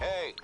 Hey.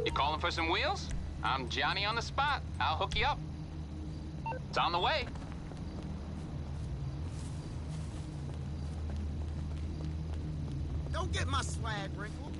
You calling for some wheels? I'm Johnny on the spot. I'll hook you up. It's on the way. Don't get my swag wrinkled.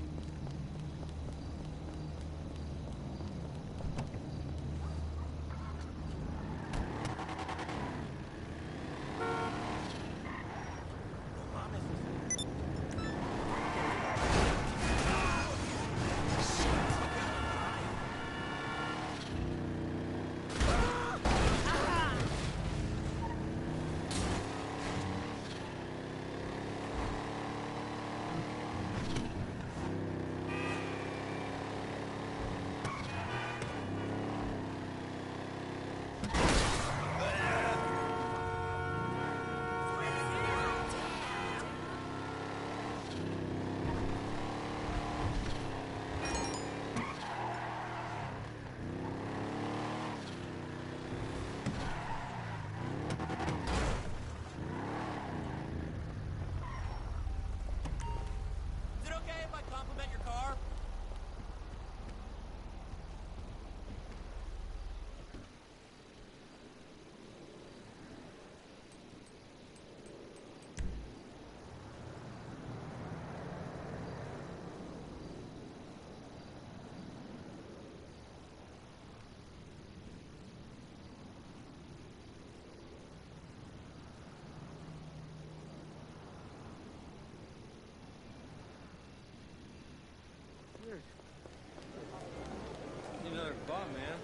Another bum, man.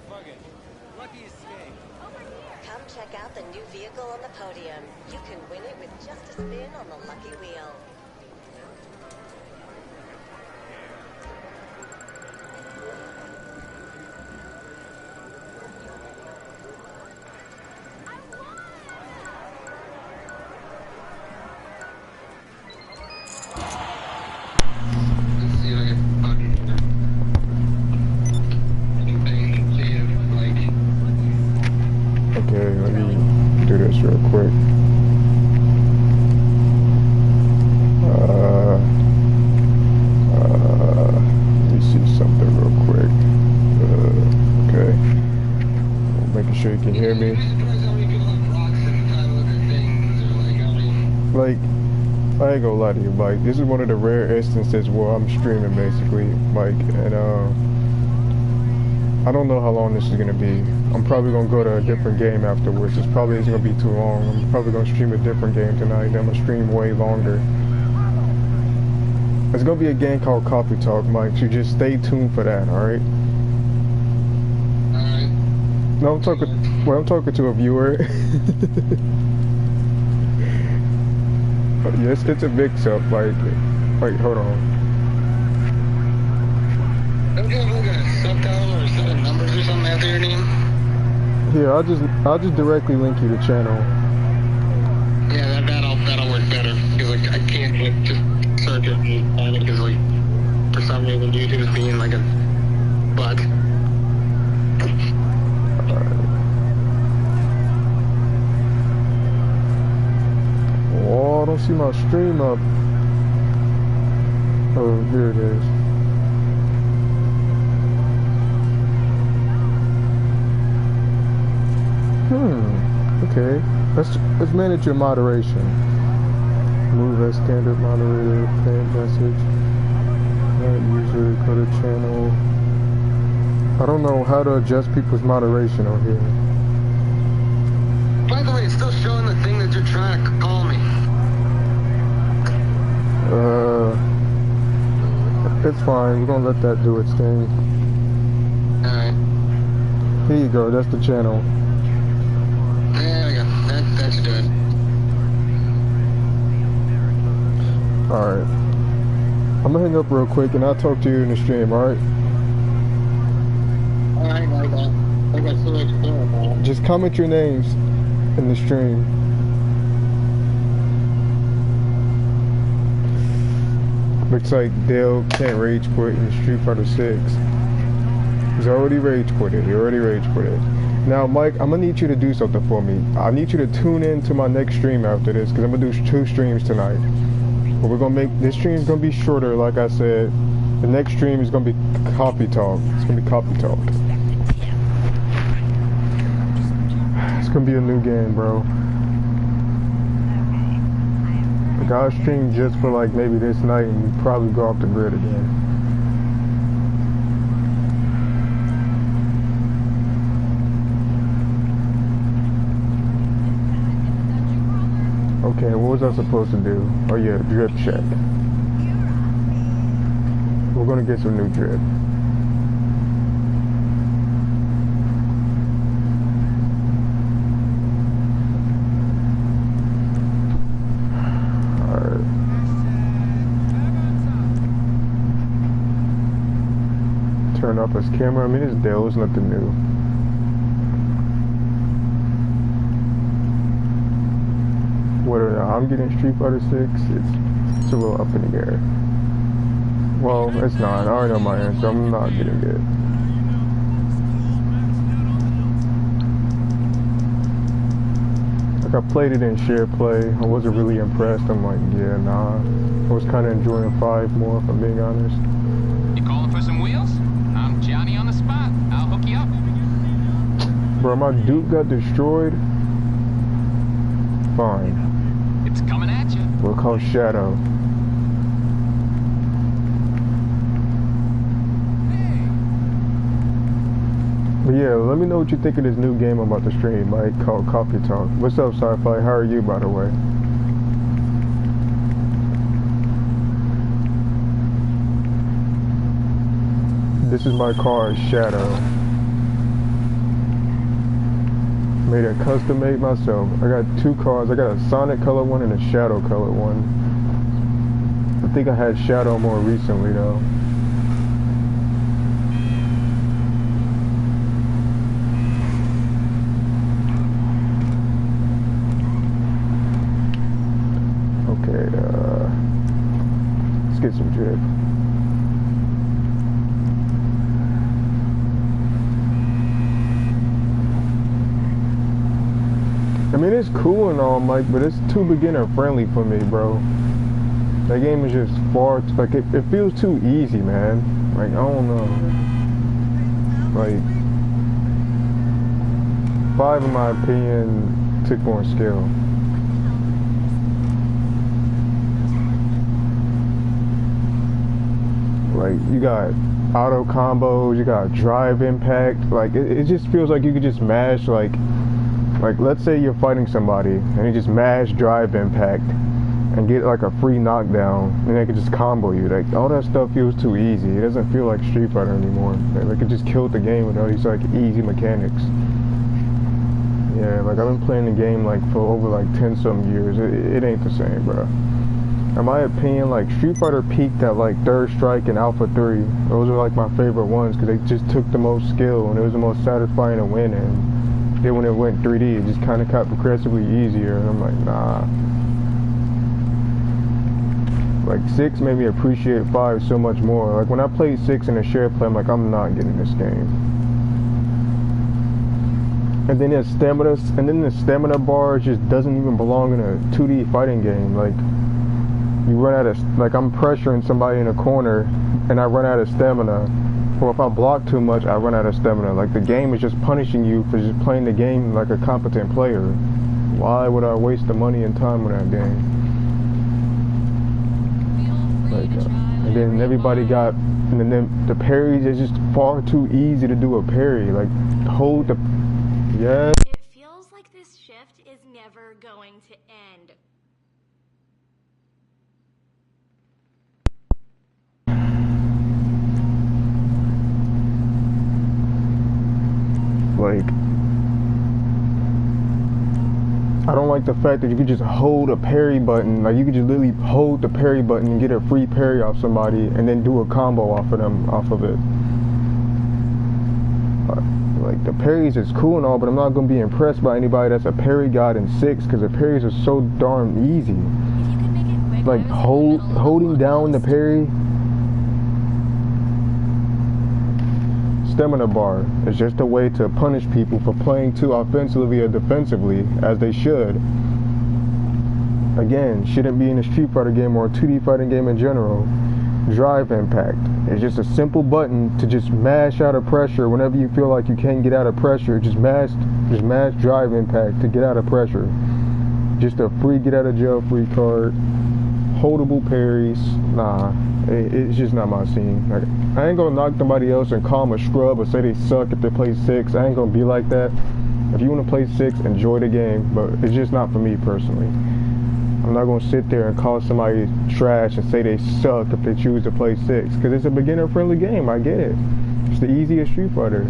Fuck it. Lucky escape. Come check out the new vehicle on the podium. You can win it with just a spin on the lucky wheel. Real quick. Let me see something real quick. Okay. Making sure you can hear me. Like, I ain't gonna lie to you, Mike. This is one of the rare instances where I'm streaming, basically, Mike, and I don't know how long this is gonna be. I'm probably gonna go to a different game afterwards. This probably isn't gonna be too long. I'm probably gonna stream a different game tonight. Then I'm gonna stream way longer. There's gonna be a game called Coffee Talk, Mike. So just stay tuned for that. All right. All right. No, I'm talking. Well, I'm talking to a viewer. Yes, it's a mix-up. Like, wait, hold on. Don't you have like a subtitle or 7 numbers or something after your name? Here, I'll just directly link you to the channel. Yeah, that'll work better. Because, like, I can't, like, just search it and find it because, like, for some reason YouTube's being, like, a bug. Oh, I don't see my stream up. Oh, here it is. Okay. Let's manage your moderation. Move as standard moderator, fan message. Not user, go to channel. I don't know how to adjust people's moderation on here. By the way, it's still showing the thing that you're trying to call me. It's fine. We're gonna let that do its thing. Alright. Here you go. That's the channel. There we go. That's good. Alright. I'm gonna hang up real quick and I'll talk to you in the stream, alright? Alright, I got so much fun now. Just comment your names in the stream. Looks like Dale can't rage quit in Street Fighter 6. He's already rage quitted. He already rage quitted. Now, Mike, I'm gonna need you to do something for me. I need you to tune in to my next stream after this, because I'm gonna do 2 streams tonight. But we're gonna make this stream's gonna be shorter, like I said. The next stream is gonna be coffee talk. It's gonna be coffee talk. It's gonna be a new game, bro. Like, I'll stream just for like maybe this night and probably go off the grid again. Okay, what was I supposed to do? Oh yeah, drip check. We're gonna get some new drip. Alright. Turn off his camera. I mean, it's Dale, it's nothing new. Whether I'm getting Street Fighter 6, it's a little up in the air. Well, it's not. I already know my answer. I'm not getting it. Like, I played it in share play. I wasn't really impressed. I'm like, yeah, nah. I was kind of enjoying 5 more, if I'm being honest. You calling for some wheels? I'm Johnny on the spot. I'll hook you up. Bro, my Duke got destroyed. Fine. It's coming at you. We'll call Shadow. But yeah, let me know what you think of this new game I'm about to stream, Mike, called Coffee Talk. What's up, Sci-Fi? How are you, by the way? This is my car, Shadow. Made a custom made myself. I got 2 cars. I got a Sonic color one and a Shadow color one. I think I had Shadow more recently though. Okay, let's get some drip. I mean, it's cool and all, Mike, but it's too beginner friendly for me, bro. That game is just far, like, it feels too easy, man. Like, I don't know. Like, 5, in my opinion, took more skill. Like, you got auto combos, you got drive impact. Like, it just feels like you could just mash, like, let's say you're fighting somebody and you just mash drive impact and get like a free knockdown and they can just combo you. Like, all that stuff feels too easy. It doesn't feel like Street Fighter anymore. Like, it just killed the game with all these like easy mechanics. Yeah, like, I've been playing the game like for over like 10 some years. It ain't the same, bro. In my opinion, like, Street Fighter peaked at like Third Strike and Alpha 3. Those are like my favorite ones because they just took the most skill and it was the most satisfying to win in. Then when it went 3D, it just kind of got progressively easier, and I'm like, nah. Like 6 made me appreciate 5 so much more. Like when I played 6 in a shared play, I'm like, I'm not getting this game. And then the stamina bar just doesn't even belong in a 2D fighting game. Like you run out of, like I'm pressuring somebody in a corner, and I run out of stamina. Or if I block too much, I run out of stamina. Like the game is just punishing you for just playing the game like a competent player. Why would I waste the money and time on that game? Like, and then everybody got, and then the parries is just far too easy to do a parry. Like hold the, yeah. It feels like this shift is never going to end. Like, I don't like the fact that you could just hold a parry button. Like you could just literally hold the parry button and get a free parry off somebody, and then do a combo off of it. Like the parries is cool and all, but I'm not gonna be impressed by anybody that's a parry god in 6, because the parries are so darn easy. Like holding down the parry. Stamina bar is just a way to punish people for playing too offensively or defensively, as they should. Again, shouldn't be in a Street Fighter game or a 2D fighting game in general. Drive impact. It's just a simple button to just mash out of pressure whenever you feel like you can't get out of pressure. Just mash drive impact to get out of pressure. Just a free get out of jail free card. Holdable parries. Nah, it's just not my scene. Like, I ain't gonna knock somebody else and call them a scrub or say they suck if they play 6. I ain't gonna be like that. If you wanna play 6, enjoy the game, but it's just not for me personally. I'm not gonna sit there and call somebody trash and say they suck if they choose to play 6, because it's a beginner-friendly game. I get it. It's the easiest Street Fighter.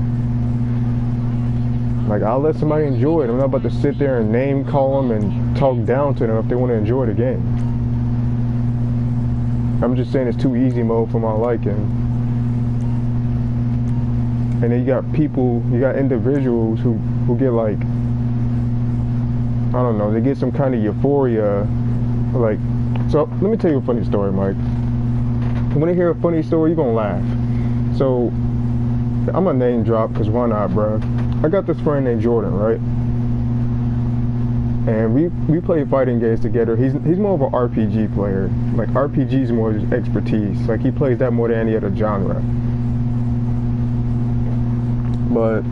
Like, I'll let somebody enjoy it. I'm not about to sit there and name call them and talk down to them if they want to enjoy the game. I'm just saying it's too easy mode for my liking. And then you got people, you got individuals who get like, I don't know, they get some kind of euphoria. Like, so let me tell you a funny story, Mike. When you hear a funny story, you're gonna laugh. So, I'm a name drop, because why not, bro? I got this friend named Jordan, right? And we play fighting games together. He's more of an RPG player. Like, RPG's more just expertise. Like, he plays that more than any other genre. But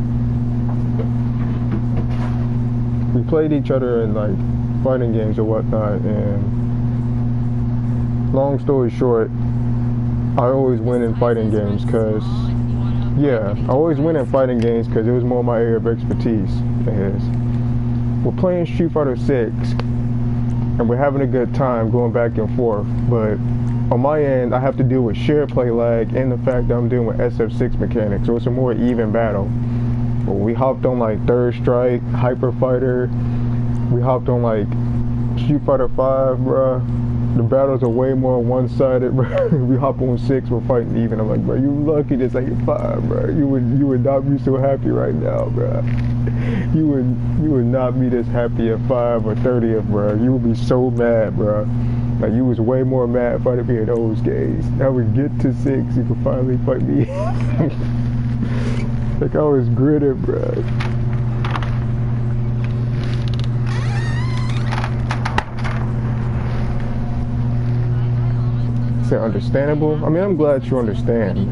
we played each other in like fighting games or whatnot, and long story short, I always win in fighting games because, yeah, I always win in fighting games because it was more my area of expertise. We're playing Street Fighter 6, and we're having a good time going back and forth, but on my end, I have to deal with shared play lag and the fact that I'm dealing with SF6 mechanics, so it's a more even battle. But we hopped on like Third Strike, Hyper Fighter, we hopped on like Street Fighter 5, bruh. The battles are way more one-sided, bruh. We hop on 6, we're fighting even. I'm like, bro, you lucky this ain't 5, bro. You would not be so happy right now, bro. You would not be this happy at 5 or 30th, bro. You would be so mad, bro. Like, you was way more mad fighting me in those games. Now we get to 6, you can finally fight me. Like, I was gritted, bro. Is that understandable? I mean, I'm glad you understand.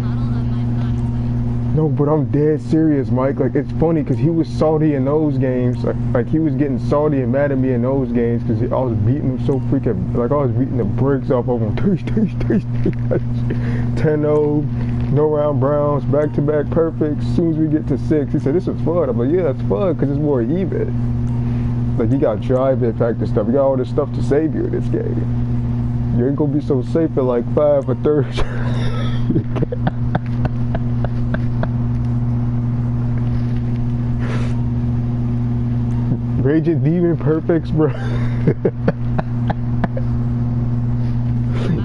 No, but I'm dead serious, Mike. Like, it's funny because he was salty in those games. Like he was getting salty and mad at me in those games because I was beating him so freaking, like, I was beating the bricks off of him. 10-0, no round browns, back-to-back perfects. As soon as we get to 6, he said, this is fun. I'm like, yeah, it's fun because it's more even. Like, you got drive impact and stuff. You got all this stuff to save you in this game. You ain't gonna be so safe at like 5 or 30. Raging Demon Perfects, bro.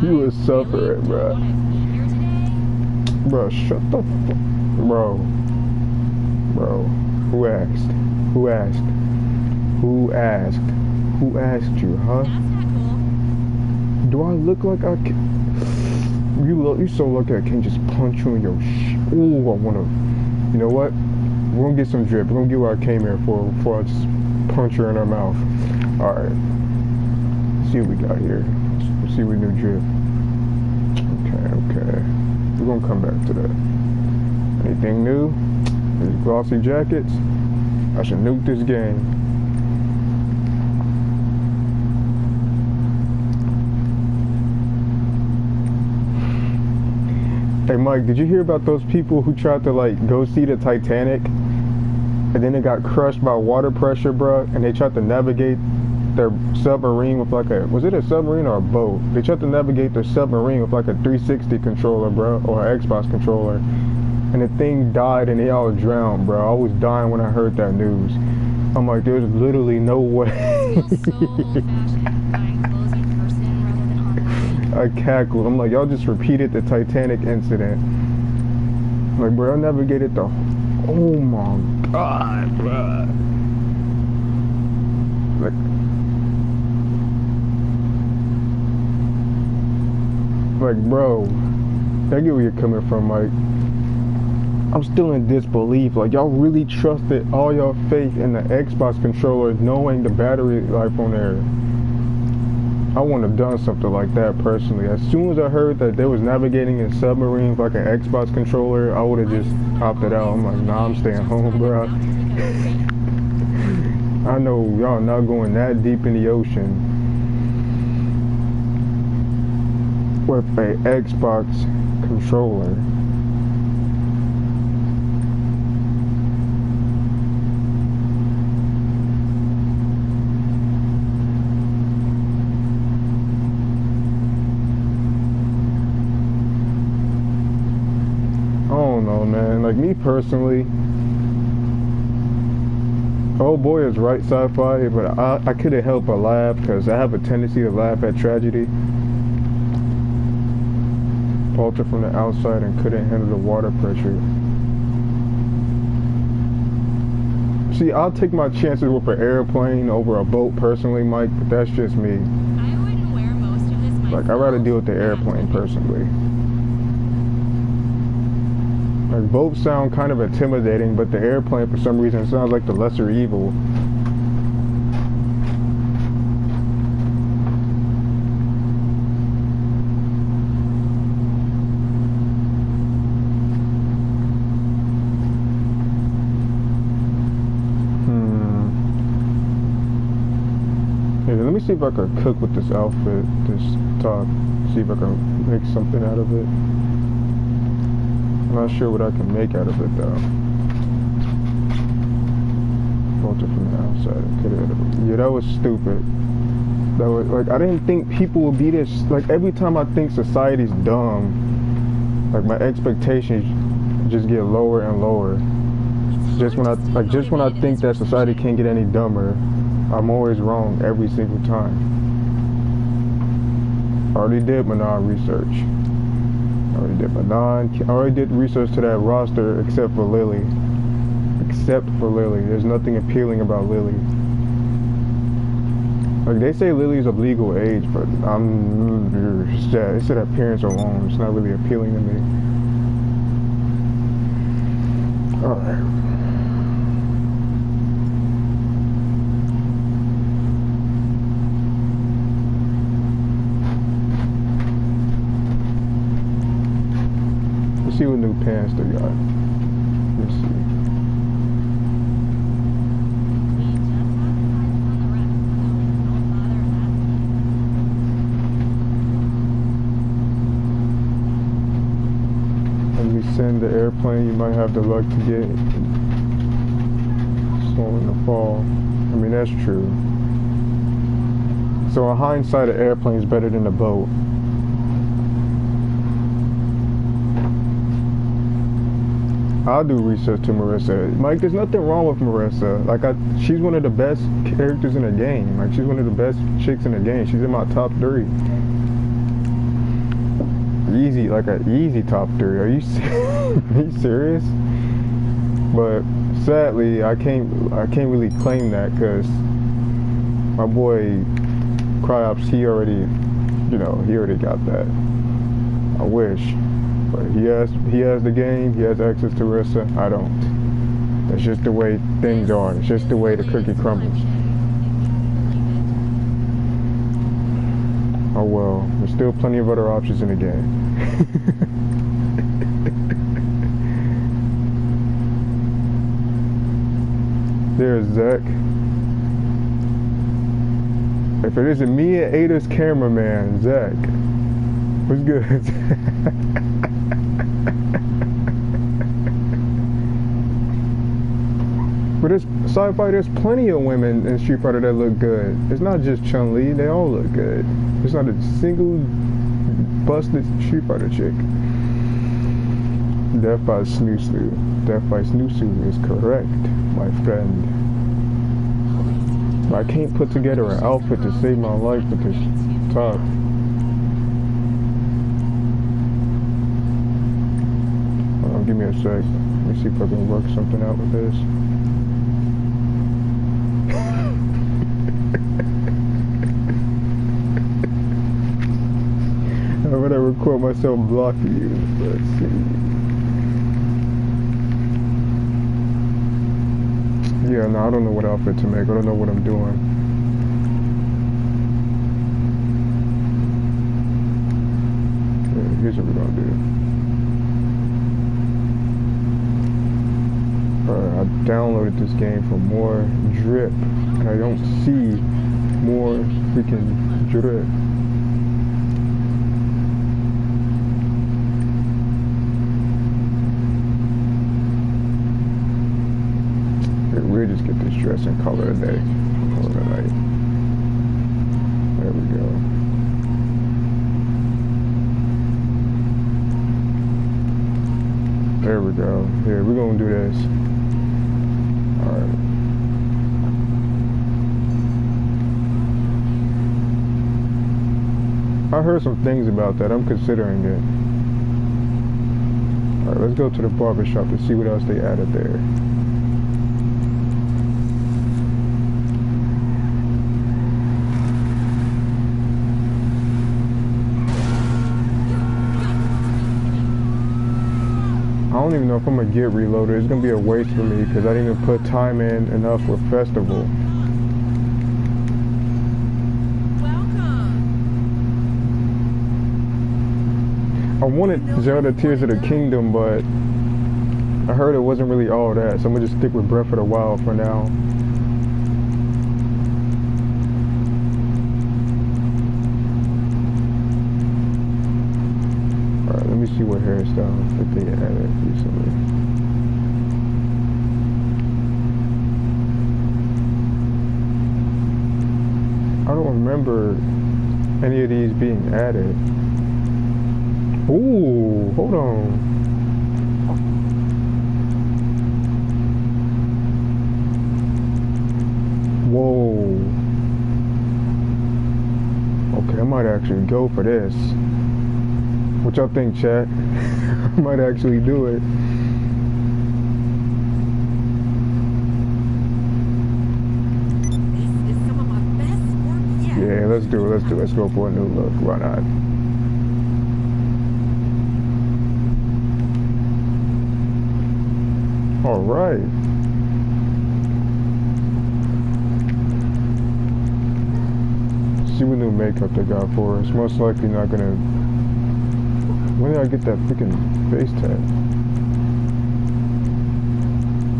You was suffering, bro. Bro, shut the fuck, bro. Bro, who asked? Who asked? Who asked? Who asked you, huh? That's not cool. Do I look like I can? You so lucky I can't just punch you in your Ooh, I wanna. You know what? We're gonna get some drip. We're gonna get what I came here for before I just punch her in her mouth. Alright. See what we got here. Let's see what new drip. Okay. We're gonna come back to that. Anything new? These glossy jackets? I should nuke this game. Hey Mike, did you hear about those people who tried to like go see the Titanic and then they got crushed by water pressure, bro, and they tried to navigate their submarine with like a, was it a submarine or a boat? They tried to navigate their submarine with like a 360 controller, bro, or an Xbox controller, and the thing died and they all drowned, bro. I was dying when I heard that news. I'm like, there's literally no way. I feel so old-fashioned buying clothes in person rather than online. I cackled. I'm like, y'all just repeated the Titanic incident. I'm like, bro, I navigated the, oh my god, bro. Like, bro, I get where you're coming from, Mike. I'm still in disbelief. Like, y'all really trusted all your faith in the Xbox controller knowing the battery life on there. I wouldn't have done something like that personally. As soon as I heard that they was navigating in submarines like an Xbox controller, I would have just opted out. I'm like, nah, I'm staying home, bro. I know y'all not going that deep in the ocean with a Xbox controller. I don't know, man. Like, me personally, oh boy is right, sci-fi, but I couldn't help but laugh because I have a tendency to laugh at tragedy. Faltered from the outside and couldn't handle the water pressure. See, I'll take my chances with an airplane over a boat personally, Mike, but that's just me. I wouldn't wear most of this myself. Like, I'd rather deal with the airplane personally. Like, both sound kind of intimidating, but the airplane for some reason sounds like the lesser evil. Let me see if I can cook with this outfit, this top. See if I can make something out of it. I'm not sure what I can make out of it though. Filter from the outside. Yeah, that was stupid. That was like, I didn't think people would be this. Like, every time I think society's dumb, like my expectations just get lower and lower. Just when I think that society can't get any dumber, I'm always wrong every single time. I already did Manon research. I already did research to that roster except for Lily. Except for Lily. There's nothing appealing about Lily. Like, they say Lily's of legal age, but it's that appearance alone. It's not really appealing to me. Alright. See what new pants they got. Let's see. When we send the airplane, you might have the luck to get slow in the fall. I mean, that's true. So in hindsight, an airplane's better than a boat. I'll do research to Marissa. Mike, there's nothing wrong with Marissa. Like, she's one of the best characters in the game. Like, she's one of the best chicks in the game. She's in my top 3. Easy, like an easy top 3. Are you serious? But sadly, I can't really claim that because my boy Cryops, he already got that. I wish, but he has the game. He has access to Rissa. I don't. That's just the way things are. It's just the way the cookie crumbles. Oh well, there's still plenty of other options in the game. There's Zach. If it isn't me and Ada's cameraman, Zach. What's good? But it's sci-fi, there's plenty of women in Street Fighter that look good. It's not just Chun-Li, they all look good. There's not a single busted Street Fighter chick. Death by Snoo. Death by Snoo is correct, my friend. But I can't put together an outfit to save my life with this top. Give me a sec. Let me see if I can work something out with this. I'm gonna record myself blocking you. Let's see. Yeah, no, I don't know what outfit to make. I don't know what I'm doing. Yeah, here's what we're gonna do. I downloaded this game for more drip, and I don't see more freaking drip. Here, we'll just get this dress and color today, or tonight. There we go. There we go. Here, we're gonna do this. Alright. I heard some things about that. I'm considering it. Alright, let's go to the barbershop to see what else they added there. I don't even know if I'm gonna get reloaded. It's gonna be a waste for me because I didn't even put time in enough with Festival. I wanted Zelda Tears of the Kingdom, but I heard it wasn't really all that, so I'm gonna just stick with Breath of the Wild for now. Alright, let me see what hairstyle that they added recently. I don't remember any of these being added. Ooh, hold on. Whoa. Okay, I might actually go for this. What y'all think, chat? I might actually do it. This is some of my best work yet. Yeah, let's do it. Let's go for a new look. Why not? All right. See what new makeup they got for us. Most likely not gonna. When did I get that freaking face tag?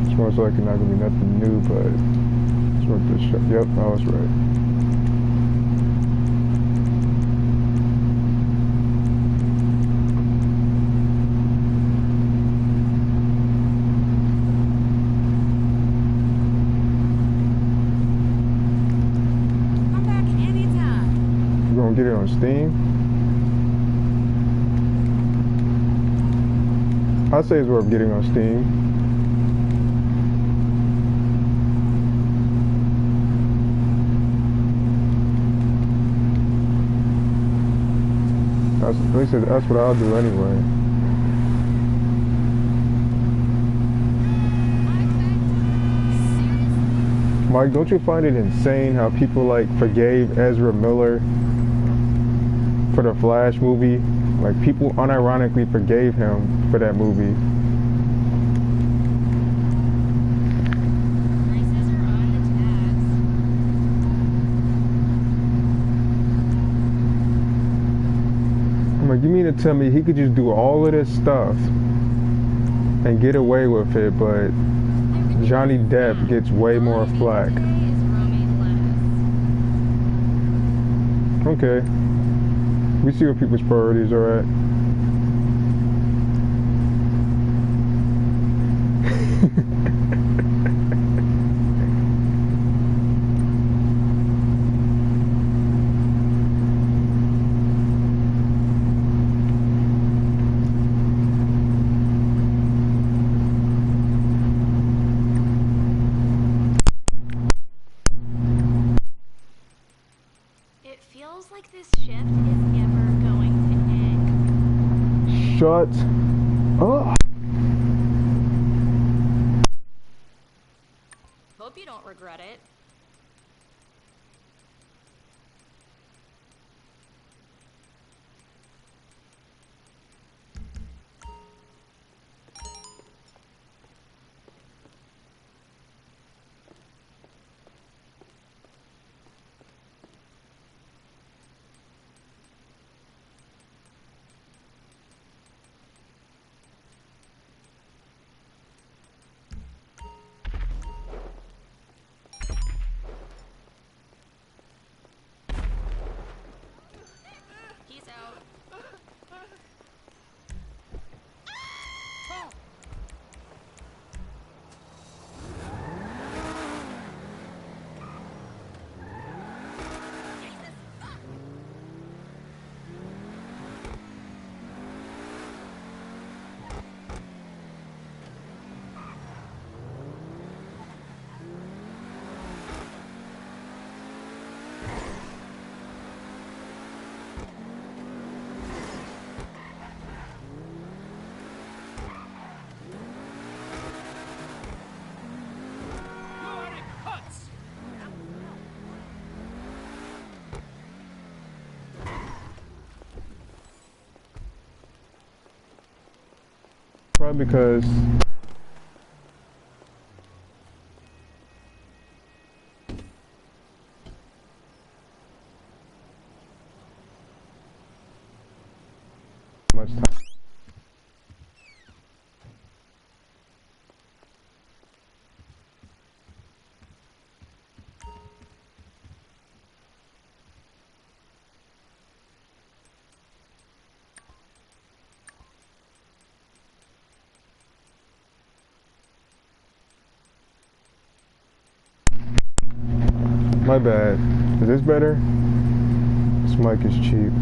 It's most likely not gonna be nothing new, but it's worth this shot. Yep, I was right. Come back anytime. We're gonna get it on Steam. I'd say it's worth getting on Steam. At least that's what I'll do anyway. Mike, don't you find it insane how people like forgave Ezra Miller for the Flash movie? Like people unironically forgave him for that movie. Prices are on the tabs. I'm like, you mean to tell me he could just do all of this stuff and get away with it, but Johnny Depp gets way more flack? Today is roaming less. Okay. We see what people's priorities are at. It feels like this shift is never going to end. Shut up. Hope you don't regret it. Peace out. Probably because much time. My bad. Is this better? This mic is cheap.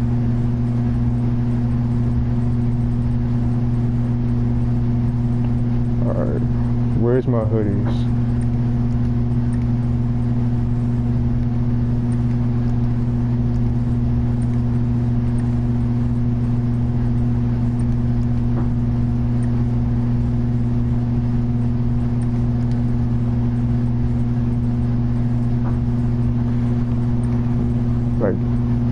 Alright. Where's my hoodies? Like,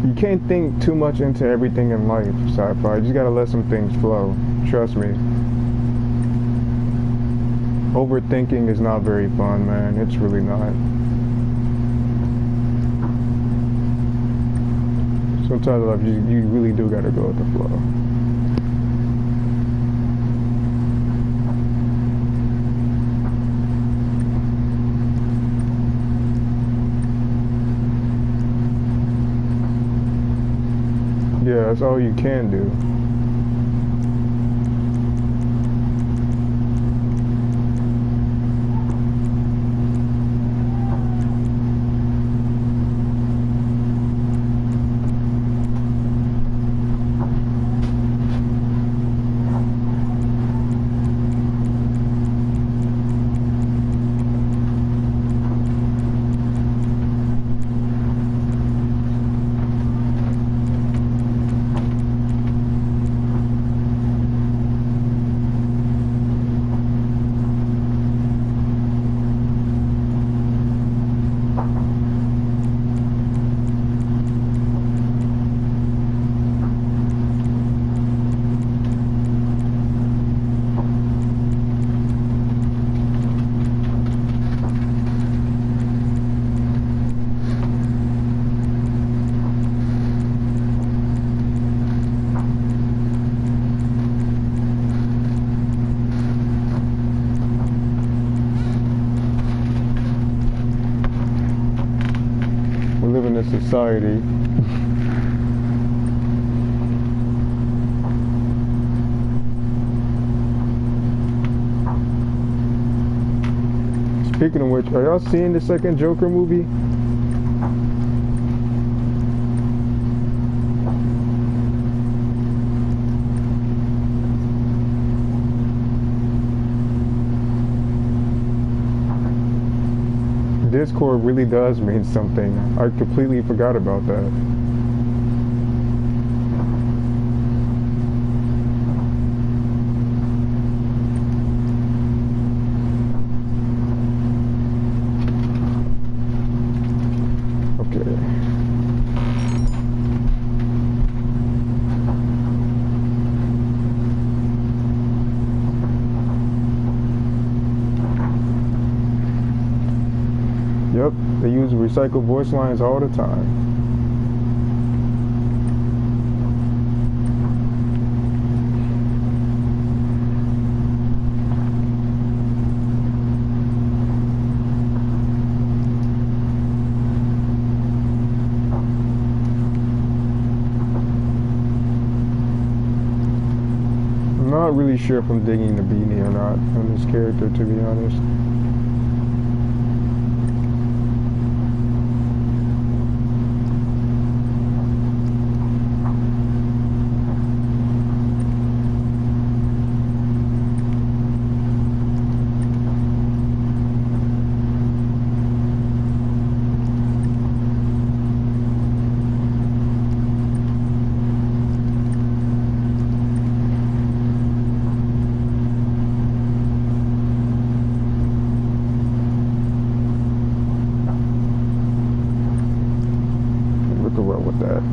you can't think too much into everything in life, sci-fi. You just gotta let some things flow. Trust me. Overthinking is not very fun, man. It's really not. Sometimes in life, you really do gotta go with the flow. Yeah, that's all you can do. menace society. Speaking of which, are y'all seeing the second Joker movie? Discord really does mean something. I completely forgot about that. Yep, they use recycled voice lines all the time. I'm not really sure if I'm digging the beanie or not on this character, to be honest. With that,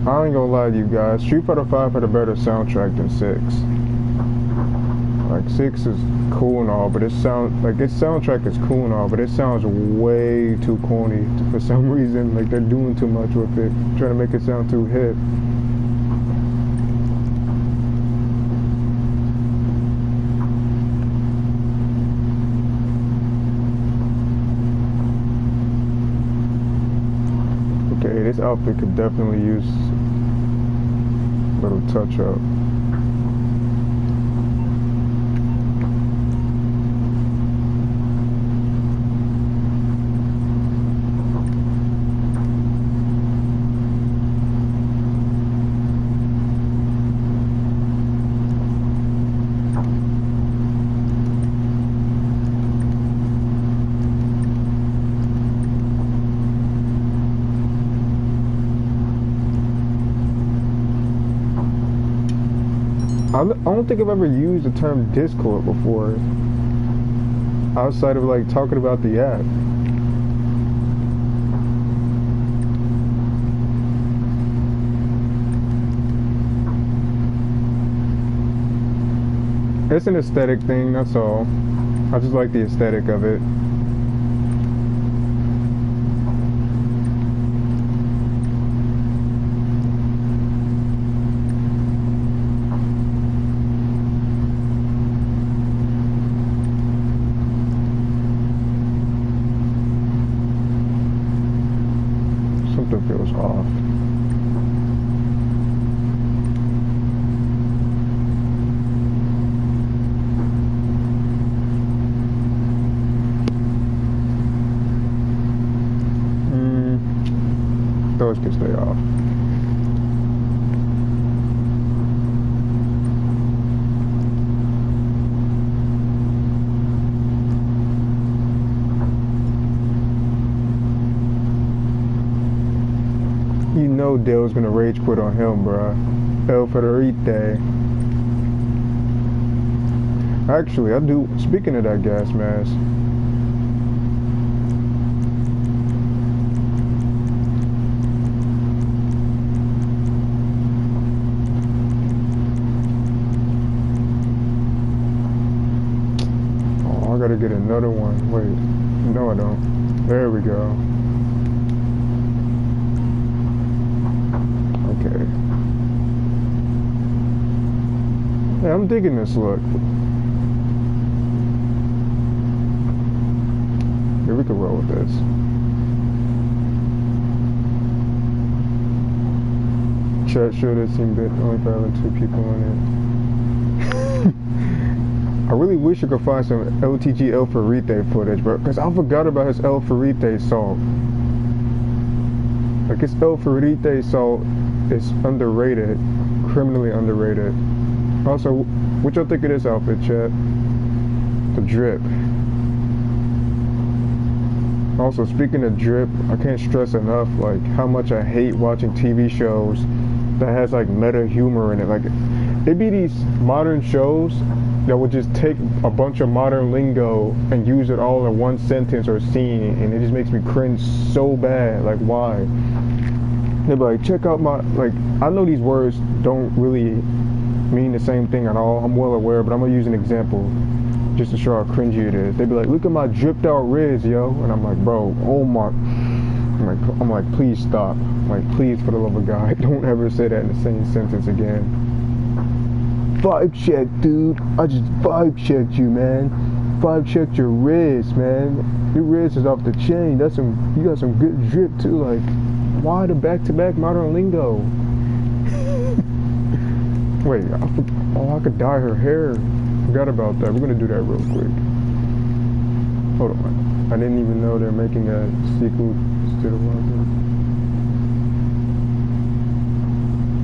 I ain't gonna lie to you guys, Street Fighter 5 had a better soundtrack than 6. Like 6 is cool and all, but its soundtrack is cool and all, but it sounds way too corny for some reason. Like they're doing too much with it, trying to make it sound too hip. This outfit could definitely use a little touch up. I don't think I've ever used the term Discord before, outside of like talking about the app. It's an aesthetic thing, that's all. I just like the aesthetic of it. Something feels off. Those can stay off. You know Dale's gonna rage quit on him, bruh. El Federite. Actually, I do. Speaking of that gas mask, I gotta get another one. Wait, no I don't. There we go. Okay. Yeah, I'm digging this look. it. We can roll with this. Chat show that seemed that only probably 2 people in it. I really wish I could find some LTG El Ferrite footage, bro, because I forgot about his El Ferrite salt. Like, his El Ferrite salt is underrated, criminally underrated. Also, what y'all think of this outfit, chat? The drip. Also, speaking of drip, I can't stress enough, like, how much I hate watching TV shows that has, like, meta humor in it. Like, it'd be these modern shows that would just take a bunch of modern lingo and use it all in one sentence or scene, and it just makes me cringe so bad. Like, why? They'd be like, check out my, like, I know these words don't really mean the same thing at all. I'm well aware, but I'm gonna use an example just to show how cringy it is. They'd be like, look at my dripped out Riz, yo. And I'm like, bro, oh my. I'm like, please stop. I'm like, please, for the love of God, don't ever say that in the same sentence again. Vibe check, dude. I just vibe checked you, man. Vibe checked your Riz, man. Your Riz is off the chain. That's some. You got some good drip too. Like, why the back-to-back modern lingo? Wait, I could dye her hair. Forgot about that. We're gonna do that real quick. Hold on. I didn't even know they're making a sequel to the one.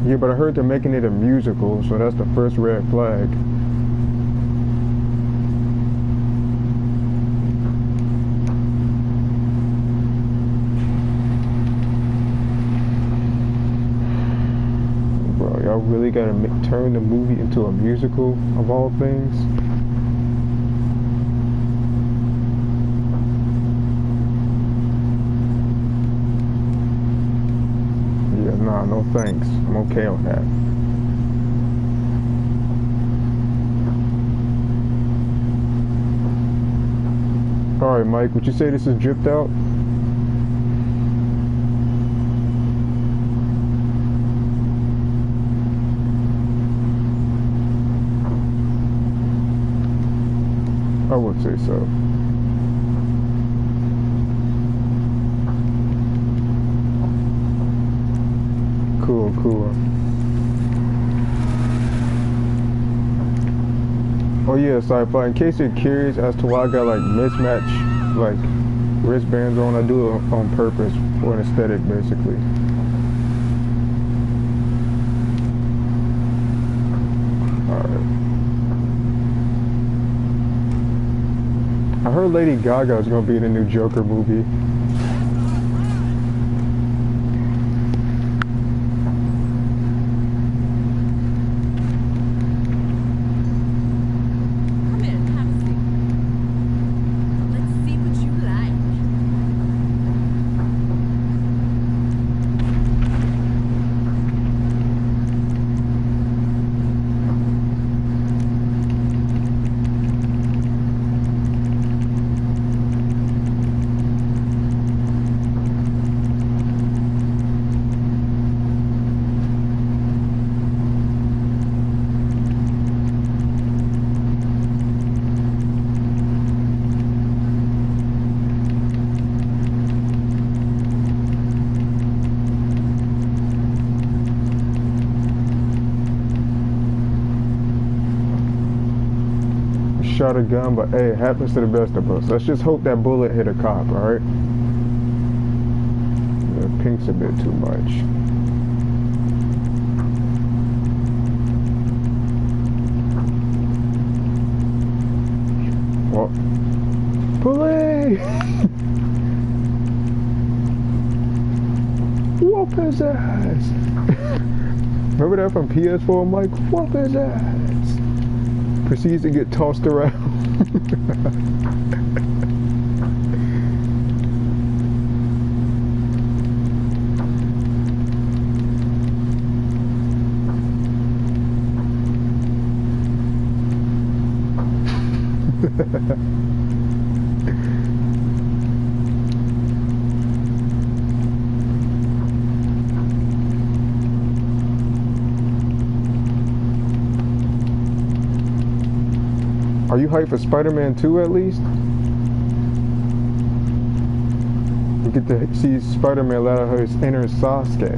Yeah, but I heard they're making it a musical, so that's the first red flag. Bro, y'all really gotta turn the movie into a musical of all things? Nah, no thanks. I'm okay on that. Alright, Mike, would you say this is dripped out? I would say so. Cool. Oh yeah, sci-fi. In case you're curious as to why I got like mismatch like wristbands on, I do it on purpose for an aesthetic, basically. Alright. I heard Lady Gaga is gonna be in a new Joker movie. Shot a gun, but hey, it happens to the best of us. Let's just hope that bullet hit a cop, alright? The pink's a bit too much. What? Police! Whoop his ass! Remember that from PS4, Mike? Whoop his ass! Proceeds to get tossed around. Are you hyped for Spider-Man 2 at least? We get to see Spider-Man let out his inner Sasuke.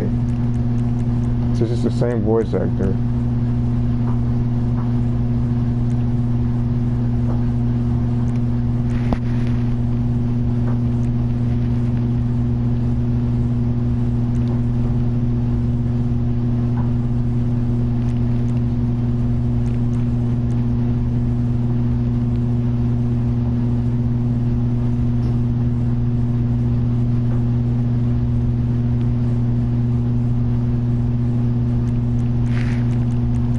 So it's just the same voice actor.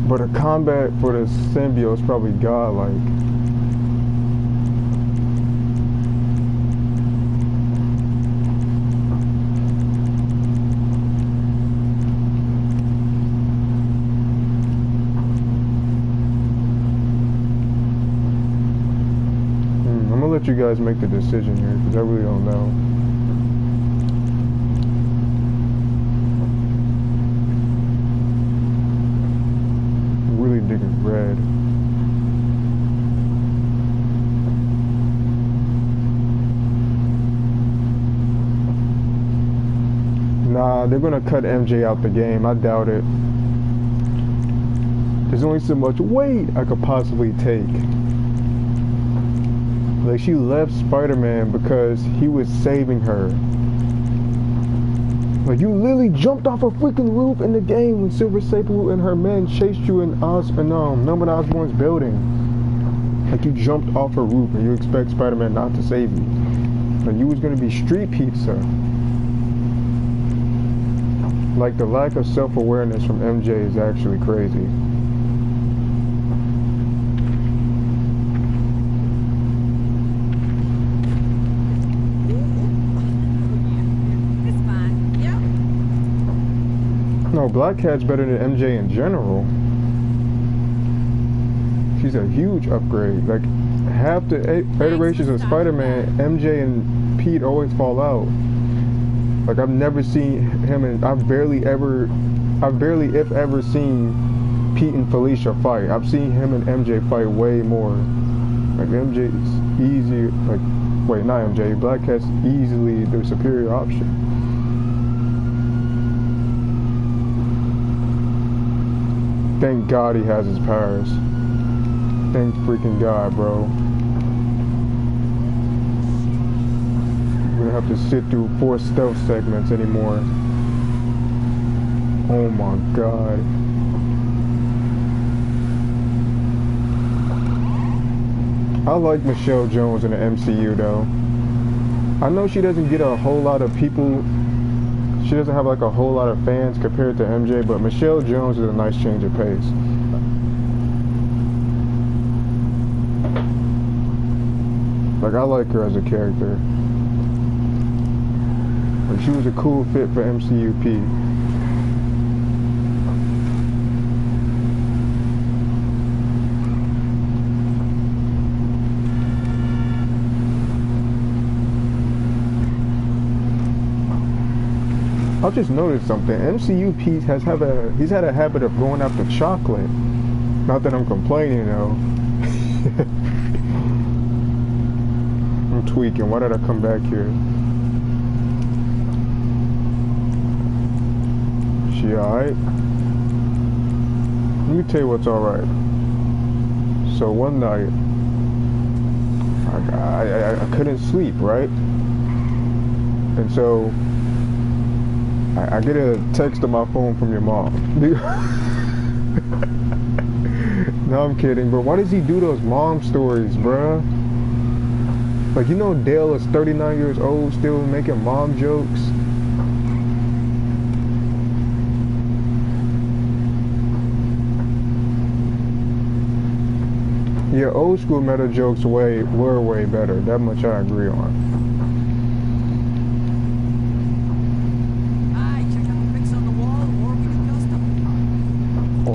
But the combat for the symbiote is probably godlike. I'm gonna let you guys make the decision here because I really don't know. Really digging red. Nah, they're gonna cut MJ out the game. I doubt it. There's only so much weight I could possibly take. Like, she left Spider-Man because he was saving her. Like, you literally jumped off a freaking roof in the game when Silver Sable and her men chased you in Norman Osborn's building. Like, you jumped off a roof and you expect Spider-Man not to save you. Like, you was gonna be street pizza. Like, the lack of self-awareness from MJ is actually crazy. No, Black Cat's better than MJ in general. She's a huge upgrade. Like, half the iterations of Spider-Man, MJ and Pete always fall out. Like, I've never seen him and I've barely if ever seen Pete and Felicia fight. I've seen him and MJ fight way more. Like, MJ's easier, like, wait, not MJ, Black Cat's easily the superior option. Thank God he has his powers. Thank freaking God, bro. We don't have to sit through 4 stealth segments anymore. Oh my God. I like Michelle Jones in the MCU though. I know she doesn't get a whole lot of people. She doesn't have like a whole lot of fans compared to MJ, but Michelle Jones is a nice change of pace. Like, I like her as a character. Like, she was a cool fit for MCUP. I just noticed something. MCU Pete he's had a habit of going after chocolate. Not that I'm complaining though. I'm tweaking. Why did I come back here? She alright? Let me tell you what's alright. So one night, I couldn't sleep, right? And so I get a text on my phone from your mom. No, I'm kidding, but why does he do those mom stories, bruh? Like, you know Dale is 39 years old, still making mom jokes? Yeah, old school meta jokes were way better. That much I agree on.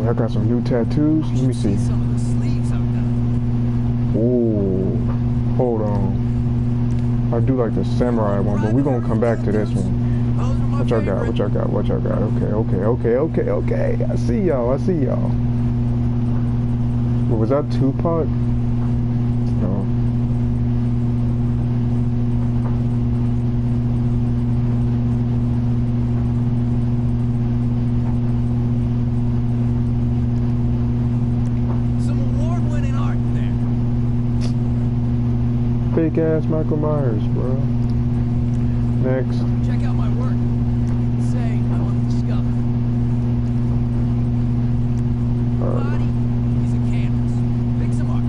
I got some new tattoos. Let me see. Ooh, hold on. I do like the samurai one, but we're gonna come back to this one. What y'all got? What y'all got? What y'all got? Okay. I see y'all. But was that Tupac? No. fake ass Michael Myers, bro. Next. Check out my work. Say I'm on the scuff. Body. He's a canvas. Fix him up.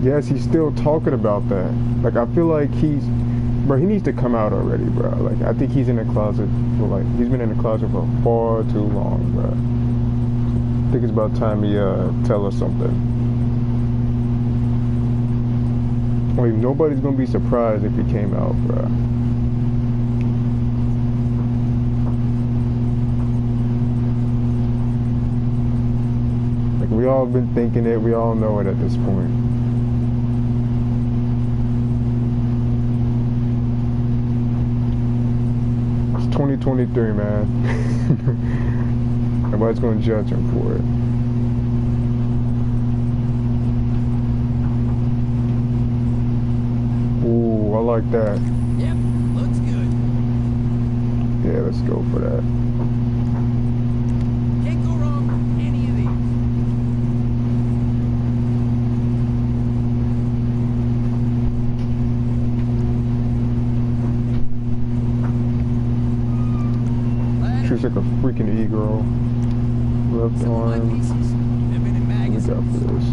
Yes, he's still talking about that. Like, I feel like bro, he needs to come out already, bro. Like, I think he's in the closet for, like, he's been in the closet for far too long, bro. I think it's about time he, tell us something. Like, nobody's gonna be surprised if he came out, bro. Like, we all been thinking it, we all know it at this point. It's 2023, man. Nobody's gonna judge him for it. Ooh, I like that. Yep, looks good. Yeah, let's go for that. Can't go wrong with any of these. She's like a freaking e-girl. Left Some of my arm. pieces have been in What we magazines. got for this?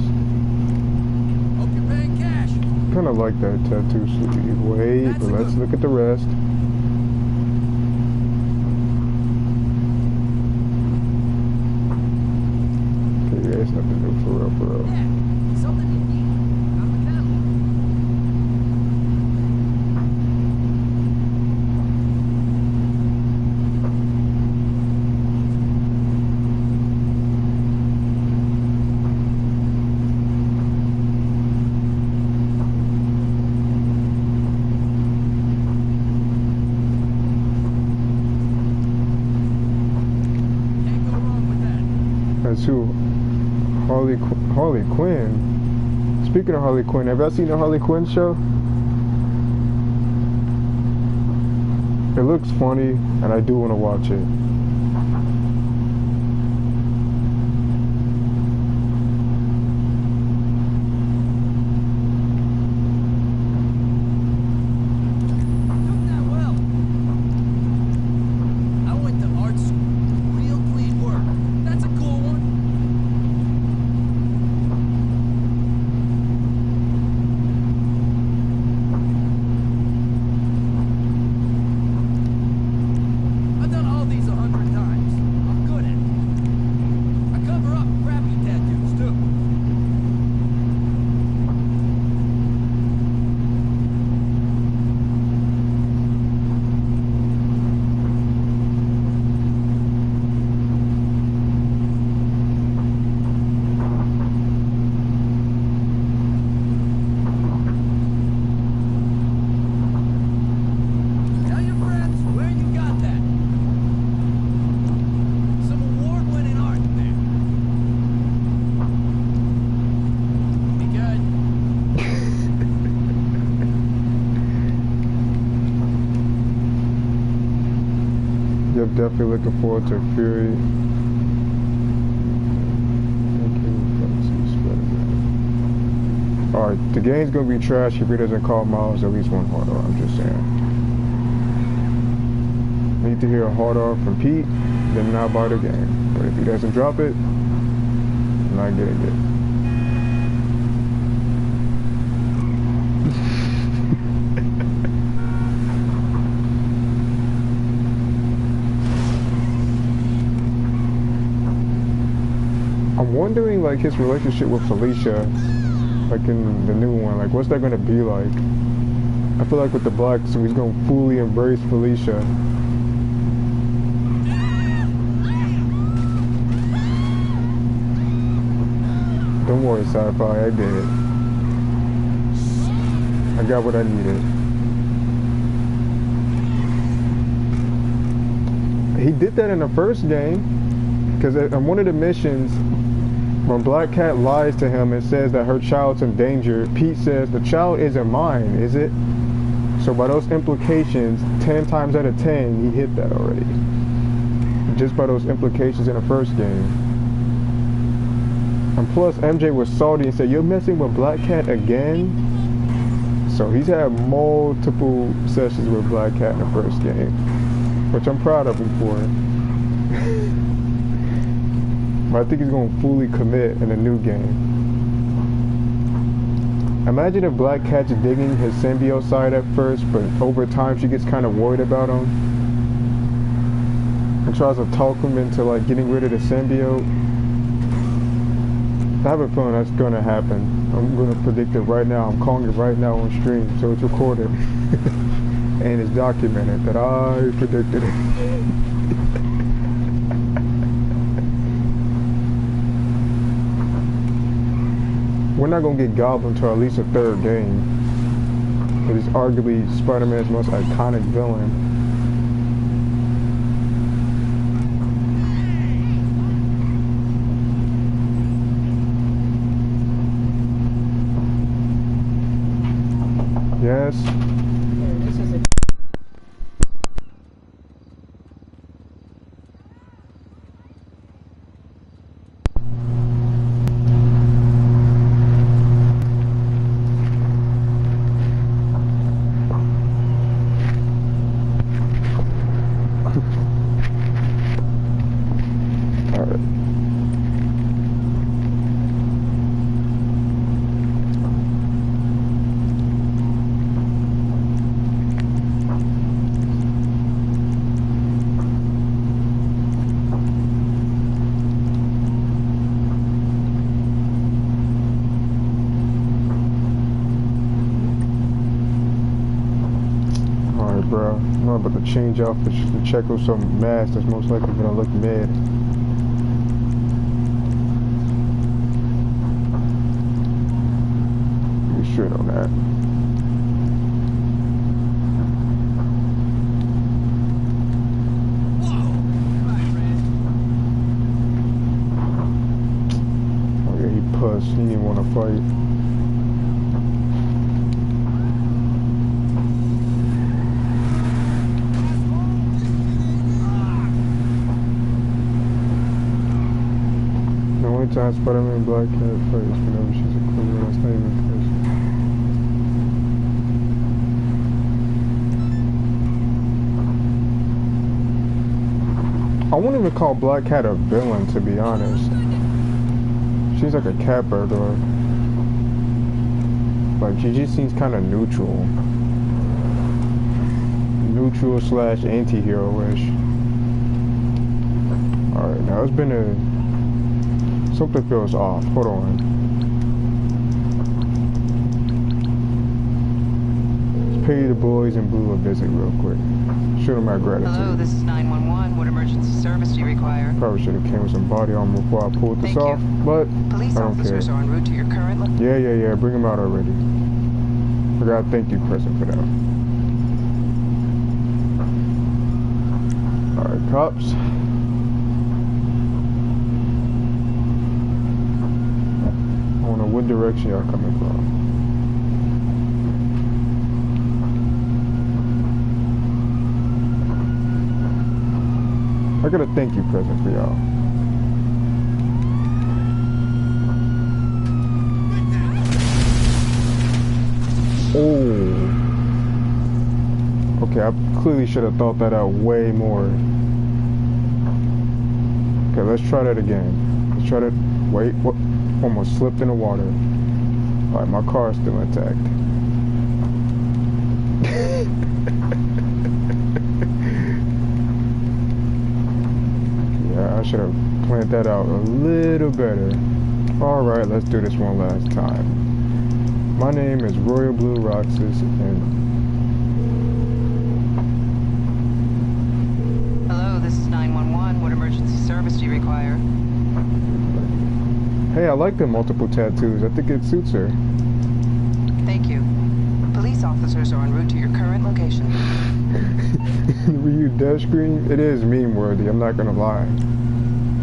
Hope you're paying cash. Kind of like that tattoo sleeve. Wait, That's but a let's good- look at the rest. Okay, yeah, it's nothing new for real, for real. Yeah, something you need. Out of the catalog. Can't go wrong with that. That's who? Harley Quinn. Speaking of Harley Quinn, have y'all seen the Harley Quinn show? It looks funny, and I do want to watch it. Took that well. I went to art school. Real clean work. That's a cool one. I've done all these 100 times. I'm good at it. I cover up crappy tattoos too. Tell your friends where you got that. Some award-winning art there. Be good. Yep, definitely looking forward to Fury. Alright, the game's gonna be trash if he doesn't call Miles at least one hard R, I'm just saying. Need to hear a hard R from Pete, then not buy the game. But if he doesn't drop it, I'm not getting it. I'm wondering, like, his relationship with Felicia, like in the new one, like, what's that gonna be like? I feel like with the black, so he's gonna fully embrace Felicia. Don't worry, Sci-Fi, I did it. I got what I needed. He did that in the first game, because on one of the missions, When Black Cat lies to him and says that her child's in danger, Pete says, the child isn't mine, is it? So by those implications, 10 times out of 10, he hit that already. Just by those implications in the first game. And plus, MJ was salty and said, you're messing with Black Cat again? So he's had multiple sessions with Black Cat in the first game, which I'm proud of him for. But I think he's going to fully commit in the new game. Imagine if Black Cat's digging his symbiote side at first, but over time she gets kind of worried about him and tries to talk him into like getting rid of the symbiote. I have a feeling that's going to happen. I'm going to predict it right now. I'm calling it right now on stream, so it's recorded and it's documented that I predicted it. We're not going to get Goblin until at least a third game. It is arguably Spider-Man's most iconic villain. Yes. Bro, I'm about to change outfits just to check out some mask that's most likely gonna look mad. Be sure on that. Oh yeah, he pussed. He didn't want to fight. Time Spider-Man and Black Cat fights whenever she's a criminal. That's not even close. I wouldn't even call Black Cat a villain, to be honest. She's like a cat burglar. Like, she just seems kind of neutral. Neutral slash anti-hero-ish. Alright, now it's been a... Something feels off. Hold on. Let's pay the boys in blue a visit real quick. Show them my gratitude. Hello, this is 911. What emergency service do you require? Probably should have came with some body armor before I pulled this off, but Police I don't officers care. are en route to your current Yeah. Bring them out already. I got a thank you present for that. Alright, cops. I don't know what direction y'all coming from. I got a thank you present for y'all. Oh. Okay, I clearly should have thought that out way more. Okay, let's try that again. Let's try that. Wait, what? Almost slipped in the water. Alright, my car's still intact. Yeah, I should have planned that out a little better. Alright, let's do this one last time. My name is Royal Blue Roxas, and... Hello, this is 911. What emergency service do you require? Hey, I like the multiple tattoos. I think it suits her. Thank you. Police officers are en route to your current location. Were you dev screen? It is meme worthy, I'm not gonna lie.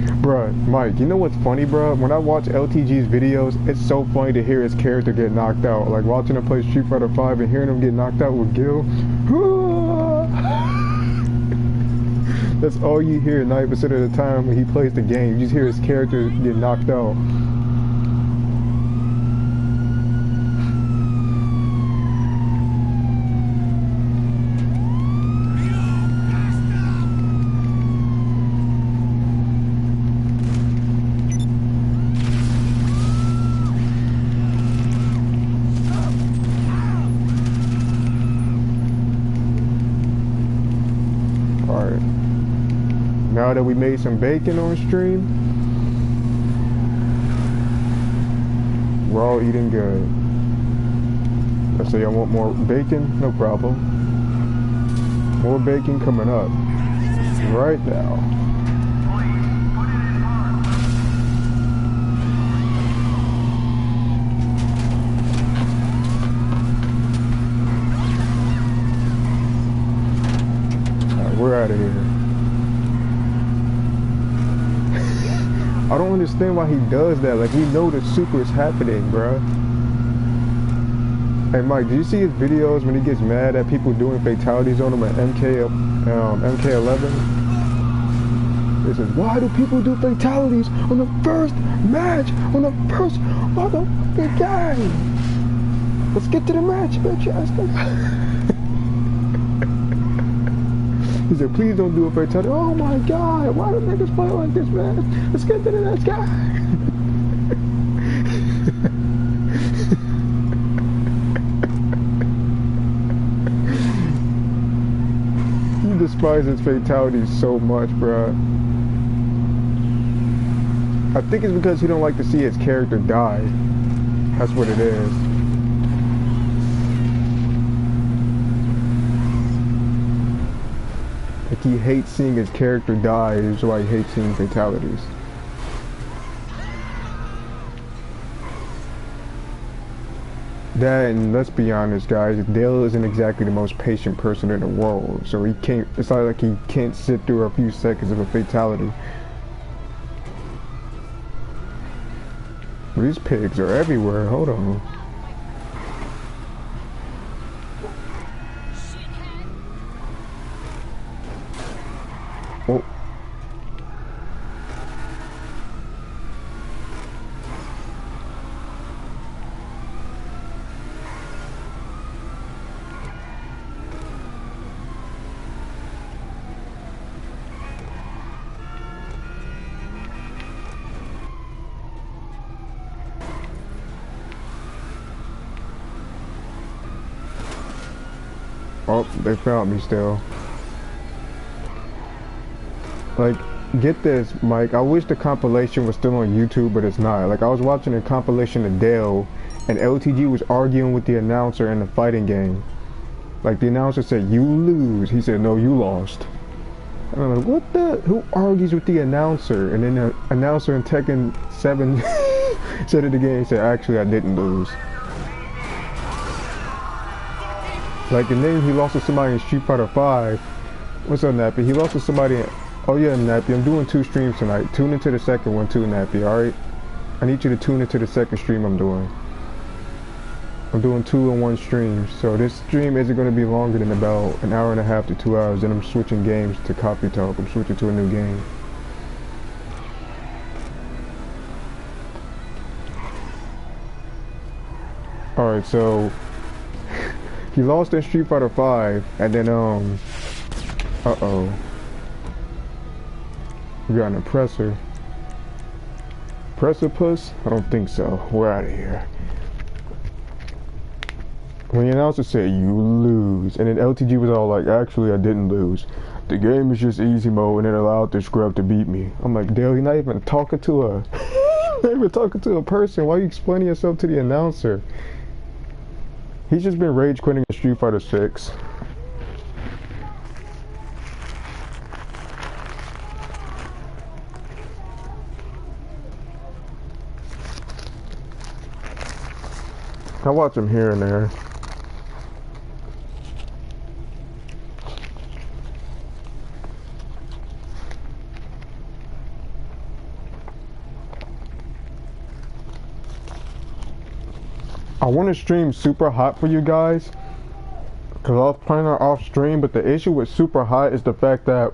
Bruh, Mike, you know what's funny, bruh? When I watch LTG's videos, it's so funny to hear his character get knocked out. Like watching him play Street Fighter 5 and hearing him get knocked out with Gil. That's all you hear 90% of the time when he plays the game. You just hear his character get knocked out. Alright. Now that we made some bacon on stream, we're all eating good. Let's say I want more bacon, no problem. More bacon coming up right now. Alright, we're out of here. I don't understand why he does that. Like, we know the super is happening, bruh. Hey, Mike, do you see his videos when he gets mad at people doing fatalities on him at MK11? He says, why do people do fatalities on the first match? On the first motherfucking game? Let's get to the match, bitch ass. He said, please don't do a fatality. Oh my god, why do niggas play like this, man? Let's get to the next guy. He despises fatalities so much, bruh. I think it's because he don't like to see his character die. That's what it is. Like, he hates seeing his character die, is why he hates seeing fatalities. That, and let's be honest, guys, Dale isn't exactly the most patient person in the world, so he can't, it's not like he can't sit through a few seconds of a fatality. These pigs are everywhere, hold on. Oh. Oh, they found me still. Like, get this, Mike. I wish the compilation was still on YouTube, but it's not. Like, I was watching a compilation of Dale, and LTG was arguing with the announcer in the fighting game. Like, the announcer said, you lose. He said, no, you lost. And I'm like, what the? Who argues with the announcer? And then the announcer in Tekken 7 said it again. He said, actually, I didn't lose. Like, and then he lost to somebody in Street Fighter 5. What's up, Nappy? He lost to somebody in... Oh yeah, Nappy, I'm doing 2 streams tonight. Tune into the second one too, Nappy, alright? I need you to tune into the second stream I'm doing. I'm doing 2 in 1 stream. So this stream isn't going to be longer than about an hour and a half to 2 hours. Then I'm switching games to Coffee Talk. I'm switching to a new game. Alright, so... he lost in Street Fighter 5, and then, uh-oh. We got an oppressor. Precipice? I don't think so. We're out of here. When the announcer said, you lose, and then LTG was all like, actually, I didn't lose. The game is just easy mode, and it allowed this scrub to beat me. I'm like, Dale, you're not even talking to a... you're not even talking to a person. Why are you explaining yourself to the announcer? He's just been rage quitting in Street Fighter 6. I watch him here and there. I want to stream Super Hot for you guys, because I was playing it off stream, but the issue with Super Hot is the fact that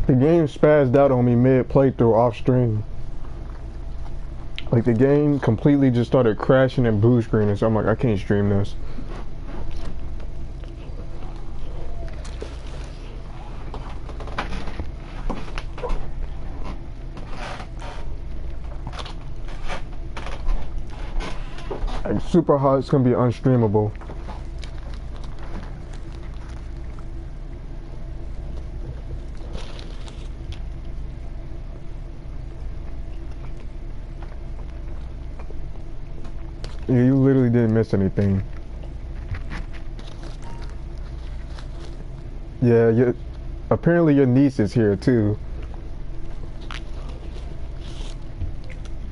the game spazzed out on me mid playthrough off stream. Like the game completely just started crashing and blue screening, so I'm like, I can't stream this. Like Super Hot is gonna be unstreamable. Yeah, you literally didn't miss anything. Yeah, apparently your niece is here too.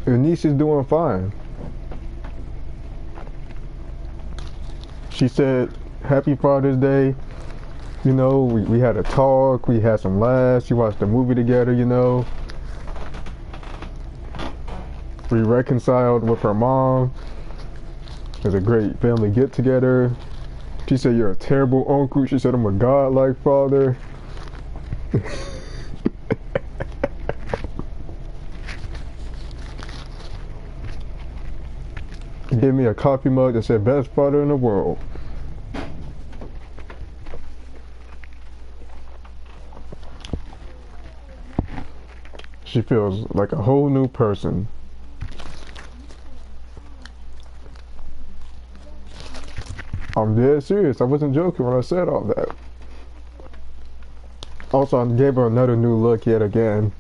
Your niece is doing fine. She said, "Happy Father's Day." You know, we had a talk, we had some laughs, we watched a movie together, you know. We reconciled with her mom. It was a great family get-together. She said, "You're a terrible uncle." She said, "I'm a godlike father." He gave me a coffee mug that said, "Best father in the world." She feels like a whole new person. I'm dead serious. I wasn't joking when I said all that. Also, I gave her another new look yet again.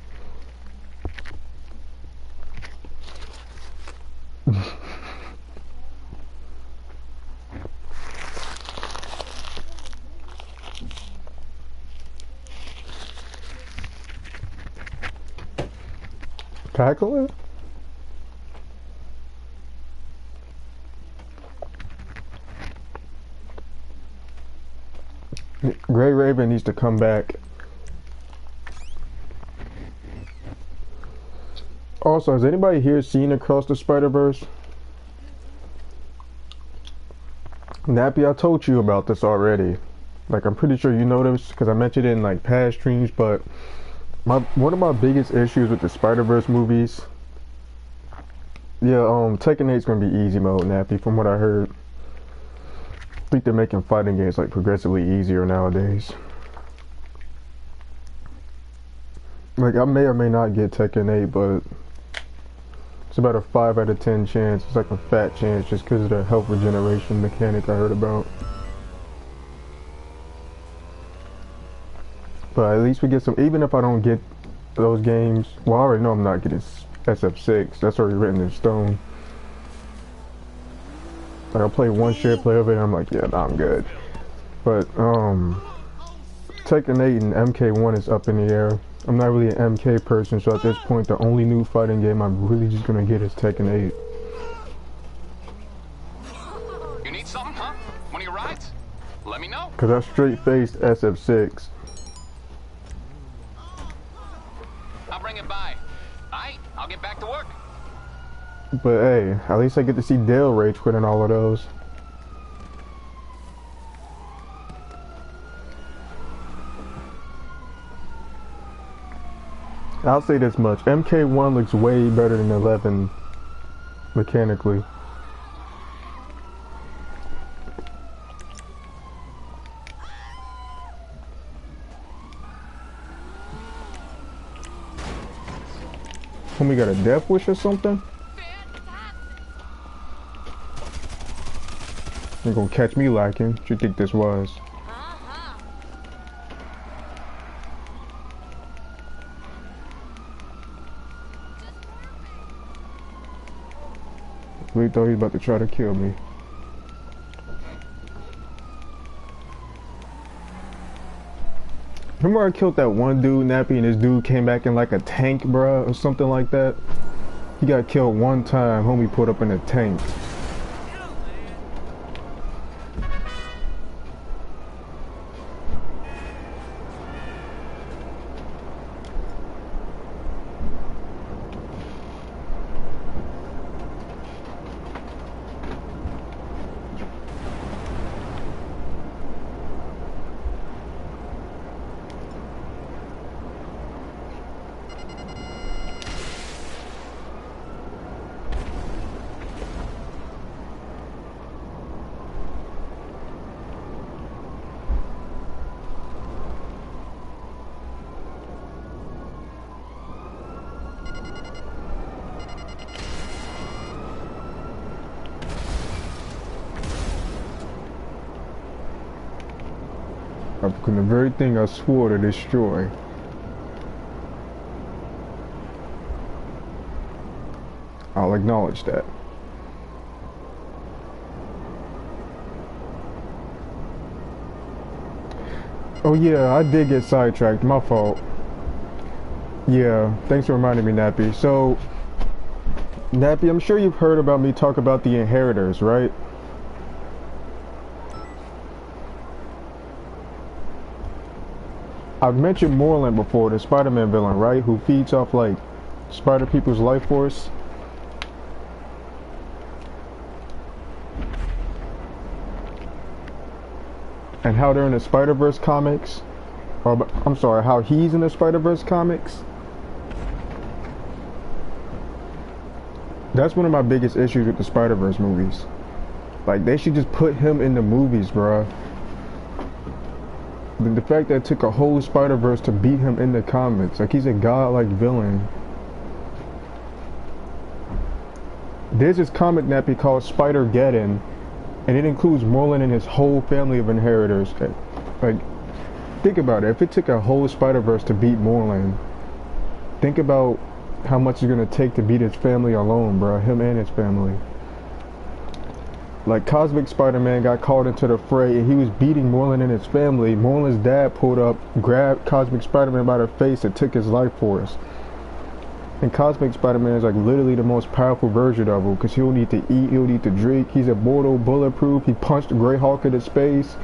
Tackle it? Gray Raven needs to come back. Also, has anybody here seen Across the Spider-Verse? Nappy, I told you about this already. Like, I'm pretty sure you know this because I mentioned it in like past streams, but one of my biggest issues with the Spider-Verse movies, yeah, Tekken 8's gonna be easy mode, Nappy, from what I heard. I think they're making fighting games like progressively easier nowadays. Like, I may or may not get Tekken 8, but it's about a 5 out of 10 chance. It's like a fat chance just because of the health regeneration mechanic I heard about. But at least we get some, even if I don't get those games, well, I already know I'm not getting SF6. That's already written in stone. Like, I'll play one share play of it and I'm like, yeah, nah, I'm good. But, Tekken 8 and MK1 is up in the air. I'm not really an MK person, so at this point, the only new fighting game I'm really just gonna get is Tekken 8. You need something, huh? One of your rides? Let me know. Cause I straight-faced SF6. I'll bring it by. Alright, I'll get back to work. But hey, at least I get to see Dale rage quit in all of those. I'll say this much, MK1 looks way better than 11 mechanically. Homie got a death wish or something? You're gonna catch me lacking. What you think this was? We thought he was about to try to kill me. Remember I killed that one dude, Nappy, and this dude came back in like a tank, bruh, or something like that? He got killed one time, homie pulled up in a tank. I've become the very thing I swore to destroy. I'll acknowledge that. Oh yeah, I did get sidetracked, my fault. Yeah, thanks for reminding me, Nappy. So, Nappy, I'm sure you've heard about me talk about the inheritors, right? I've mentioned Moreland before, the Spider-Man villain, right? Who feeds off, like, spider people's life force. And how they're in the Spider-Verse comics. Or, I'm sorry, how he's in the Spider-Verse comics. That's one of my biggest issues with the Spider-Verse movies. Like, they should just put him in the movies, bruh. The fact that it took a whole Spider-Verse to beat him in the comics. Like, he's a godlike villain. There's this comic nappy called Spider-Geddon, and it includes Moreland and his whole family of inheritors. Like, think about it. If it took a whole Spider-Verse to beat Moreland, think about how much it's gonna take to beat his family alone, bro. Him and his family. Like, Cosmic Spider-Man got called into the fray and he was beating Moreland and his family. Moreland's dad pulled up, grabbed Cosmic Spider-Man by the face and took his life force. And Cosmic Spider-Man is like literally the most powerful version of him, because he'll need to eat, he'll need to drink. He's immortal, bulletproof. He punched Grey Hulk into space.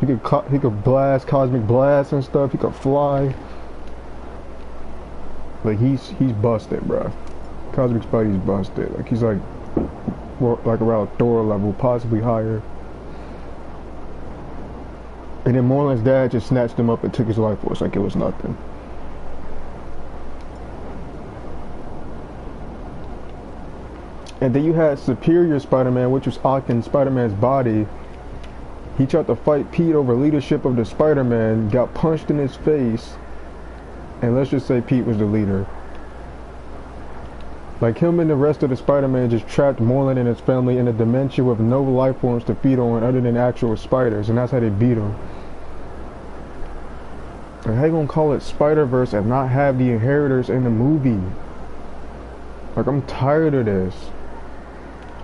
He could blast Cosmic Blast and stuff. He could fly. Like, he's busted, bro. Cosmic Spidey's busted. Like, he's like around Thor level, possibly higher. And then Moreland's dad just snatched him up and took his life force like it was nothing. And then you had Superior Spider-Man, which was Octon Spider-Man's body. He tried to fight Pete over leadership of the Spider-Man, got punched in his face, and let's just say Pete was the leader. Like, him and the rest of the Spider-Man just trapped Moreland and his family in a dimension with no life forms to feed on other than actual spiders, and that's how they beat him. And how you gonna call it Spider-Verse and not have the inheritors in the movie? Like, I'm tired of this.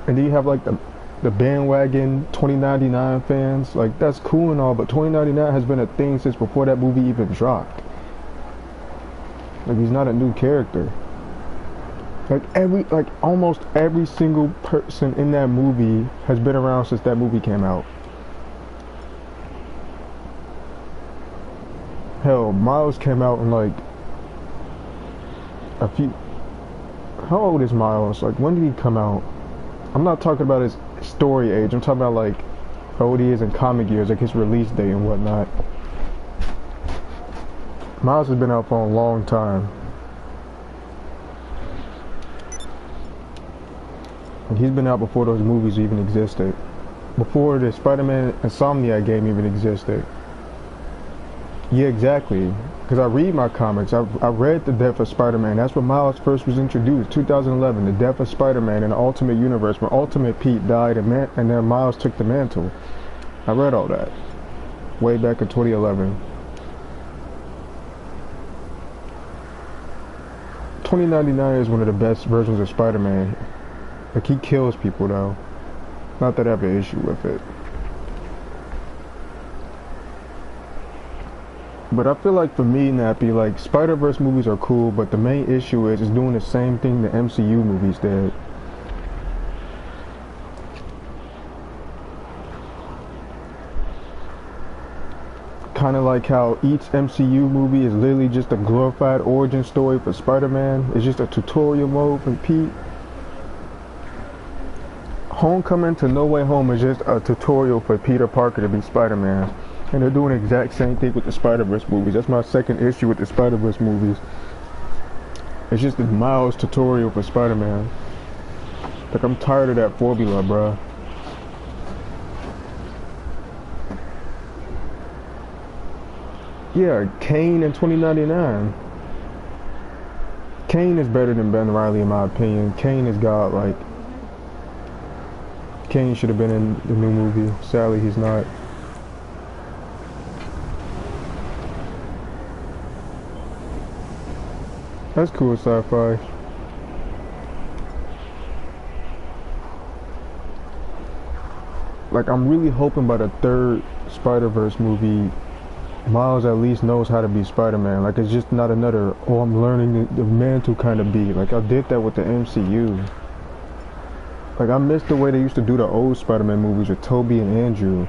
And then you have like the bandwagon 2099 fans. Like, that's cool and all, but 2099 has been a thing since before that movie even dropped. Like, he's not a new character. Like, almost every single person in that movie has been around since that movie came out. Hell, Miles came out in like a few... How old is Miles? Like, when did he come out? I'm not talking about his story age. I'm talking about like how old he is in comic years, like his release date and whatnot. Miles has been out for a long time. And he's been out before those movies even existed. Before the Spider-Man Insomniac game even existed. Yeah, exactly. Because I read my comics. I read The Death of Spider-Man. That's when Miles first was introduced. 2011, The Death of Spider-Man in the Ultimate Universe, where Ultimate Pete died and then Miles took the mantle. I read all that. Way back in 2011. 2099 is one of the best versions of Spider-Man. Like, he kills people though. Not that I have an issue with it. But I feel like for me, Nappy, like, Spider-Verse movies are cool, but the main issue is doing the same thing the MCU movies did. Kind of like how each MCU movie is literally just a glorified origin story for Spider-Man. It's just a tutorial mode for Pete. Homecoming to No Way Home is just a tutorial for Peter Parker to be Spider-Man. And they're doing the exact same thing with the Spider-Verse movies. That's my second issue with the Spider-Verse movies. It's just a Miles tutorial for Spider-Man. Like, I'm tired of that formula, bruh. Yeah, Kane in 2099. Kane is better than Ben Reilly in my opinion. Kane is godlike. Kane should have been in the new movie. Sadly, he's not. That's cool sci-fi. Like, I'm really hoping by the third Spider-Verse movie, Miles at least knows how to be Spider-Man. Like, it's just not another, oh, I'm learning the mantle kind of be. Like, I did that with the MCU. Like, I miss the way they used to do the old Spider-Man movies with Tobey and Andrew.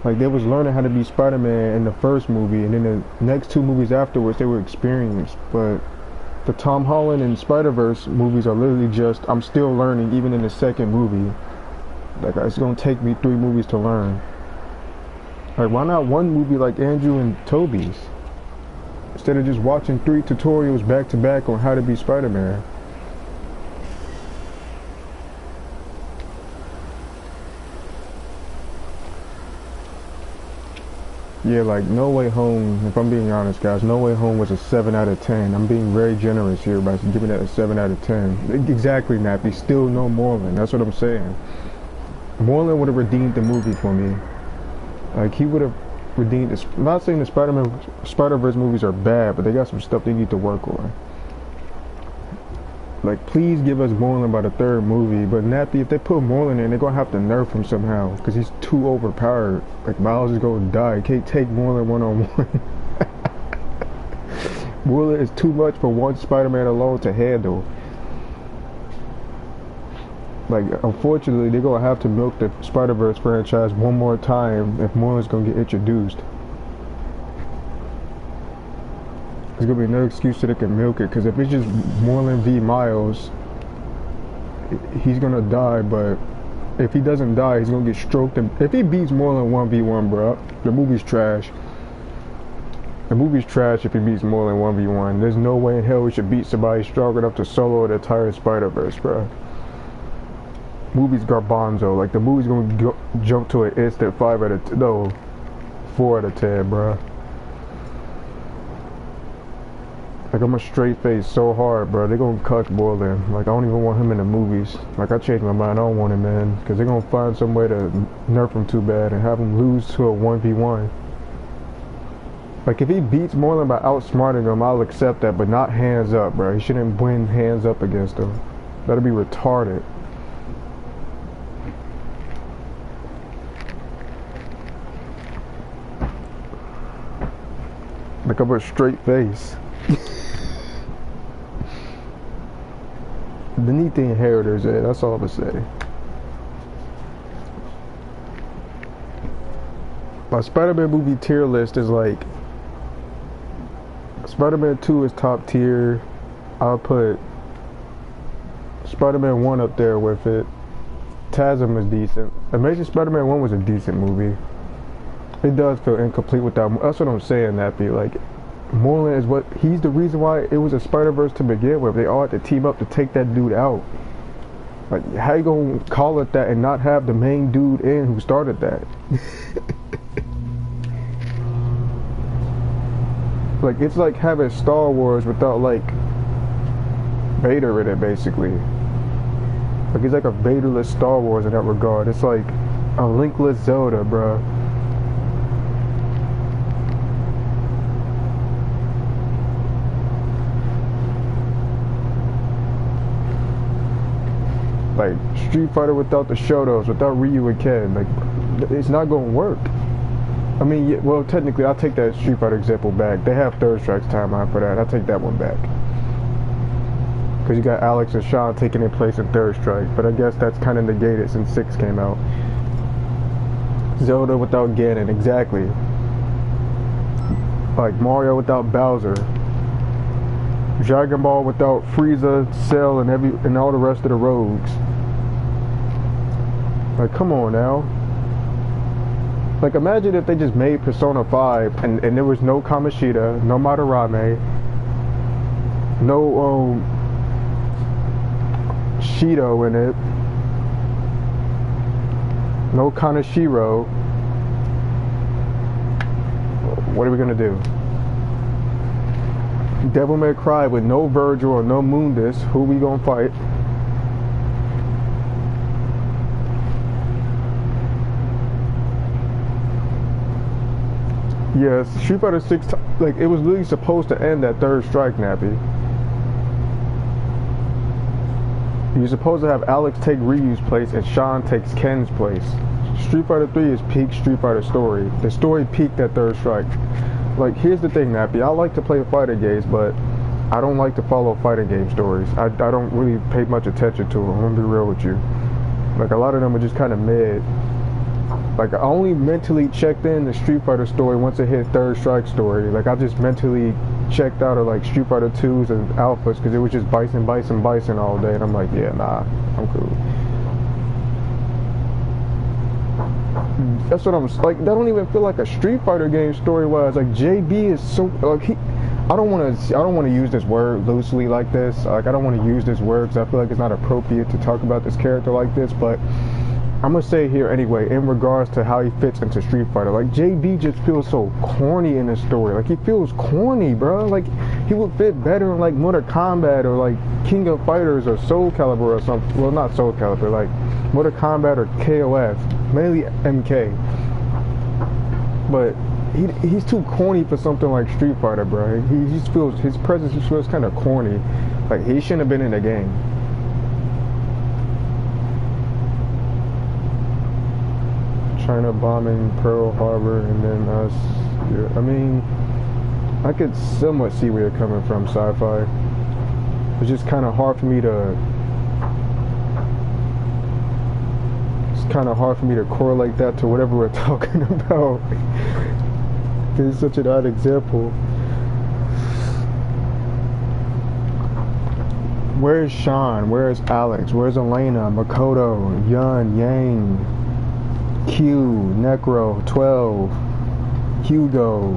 Like, they was learning how to be Spider-Man in the first movie, and then the next two movies afterwards, they were experienced. But the Tom Holland and Spider-Verse movies are literally just, I'm still learning even in the second movie. Like, it's gonna take me 3 movies to learn. Like, why not one movie like Andrew and Tobey's? Instead of just watching 3 tutorials back to back on how to be Spider-Man. Yeah, like, No Way Home, if I'm being honest, guys, No Way Home was a 7 out of 10. I'm being very generous here by giving that a 7 out of 10. Exactly, Nappy. Still no Moreland. That's what I'm saying. Moreland would have redeemed the movie for me. Like, he would have redeemed this. I'm not saying the Spider-Verse movies are bad, but they got some stuff they need to work on. Like, please give us Moreland by the third movie. But Nappy, if they put Moreland in, they're gonna have to nerf him somehow, because he's too overpowered. Like, Miles is gonna die. Can't take Moreland one-on-one. Moreland is too much for one Spider-Man alone to handle. Like, unfortunately, they're gonna have to milk the Spider-Verse franchise one more time if Moreland's gonna get introduced. There's gonna be another excuse so they can milk it, because if it's just Moreland v. Miles, he's gonna die, but if he doesn't die, he's gonna get stroked. And if he beats Moreland 1v1, bro, the movie's trash. The movie's trash if he beats Moreland 1v1. There's no way in hell we should beat somebody strong enough to solo the entire Spider-Verse, bro. Movie's garbanzo. Like, the movie's gonna jump to an instant 5 out of 10. No, 4 out of 10, bro. Like, I'm a straight face so hard, bro. They're gonna cuck Moreland. Like, I don't even want him in the movies. Like, I changed my mind. I don't want him in, because they're gonna find some way to nerf him too bad and have him lose to a 1v1. Like, if he beats Moreland by outsmarting him, I'll accept that, but not hands up, bro. He shouldn't win hands up against him. That'd be retarded. Like, I'm a straight face. Beneath the inheritors, that's all I'm gonna say. My Spider-Man movie tier list is like, Spider-Man 2 is top tier. I'll put Spider-Man 1 up there with it. TASM is decent. Amazing Spider-Man 1 was a decent movie. It does feel incomplete without. That's what I'm saying, Nappy. Like, Moreland is what, he's the reason why it was a Spider-Verse to begin with. They all had to team up to take that dude out. Like, how you gonna call it that and not have the main dude in who started that? Like, it's like having Star Wars without, like, Vader in it, basically. Like, it's like a Vaderless Star Wars in that regard. It's like a linkless Zelda, bruh. Like, Street Fighter without the Shotos, without Ryu and Ken. Like, it's not gonna work. I mean, yeah, well, technically, I'll take that Street Fighter example back. They have Third Strike's timeline for that. I'll take that one back. Because you got Alex and Sean taking their place in Third Strike. But I guess that's kind of negated since 6 came out. Zelda without Ganon, exactly. Like, Mario without Bowser. Dragon Ball without Frieza, Cell, and all the rest of the rogues. Like, come on now. Like, imagine if they just made Persona 5 and there was no Kamoshida, no Madarame, no Shido in it, no Kaneshiro. What are we gonna do? Devil May Cry with no Virgil or no Mundus. Who we gonna fight? Yes, Street Fighter 6, like, it was literally supposed to end at Third Strike, Nappy. You're supposed to have Alex take Ryu's place and Sean takes Ken's place. Street Fighter 3 is peak Street Fighter story. The story peaked at Third Strike. Like, here's the thing, Nappy. I like to play fighting games, but I don't like to follow fighting game stories. I don't really pay much attention to them. I'm gonna be real with you. Like, a lot of them are just kind of mid. Like, I only mentally checked in the Street Fighter story once it hit Third Strike story. Like, I just mentally checked out of like Street Fighter 2s and Alphas because it was just Bison all day, and I'm like, yeah, nah, I'm cool. That's what I'm like. That don't even feel like a Street Fighter game story-wise. Like, JB is so like I don't want to use this word loosely like this. Like, I don't want to use this word because I feel like it's not appropriate to talk about this character like this, but I'm gonna say here anyway, in regards to how he fits into Street Fighter. Like, JB just feels so corny in this story. Like, he feels corny, bro. Like, he would fit better in like Mortal Kombat or like King of Fighters or Soul Calibur or something. Well, not Soul Calibur, like Mortal Kombat or KOF, mainly MK. But he's too corny for something like Street Fighter, bro. He just feels, his presence just feels kind of corny. Like, he shouldn't have been in the game. China bombing Pearl Harbor and then us. Yeah, I mean, I could somewhat see where you're coming from, sci-fi. It's just kind of hard for me to. It's kind of hard for me to correlate that to whatever we're talking about. It's such an odd example. Where's Sean? Where's Alex? Where's Elena? Makoto? Yun? Yang? Q, Necro, 12, Hugo,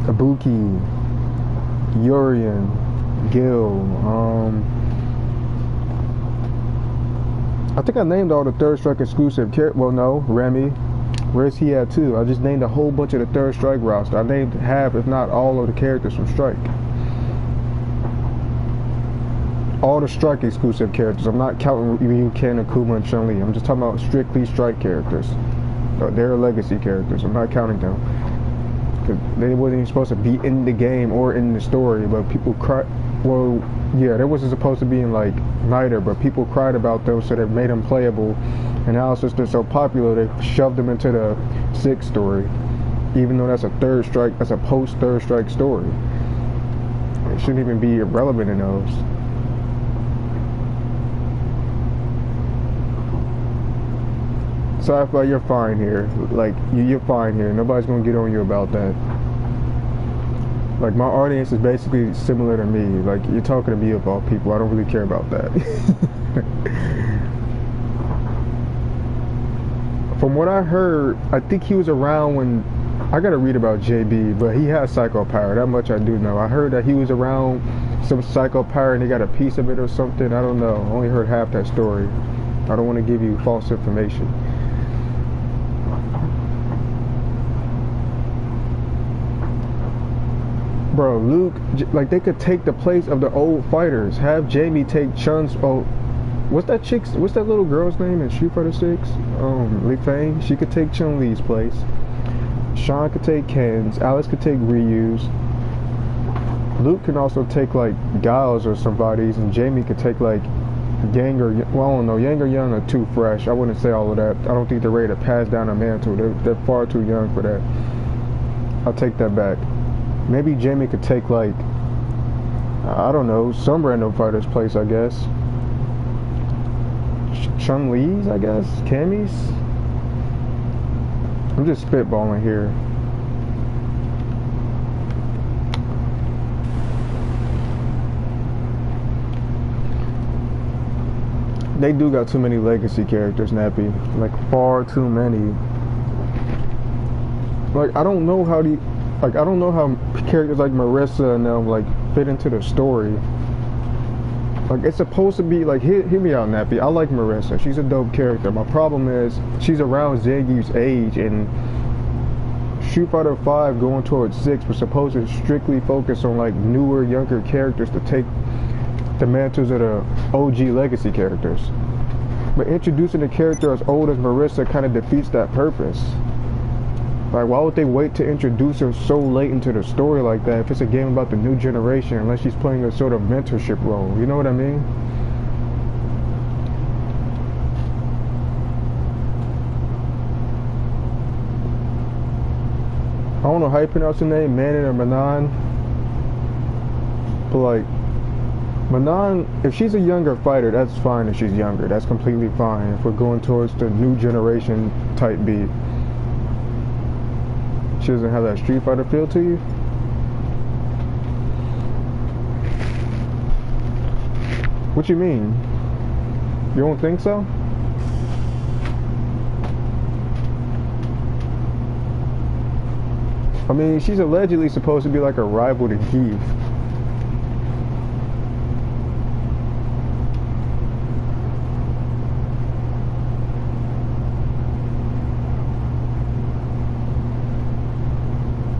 Kabuki, Urian, Gil, I think I named all the Third Strike exclusive well, no, Remy. Where's he at too? I just named a whole bunch of the Third Strike roster. I named half, if not all, of the characters from Strike. All the Strike exclusive characters. I'm not counting Ryu, Ken, Akuma, and Chun-Li. I'm just talking about strictly Strike characters. They're legacy characters. I'm not counting them. Because they wasn't even supposed to be in the game or in the story, but people cried. Well, yeah, they wasn't supposed to be in like neither, but people cried about those, so they made them playable. And now since they're so popular, they shoved them into the 6 story. Even though that's a Third Strike, that's a post-Third Strike story. It shouldn't even be irrelevant in those. Sci-Fi, you're fine here. Like, you're fine here. Nobody's gonna get on you about that. Like, my audience is basically similar to me. Like, you're talking to me of all people. I don't really care about that. From what I heard, I think he was around when, I gotta read about JB, but he has psycho power. That much I do know. I heard that he was around some psycho power and he got a piece of it or something. I don't know. I only heard half that story. I don't want to give you false information. Bro, Luke, like, they could take the place of the old fighters. Have Jamie take Chun's, what's that little girl's name in Street Fighter 6? Li Fang. She could take Chun-Li's place. Sean could take Ken's. Alex could take Ryu's. Luke can also take, like, Guile's or somebody's, and Jamie could take, like, Yang or, well, I don't know, Yang or Young are too fresh. I wouldn't say all of that. I don't think they're ready to pass down a mantle. They're far too young for that. I'll take that back. Maybe Jamie could take, like, I don't know, some random fighter's place, I guess. Chun-Li's, I guess? Cammy's? I'm just spitballing here. They do got too many legacy characters, Nappy. Like, far too many. Like, I don't know how I don't know how characters like Marissa and them, like, fit into the story. Like, it's supposed to be, like, hear me out, Nappy. I like Marissa. She's a dope character. My problem is, she's around Zangief's age, and Street Fighter 5 going towards 6 was supposed to strictly focus on, like, newer, younger characters to take the mantles of the OG legacy characters. But introducing a character as old as Marissa kind of defeats that purpose. Like, why would they wait to introduce her so late into the story like that if it's a game about the new generation, unless she's playing a sort of mentorship role? You know what I mean? I don't know how you pronounce her name, Manon or Manon. But like, Manon, if she's a younger fighter, that's fine if she's younger. That's completely fine if we're going towards the new generation type beat. She doesn't have that Street Fighter feel to you? What you mean? You don't think so? I mean, she's allegedly supposed to be like a rival to Heath.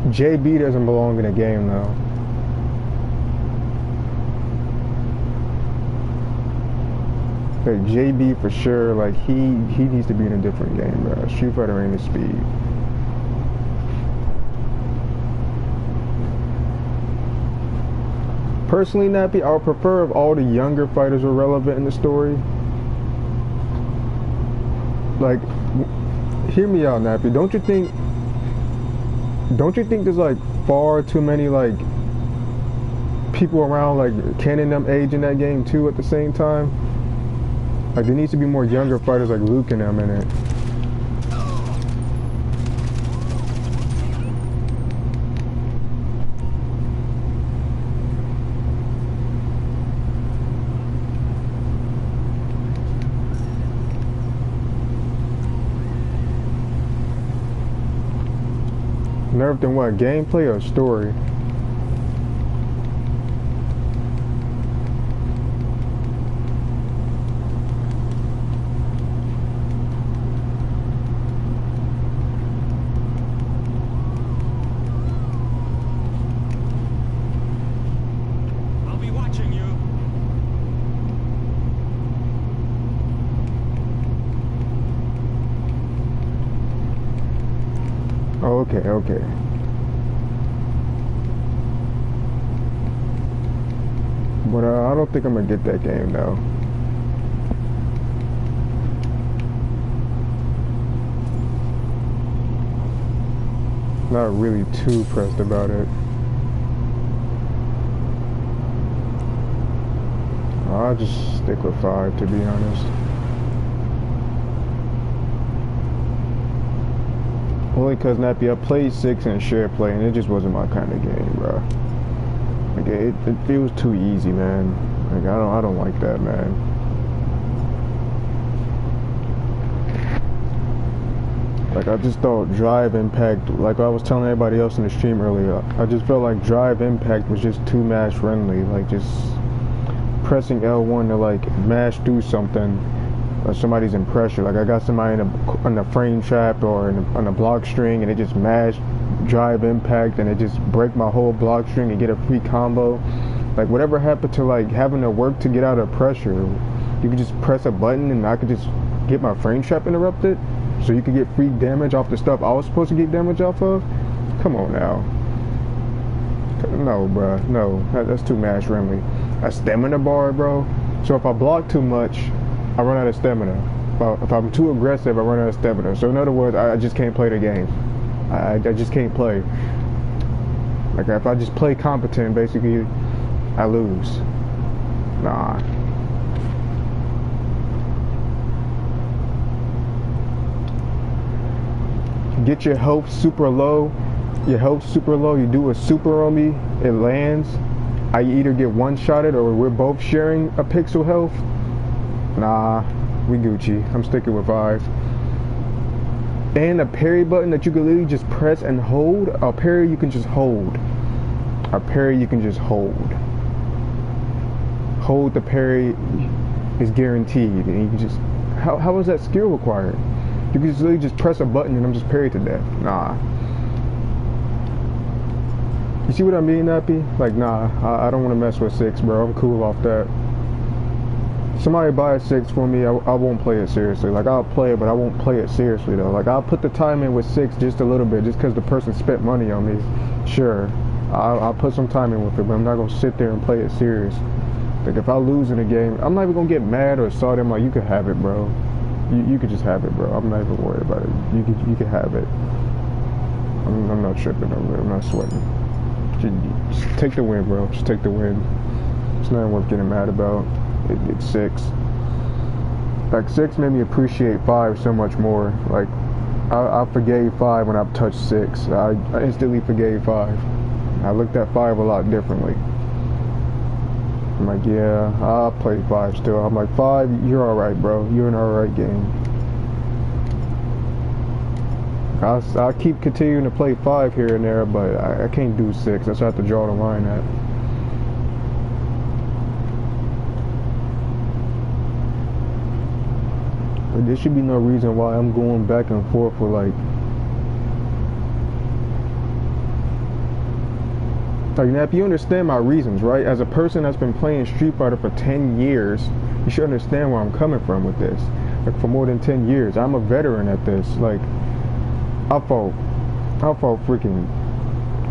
JB doesn't belong in a game though. Like JB for sure, like he needs to be in a different game, bro. Street Fighter ain't his speed. Personally, Nappy, I would prefer if all the younger fighters were relevant in the story. Like, hear me out, Nappy. Don't you think there's like far too many like people around like Ken and them age in that game too at the same time? Like there needs to be more younger fighters like Luke and them in it. Nerfed in what? Gameplay or story? I'll be watching you. Oh, okay. But I don't think I'm gonna get that game though. Not really too pressed about it. I'll just stick with 5 to be honest. Only cause Nappy, I played 6 and share play and it just wasn't my kind of game, bro. Like it feels too easy, man. Like I don't like that, man. Like I just thought Drive Impact, like I was telling everybody else in the stream earlier, I just felt like Drive Impact was just too mash friendly. Like just pressing L1 to like mash through something. Or somebody's in pressure. Like I got somebody in a frame trap or on a block string and it just mashed Drive Impact and it just break my whole block string and get a free combo. Like whatever happened to like having to work to get out of pressure? You could just press a button and I could just get my frame trap interrupted so you could get free damage off the stuff I was supposed to get damage off of? Come on now. No, bro. No. That's too mash friendly. A stamina bar, bro. So if I block too much, I run out of stamina. If I'm too aggressive, I run out of stamina. So in other words, I just can't play the game. I just can't play. Like if I just play competent, basically, I lose. Nah. Get your health super low. Your health super low. You do a super on me. It lands. I either get one-shotted or we're both sharing a pixel health. Nah, we Gucci. I'm sticking with 5. And a parry button that you can literally just press and hold. A parry you can just hold. A parry you can just hold. Hold the parry is guaranteed. And you can just... How is that skill required? You can just literally just press a button and I'm just parried to death. Nah. You see what I mean, Nappy? Like, nah, I don't want to mess with 6, bro. I'm cool off that. Somebody buy a 6 for me, I won't play it seriously. Like, I'll play it, but I won't play it seriously, though. Like, I'll put the time in with 6 just a little bit, just because the person spent money on me. Sure, I'll put some time in with it, but I'm not going to sit there and play it serious. Like, if I lose in a game, I'm not even going to get mad or salty. I'm like, you can have it, bro. You could just have it, bro. I'm not even worried about it. You could have it. I'm not tripping over it. I'm not sweating. Just take the win, bro. Just take the win. It's not worth getting mad about. It's 6. Like 6 made me appreciate 5 so much more. Like I forgave 5 when I touched 6. I instantly forgave 5. I looked at 5 a lot differently. I'm like, yeah, I'll play 5 still. I'm like, 5, you're alright, bro. You're an alright game. I'll keep continuing to play 5 here and there, but I can't do 6. That's why I have to draw the line at. But there should be no reason why I'm going back and forth for like now, if you understand my reasons, right? As a person that's been playing Street Fighter for 10 years, you should understand where I'm coming from with this. Like, for more than 10 years. I'm a veteran at this. Like, I fought freaking,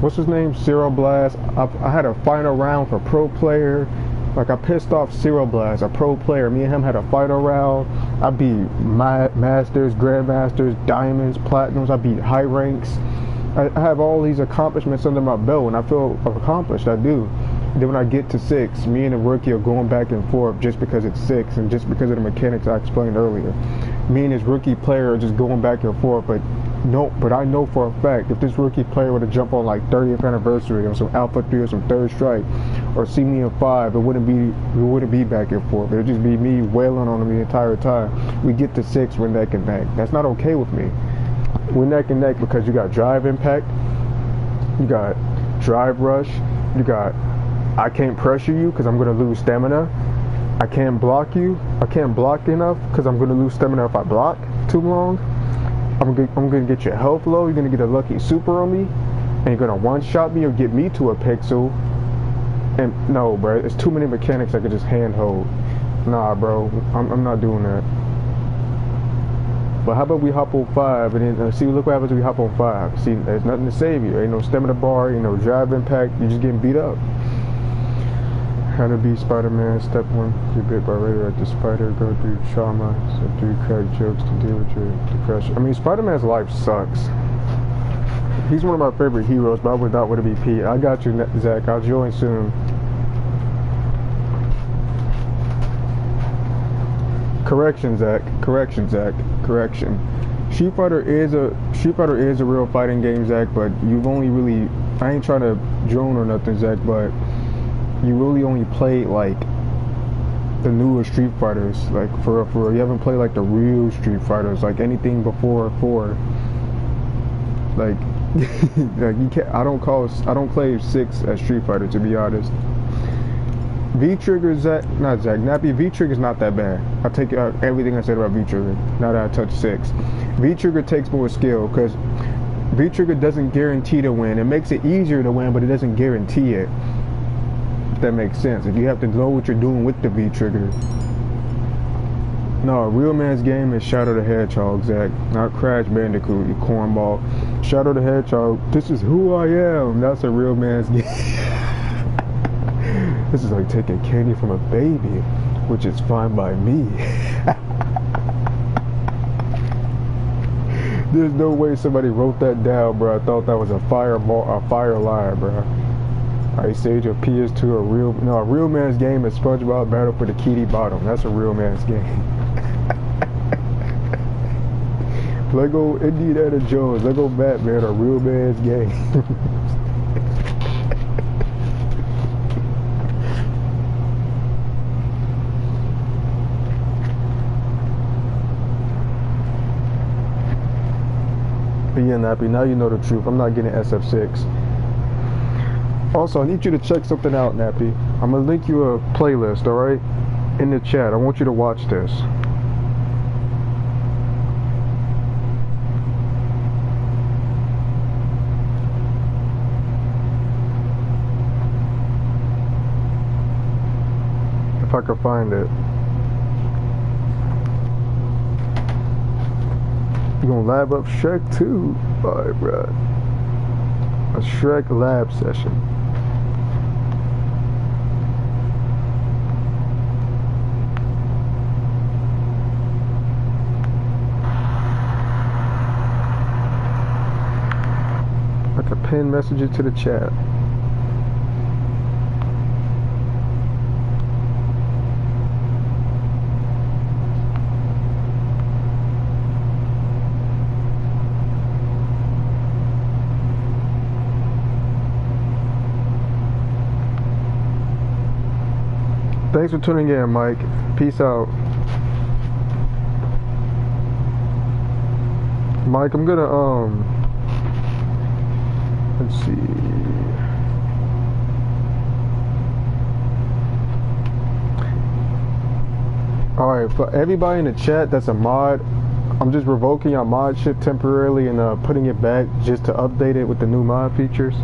what's his name? Cyril Blast. I had a final round for pro player. Like, I pissed off Cyril Blast, a pro player. Me and him had a final round. I beat masters, grandmasters, diamonds, platinums. I beat high ranks. I have all these accomplishments under my belt, and I feel accomplished. I do. And then when I get to 6, me and the rookie are going back and forth just because it's 6 and just because of the mechanics I explained earlier. Me and this rookie player are just going back and forth, but I know for a fact if this rookie player were to jump on like 30th anniversary or some Alpha 3 or some Third Strike or see me in 5, it wouldn't be back and forth. It would just be me wailing on him the entire time. We get to 6, we're neck and neck. That's not okay with me. We're neck and neck because you got drive impact, you got drive rush, you got I can't pressure you because I'm going to lose stamina. I can't block you. I can't block enough because I'm going to lose stamina if I block too long. I'm going to get your health low. You're going to get a lucky super on me. And you're going to one-shot me or get me to a pixel. And no, bro. It's too many mechanics I could just handhold. Nah, bro. I'm not doing that. But how about we hop on 5 and then see, look what happens when we hop on 5. See, there's nothing to save you. Ain't no stamina bar, ain't no drive impact. You're just getting beat up. How to be Spider-Man, step 1, get bit by radioactive spider, go through trauma, step 3, crack jokes to deal with your depression. I mean, Spider-Man's life sucks. He's one of my favorite heroes, but I would not want to be Pete. I got you, Zach. I'll join soon. Correction, Zach. Correction, Zach. Correction. Street Fighter is a real fighting game, Zach, but you've only really, I ain't trying to drone or nothing, Zach, but you really only played like the newer Street Fighters, like for real. You haven't played like the real Street Fighters, like anything before 4. Like, like you can't. I don't play 6 as Street Fighter, to be honest. V-Trigger, Nappy. V-Trigger's not that bad. I'll take everything I said about V-Trigger. Now that I touch 6, V-Trigger takes more skill because V-Trigger doesn't guarantee to win. It makes it easier to win, but it doesn't guarantee it. If that makes sense. If you have to know what you're doing with the V-Trigger. No, a real man's game is Shadow the Hedgehog, Zach. Not Crash Bandicoot, you cornball. Shadow the Hedgehog, this is who I am. That's a real man's game. This is like taking candy from a baby, which is fine by me. There's no way somebody wrote that down, bro. I thought that was a fire line, bro. Ice Age of PS2, a real man's game is SpongeBob Battle for the Bikini Bottom. That's a real man's game. Lego Indiana Jones, Lego Batman, a real man's game. But yeah, Nappy, now you know the truth. I'm not getting SF6. Also, I need you to check something out, Nappy. I'm gonna link you a playlist, alright? In the chat. I want you to watch this. If I can find it. You gonna lab up Shrek too? Alright, bro. A Shrek lab session. pin message it to the chat. Thanks for tuning in, Mike. Peace out. Mike, I'm gonna, let's see. Alright, for everybody in the chat that's a mod, I'm just revoking your mod shit temporarily and putting it back just to update it with the new mod features.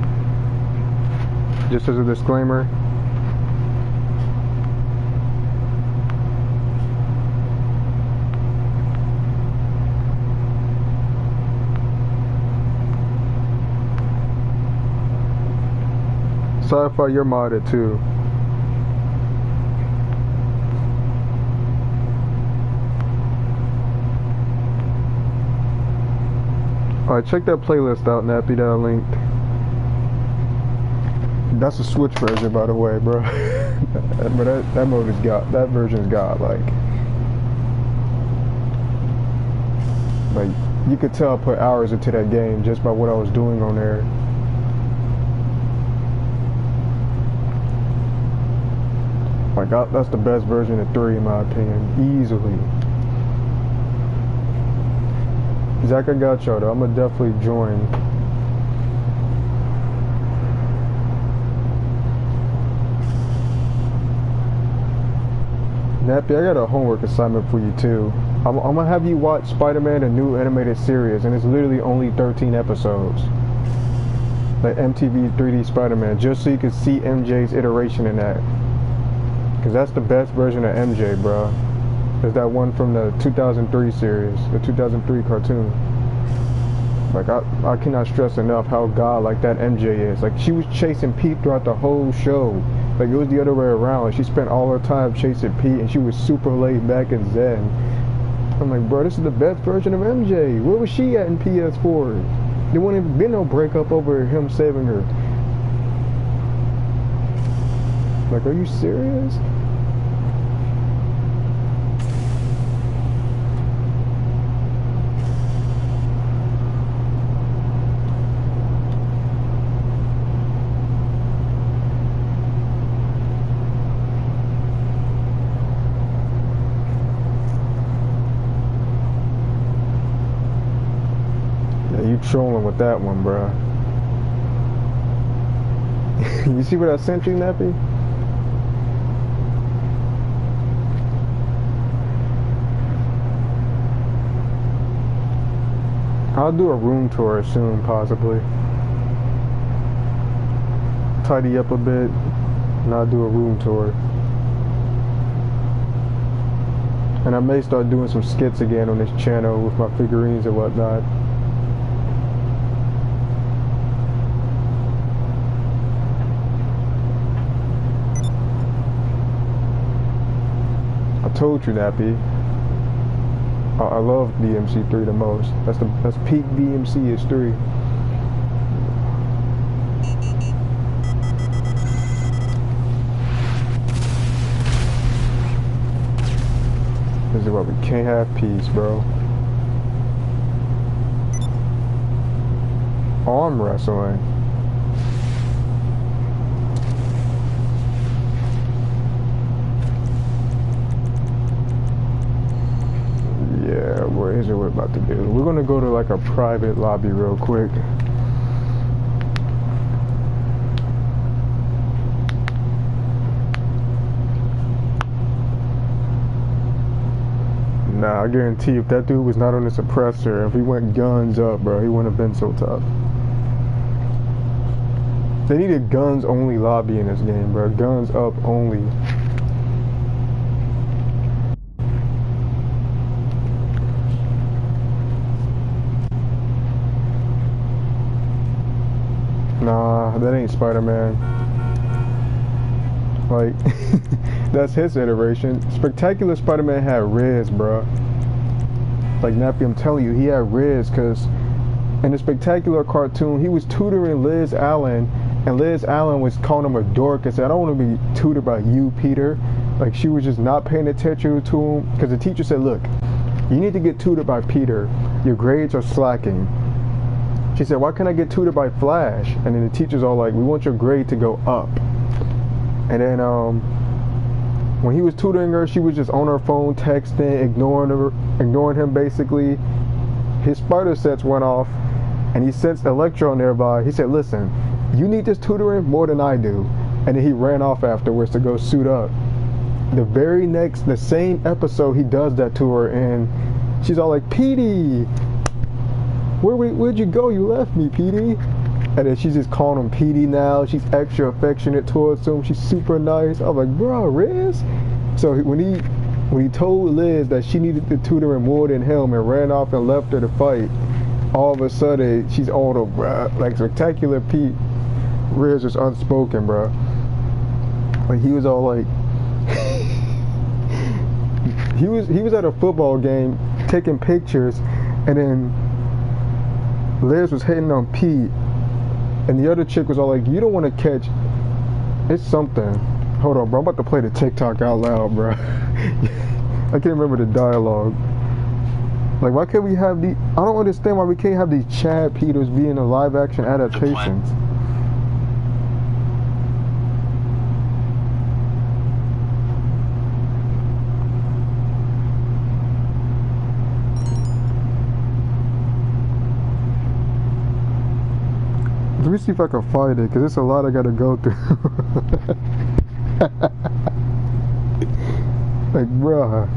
Just as a disclaimer. Sci-Fi, you're modded too. Alright, check that playlist out, Nappy, that I linked. That's a Switch version, by the way, bro. But that mode is god. That version's godlike. Like, you could tell I put hours into that game just by what I was doing on there. Like, that's the best version of 3 in my opinion, easily. Zach, I got y'all though. I'm gonna definitely join. Nappy, I got a homework assignment for you too. I'm gonna have you watch Spider-Man, a new animated series, and it's literally only 13 episodes. Like MTV 3D Spider-Man, just so you can see MJ's iteration in that. Cause that's the best version of MJ, bro. Is that one from the 2003 series, the 2003 cartoon. Like, I cannot stress enough how godlike that MJ is. Like, she was chasing Pete throughout the whole show. Like, it was the other way around. Like, she spent all her time chasing Pete, and she was super laid back and zen. I'm like, bro, this is the best version of MJ. Where was she at in PS4? There wouldn't even been no breakup over him saving her. Like, are you serious? You trolling with that one, bro. You see what I sent you, Nappy? I'll do a room tour soon, possibly. Tidy up a bit, and I'll do a room tour. And I may start doing some skits again on this channel with my figurines and whatnot. I told you, Nappy. I love DMC3 the most. That's peak DMC is 3. This is why we can't have peace, bro. Arm wrestling. Yeah, what is it we're about to do? We're gonna go to like a private lobby real quick. Nah, I guarantee if that dude was not on the suppressor, if he went guns up, bro, he wouldn't have been so tough. They need a guns only lobby in this game, bro. Guns up only. Nah, that ain't Spider-Man. Like, that's his iteration. Spectacular Spider-Man had Riz, bro. Like, Nappy, I'm telling you, he had Riz, because in the Spectacular cartoon, he was tutoring Liz Allen, and Liz Allen was calling him a dork and said, I don't want to be tutored by you, Peter. Like, she was just not paying attention to him, because the teacher said, look, you need to get tutored by Peter. Your grades are slacking. She said, why can't I get tutored by Flash? And then the teacher's all like, we want your grade to go up. And then when he was tutoring her, she was just on her phone texting, ignoring him basically. His spider sense went off, and he sensed Electro nearby. He said, listen, you need this tutoring more than I do. And then he ran off afterwards to go suit up. The same episode, he does that to her, and she's all like, Petey, where'd you go? You left me, Petey. And then she's just calling him Petey now. She's extra affectionate towards him. She's super nice. I'm like, bro, Riz? So when he told Liz that she needed to tutor him more than him and ran off and left her to fight, all of a sudden she's all the bruh. Like Spectacular Pete, Riz was unspoken, bro. Like he was all like, he was at a football game taking pictures, and then Liz was hitting on Pete, and the other chick was all like, you don't want to catch, it's something. Hold on, bro, I'm about to play the TikTok out loud, bro. I can't remember the dialogue. Like, why can't we have I don't understand why we can't have these Chad Peters being a live action adaptations. Let me see if I can find it, because it's a lot I gotta go through. Like, bruh.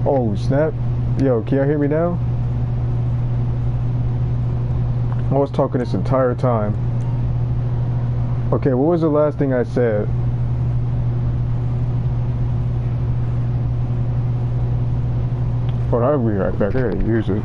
Oh, snap. Yo, can y'all hear me now? I was talking this entire time. Okay, what was the last thing I said? Oh, I'll be right back. I gotta use it.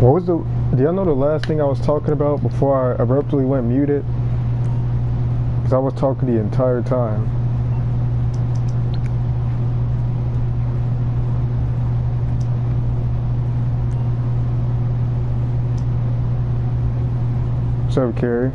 What was the... Do y'all know the last thing I was talking about before I abruptly went muted? Because I was talking the entire time. What's up, Carrie?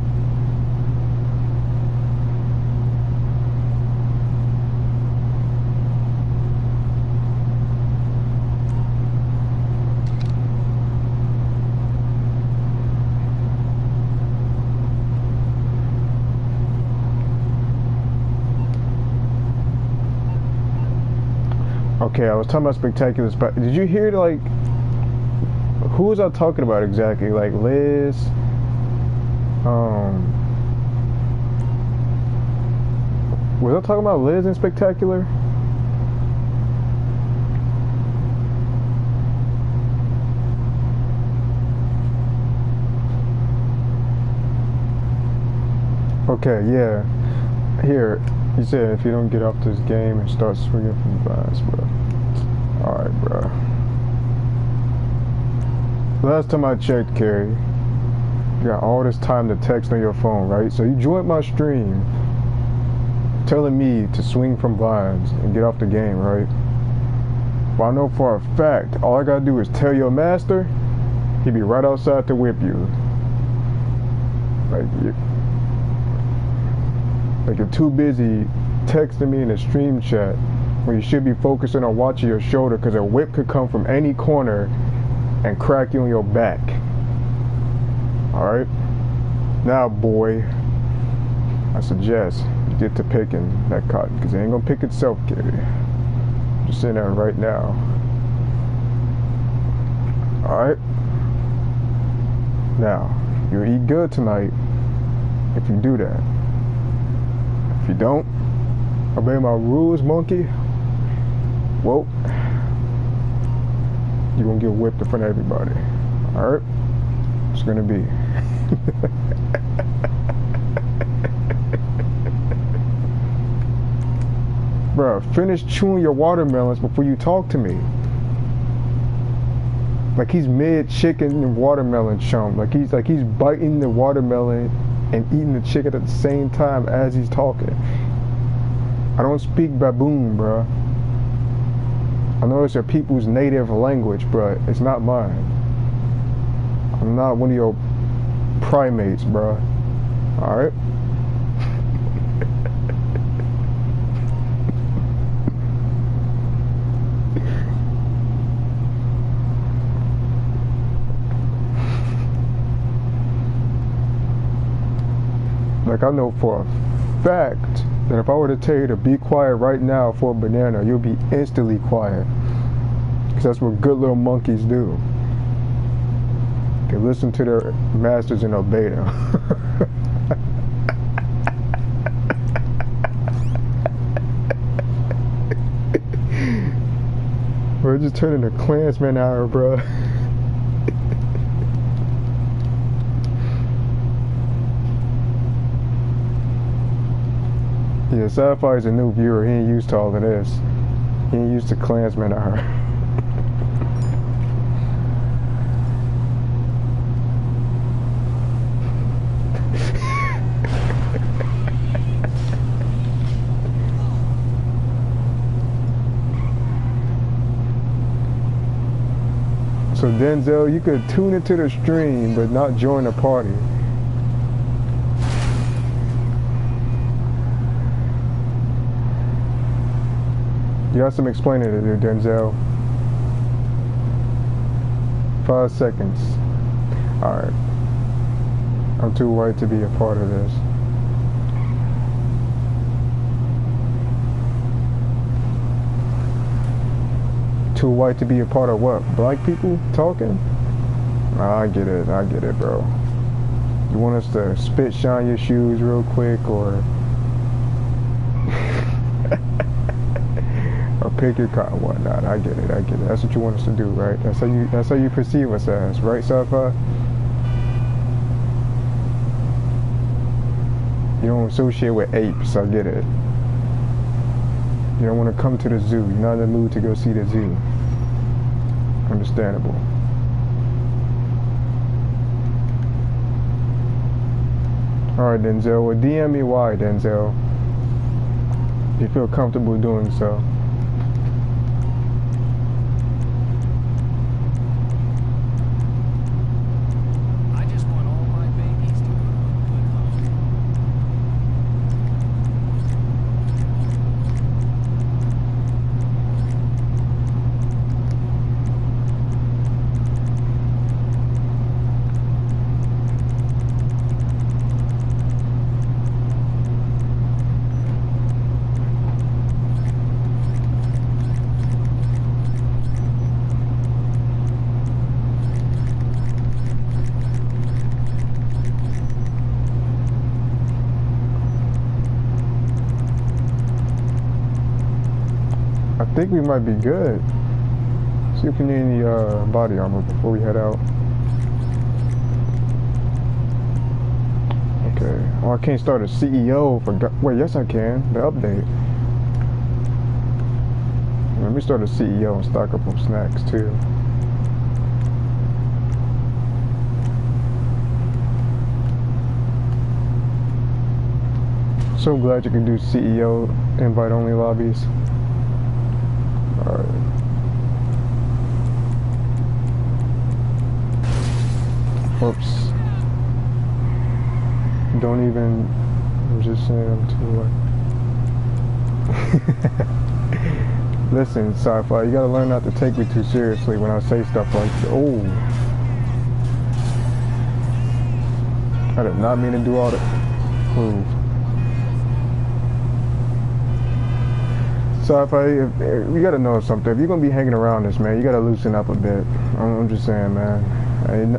Okay, I was talking about spectacular spot. Did you hear, like, who was I talking about exactly? Like Liz, was I talking about Liz in Spectacular? Okay, yeah. Here, he said if you don't get off this game and start swinging from vines, bro. Alright, bro. Last time I checked, Carrie, you got all this time to text on your phone, right? So you joined my stream telling me to swing from vines and get off the game, right? Well, I know for a fact, all I gotta do is tell your master, he'd be right outside to whip you. Like you're too busy texting me in the stream chat when you should be focusing on watching your shoulder, because a whip could come from any corner and crack you on your back. Alright? Now, boy, I suggest you get to picking that cotton, because it ain't gonna pick itself, Carrie. Just sitting there right now. Alright? Now, you'll eat good tonight if you do that. If you don't obey my rules, monkey, well, you're gonna get whipped in front of everybody. Alright? It's gonna be. Bruh, finish chewing your watermelons before you talk to me. Like he's mid chicken and watermelon chump. Like he's biting the watermelon and eating the chicken at the same time as he's talking. I don't speak baboon, bruh. I know it's your people's native language, bruh. It's not mine. I'm not one of your primates, bruh. Alright? Like, I know for a fact that if I were to tell you to be quiet right now for a banana, you'll be instantly quiet. Because that's what good little monkeys do. They listen to their masters and obey them. We're just turning a Klansman hour, bro. Yeah, Sci-Fi's a new viewer. He ain't used to all of this. He ain't used to Klansman hour. So Denzel, you could tune into the stream, but not join the party. You got some explaining to do, Denzel. 5 seconds. Alright. I'm too white to be a part of this. Too white to be a part of what? Black people talking? I get it, bro. You want us to spit shine your shoes real quick, or or pick your car and whatnot? I get it. That's what you want us to do, right? That's how you perceive us as, right, Sci-Fi? You don't associate with apes, I get it. You don't want to come to the zoo. You're not in the mood to go see the zoo. Understandable. Alright, Denzel. Well, DM me why, Denzel. If you feel comfortable doing so. I just want all my babies to go to a good home. I think we might be good. See if we need any body armor before we head out. Okay. Oh, I can't start a CEO for... Wait, yes I can. The update. Let me start a CEO and stock up on snacks too. So glad you can do CEO invite-only lobbies. Alright. Oops. Don't even... I'm just saying I'm too... Listen, Sci-Fi, you gotta learn not to take me too seriously when I say stuff like that. Oh. I did not mean to do all that. Move. Sci-Fi, you gotta know something. If you're gonna be hanging around this, man, you gotta loosen up a bit. I'm just saying, man.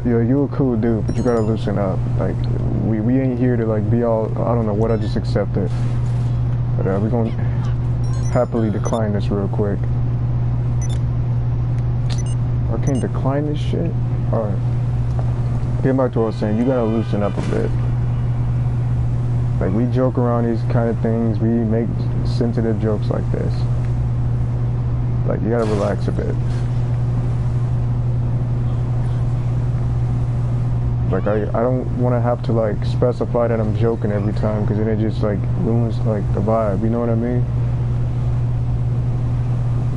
You're a cool dude, but you gotta loosen up. Like, we ain't here to like be all, I don't know what I just accepted. But we're gonna happily decline this real quick. I can't decline this shit? Alright. Get back to what I was saying. You gotta loosen up a bit. Like, we joke around these kind of things. We make sensitive jokes like this. Like, you gotta relax a bit. Like I don't want to have to like specify that I'm joking every time, because then it just like ruins like the vibe. You know what I mean?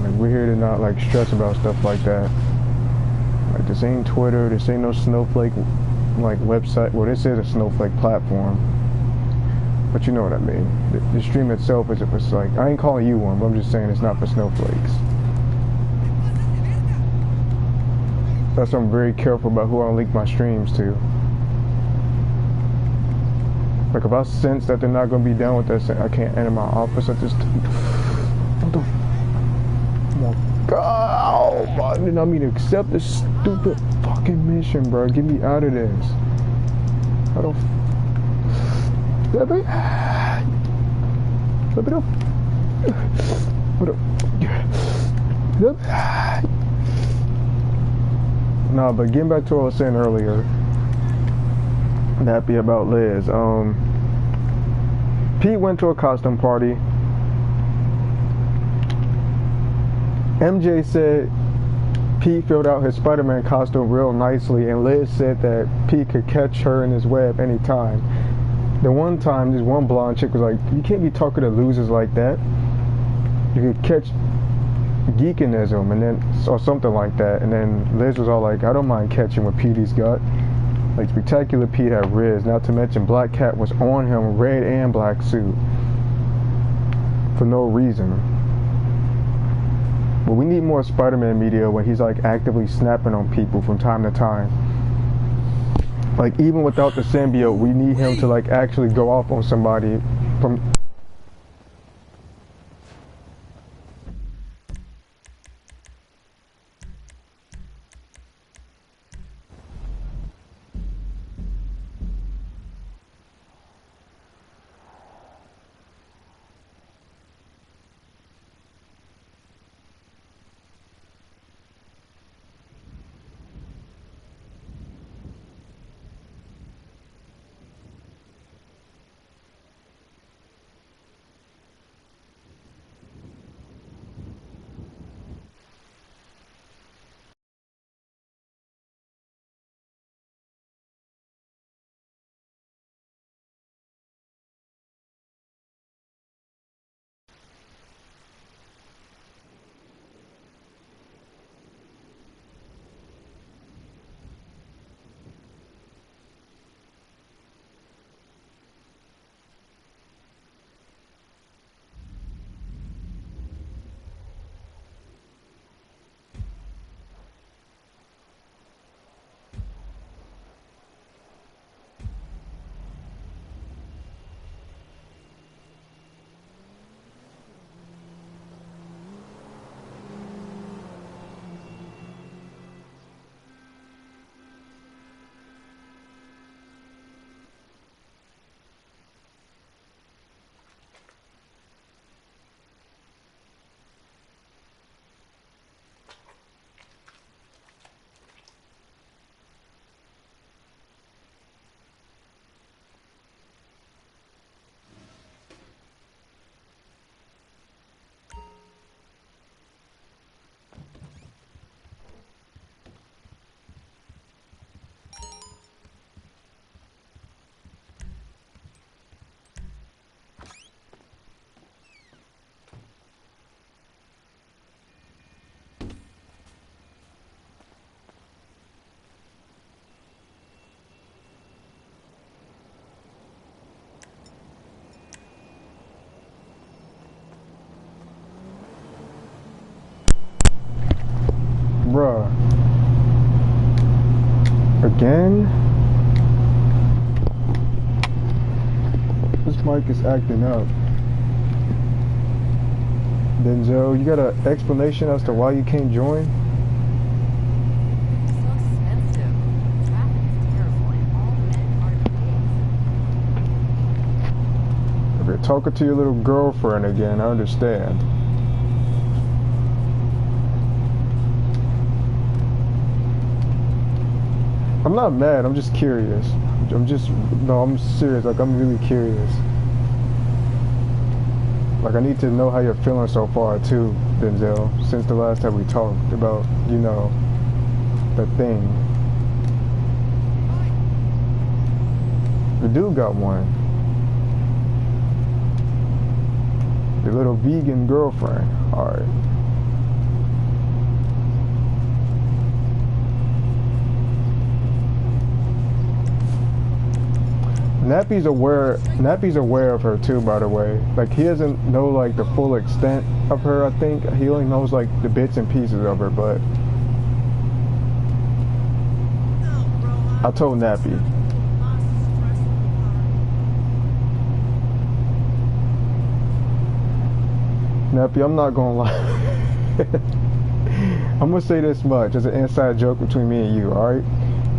Like we're here to not like stress about stuff like that. Like this ain't Twitter. This ain't no snowflake like website. Well, this is a snowflake platform. But you know what I mean. The stream itself is it's like, I ain't calling you one, but I'm just saying it's not for snowflakes. That's why I'm very careful about who I link my streams to. Like if I sense that they're not going to be down with this, I can't enter my office at this time. What the? Oh my God! Oh, I did not mean to accept this stupid fucking mission, bro. Get me out of this. I don't. Let me know. What up? Nah, but getting back to what I was saying earlier, happy about Liz. Pete went to a costume party. MJ said Pete filled out his Spider-Man costume real nicely, and Liz said that Pete could catch her in his web anytime. The one time, this one blonde chick was like, you can't be talking to losers like that. You could catch geekinism, and then, or something like that. And then Liz was all like, I don't mind catching what Petey's got. Like, Spectacular Pete had Riz, not to mention Black Cat was on him, red and black suit. For no reason. But we need more Spider-Man media when he's like actively snapping on people from time to time. Like, even without the symbiote, we need him to like actually go off on somebody from... Bruh. Again? This mic is acting up. Denzel, you got an explanation as to why you can't join? So expensive. Traffic is terrible, and all men are gays. If you're talking to your little girlfriend again, I understand. I'm not mad, I'm just curious. I'm serious, like I'm really curious. Like I need to know how you're feeling so far too, Denzel, since the last time we talked about, you know, the thing. The dude got one. The little vegan girlfriend. Alright. Nappy's aware of her too, by the way. Like, he doesn't know like the full extent of her, I think. He only knows like the bits and pieces of her, but I told Nappy. Nappy, I'm not gonna lie. I'm gonna say this much as an inside joke between me and you, alright?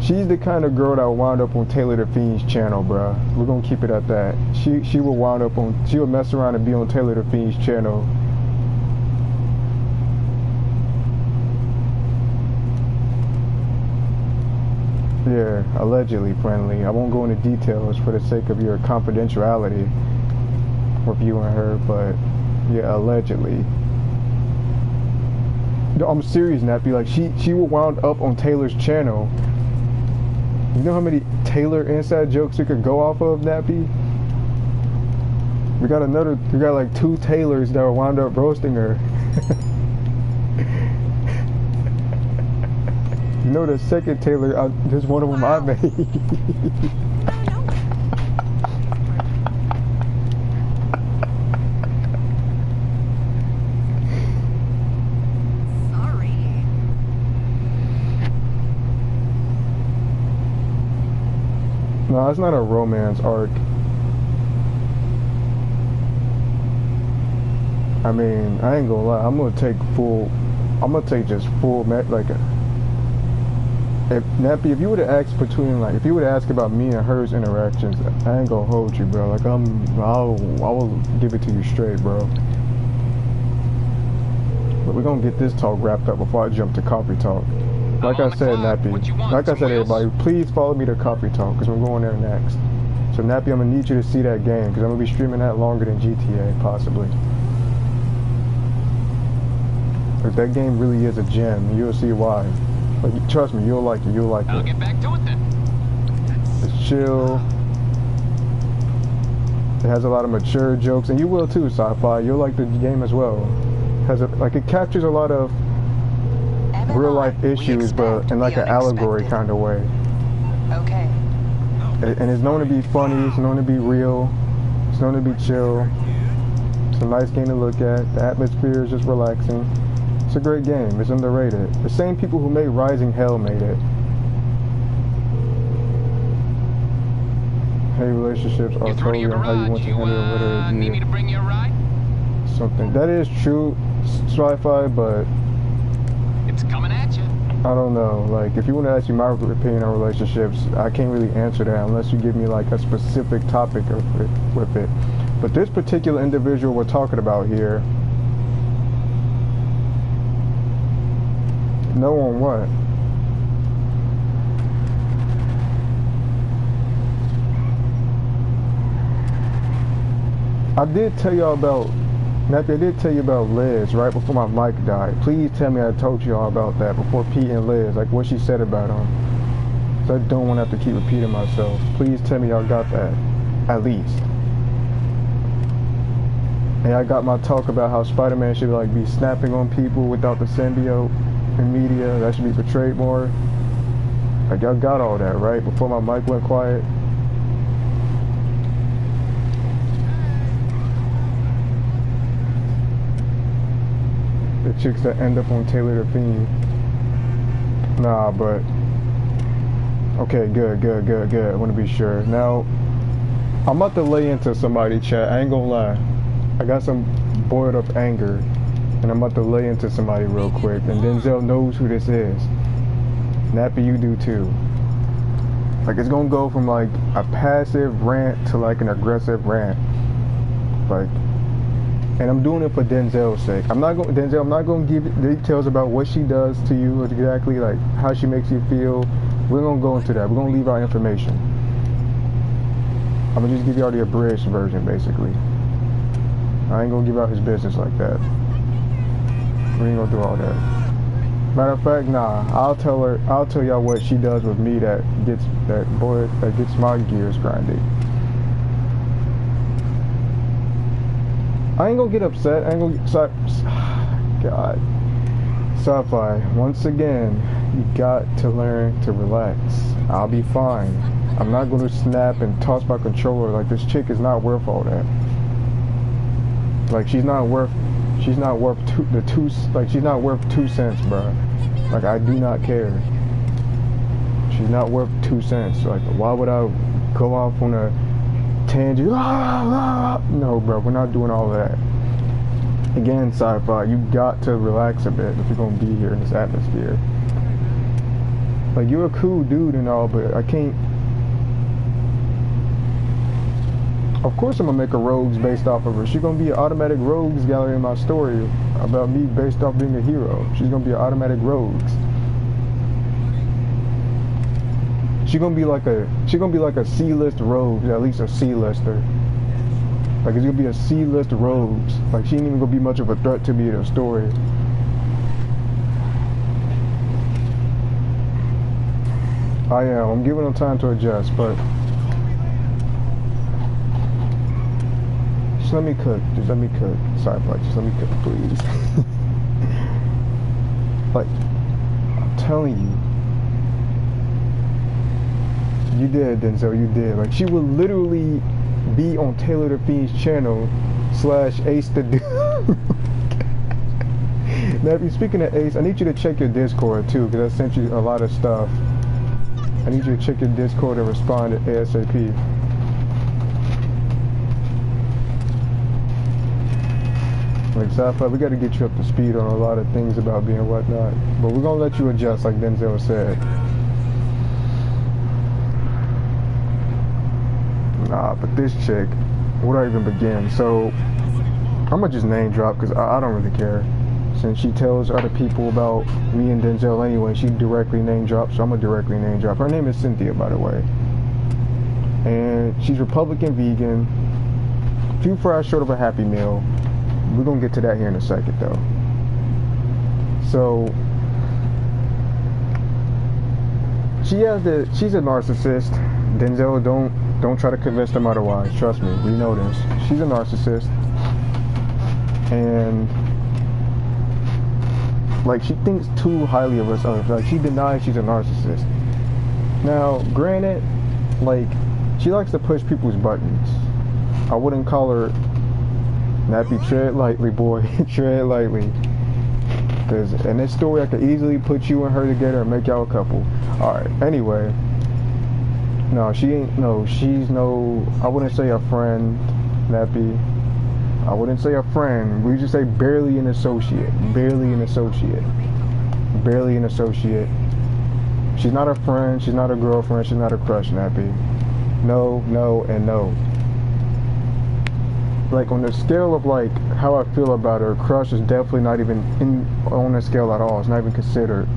She's the kind of girl that wound up on Taylor the Fiend's channel, bruh. We're gonna keep it at that. She will wound up on, she will mess around and be on Taylor the Fiend's channel. Yeah, allegedly friendly. I won't go into details for the sake of your confidentiality with you and her, but yeah, allegedly. No, I'm serious, Nappy. Like, she will wound up on Taylor's channel. You know how many Taylor inside jokes you could go off of, Nappy? We got like 2 Taylors that will wound up roasting her. You know the second Taylor, there's one of them I made. No, it's not a romance arc. I mean, I ain't gonna lie. I'm gonna take just full, like, Nappy, if you would have asked if you would have asked about me and her's interactions, I ain't gonna hold you, bro. Like, I will give it to you straight, bro. But we're gonna get this talk wrapped up before I jump to coffee talk. Like I said, Nappy, like I said, everybody, please follow me to Coffee Talk, because we're going there next. So, Nappy, I'm going to need you to see that game, because I'm going to be streaming that longer than GTA, possibly. Like, that game really is a gem, and you'll see why. Like, trust me, you'll like it, I'll get back to it then. It's chill. It has a lot of mature jokes, and you will too, Sci-Fi. You'll like the game as well. It captures a lot of real life issues, but in like an allegory kind of way. Okay. And it's known to be funny, it's known to be real, it's known to be chill. It's a nice game to look at. The atmosphere is just relaxing. It's a great game, it's underrated. The same people who made Rising Hell made it. Hey, relationships are totally on how you want to handle whether need me to bring you a ride? Something. That is true, Sci-Fi, but it's coming at you. I don't know. Like, if you want to ask me my opinion on relationships, I can't really answer that unless you give me like a specific topic with it. But this particular individual we're talking about here, no on what? I did tell y'all about Nappy, I did tell you about Liz right before my mic died. Please tell me I told y'all about that before Pete and Liz, like what she said about him. So I don't want to have to keep repeating myself. Please tell me y'all got that, at least. And I got my talk about how Spider-Man should like be snapping on people without the symbiote in media. That should be portrayed more. Like, y'all got all that, right? Before my mic went quiet. The chicks that end up on Taylor the Fiend. Nah, but okay, good. I want to be sure. Now, I'm about to lay into somebody, chat. I ain't gonna lie. I got some boiled up anger, and I'm about to lay into somebody real quick. And Denzel knows who this is. Nappy, you do too. Like, it's gonna go from like a passive rant to like an aggressive rant. Like. And I'm doing it for Denzel's sake. I'm not going to give details about what she does to you, or exactly like how she makes you feel. We're gonna go into that. We're gonna leave out information. I'm gonna just give y'all the abridged version, basically. I ain't gonna give out his business like that. We ain't gonna do all that. Matter of fact, nah. I'll tell her. I'll tell y'all what she does with me that gets my gears grinding. I ain't gonna get upset. I ain't gonna get God. Sci-fi. Once again, you got to learn to relax. I'll be fine. I'm not gonna snap and toss my controller. Like, this chick is not worth all that. Like, she's not worth 2 cents, bro. Like, I do not care. She's not worth 2 cents. Like, why would I go off on a tangent? No, bro, we're not doing all that. Again, sci-fi, you got to relax a bit if you're gonna be here in this atmosphere. Like, you're a cool dude and all, but I can't. Of course I'm gonna make a rogues based off of her. She's gonna be an automatic rogues gallery in my story about me based off being a hero. She's gonna be an automatic rogues. She's gonna be like a C-list rogue, at least a C-lister. Like, it's gonna be a C-list rogues. Like, she ain't even gonna be much of a threat to me in the story. I am. I'm giving them time to adjust, but just let me cook. Just let me cook. Sorry, but just let me cook, please. Like, I'm telling you. You did, Denzel, you did. Like, she would literally be on Taylor the Fiend's channel / Ace the Dude. Now, if you're speaking of Ace, I need you to check your Discord too, because I sent you a lot of stuff. I need you to check your Discord and respond ASAP. Like, sci-fi, we got to get you up to speed on a lot of things about being whatnot. But we're going to let you adjust, like Denzel said. Nah, but this chick, where do I even begin? So, I'm going to just name drop because I don't really care. Since she tells other people about me and Denzel anyway, she directly name drops, so I'm going to directly name drop. Her name is Cynthia, by the way. And she's Republican vegan. Few fries short of a Happy Meal. We're going to get to that here in a second, though. So, she's a narcissist. Denzel, don't try to convince them otherwise. Trust me, we know this. She's a narcissist. And, like, she thinks too highly of herself. Like, she denies she's a narcissist. Now, granted, like, she likes to push people's buttons. I wouldn't call her Nappy. Tread lightly, boy. Tread lightly. Because in this story, I could easily put you and her together and make y'all a couple. Alright, anyway. No, she's no, I wouldn't say a friend, Nappy. I wouldn't say a friend. We just say barely an associate. Barely an associate. Barely an associate. She's not a friend. She's not a girlfriend. She's not a crush, Nappy. No, no, and no. Like, on the scale of, like, how I feel about her, crush is definitely not even on the scale at all. It's not even considered.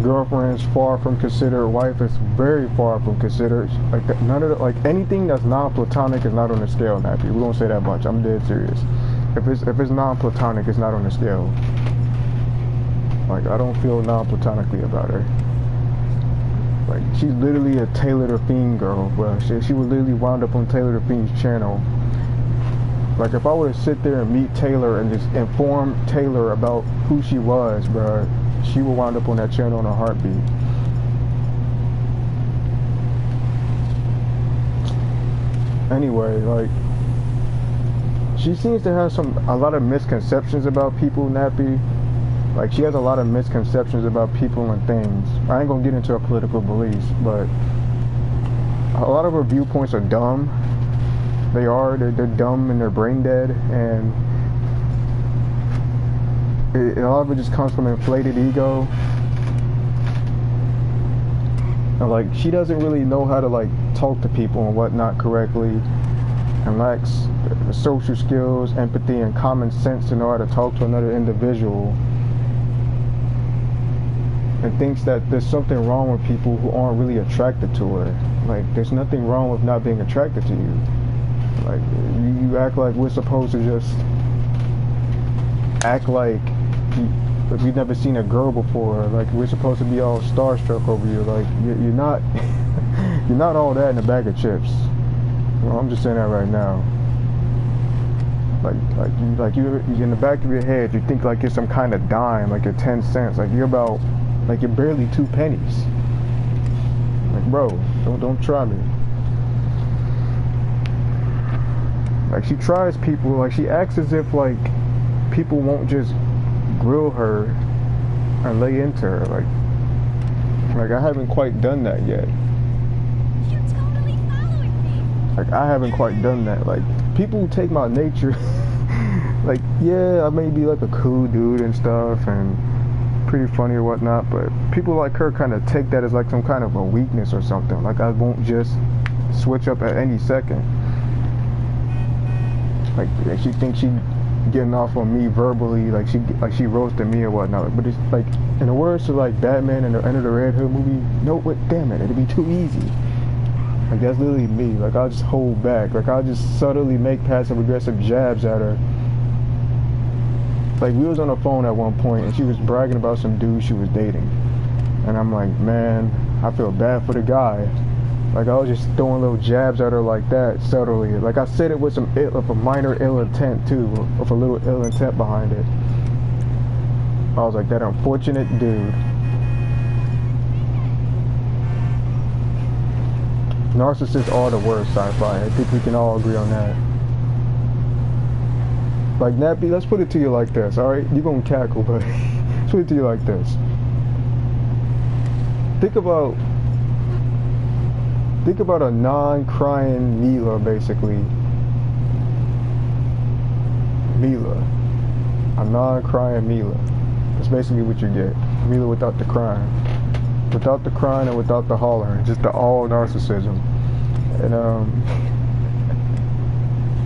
Girlfriend's far from considered. Wife is very far from considered. Like, none of the, like, anything that's non-platonic is not on the scale, Nappy. We don't say that much. I'm dead serious. If it's non-platonic, it's not on the scale. Like, I don't feel non-platonically about her. Like, she's literally a Taylor the Fiend girl, bro. She would literally wound up on Taylor the Fiend's channel. Like, if I were to sit there and meet Taylor and just inform Taylor about who she was, bro, she will wind up on that channel in a heartbeat. Anyway, like, she seems to have a lot of misconceptions about people, Nappy. Like, she has a lot of misconceptions about people and things. I ain't gonna get into her political beliefs, but a lot of her viewpoints are dumb. They're dumb and they're brain dead, and a lot of it just comes from inflated ego. And, like, she doesn't really know how to, like, talk to people and whatnot correctly, and lacks the social skills, empathy, and common sense to know how to talk to another individual, and thinks that there's something wrong with people who aren't really attracted to her. Like, there's nothing wrong with not being attracted to you. Like, you act like we're supposed to just act like Like we've never seen a girl before. Like we're supposed to be all starstruck over you. Like you're not, you're not all that in a bag of chips. Well, I'm just saying that right now. Like you in the back of your head, you think like you're some kind of dime, like you're 10 cents. Like you're about, like you're barely 2 pennies. Like bro, don't try me. Like she tries people, like she acts as if like people won't just grill her and lay into her. Like I haven't quite done that yet. You're totally following me. Like I haven't quite done that. Like people take my nature. Like yeah, I may be like a cool dude and stuff and pretty funny or whatnot, but people like her kind of take that as like some kind of a weakness or something. Like I won't just switch up at any second. Like she thinks she getting off on me verbally, like she roasted me or whatnot. But it's like, in the words of like Batman in the End of the Red Hood movie, no, but damn it, it'd be too easy. Like that's literally me. Like I'll just hold back. Like I'll just subtly make passive aggressive jabs at her. Like we was on the phone at one point and she was bragging about some dude she was dating, and I'm like, man, I feel bad for the guy. Like I was just throwing little jabs at her like that, subtly. Like I said it with a minor ill intent too, with a little ill intent behind it. I was like, that unfortunate dude. Narcissists are the worst sci-fi. I think we can all agree on that. Like Nappy, let's put it to you like this, alright? You're gonna cackle, but let's put it to you like this. Think about a non-crying Mila, basically. Mila. A non-crying Mila. That's basically what you get. Mila without the crying. Without the crying and without the hollering. Just the all narcissism. And,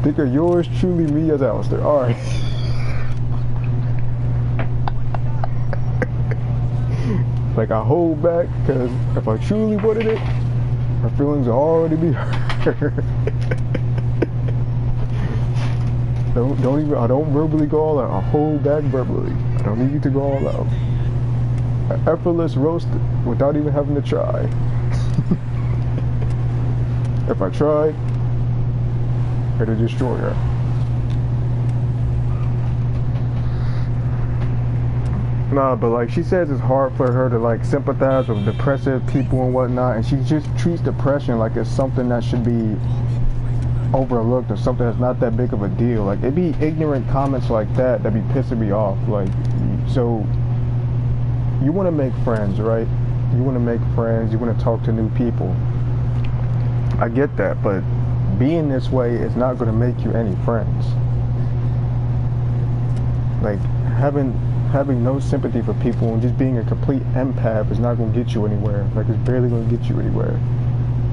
think of yours truly, me as Alistair. Alright. Like I hold back, because if I truly wanted it, my feelings already be hurt. don't even. I don't verbally go all out. I hold back verbally. I don't need you to go all out. An effortless roast without even having to try. If I tried, it'll destroy her. Nah, but like she says it's hard for her to like sympathize with depressive people and whatnot, and she just treats depression like it's something that should be overlooked or something that's not that big of a deal. Like it'd be ignorant comments like that be pissing me off. Like, so you want to make friends, right? You want to make friends, you want to talk to new people. I get that, but being this way is not going to make you any friends. Like having no sympathy for people and just being a complete empath is not going to get you anywhere. Like it's barely going to get you anywhere.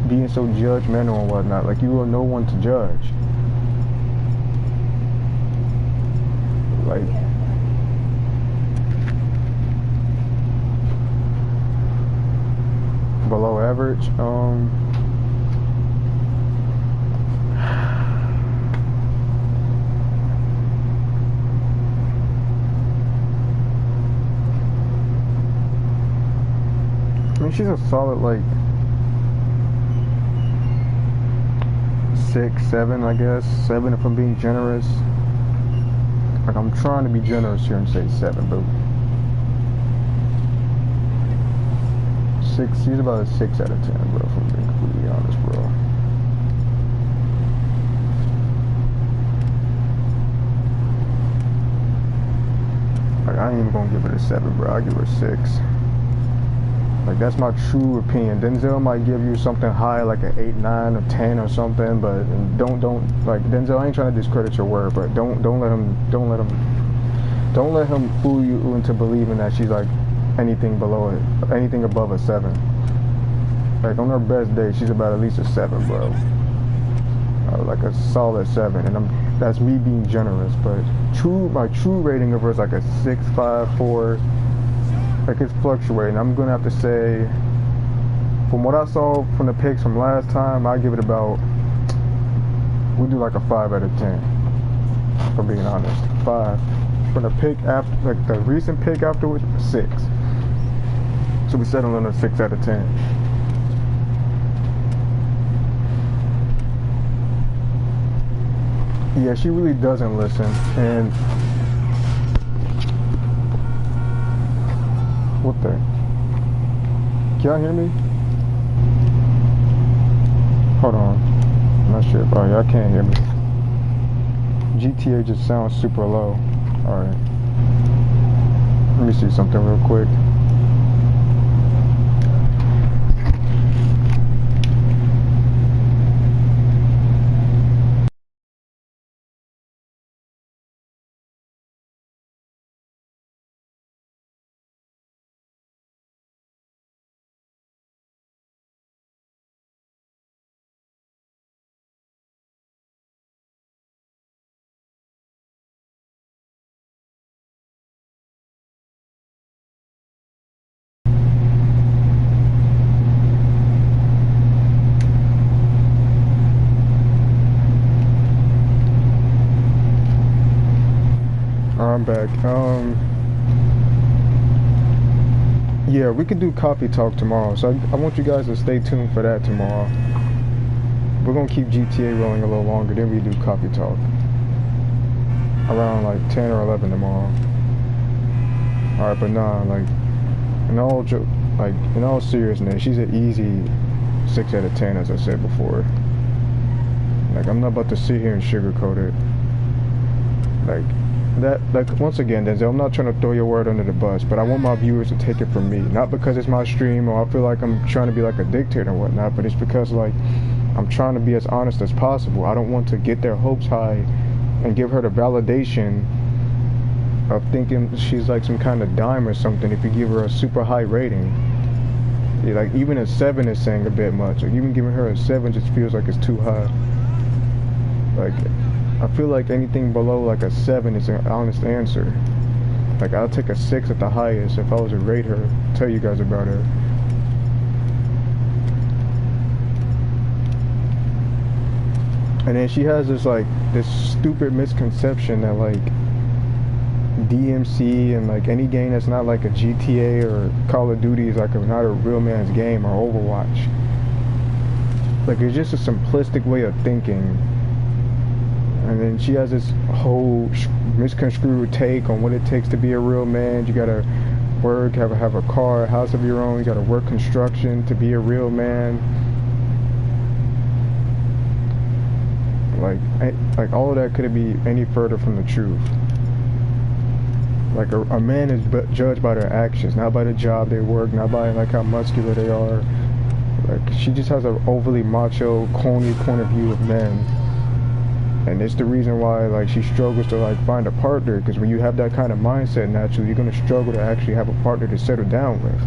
Being so judgmental and whatnot, like you are no one to judge. Like below average, I mean, she's a solid like 6, 7, I guess. 7 if I'm being generous. Like I'm trying to be generous here and say 7, but 6. She's about a 6 out of 10, bro. If I'm being completely honest, bro. Like I ain't even gonna give it a 7, bro. I'll give her a 6. Like that's my true opinion. Denzel might give you something high, like an 8, 9, or 10 or something, but don't like Denzel. I ain't trying to discredit your word, but don't let him fool you into believing that she's like anything below it, anything above a 7. Like on her best day, she's about at least a 7, bro. Like a solid 7, and that's me being generous. But my true rating of her is like a 6, 5, 4. Like it's fluctuating. I'm gonna have to say, from what I saw from the pics from last time, I give it about, we'll do like a 5 out of 10. For being honest, 5. from the pick after, like the recent pick afterwards, 6. So we settled on a 6 out of 10. Yeah, she really doesn't listen, and what the? Can y'all hear me? Hold on, I'm not sure. Oh, y'all can't hear me. GTA just sounds super low. All right, let me see something real quick. I'm back. Yeah, we could do coffee talk tomorrow, so I want you guys to stay tuned for that tomorrow. We're gonna keep GTA rolling a little longer, then we do coffee talk. Around like 10 or 11 tomorrow. Alright, but nah, like, in all seriousness, she's an easy 6 out of 10, as I said before. Like, I'm not about to sit here and sugarcoat it. Like, once again, Denzel, I'm not trying to throw your word under the bus, but I want my viewers to take it from me. Not because it's my stream or I feel like I'm trying to be like a dictator and whatnot, but it's because, like, I'm trying to be as honest as possible. I don't want to get their hopes high and give her the validation of thinking she's like some kind of dime or something if you give her a super high rating. Yeah, like, even a 7 is saying a bit much. Like, even giving her a 7 just feels like it's too high. Like, I feel like anything below like a 7 is an honest answer. Like, I'll take a 6 at the highest if I was to rate her, tell you guys about her. And then she has this stupid misconception that like DMC and like any game that's not like a GTA or Call of Duty is like not a real man's game, or Overwatch. Like, it's just a simplistic way of thinking. And then she has this whole misconstrued take on what it takes to be a real man. You gotta work, have a car, a house of your own. You gotta work construction to be a real man. Like all of that couldn't be any further from the truth. Like, a man is judged by their actions, not by the job they work, not by like how muscular they are. Like, she just has an overly macho, corny point of view of men. And it's the reason why, like, she struggles to, like, find a partner, because when you have that kind of mindset naturally, you're going to struggle to actually have a partner to settle down with.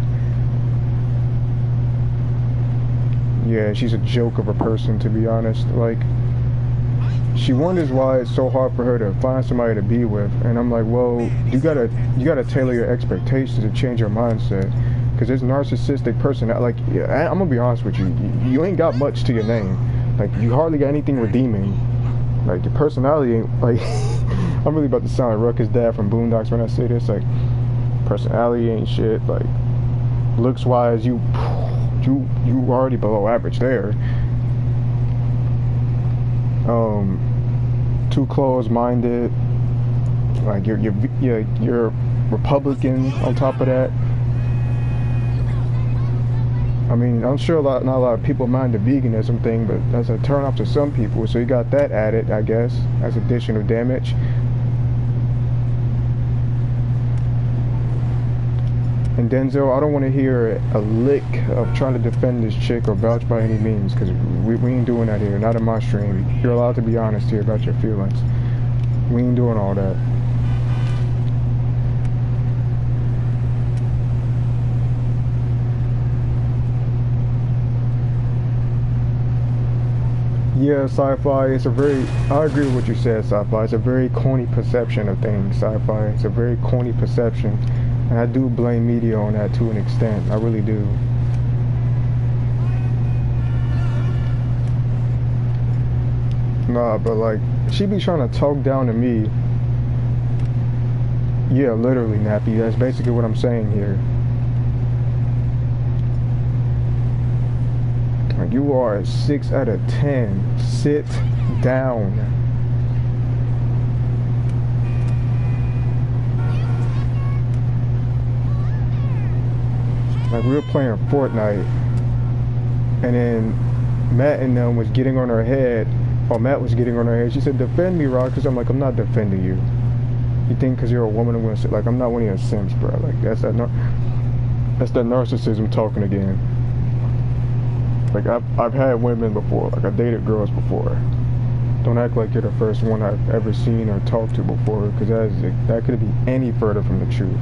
Yeah, she's a joke of a person, to be honest. Like, she wonders why it's so hard for her to find somebody to be with, and I'm like, well, you gotta tailor your expectations to change your mindset, because this narcissistic person, like, yeah, I'm gonna be honest with you, you ain't got much to your name. Like, you hardly got anything redeeming. Like, your personality ain't, like, I'm really about to sound like Ruckus' dad from Boondocks when I say this. Like, personality ain't shit. Like, looks wise, you already below average there. Too closed-minded. Like, you're Republican on top of that. I mean, I'm sure not a lot of people mind the veganism thing, but that's a turn off to some people. So you got that added, I guess, as additional damage. And Denzel, I don't want to hear a lick of trying to defend this chick or vouch by any means, because we ain't doing that here, not in my stream. You're allowed to be honest here about your feelings. We ain't doing all that. Yeah, sci-fi, I agree with what you said, sci-fi. It's a very corny perception of things, sci-fi. It's a very corny perception. And I do blame media on that to an extent. I really do. Nah, but like, she be trying to talk down to me Yeah, literally, Nappy. That's basically what I'm saying here. Like, you are a 6 out of 10. Sit down. Like, we were playing Fortnite, and then Matt and them was getting on her head. While Matt was getting on her head, she said, "Defend me, Rock," because I'm like, I'm not defending you. You think because you're a woman I'm gonna say, like, I'm not one of your simps, bro. Like, that's that narcissism talking again. Like, I've had women before. Like, I dated girls before. Don't act like you're the first one I've ever seen or talked to before, because that could be any further from the truth.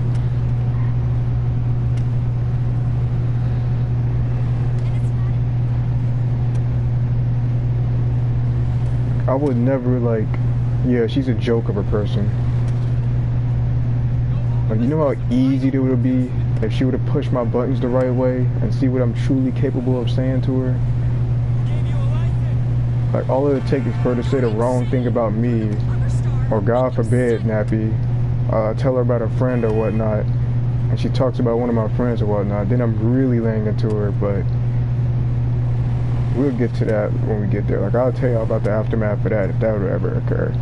I would never, like, yeah, she's a joke of a person. Like, you know how easy it would be if she would have pushed my buttons the right way and see what I'm truly capable of saying to her? Like, all it would take is for her to say the wrong thing about me, or God forbid, Nappy, tell her about a friend or whatnot, and she talks about one of my friends or whatnot, then I'm really laying into her, but we'll get to that when we get there. Like, I'll tell you about the aftermath of that if that would ever occur.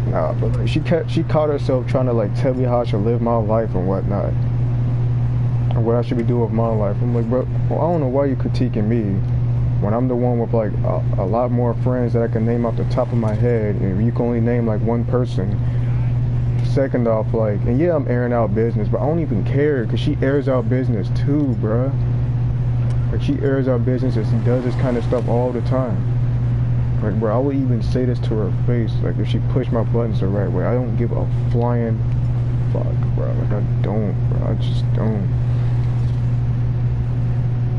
Nah, but like, she caught herself trying to like tell me how I should live my life and whatnot, and what I should be doing with my life. I'm like, bro, well, I don't know why you're critiquing me when I'm the one with like a lot more friends that I can name off the top of my head, and you can only name like one person. Second off, like, and yeah, I'm airing out business, but I don't even care because she airs out business too, bruh. Like, she airs out business and she does this kind of stuff all the time. Like, bro, I would even say this to her face, like, if she pushed my buttons the right way. I don't give a flying fuck, bro. Like, I don't, bro. I just don't.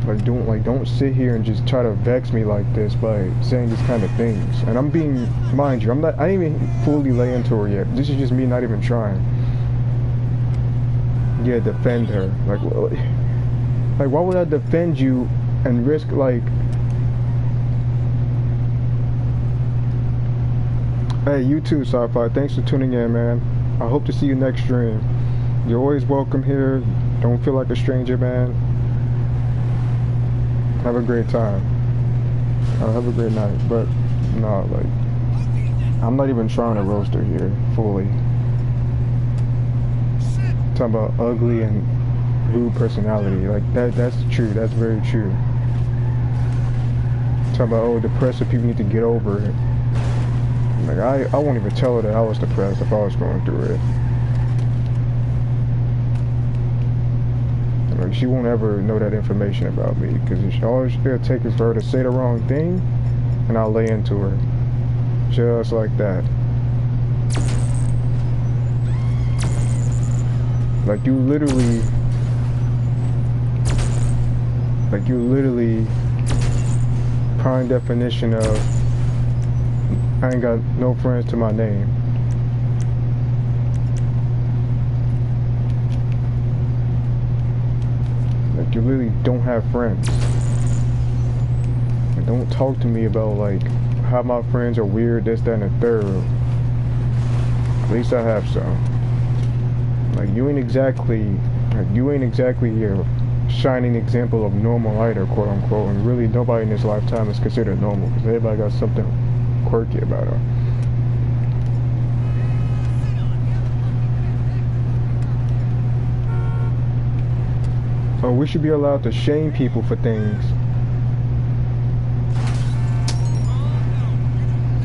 Like, don't sit here and just try to vex me like this by saying these kind of things. And I'm being, mind you, I didn't even fully lay into her yet. This is just me not even trying. Yeah, defend her. Like, why would I defend you and risk, like, hey, you too, Sci-Fi. Thanks for tuning in, man. I hope to see you next stream. You're always welcome here. Don't feel like a stranger, man. Have a great time. Have a great night. But, no, like, I'm not even trying to roast her here, fully. Talking about ugly and rude personality. Like, that's true. That's very true. Talking about, oh, depressive people need to get over it. Like, I won't even tell her that I was depressed if I was going through it. Like, she won't ever know that information about me, because all it'll take is for her to say the wrong thing, and I'll lay into her. Just like that. Like, you literally, prime definition of, I ain't got no friends to my name. Like, you really don't have friends. Like, don't talk to me about, like, how my friends are weird, this, that, and the third. At least I have some. Like, you ain't exactly your shining example of normal either, quote unquote, and really nobody in this lifetime is considered normal, because everybody got something quirky about her. Oh, we should be allowed to shame people for things.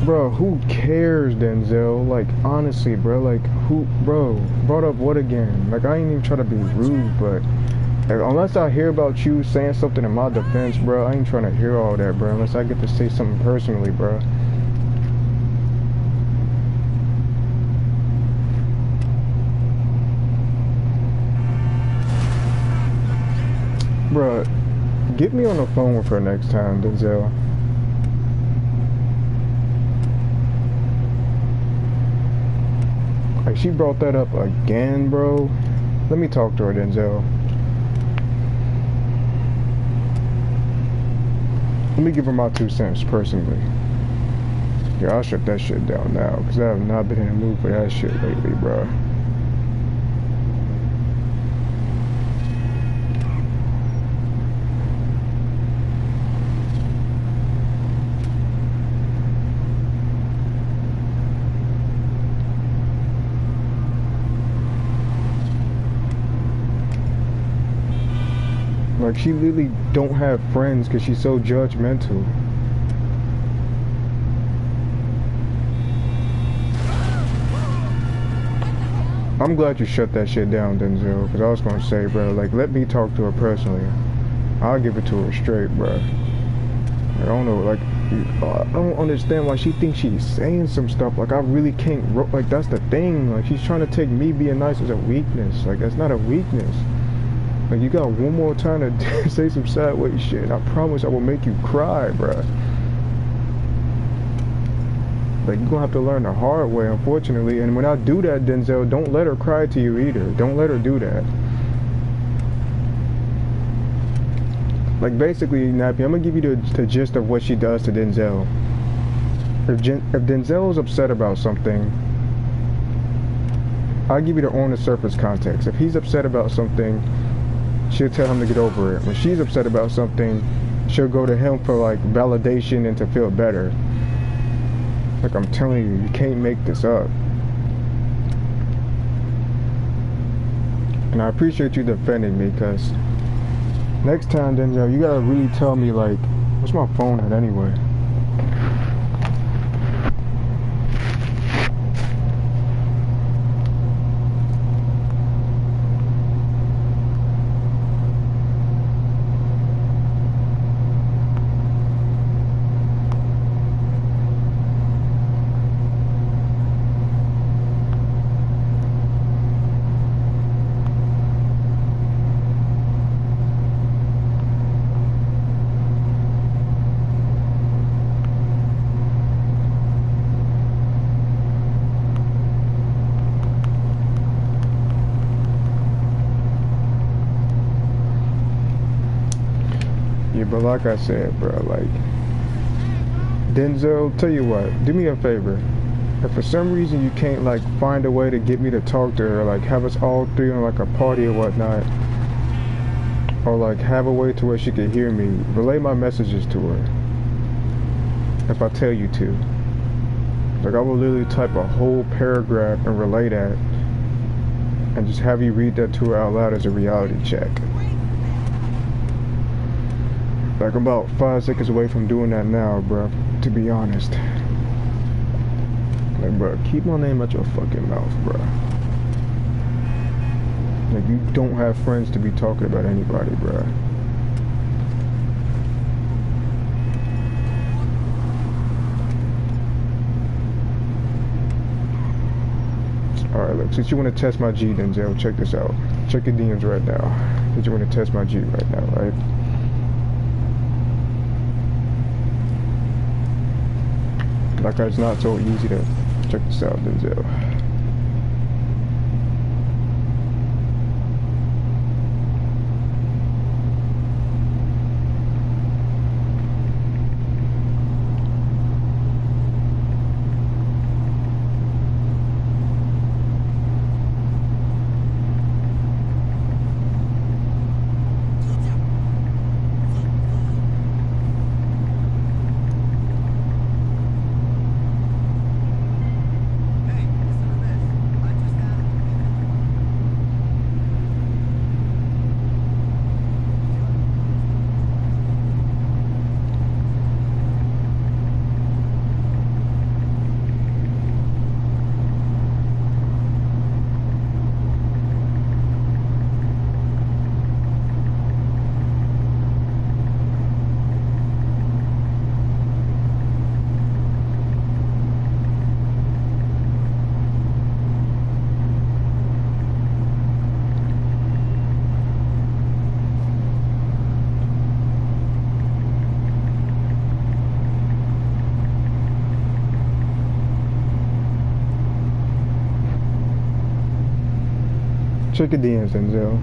Bro, who cares, Denzel? Like, honestly, bro, like, who, bro, brought up what again? Like, I ain't even trying to be rude, but like, unless I hear about you saying something in my defense, bro, I ain't trying to hear all that, bro, unless I get to say something personally, bro. Bruh, get me on the phone with her next time, Denzel. Like, she brought that up again, bro. Let me talk to her, Denzel. Let me give her my 2 cents personally. Yeah, I'll shut that shit down now, because I have not been in the mood for that shit lately, bro. Like, she literally don't have friends because she's so judgmental. I'm glad you shut that shit down, Denzel, because I was gonna say, bro, like, let me talk to her personally. I'll give it to her straight, bro. I don't know, like, I don't understand why she thinks she's saying some stuff. Like, I really can't, like, that's the thing. Like, she's trying to take me being nice as a weakness. Like, that's not a weakness. Like, you got one more time to say some sideways shit, and I promise I will make you cry, bruh. Like, you're gonna have to learn the hard way, unfortunately. And when I do that, Denzel, don't let her cry to you either. Don't let her do that. Like, basically, Nappy, I'm gonna give you the gist of what she does to Denzel. If Denzel is upset about something, I'll give you the on-the-surface context. If he's upset about something, she'll tell him to get over it. When she's upset about something, she'll go to him for, like, validation and to feel better. Like, I'm telling you, you can't make this up. And I appreciate you defending me, because next time, Denzel, you gotta really tell me, like, what's my phone at anyway? Yeah, but like I said, bro, like, Denzel, tell you what, do me a favor. If for some reason you can't, like, find a way to get me to talk to her, like, have us all three on, like, a party or whatnot, or, like, have a way to where she can hear me, relay my messages to her, if I tell you to. Like, I will literally type a whole paragraph and relay that, and just have you read that to her out loud as a reality check. Like, I'm about 5 seconds away from doing that now, bro, to be honest. Like, bro, keep my name out your fucking mouth, bro. Like, you don't have friends to be talking about anybody, bro. Alright, look, since you want to test my G, Denzel, check this out. Check your DMs right now. Since you want to test my G right now, right? Like, it's not so easy to check this out, Denzel. Check your DMs, Denzel.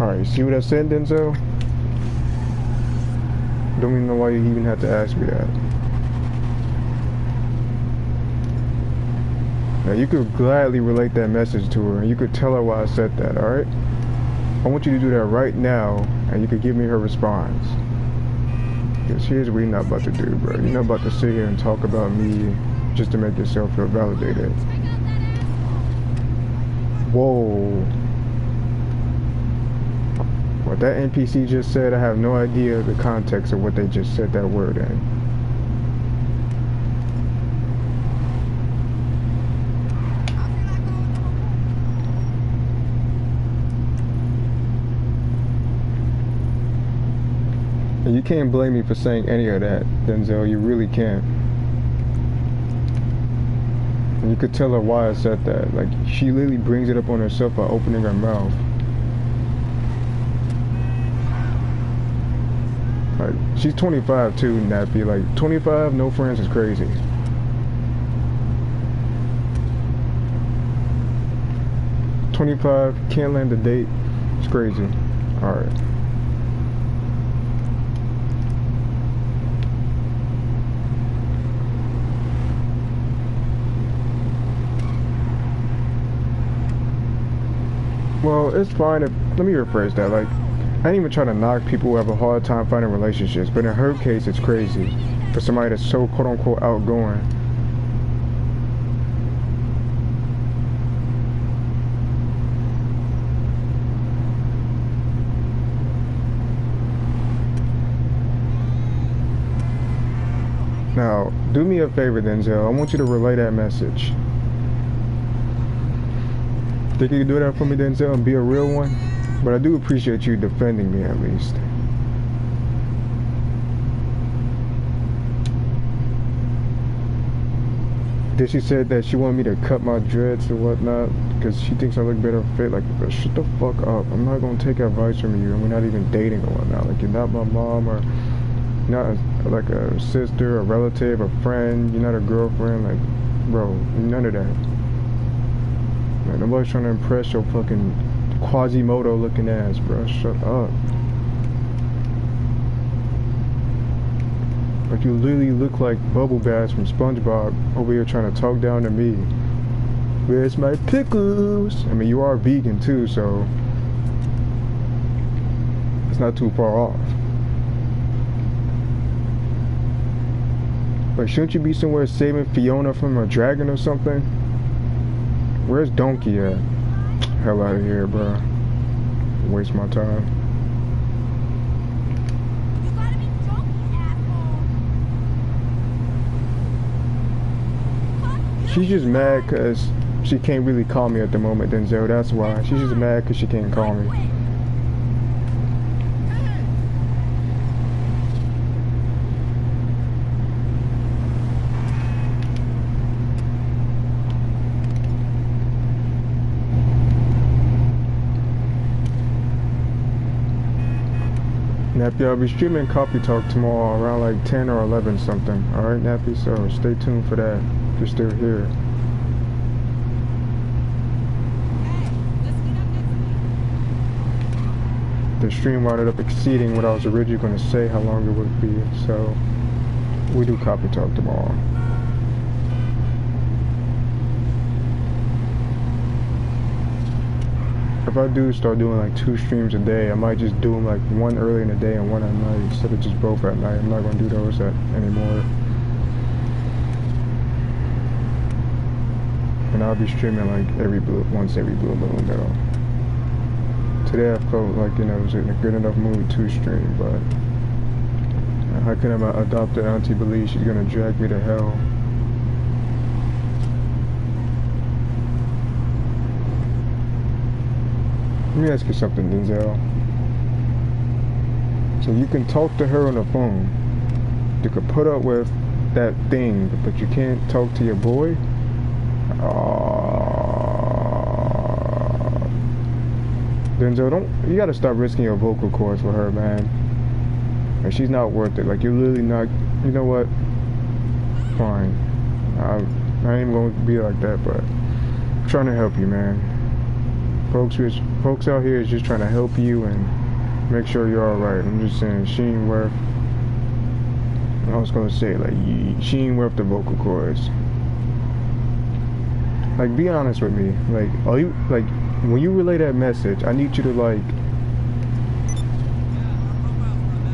Alright, see what I said, Denzel? Don't even know why you even had to ask me that. Now you could gladly relate that message to her and you could tell her why I said that, alright? I want you to do that right now and you could give me her response. Because here's what you're not about to do, bro. You're not about to sit here and talk about me just to make yourself feel validated. Whoa. What that NPC just said, I have no idea the context of what they just said that word in. And you can't blame me for saying any of that, Denzel. You really can't. And you could tell her why I said that. Like, she literally brings it up on herself by opening her mouth. Like, she's 25 too, Nappy. Like, 25, no friends is crazy. "25, can't land a date." It's crazy. Alright. Well, it's fine if, let me rephrase that, like, I ain't even trying to knock people who have a hard time finding relationships, but in her case, it's crazy. For somebody that's so quote-unquote outgoing. Now, do me a favor, Denzel. I want you to relay that message. Think you can do that for me, Denzel, and be a real one? But I do appreciate you defending me, at least. Then she said that she wanted me to cut my dreads or whatnot because she thinks I look better fit. Like, shut the fuck up. I'm not gonna take advice from you, and we're not even dating or whatnot. Like, you're not my mom or not like a sister, a relative, a friend. You're not a girlfriend. Like, bro, none of that. Like, nobody's trying to impress your fucking Quasimodo looking ass, bro. Shut up. Like, you literally look like Bubble Bass from SpongeBob over here trying to talk down to me. Where's my pickles? I mean, you are vegan too, so it's not too far off. Like, shouldn't you be somewhere saving Fiona from a dragon or something? Where's Donkey at? Hell out of here, bro. Waste my time. You gotta be drunk, asshole. She's just mad because she can't really call me at the moment, Denzel. That's why. She's just mad because she can't call me. Nappy, I'll be streaming Coffee Talk tomorrow around like 10 or 11 something. Alright, Nappy? So stay tuned for that if you're still here. The stream wound up exceeding what I was originally going to say, how long it would be. So we do Coffee Talk tomorrow. If I do start doing like 2 streams a day, I might just do them like one early in the day and one at night instead of just both at night. I'm not going to do those anymore. And I'll be streaming like once every blue moon though. Today I felt like, you know, I was in a good enough mood to stream, but how can my adopted auntie believe she's going to drag me to hell? Let me ask you something, Denzel. So you can talk to her on the phone. You could put up with that thing, but you can't talk to your boy? Denzel, you gotta stop risking your vocal cords with her, man. Like, she's not worth it. Like, you're literally not, you know what? Fine. I ain't even gonna be like that, but I'm trying to help you, man. Folks out here is just trying to help you and make sure you're all right. I'm just saying, she ain't worth. I was gonna say, like, she ain't worth the vocal cords. Like, be honest with me. Like, when you relay that message, I need you to, like,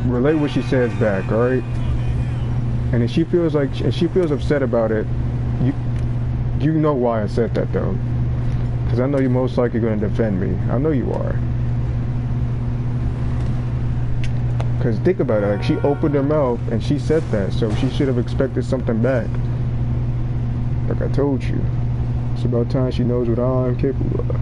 relay what she says back, alright? And if she feels upset about it, you know why I said that, though. Because I know you're most likely going to defend me. I know you are. Because think about it, like, she opened her mouth and she said that, so she should have expected something back. Like I told you. It's about time she knows what I'm capable of.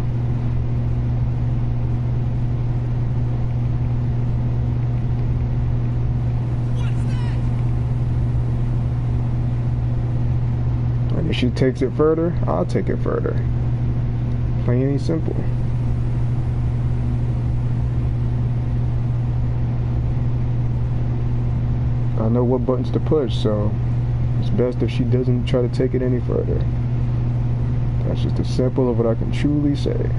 And if she takes it further, I'll take it further. Plain and simple. I know what buttons to push, so it's best if she doesn't try to take it any further. That's just a sample of what I can truly say.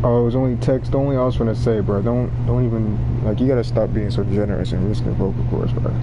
Oh, it was only text only. I was gonna say, bro, don't even, like, you gotta stop being so generous and risking vocal cords, bro.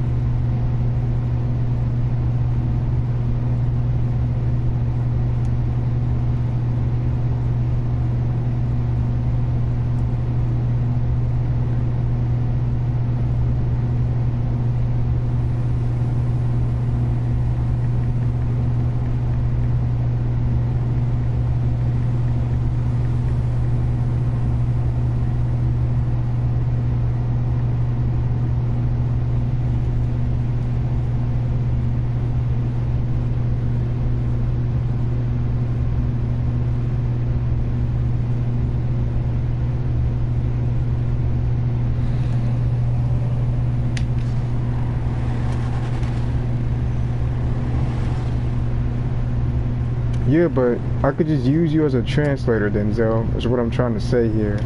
Yeah, but I could just use you as a translator, Denzel, is what I'm trying to say here.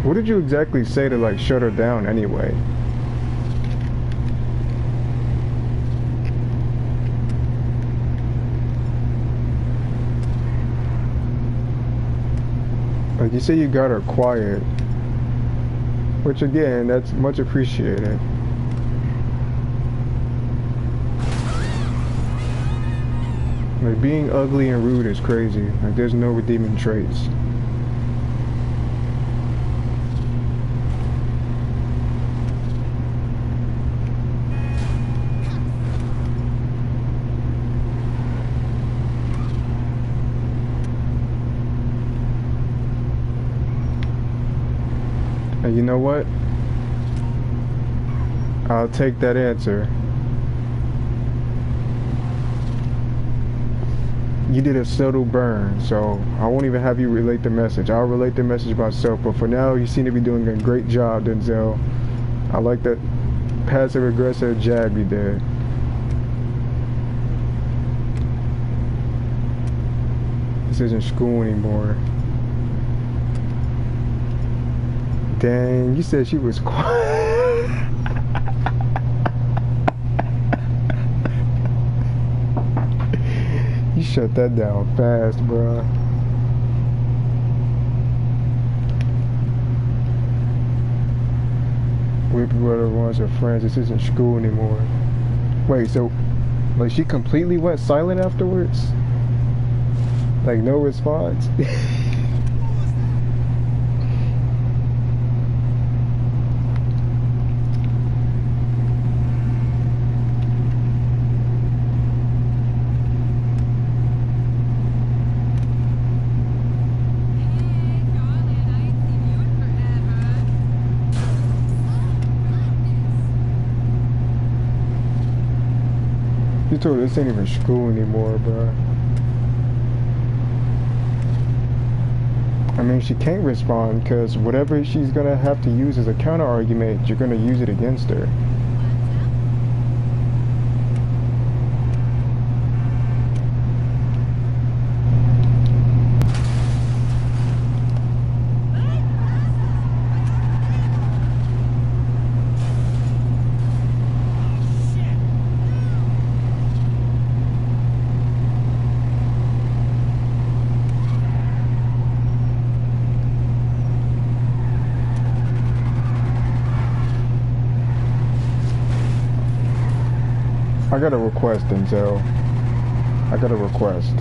What did you exactly say to, like, shut her down anyway? Like, you say you got her quiet, which again, that's much appreciated. Like, being ugly and rude is crazy. Like, there's no redeeming traits. And you know what? I'll take that answer. You did a subtle burn, so I won't even have you relate the message. I'll relate the message myself, but for now, you seem to be doing a great job, Denzel. I like that passive-aggressive jab you did. This isn't school anymore. Dang, you said she was quiet. You shut that down fast, bro. We're brother ones are friends. This isn't school anymore. Wait, so like she completely went silent afterwards? Like no response? You told her this ain't even school anymore, bro. I mean, she can't respond because whatever she's gonna have to use as a counter argument, you're gonna use it against her. I got a request, Denzel. I got a request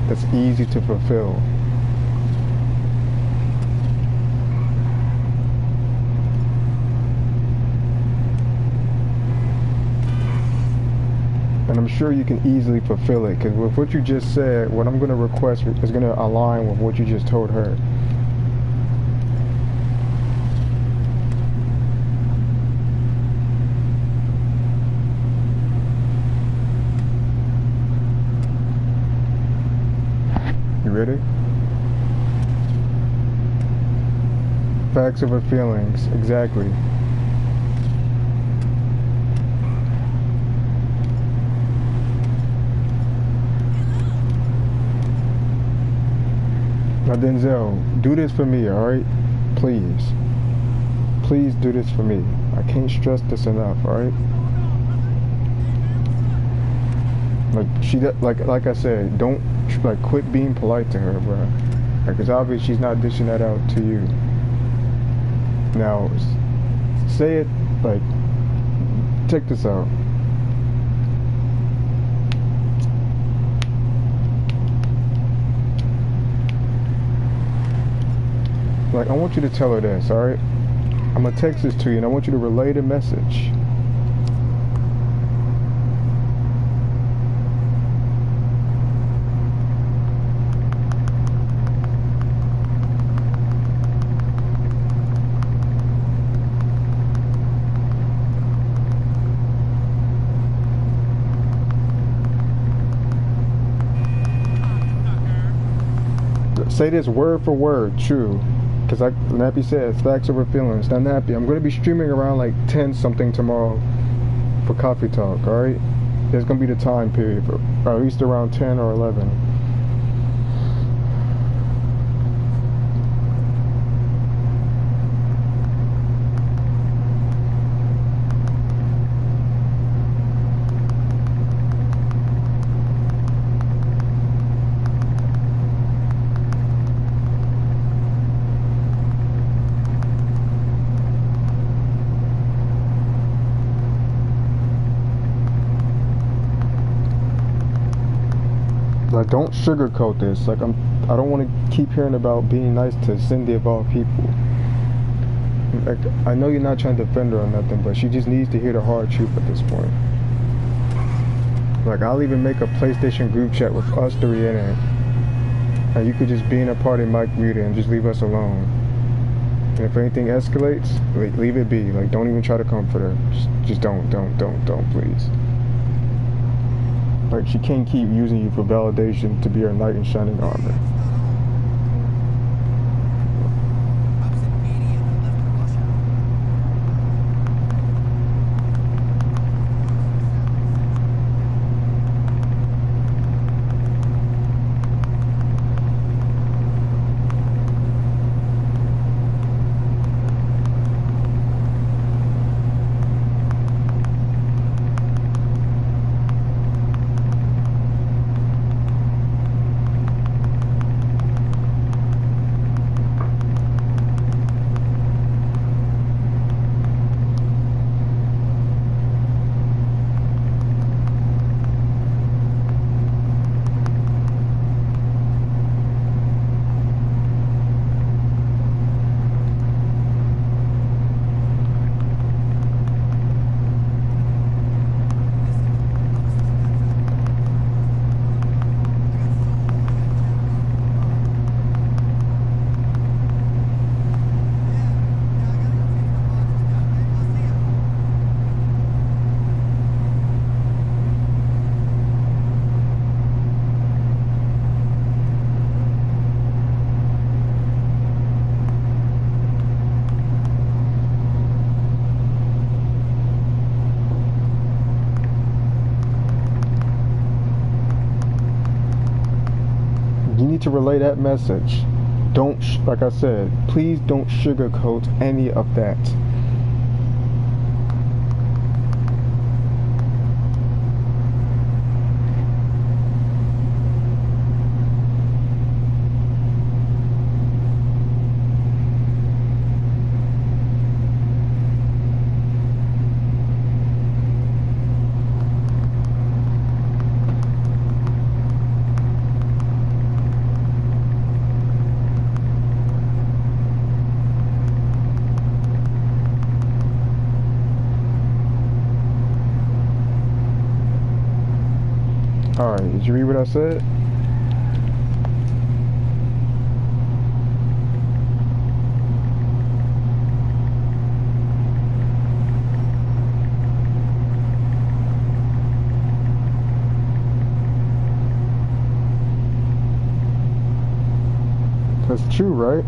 that's easy to fulfill. And I'm sure you can easily fulfill it, because with what you just said, what I'm going to request is going to align with what you just told her. Ready? Facts over feelings, exactly. Now Denzel, do this for me, alright? Please. Please do this for me. I can't stress this enough, alright? Like I said, don't quit being polite to her, bro. Like, it's obvious she's not dishing that out to you. Now, say it like, check this out. Like, I want you to tell her this, alright? I'm gonna text this to you, and I want you to relay the message. Say this word for word, true. Because like Nappy said, facts over feelings. Now Nappy, I'm going to be streaming around like 10 something tomorrow for Coffee Talk, alright? There's going to be the time period, or at least around 10 or 11. Like, don't sugarcoat this. Like, I don't want to keep hearing about being nice to Cindy of all people. Like, I know you're not trying to defend her or nothing, but she just needs to hear the hard truth at this point. Like, I'll even make a PlayStation group chat with us three in it, and you could just be in a party mic muted and just leave us alone. And if anything escalates, like, leave it be. Like, don't even try to comfort her. Just don't, please. Like, she can't keep using you for validation to be her knight in shining armor. You need to relay that message. Don't, like I said, please don't sugarcoat any of that. Alright, did you read what I said? That's true, right?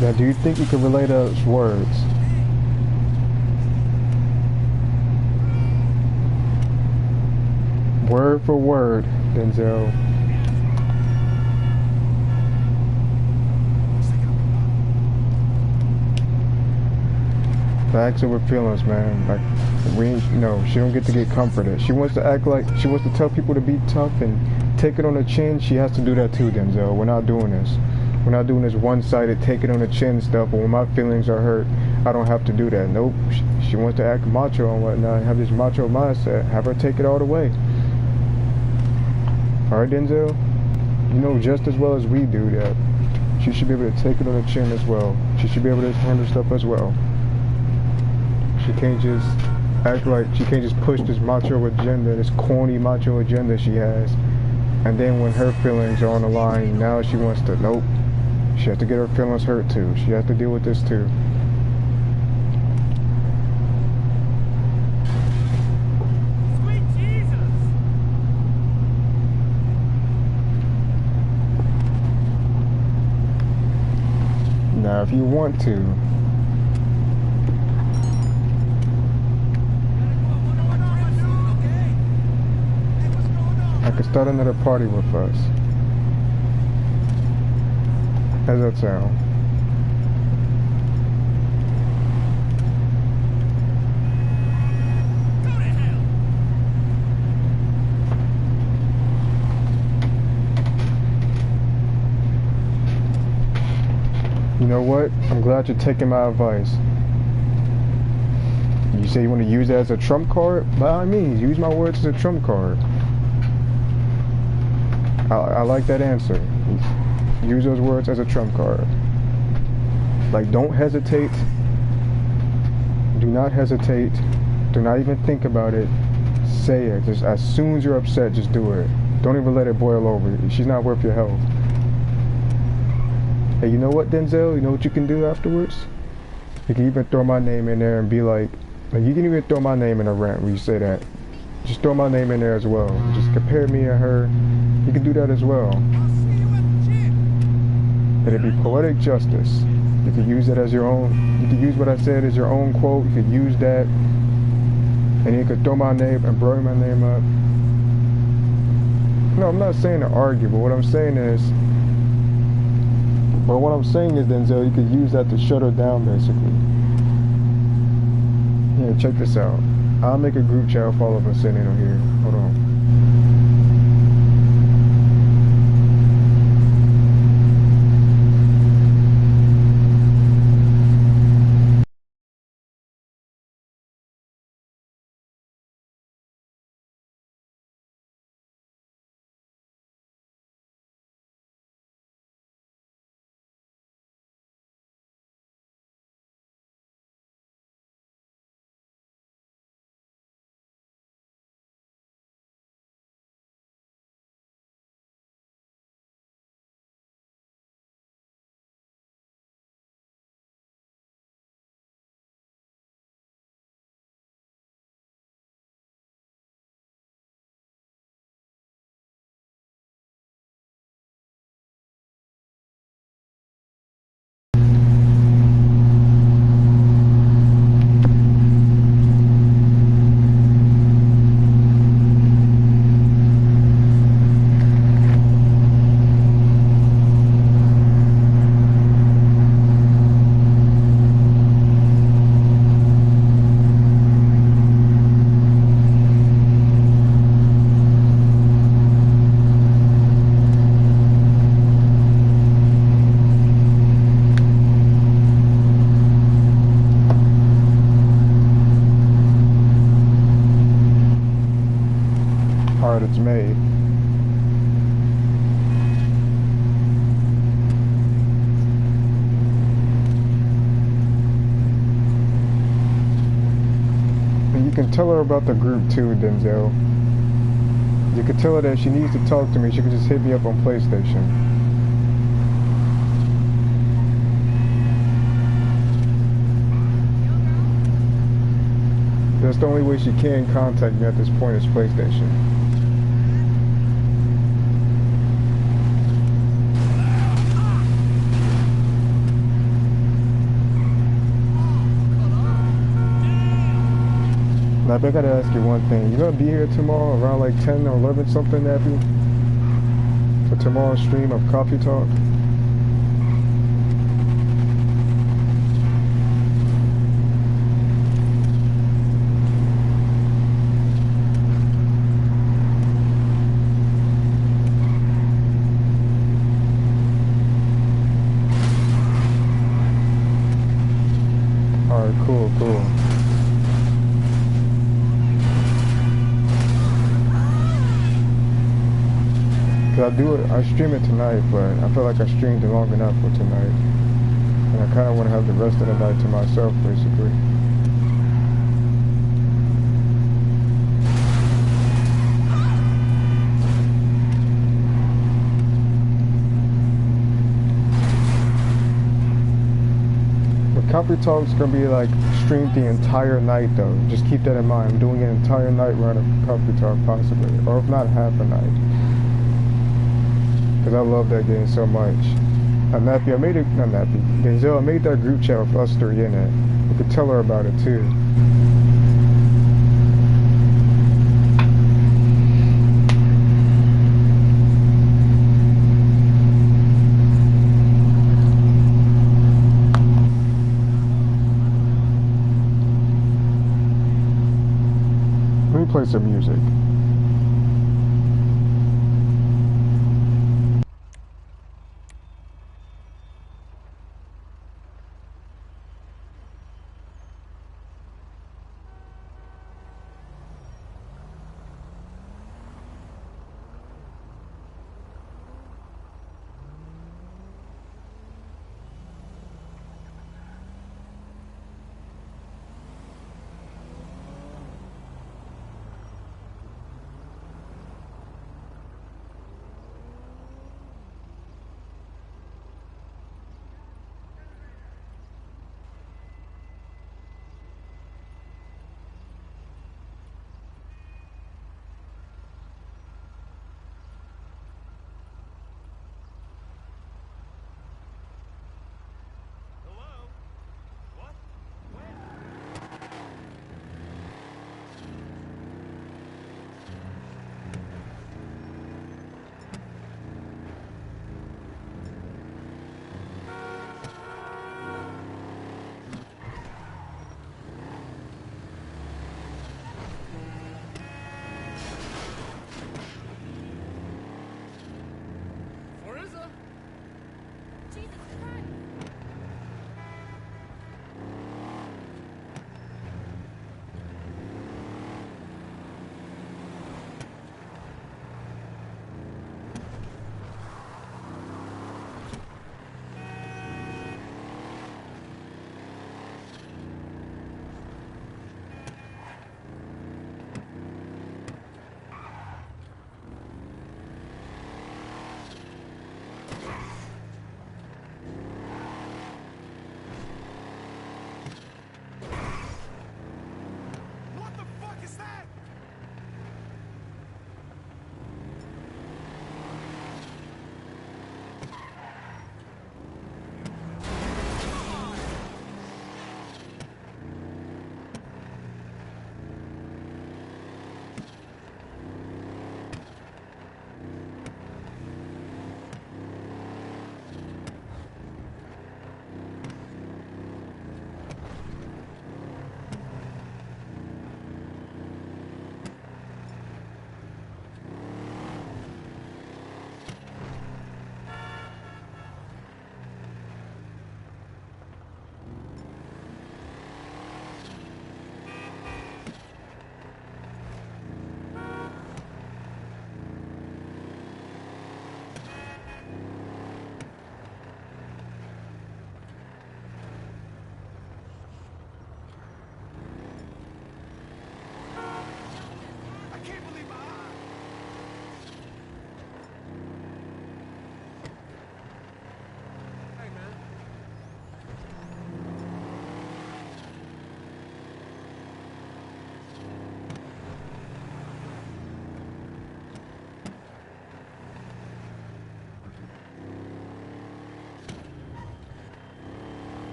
Now, do you think you could relate those words? Word for word, Denzel. Facts over feelings, man. Like, she don't get to get comforted. She wants to act like, she wants to tell people to be tough and take it on the chin. She has to do that too, Denzel. We're not doing this. We're not doing this one-sided take it on the chin stuff, but when my feelings are hurt, I don't have to do that. Nope. She wants to act macho and whatnot, have this macho mindset. Have her take it all the way. Alright, Denzel? You know just as well as we do that she should be able to take it on the chin as well. She should be able to handle stuff as well. She can't just act like, she can't just push this macho agenda, this corny macho agenda she has. And then when her feelings are on the line, now she wants to, nope. She has to get her feelings hurt too. She has to deal with this too. Sweet Jesus! Now, if you want to, I could start another party with us. How's that sound? You know what? I'm glad you're taking my advice. You say you want to use that as a trump card? By all means, use my words as a trump card. I like that answer. Use those words as a trump card. Like, don't hesitate. Do not hesitate. Do not even think about it. Say it. Just as soon as you're upset, just do it. Don't even let it boil over. She's not worth your health. Hey, you know what, Denzel? You know what you can do afterwards? You can even throw my name in there and be like you can even throw my name in a rant when you say that. Just throw my name in there as well. Just compare me and her. You can do that as well. It'd be poetic justice. You could use it as your own. You could use what I said as your own quote. You could use that, and you could throw my name and blur my name up. No, I'm not saying to argue, but what I'm saying is, Denzel, you could use that to shut her down, basically. Yeah, check this out. I'll make a group chat with all of us sitting in here. Hold on. tell her about the group too, Denzel. You could tell her that if she needs to talk to me, she could just hit me up on PlayStation. That's the only way she can contact me at this point is PlayStation. Nappy, I gotta ask you one thing. You gonna be here tomorrow around like 10 or 11 something, Nappy? For tomorrow's stream of Coffee Talk? Alright, cool, cool. Cause I stream it tonight, but I feel like I streamed it long enough for tonight. And I kinda wanna have the rest of the night to myself, basically. But Coffee Talk's gonna be like streamed the entire night though. Just keep that in mind. I'm doing an entire night run of Coffee Talk possibly. Or if not half a night. Because I love that game so much. Nappy, I made it, not Nappy, Denzel, I made that group chat with us three in it. You could tell her about it too. Let me play some music.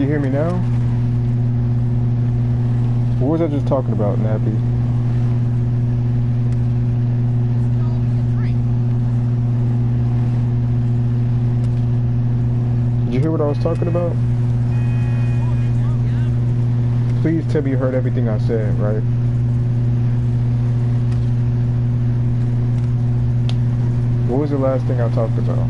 you hear me now? What was I just talking about, Nappy? Did you hear what I was talking about? Please tell me you heard everything I said, right? What was the last thing I talked about?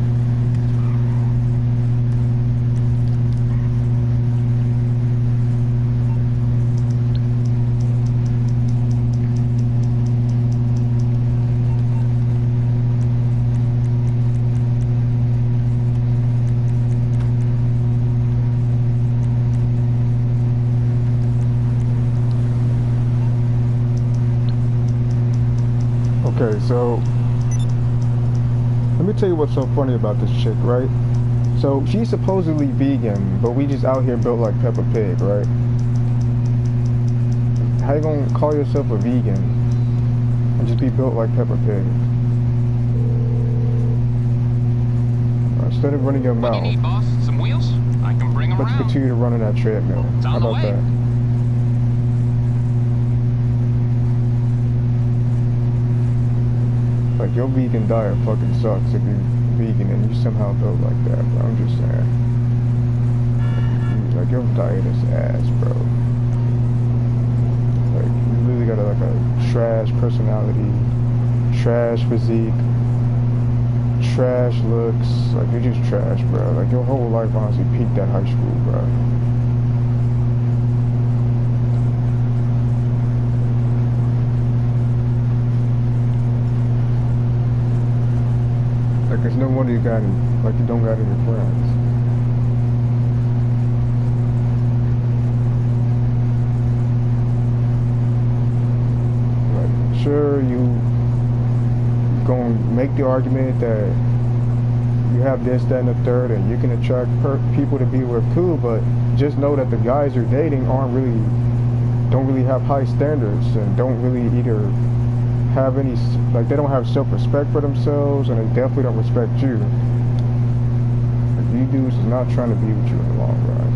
Okay, so let me tell you what's so funny about this chick, right? So she's supposedly vegan, but we just out here built like Peppa Pig, right? How you gonna call yourself a vegan and just be built like Peppa Pig? Instead of running your What do mouth, you need, boss? Some wheels? I can bring them let's around. continue to run on that treadmill. It's How on the about way. that? Like, your vegan diet fucking sucks if you're vegan and you somehow built like that, bro. I'm just saying. Like, your diet is ass, bro. Like, you really got like a trash personality, trash physique, trash looks. Like, you're just trash, bro. Like, your whole life honestly peaked at high school, bro. Like, it's no wonder you got any, like, you don't got any friends. Like, sure, you gonna make the argument that you have this, that, and the third, and you can attract people to be with, cool, but just know that the guys you're dating don't really have high standards and don't really either have any, like, they don't have self-respect for themselves, and they definitely don't respect you. Like, you dudes is not trying to be with you in the long run.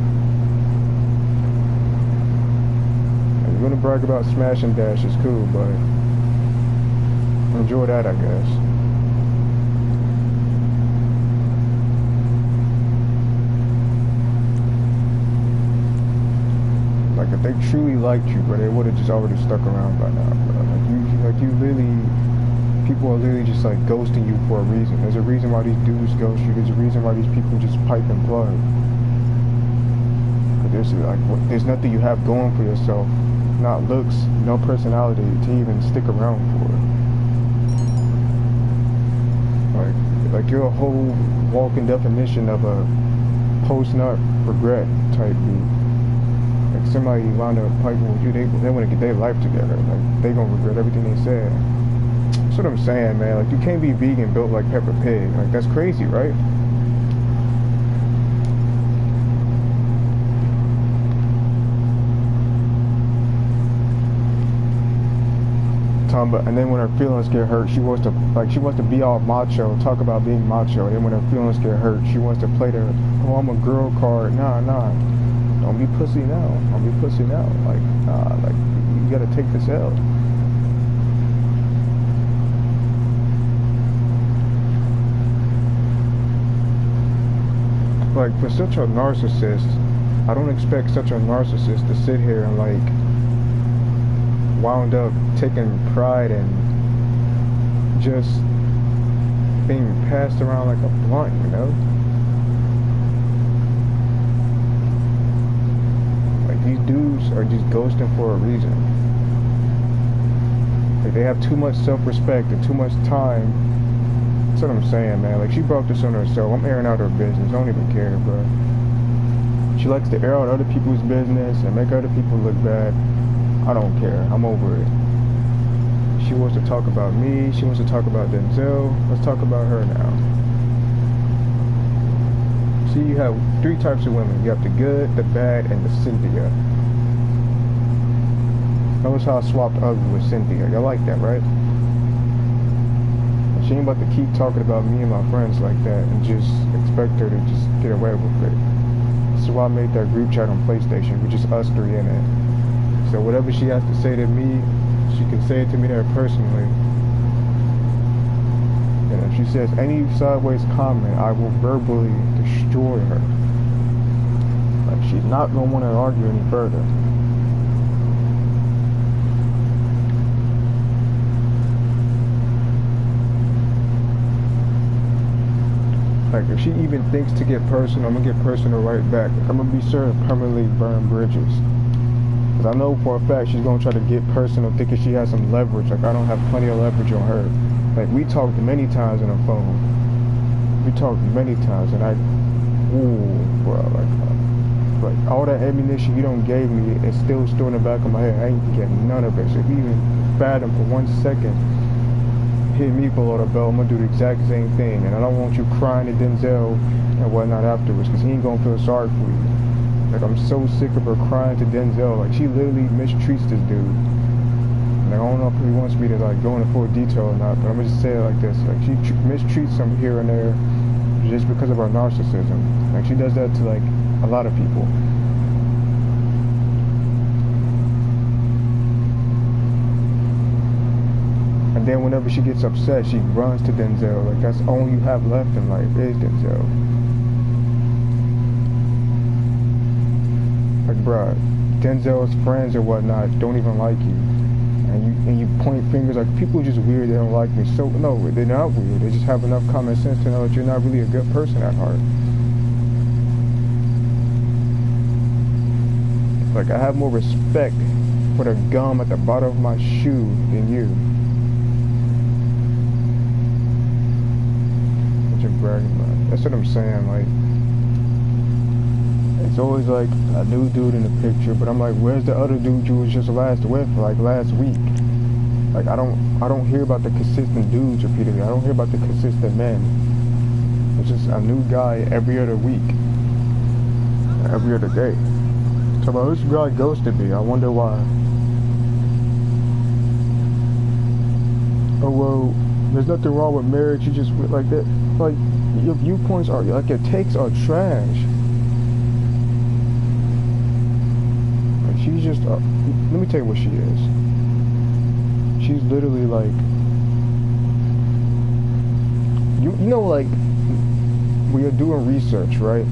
And you're gonna brag about smash and dash, is cool, but enjoy that, I guess. Like, if they truly liked you, bro, they would have just already stuck around by now, bro. Like you really, people are literally just like ghosting you for a reason. There's a reason why these dudes ghost you. There's a reason why these people just pipe and plug. But there's nothing you have going for yourself. Not looks, no personality to even stick around for. Like you're a whole walking definition of a post-nut regret type dude. Like, somebody wound up piping with you, they want to get their life together. Like, they gonna regret everything they said. That's what I'm saying, man. Like, you can't be vegan built like Peppa Pig. Like, that's crazy, right? And then when her feelings get hurt, she wants to be all macho, talk about being macho. And then when her feelings get hurt, she wants to play the, oh, I'm a girl card. Nah. Don't be pussy now. Like, nah, like, you gotta take this L. Like, for such a narcissist, I don't expect such a narcissist to sit here and, like, wound up taking pride in just being passed around like a blunt, you know? These dudes are just ghosting for a reason. Like, they have too much self-respect and too much time. That's what I'm saying, man. Like, she brought this on herself. I'm airing out her business. I don't even care, bro. She likes to air out other people's business and make other people look bad. I don't care. I'm over it. She wants to talk about me. She wants to talk about Denzel. Let's talk about her now. See, you have three types of women. You have the good, the bad, and the Cynthia. Notice how I swapped ugly with Cynthia. Y'all like that, right? And she ain't about to keep talking about me and my friends like that and just expect her to just get away with it. is why I made that group chat on PlayStation with just us three in it. So whatever she has to say to me, she can say it to me there personally. And if she says any sideways comment, I will verbally destroy her. Like, she's not gonna want to argue any further. Like, if she even thinks to get personal, I'm gonna get personal right back. I'm gonna be sure to permanently burn bridges. Because I know for a fact she's gonna try to get personal, thinking she has some leverage. Like, I don't have plenty of leverage on her. Like, we talked many times on the phone. We talked many times, and bro, like all that ammunition you don't gave me is still stored in the back of my head. I ain't getting none of it. So if you even fathom for 1 second, hit me below the belt, I'm gonna do the exact same thing. And I don't want you crying to Denzel and whatnot afterwards, because he ain't gonna feel sorry for you. Like, I'm so sick of her crying to Denzel. Like, she literally mistreats this dude. Like, I don't know if he wants me to, like, go into full detail or not, but I'm gonna just say it like this. Like, she mistreats him here and there just because of her narcissism. Like, she does that to, like, a lot of people. And then whenever she gets upset, she runs to Denzel. Like, that's all you have left in life is Denzel. Like, bruh, Denzel's friends or whatnot don't even like you. And you point fingers. Like, people are just weird, they don't like me. So, no, they're not weird. They just have enough common sense to know that you're not really a good person at heart. Like, I have more respect for the gum at the bottom of my shoe than you. What you're bragging about. That's what I'm saying. Like, it's always like a new dude in the picture, but I'm like, where's the other dude you was just last with, like last week? Like, I don't hear about the consistent dudes repeatedly. I don't hear about the consistent men. It's just a new guy every other week, every other day. So, about this guy ghosted me. I wonder why. Oh, well, there's nothing wrong with marriage. You just like that. Like, your viewpoints are, like, your takes are trash. Like, she's just, let me tell you what she is. She's literally like, you know, like, when you're doing research, right?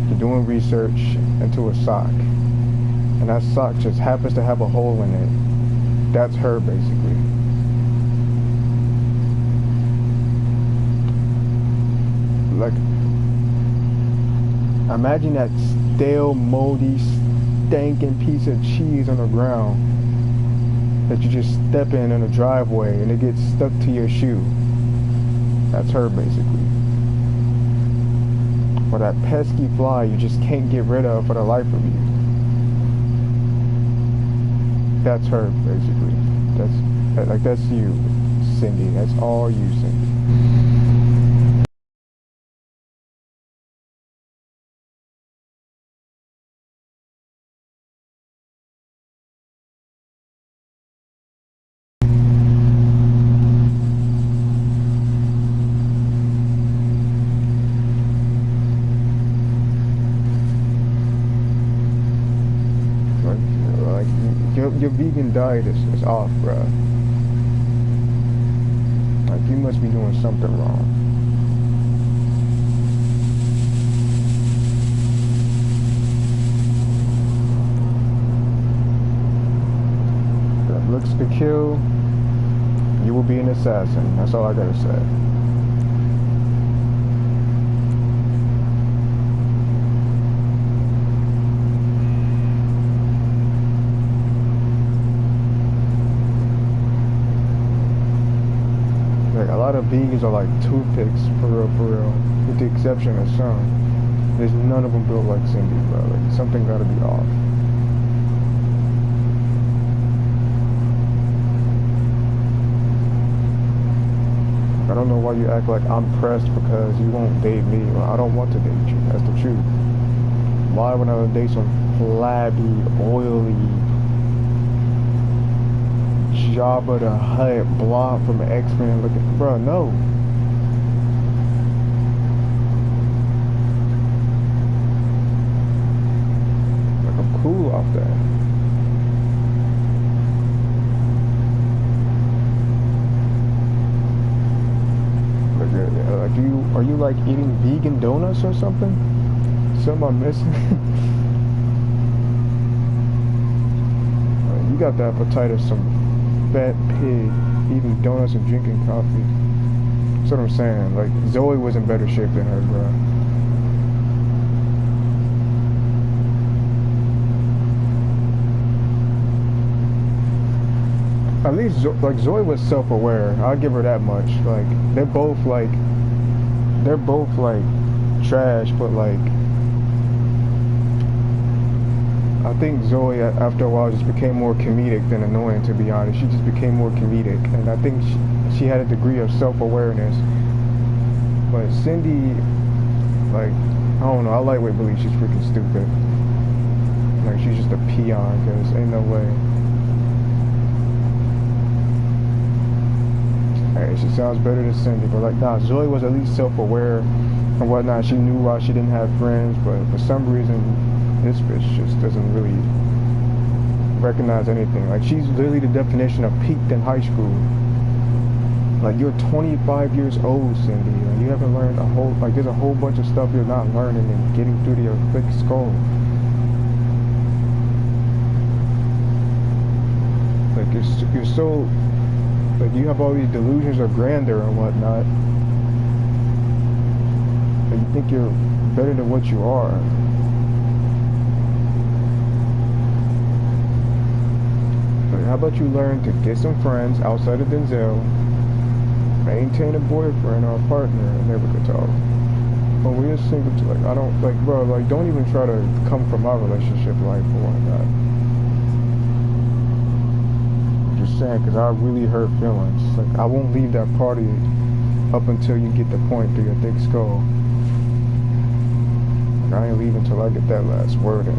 You're doing research into a sock, and that sock just happens to have a hole in it. That's her, basically. Like, imagine that stale, moldy, stinking piece of cheese on the ground that you just step in a driveway and it gets stuck to your shoe. That's her, basically. Or that pesky fly you just can't get rid of for the life of you. That's her, basically. That's you, Cindy. That's all you, Cindy. Your vegan diet is off, bruh. Like, you must be doing something wrong. If looks to kill, you will be an assassin. That's all I gotta say. A lot of vegans are like toothpicks, for real, with the exception of some. There's none of them built like Cindy, bro. Like, something gotta be off. I don't know why you act like I'm pressed because you won't date me. Well, I don't want to date you. That's the truth. Why would I date some flabby, oily, Jabba the Hutt blob from X-Men looking, bro? No. cool off that. Like, are you like eating vegan donuts or something? Something I'm missing? You got the appetite of some fat pig eating donuts and drinking coffee. That's what I'm saying. Like, Zoe was in better shape than her, bro. At least, like, Zoe was self-aware. I'll give her that much. Like, they're both like trash, but like, I think Zoe after a while just became more comedic than annoying, to be honest. She just became more comedic, and I think she had a degree of self-awareness. But Cindy, like, I don't know, I lightweight believe she's freaking stupid. Like, she's just a peon, cause ain't no way. Hey, she sounds better than Cindy, but like, nah, Zoe was at least self-aware and whatnot. She knew why she didn't have friends, but for some reason, this bitch just doesn't really recognize anything. Like, she's literally the definition of peaked in high school. Like, you're 25 years old, Cindy, and you haven't learned a whole, like, there's a whole bunch of stuff you're not learning and getting through to your thick skull. Like, you're so, like, you have all these delusions of grandeur and whatnot, and you think you're better than what you are. Like, how about you learn to get some friends outside of Denzel, maintain a boyfriend or a partner, and never could talk. But we're single to, like, I don't, like, bro, like, don't even try to come from my relationship life or whatnot. Just saying, because I really hurt feelings. Like, I won't leave that party up until you get the point through your thick skull. Like, I ain't leaving until I get that last word in,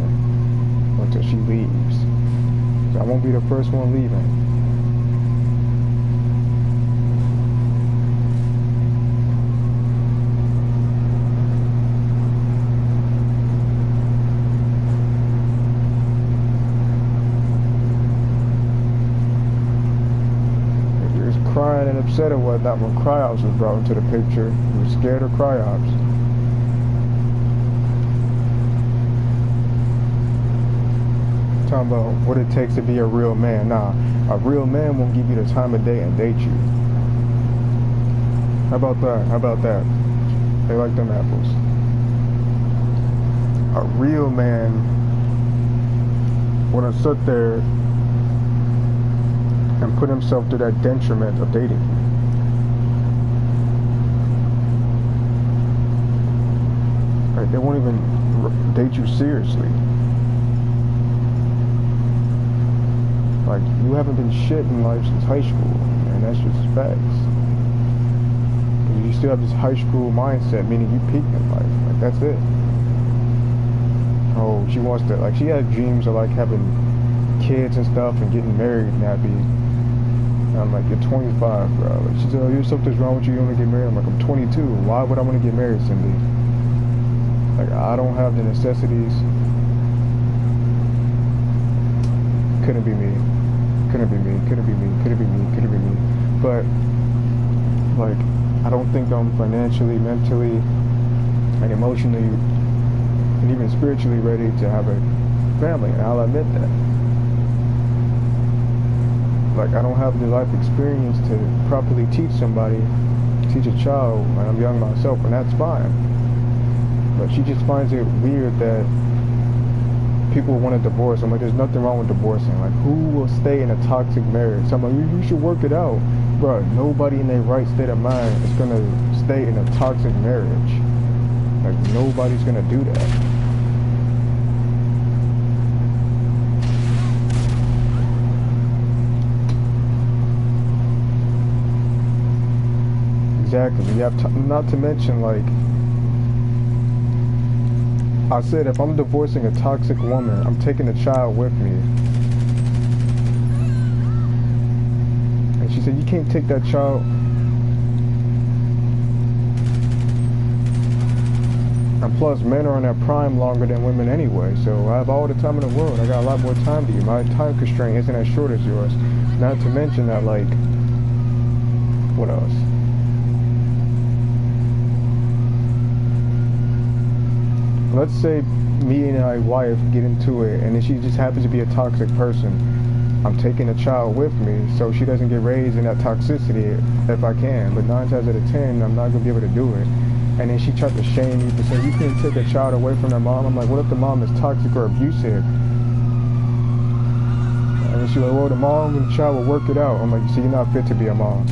or until she leaves. So I won't be the first one leaving. Crying and upset and whatnot when cryops was brought into the picture. You were scared of cryops. Talking about what it takes to be a real man. Nah, a real man won't give you the time of day and date you. How about that? How about that? They like them apples. A real man wanna sit there and put himself through that detriment of dating you. Like, they won't even date you seriously. Like, you haven't been shit in life since high school, and that's just facts. Because you still have this high school mindset, meaning you peaked in life. Like, that's it. Oh, she wants to, like, she had dreams of, like, having kids and stuff and getting married and happy. I'm like, you're 25, bro. Like, she said, oh, you're something's wrong with you, you want to get married. I'm like, I'm 22. Why would I want to get married, Cindy? Like, I don't have the necessities. Couldn't be me. Couldn't be me. Couldn't be me. Couldn't be me. Couldn't be me. But, like, I don't think I'm financially, mentally, and emotionally, and even spiritually ready to have a family. And I'll admit that. Like, I don't have the life experience to properly teach somebody, teach a child when I'm young myself, and that's fine. But she just finds it weird that people want to divorce. I'm like, there's nothing wrong with divorcing. Like, who will stay in a toxic marriage? So I'm like, you should work it out. Bro, nobody in their right state of mind is going to stay in a toxic marriage. Like, nobody's going to do that. Exactly. You have not to mention, like, I said, if I'm divorcing a toxic woman, I'm taking a child with me. And she said, you can't take that child. And plus, men are in their prime longer than women anyway, so I have all the time in the world. I got a lot more time to you. My time constraint isn't as short as yours. Not to mention that, like, what else? Let's say me and my wife get into it, and then she just happens to be a toxic person. I'm taking a child with me, so she doesn't get raised in that toxicity if I can. But 9 times out of 10, I'm not going to be able to do it. And then she tried to shame me to say, you can't take a child away from their mom. I'm like, what if the mom is toxic or abusive? And then she's like, well, the mom and the child will work it out. I'm like, see, you're not fit to be a mom.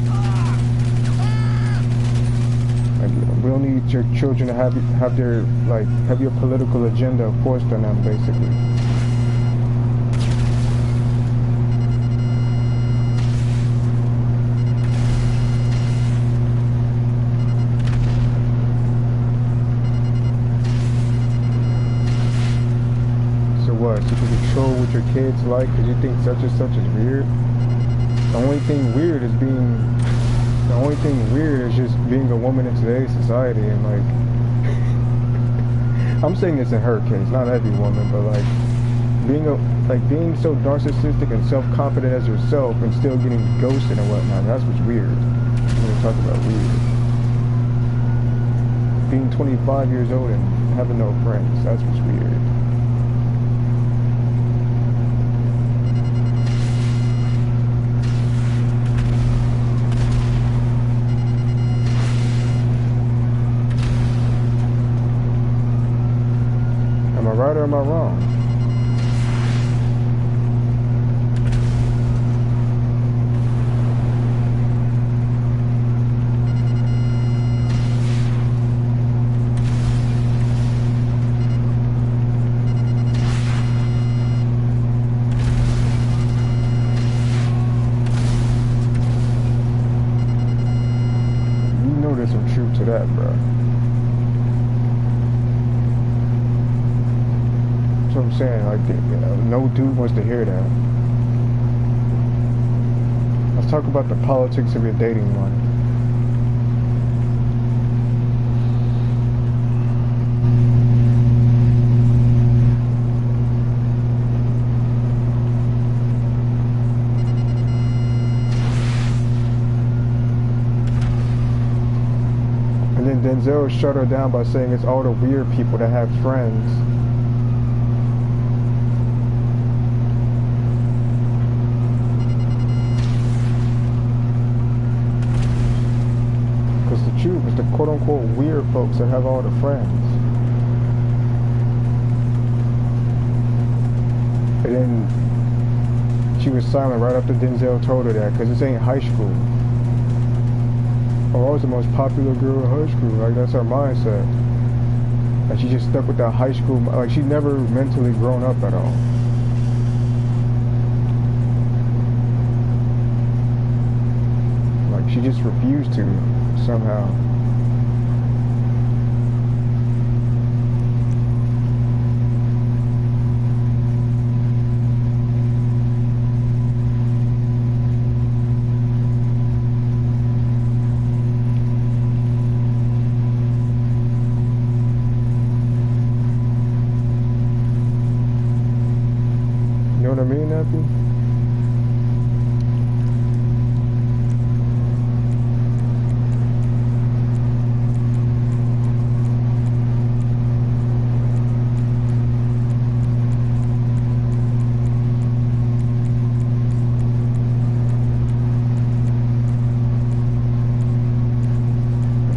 Like, we don't need your children to have your political agenda forced on them, basically. So you can control what your kids like because you think such and such is weird. The only thing weird is just being a woman in today's society, and like I'm saying this in her case, not every woman, but like being so narcissistic and self-confident as yourself and still getting ghosted and whatnot. That's what's weird. When we talk about weird. Being 25 years old and having no friends, that's what's weird. Am I right or am I wrong? You know there's some truth to that, bro. That's what I'm saying, like, no dude wants to hear that. Let's talk about the politics of your dating life. And then Denzel shut her down by saying it's all the weird people that have friends. Truth is the quote-unquote weird folks that have all the friends. And then she was silent right after Denzel told her that, because this ain't high school. Oh, I was the most popular girl in high school. Like, that's her mindset. And she just stuck with that high school, like, she's never mentally grown up at all. Like, she just refused to. Somehow. You know what I mean, Nappy?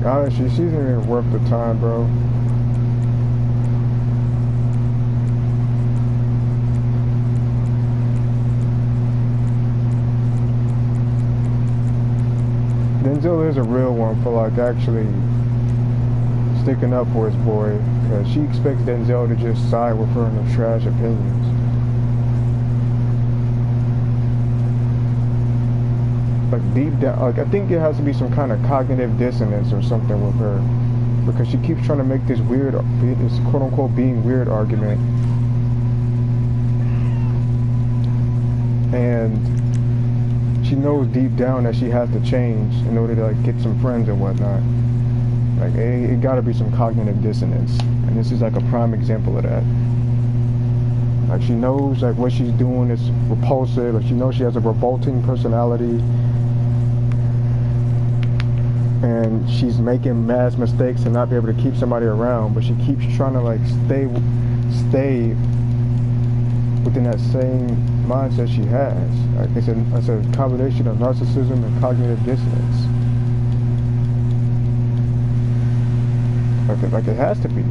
Honestly, she's not even worth the time, bro. Denzel is a real one for like actually sticking up for his boy, because she expects Denzel to just side with her in the trash opinions. Like deep down, like I think there has to be some kind of cognitive dissonance or something with her, because she keeps trying to make this weird, this quote-unquote being weird argument, and she knows deep down that she has to change in order to like get some friends and whatnot. Like it got to be some cognitive dissonance, And this is like a prime example of that. Like she knows like what she's doing is repulsive, like she knows she has a revolting personality, and she's making mass mistakes and not be able to keep somebody around, but she keeps trying to like stay within that same mindset she has. Like it's a combination of narcissism and cognitive dissonance. Like it has to be.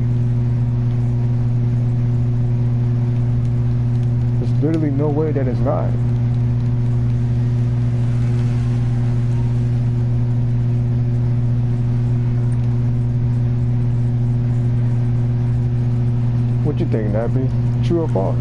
There's literally no way that it's not. What you think, Nappy? True or false?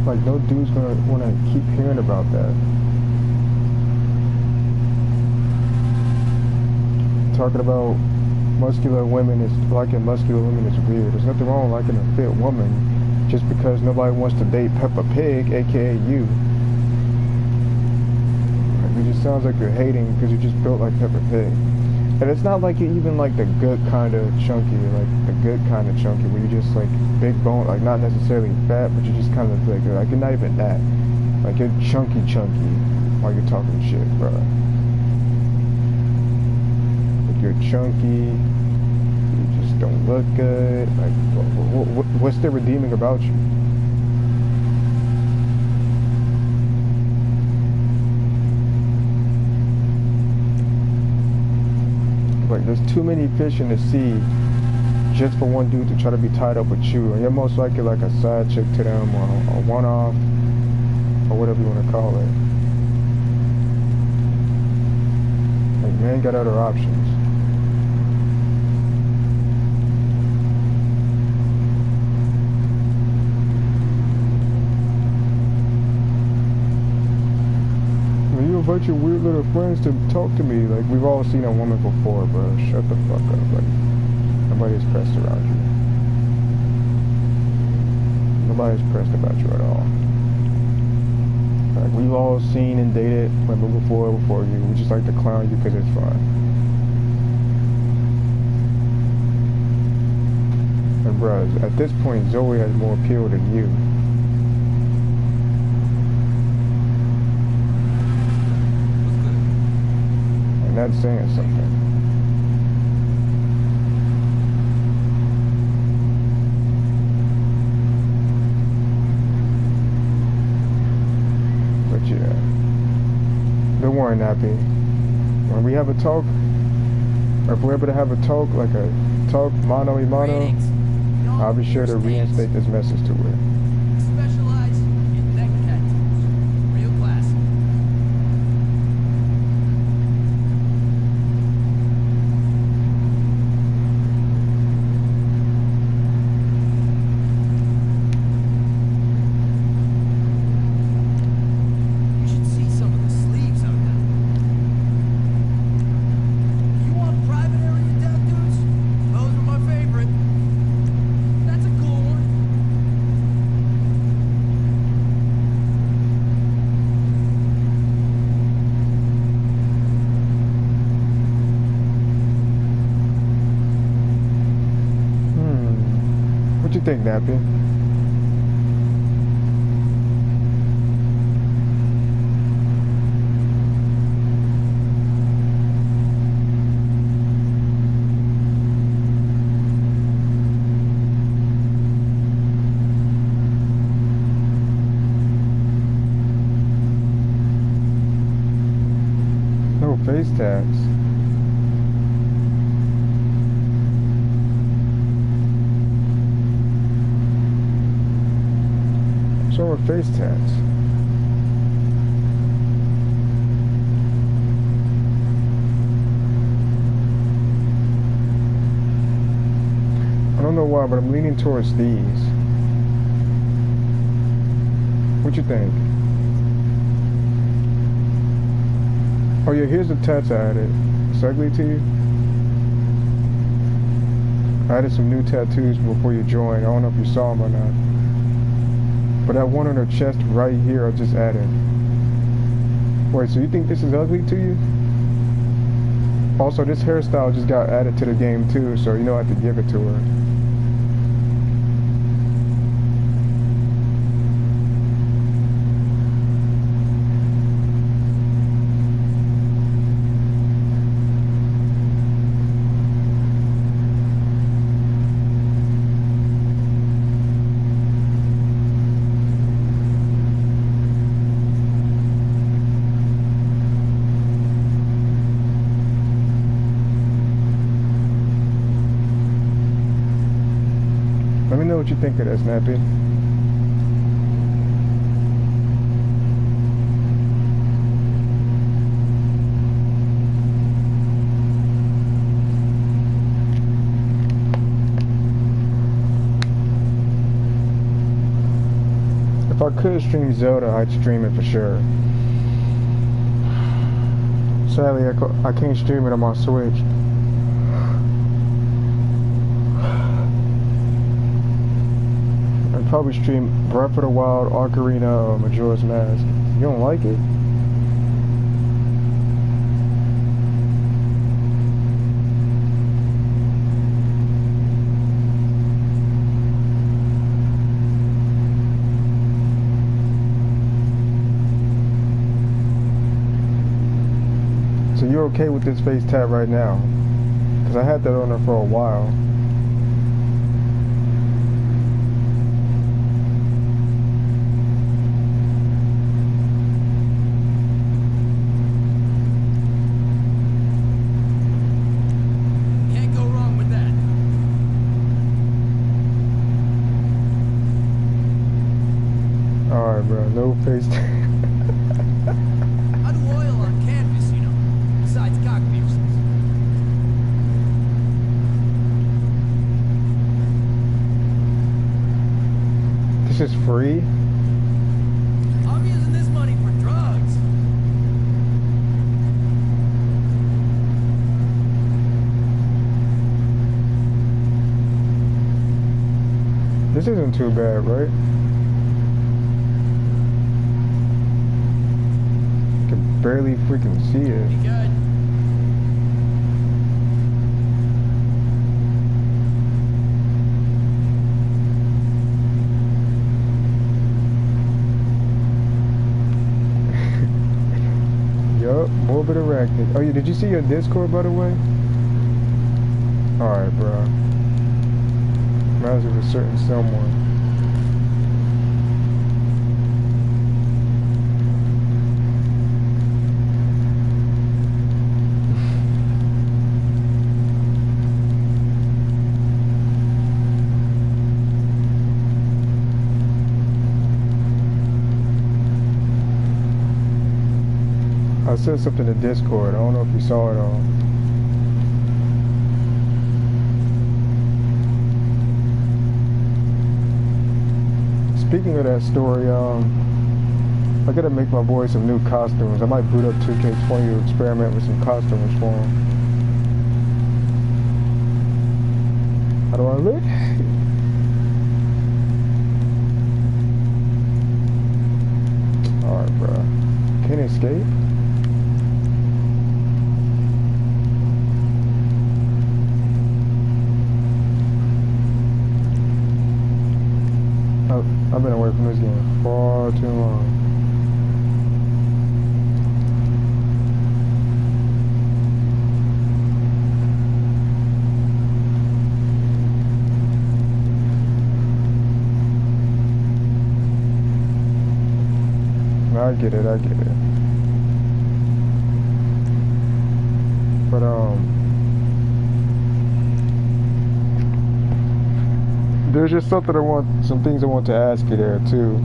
Like no dude's gonna wanna keep hearing about that. Talking about muscular women is liking muscular women is weird. There's nothing wrong with liking a fit woman just because nobody wants to date Peppa Pig, aka you. Like, it just sounds like you're hating because you just built like Peppa Pig. And it's not like you're even like the good kind of chunky, like the good kind of chunky where you're just like big bone, like not necessarily fat, but you're just kind of like you're not even that. Like you're chunky while you're talking shit, bro. Like you're chunky, you just don't look good. Like what's the redeeming about you? Like there's too many fish in the sea just for one dude to try to be tied up with you, and you're most likely like a side chick to them, or a one-off, or whatever you want to call it. Like man got other options. You invite your weird little friends to talk to me. Like, we've all seen a woman before, bro. Shut the fuck up. Like, nobody's pressed around you. Nobody's pressed about you at all. Like, we've all seen and dated women before you. We just like to clown you because it's fun. And, bro, at this point, Zoe has more appeal than you. That's saying something. But yeah, don't worry, Nappy. When we have a talk, or if we're able to have a talk, like a talk mano a mano, I'll be sure to reinstate this message to her. Specialize in neck tattoos. Real classic. What you think, Nappy? No face tags. So are face tags. I don't know why, but I'm leaning towards these. What you think? Oh yeah, here's the tats I added. It's ugly to you? I added some new tattoos before you joined. I don't know if you saw them or not. But that one on her chest right here, I just added. Wait, so you think this is ugly to you? Also, this hairstyle just got added to the game too, so you know I have to give it to her. Let me know what you think of that, Snappy. If I could stream Zelda, I'd stream it for sure. Sadly, I can't stream it on my Switch. I'd probably stream Breath of the Wild, Ocarina, or Majora's Mask. You don't like it? So you're okay with this face tat right now? Because I had that on her for a while. Can't go wrong with that. Alright, bro. No face tat. I do oil on canvas, you know. Besides cock piercings. This is free? I'm using this money for drugs. This isn't too bad, right? Can barely freaking see it. You good? Yup, morbid arachnid. Oh yeah, did you see your Discord, by the way? Alright, bro. Reminds me of a certain someone. I said something to Discord. I don't know if you saw it all. Speaking of that story, I gotta make my boy some new costumes. I might boot up 2K20 to experiment with some costumes for him. How do I look? Alright, bro. Can't escape? I've been away from this game far too long. I get it, I get it. But there's just something some things I want to ask you there too.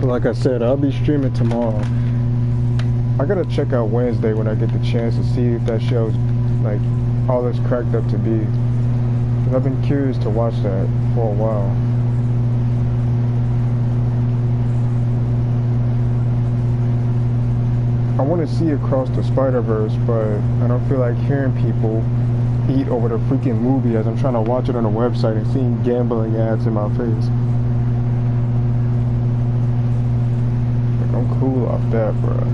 But like I said, I'll be streaming tomorrow. I gotta check out Wednesday when I get the chance to see if that show's like all it's cracked up to be. Cause I've been curious to watch that for a while. I want to see Across the Spider-Verse, but I don't feel like hearing people eat over the freaking movie as I'm trying to watch it on a website and seeing gambling ads in my face. Like, I'm cool off that, bruh.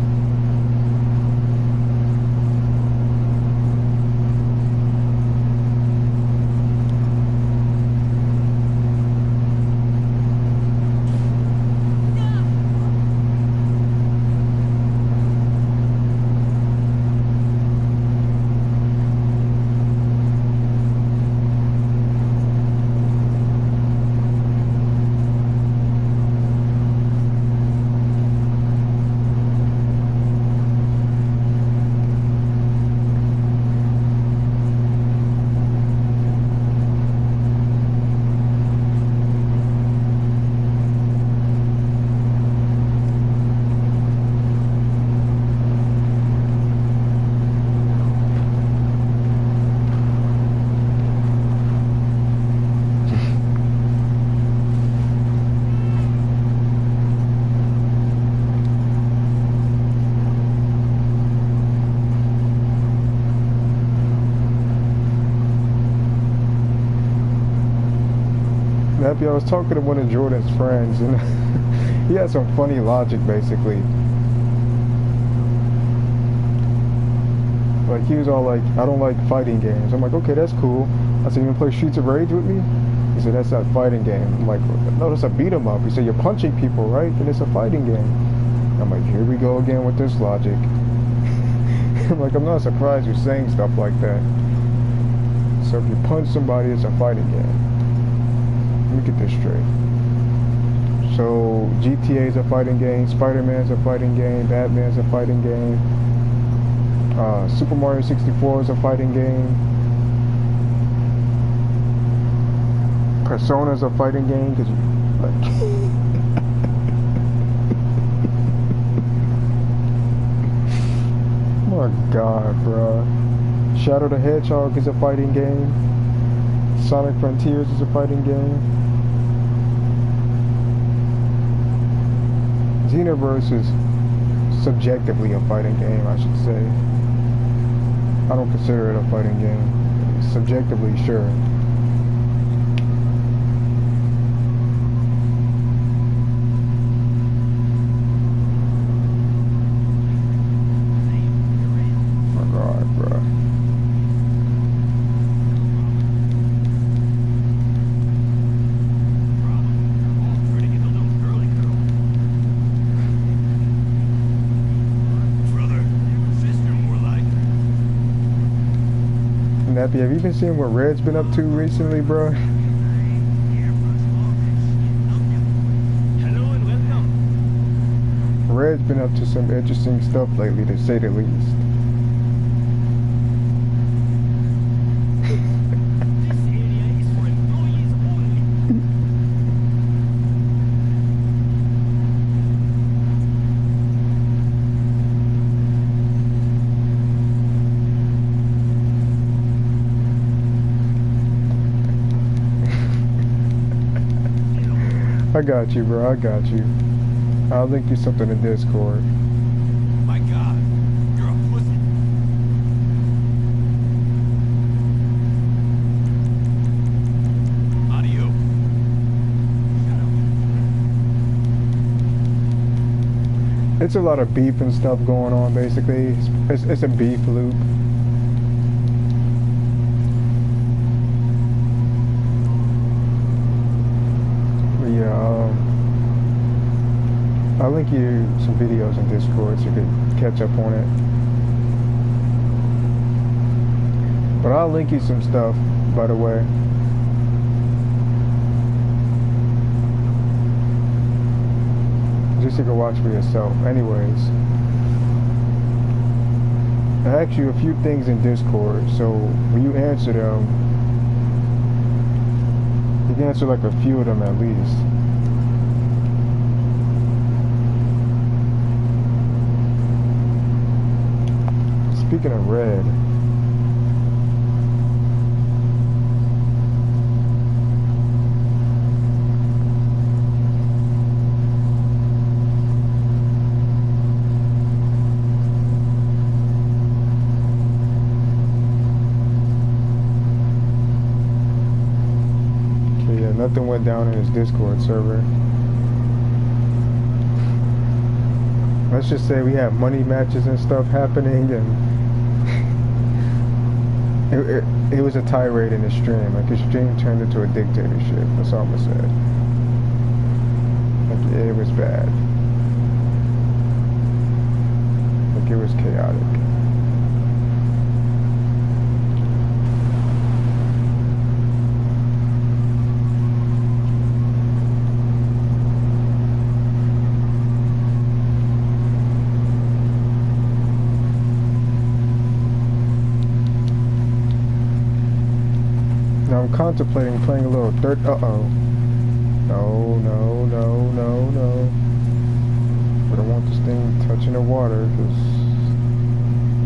I was talking to one of Jordan's friends, and he had some funny logic, basically. Like, he was all like, I don't like fighting games. I'm like, okay, that's cool. I said, you wanna play Streets of Rage with me? He said, that's not a fighting game. I'm like, no, that's a beat 'em up. He said, you're punching people, right? And it's a fighting game. I'm like, here we go again with this logic. I'm like, I'm not surprised you're saying stuff like that. So if you punch somebody, it's a fighting game. Let me get this straight. So GTA's a fighting game, Spider-Man's a fighting game, Batman's a fighting game, Super Mario 64 is a fighting game, Persona's a fighting game, because like oh my god, bro. Shadow the Hedgehog is a fighting game, Sonic Frontiers is a fighting game. Xenoverse is subjectively a fighting game, I should say. I don't consider it a fighting game. Subjectively, sure. Oh my god, bro. Nappy, have you been seeing what Red's been up to recently, bro? Hello and welcome. Red's been up to some interesting stuff lately, to say the least. This area is for employees only. I got you, bro. I got you. I'll link you something in Discord. My God, you're a pussy. Audio. It's a lot of beef and stuff going on, basically. It's a beef loop. But yeah, I'll link you some videos in Discord so you can catch up on it. But I'll link you some stuff, by the way. Just so you can watch for yourself. Anyways, I asked you a few things in Discord, so when you answer them, you can answer like a few of them at least. blinking in red. Okay, yeah, nothing went down in his Discord server. Let's just say we have money matches and stuff happening, and it was a tirade in the stream. Like, his stream turned into a dictatorship. That's all I'm gonna say. Like, it was bad. Like, it was chaotic. Now I'm contemplating playing a little uh-oh. No, no, no, no, no. But I want this thing touching the water because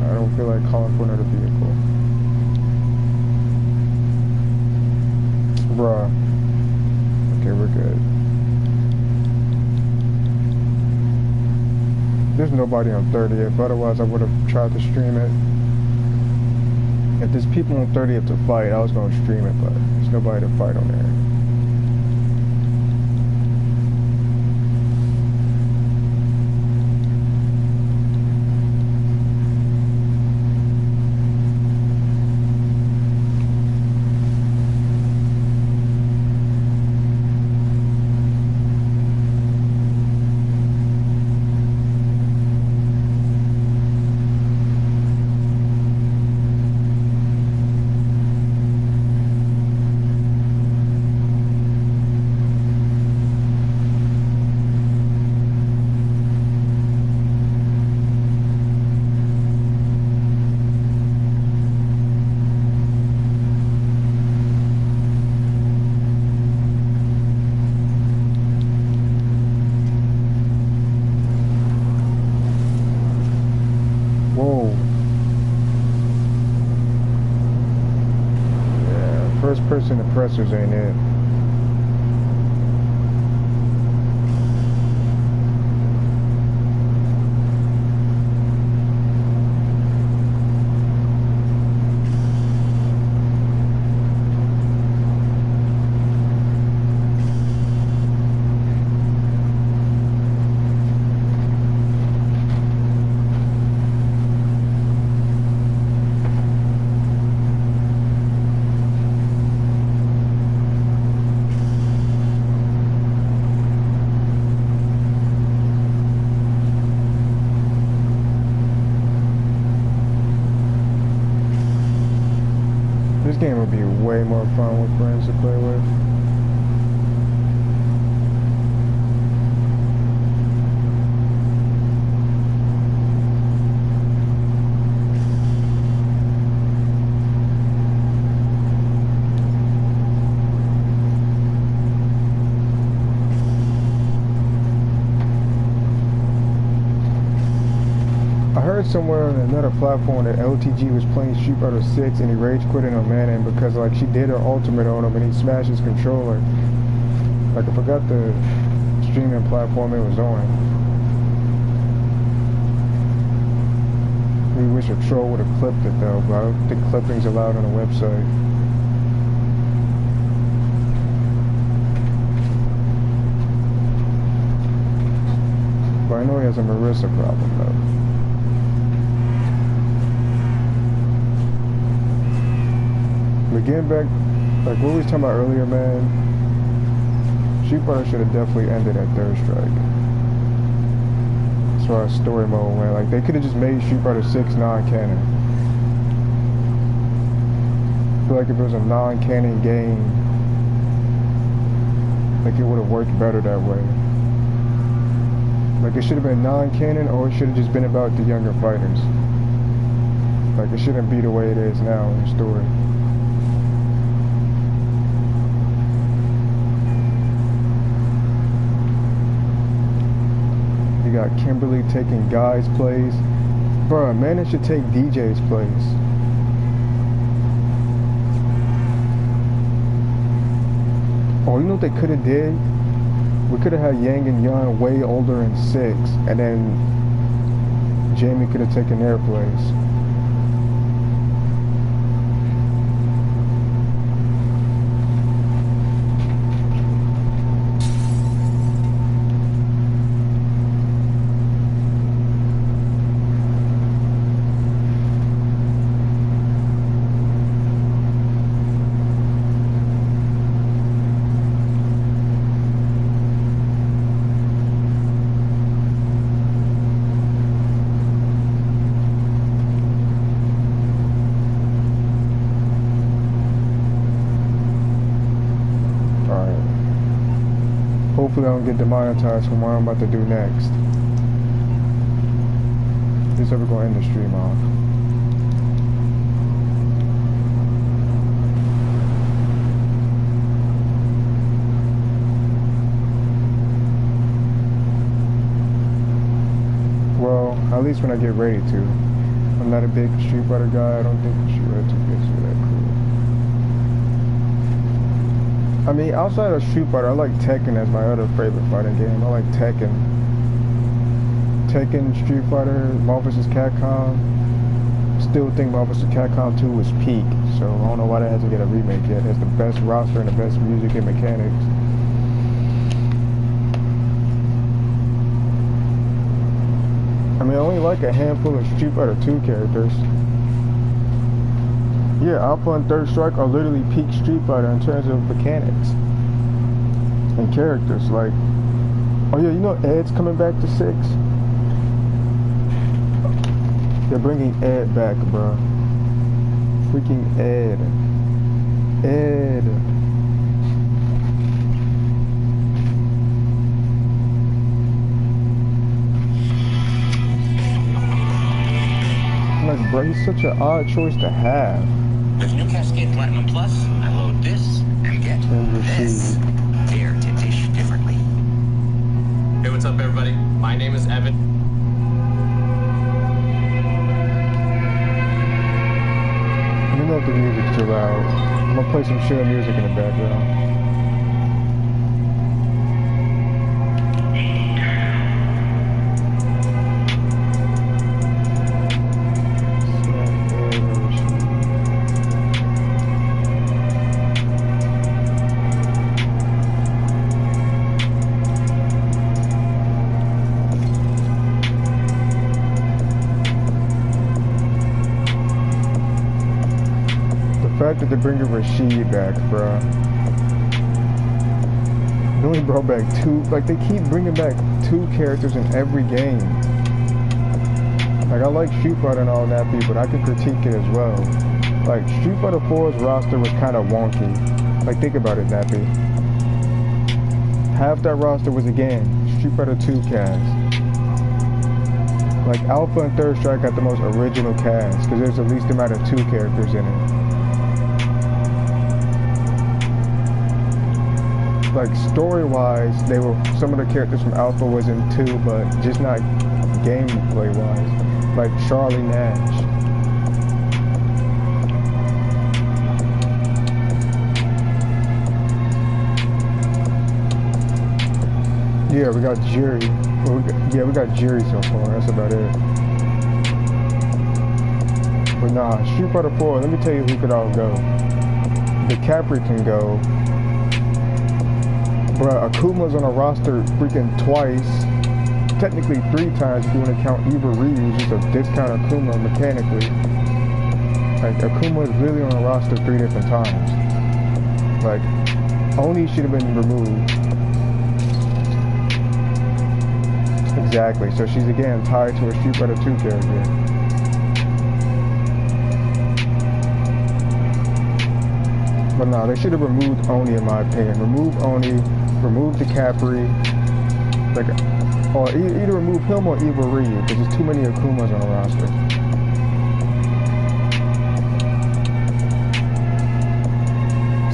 I don't feel like calling for another vehicle. Bruh. Okay, we're good. There's nobody on 30th, otherwise I would have tried to stream it. If there's people on 30th to fight, I was going to stream it, but there's nobody to fight on there. Whoa. Yeah, first person oppressors ain't it. This game would be way more fun with friends to play with. I heard somewhere on another platform that LTG was playing Street Fighter 6 and he rage quitted on Manon because like she did her ultimate on him and he smashed his controller. Like I forgot the streaming platform it was on. We wish a troll would have clipped it though, but I don't think clipping's allowed on the website. But I know he has a Marissa problem though. But getting back, like what we was talking about earlier, man, Street Fighter should have definitely ended at Third Strike. As far as story mode went, like they could have just made Street Fighter 6 non-canon. I feel like if it was a non-canon game, like it would have worked better that way. Like it should have been non-canon, or it should have just been about the younger fighters. Like it shouldn't be the way it is now in the story. You got Kimberly taking Guy's place. Bruh, man, it should take DJ's place. Oh, you know what they could have did? We could have had Yang and Yun way older in 6, and then Jamie could have taken their place. Hopefully I don't get demonetized from what I'm about to do next. This ever gonna end the stream off. Well, at least when I get ready to. I'm not a big Street Fighter guy. I don't think Street Fighter 2 gets me that cool. I mean, outside of Street Fighter, I like Tekken as my other favorite fighting game. I like Tekken. Tekken, Street Fighter, Marvel vs. Capcom. Still think Marvel vs. Capcom 2 was peak, so I don't know why that hasn't get a remake yet. It has the best roster and the best music and mechanics. I mean, I only like a handful of Street Fighter 2 characters. Yeah, Alpha and Third Strike are literally peak Street Fighter in terms of mechanics and characters. Like, oh yeah, you know Ed's coming back to 6? They're bringing Ed back, bro. Freaking Ed. Ed. Like, bro, he's such an odd choice to have. With new Cascade Platinum Plus, I load this and get this. Dare to dish differently. Hey, what's up, everybody? My name is Evan. Let me know if the music's too loud. I'm gonna play some chill music in the background. The fact that they're bringing Rashid back, bruh. They only brought back 2, like they keep bringing back 2 characters in every game. Like, I like Street Fighter and all that, but I can critique it as well. Like, Street Fighter 4's roster was kind of wonky. Like, think about it, Nappy. Half that roster was, again, Street Fighter 2 cast. Like, Alpha and Third Strike got the most original cast, because there's the least amount of 2 characters in it. Like, story-wise, they were, some of the characters from Alpha was in 2, but just not gameplay-wise. Like Charlie Nash. Yeah, we got Jerry. Well, we got Jerry so far. That's about it. But nah, Street Fighter 4, let me tell you who could all go. The Capri can go. Bruh, Akuma's on a roster freaking twice. Technically 3 times if you want to count Eva Ryu, just a discount Akuma mechanically. Like, Akuma is really on a roster 3 different times. Like, Oni should have been removed. Exactly, so she's again tied to a Street Fighter 2 character. But no, they should have removed Oni in my opinion. Remove Oni, remove the Capri, like, or either remove him or Eva Ryu, because there's too many Akumas on the roster.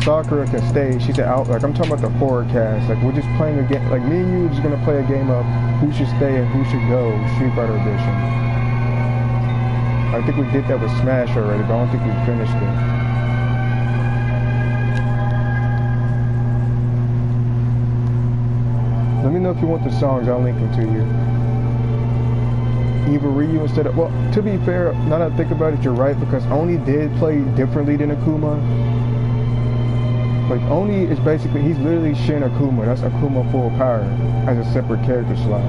Sakura can stay, she's out, like, I'm talking about the forward cast, like, we're just playing a game, like, me and you are just gonna play a game of who should stay and who should go, Street Fighter Edition. I think we did that with Smash already, but I don't think we finished it. Let me know if you want the songs, I'll link them to you. Eva Ryu instead of, well, to be fair, now that I think about it, you're right, because Oni did play differently than Akuma. Like, Oni is basically, he's literally Shin Akuma. That's Akuma full power as a separate character slot.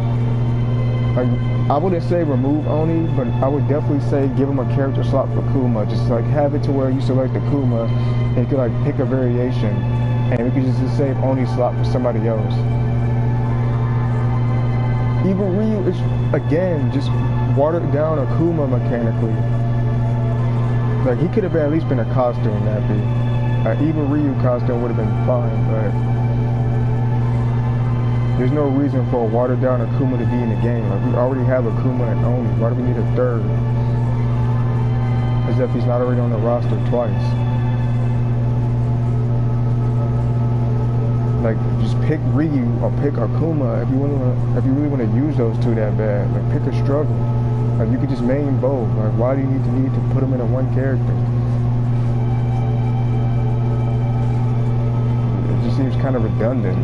Like, I wouldn't say remove Oni, but I would definitely say give him a character slot for Akuma. Just like have it to where you select Akuma and you could like pick a variation and we could just save Oni slot for somebody else. Eva Ryu is, again, just watered down Akuma mechanically. Like, he could have at least been a costume, nappy. Eva Ryu costume would have been fine, but there's no reason for a watered down Akuma to be in the game. Like, we already have Akuma and Oni. Why do we need a third? As if he's not already on the roster twice. Like, just pick Ryu or pick Akuma if you really want to use those two that bad. Like, pick a struggle. Like, you could just main both. Like, why do you need to put them in a one character? It just seems kind of redundant.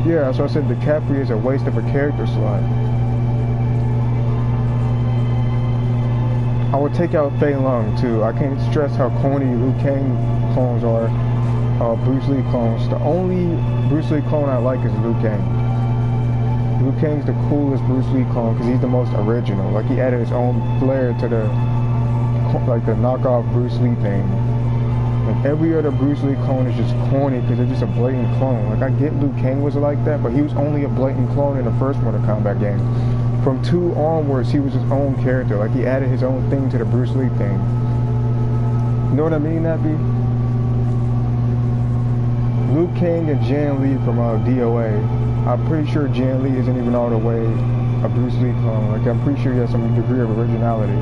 Yeah, so I said the Capri is a waste of a character slot. I would take out Fei Long too. I can't stress how corny Liu Kang clones are. Bruce Lee clones. The only Bruce Lee clone I like is Liu Kang. Liu Kang's the coolest Bruce Lee clone because he's the most original. Like, he added his own flair to the knockoff Bruce Lee thing. Like, every other Bruce Lee clone is just corny because they're just a blatant clone. Like, I get Liu Kang was like that, but he was only a blatant clone in the first Mortal Kombat game. From 2 onwards, he was his own character. Like, he added his own thing to the Bruce Lee thing. You know what I mean, Nappy? Liu Kang and Jan Lee from DOA. I'm pretty sure Jan Lee isn't even all the way a Bruce Lee clone. Like, I'm pretty sure he has some degree of originality.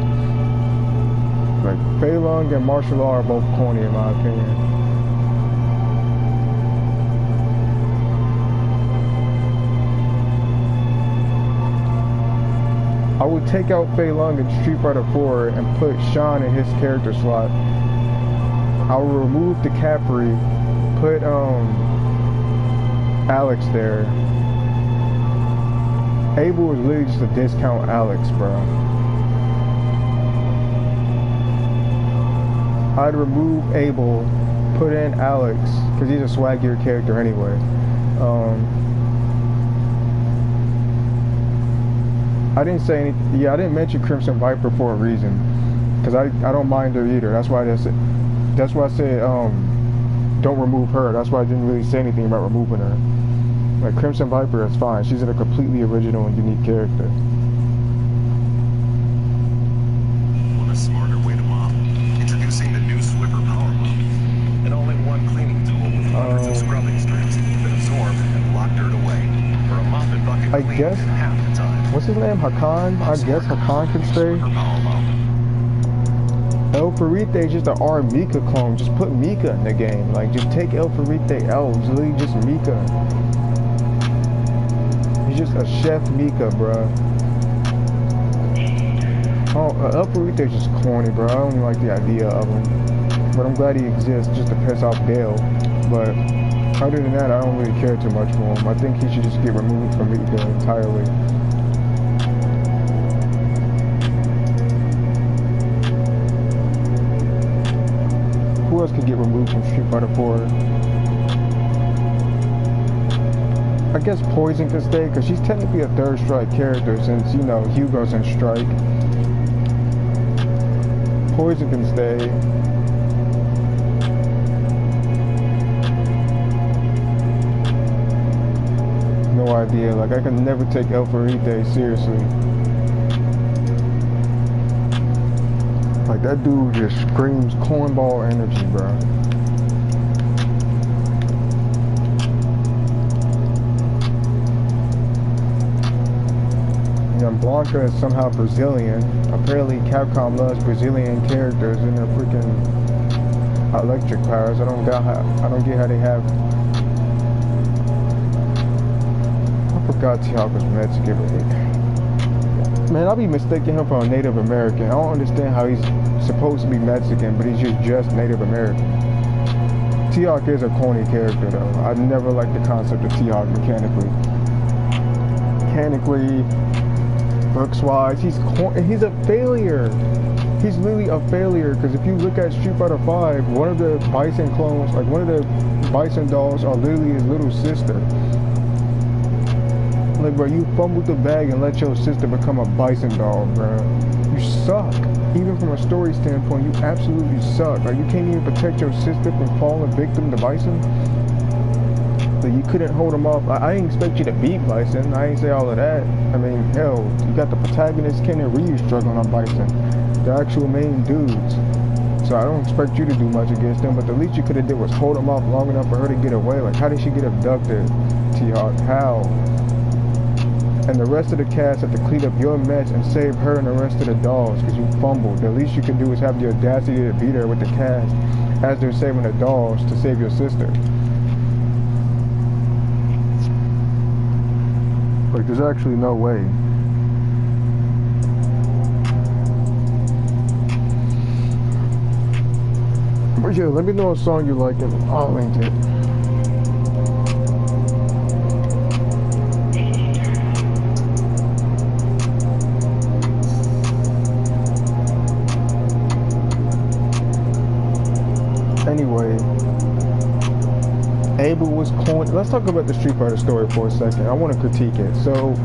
Like, Fei Long and martial law are both corny in my opinion. I would take out Fei Long in Street Fighter 4 and put Sean in his character slot. I would remove the Capri, put Alex there. Abel is literally just a discount Alex, bro. I'd remove Abel, put in Alex, because he's a swaggier character anyway. I didn't say anything. Yeah, I didn't mention Crimson Viper for a reason, because I don't mind her either. That's why I said don't remove her. That's why I didn't really say anything about removing her. Like, Crimson Viper is fine. She's a completely original and unique character. Want a smarter way to mop? Introducing the new Swiffer Power Mop. An all-in-one cleaning tool with hundreds of scrubbing strips that absorb and lock dirt away. For a mop and bucket clean in half the time. What's his name? Hakan? I guess Hakan can stay. El Farite is just an R Mika clone. Just put Mika in the game. Like, just take El Farite out. It's literally just Mika. He's just a Chef Mika, bro. Oh, El Farite is just corny, bro. I don't even like the idea of him. But I'm glad he exists just to piss off Dale. But other than that, I don't really care too much for him. I think he should just get removed from Mika entirely. Who else could get removed from Street Fighter 4? I guess Poison could stay, because she's technically a third strike character since, you know, Hugo's in strike. Poison can stay. No idea. Like, I can never take El Farite seriously. Like, that dude just screams cornball energy, bro. And Blanca is somehow Brazilian. Apparently Capcom loves Brazilian characters in their freaking electric powers. I don't get how they have forgot T-Hawk was Mexican. Man, I'll be mistaking him for a Native American. I don't understand how he's supposed to be Mexican, but he's just Native American. T-Hawk is a corny character, though. I never liked the concept of T-Hawk mechanically. Mechanically, looks-wise, he's a failure. He's literally a failure, because if you look at Street Fighter V, one of the Bison clones, like one of the Bison dolls are literally his little sister. Like, bro, you fumbled the bag and let your sister become a Bison doll, bro. You suck. Even from a story standpoint, you absolutely suck. Like, you can't even protect your sister from falling victim to Bison. Like, you couldn't hold him off. I didn't expect you to beat Bison. I ain't say all of that. I mean, hell, you got the protagonist, Ken and Ryu, struggling on Bison. The actual main dudes. So I don't expect you to do much against them, but the least you could have did was hold them off long enough for her to get away. Like, how did she get abducted, T-Hawk? How? And the rest of the cast had to clean up your mess and save her and the rest of the dolls because you fumbled. The least you could do is have the audacity to be there with the cast as they're saving the dolls to save your sister. Like, there's actually no way. But yeah, let me know a song you like and I'll link it. Anyway, Abel was corny. Let's talk about the Street Fighter story for a second. I want to critique it. So,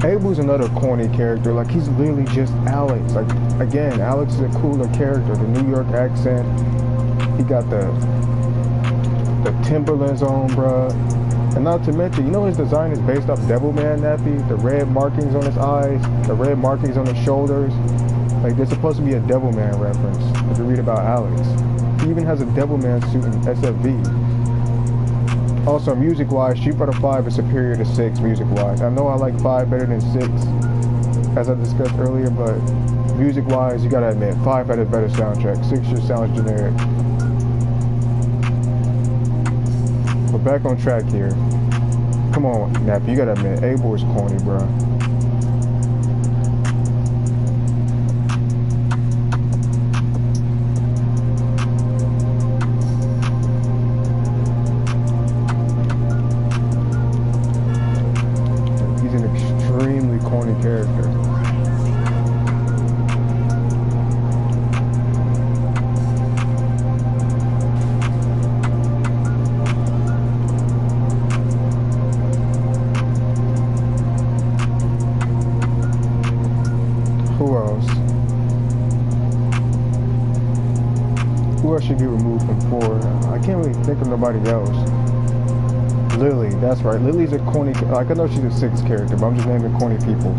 Abel's another corny character. Like, he's literally just Alex. Like, again, Alex is a cooler character. The New York accent. He got the Timberlands on, bruh. And not to mention, you know his design is based off Devilman nappy? The red markings on his eyes, the red markings on his shoulders. Like, there's supposed to be a Devilman reference if you read about Alex. He even has a Devilman suit in SFV. Also, music-wise, Street Fighter V is superior to 6 music-wise. I know I like 5 better than 6, as I discussed earlier, but music-wise, you gotta admit, 5 had a better soundtrack. 6 just sounds generic. But back on track here. Come on, Nappy, you gotta admit, Abel is corny, bro. He's an extremely corny character. Who else should be removed from 4? I can't really think of nobody else. Lily, that's right. Lily's a corny, like I know she's a 6 character, but I'm just naming corny people.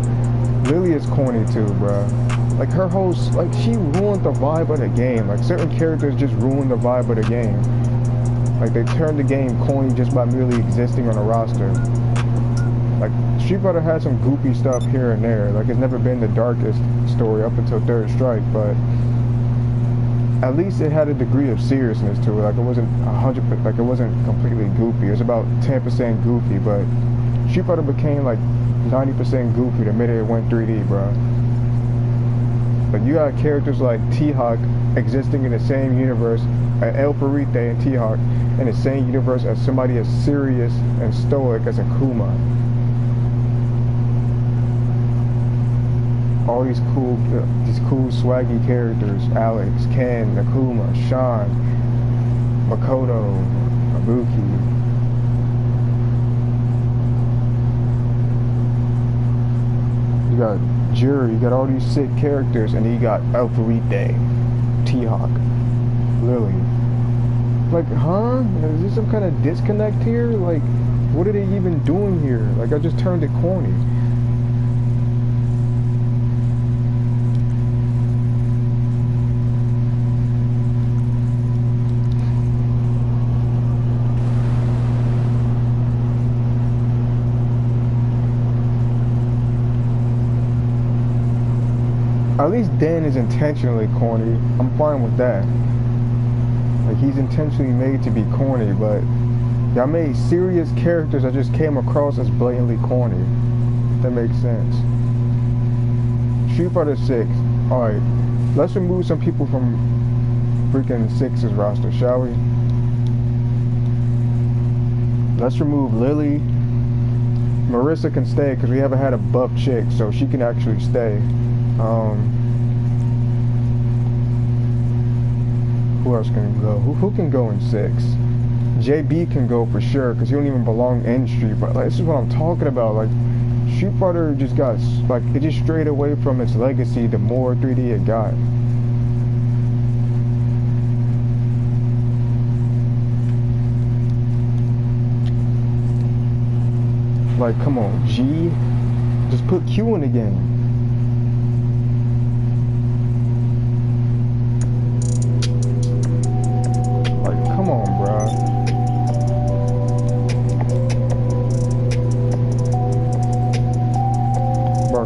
Lily is corny too, bruh. Like her host, like she ruined the vibe of the game. Like certain characters just ruin the vibe of the game. Like they turned the game corny just by merely existing on a roster. Like Street Fighter has some goofy stuff here and there. Like it's never been the darkest story up until Third Strike, but at least it had a degree of seriousness to it. Like it wasn't 100%, like it wasn't completely goofy. It was about 10% goofy, but Street Fighter became like 90% goofy the minute it went 3D, bro. But you got characters like T-Hawk existing in the same universe, El Parite and T-Hawk in the same universe as somebody as serious and stoic as Akuma. All these cool swaggy characters: Alex, Ken, Akuma, Sean, Makoto, Ibuki. You got Jury, you got all these sick characters, and you got El Parite, T-Hawk, Lily. Like, huh? Is there some kind of disconnect here? Like, what are they even doing here? Like, I just turned it corny. At least Dan is intentionally corny. I'm fine with that. Like he's intentionally made to be corny, but Y'all made serious characters that just came across as blatantly corny. That makes sense. Street Fighter 6. Alright, let's remove some people from freaking 6's roster, shall we? Let's remove Lily. Marissa can stay because we haven't had a buff chick, so she can actually stay. Who else can go? Who can go in 6? JB can go for sure because he don't even belong in Street Fighter. Like, this is what I'm talking about. Like, Street Fighter just got, like, it just strayed away from its legacy the more 3D it got. Like, come on, G. Just put Q in the game. Like, come on, bruh. Bro,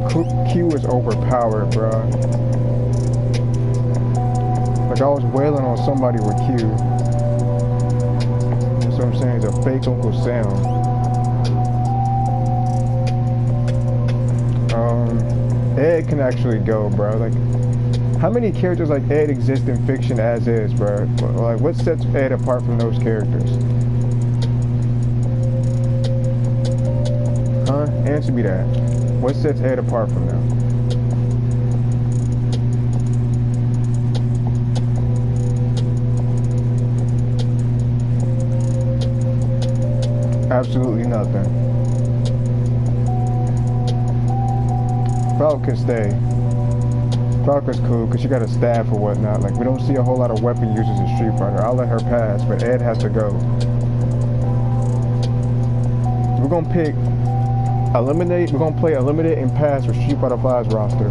Q is overpowered, bruh. Like, I was wailing on somebody with Q. That's what I'm saying, it's a fake Uncle Sam. Ed can actually go, bro. Like, how many characters like Ed exist in fiction as is, bro? Like, what sets Ed apart from those characters? Huh? Answer me that. What sets Ed apart from them? Absolutely nothing. Falcon stay. Falcon's cool because she got a staff or whatnot. Like, we don't see a whole lot of weapon users in Street Fighter. I'll let her pass, but Ed has to go. We're gonna pick eliminate. We're gonna play eliminate and pass for Street Fighter 5's roster.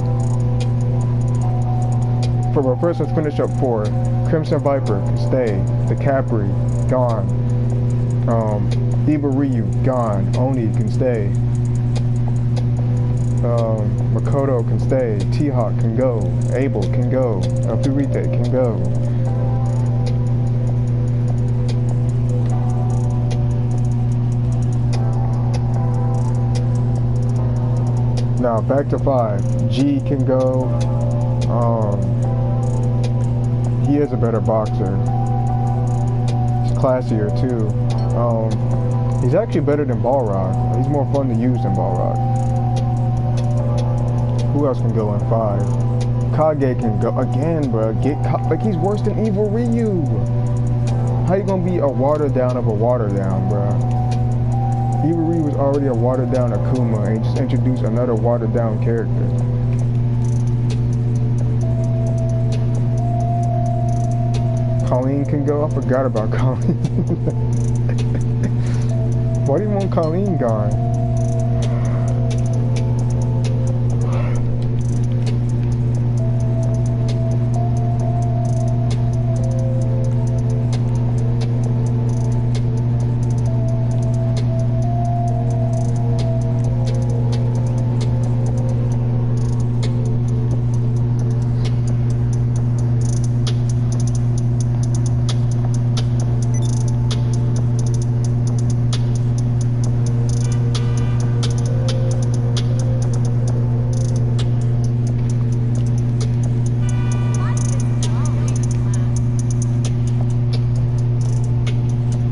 For first, let's finish up 4. Crimson Viper can stay. The Capri gone. Eva Ryu gone. Oni can stay. Makoto can stay, T-Hawk can go, Abel can go, Furite can go. Now back to 5. G can go. He is a better boxer. He's classier too. He's actually better than Balrog. He's more fun to use than Balrog. Who else can go in 5? Kage can go again, bro. Like, he's worse than Evil Ryu. How you gonna be a watered down of a watered down, bro? Evil Ryu was already a watered down Akuma, and he just introduced another watered down character. Colleen can go. I forgot about Colleen. Why do you want Colleen gone?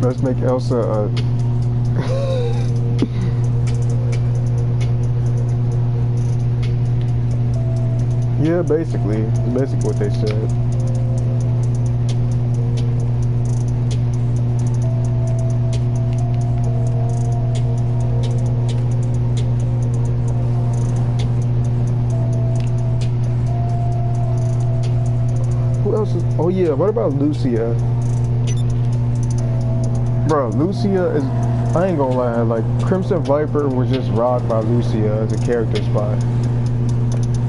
Let's make Elsa a... Yeah, basically. It's basically what they said. Who else is... Oh yeah, what about Lucia? Bro, Lucia is, I ain't gonna lie, like, Crimson Viper was just rocked by Lucia as a character spot.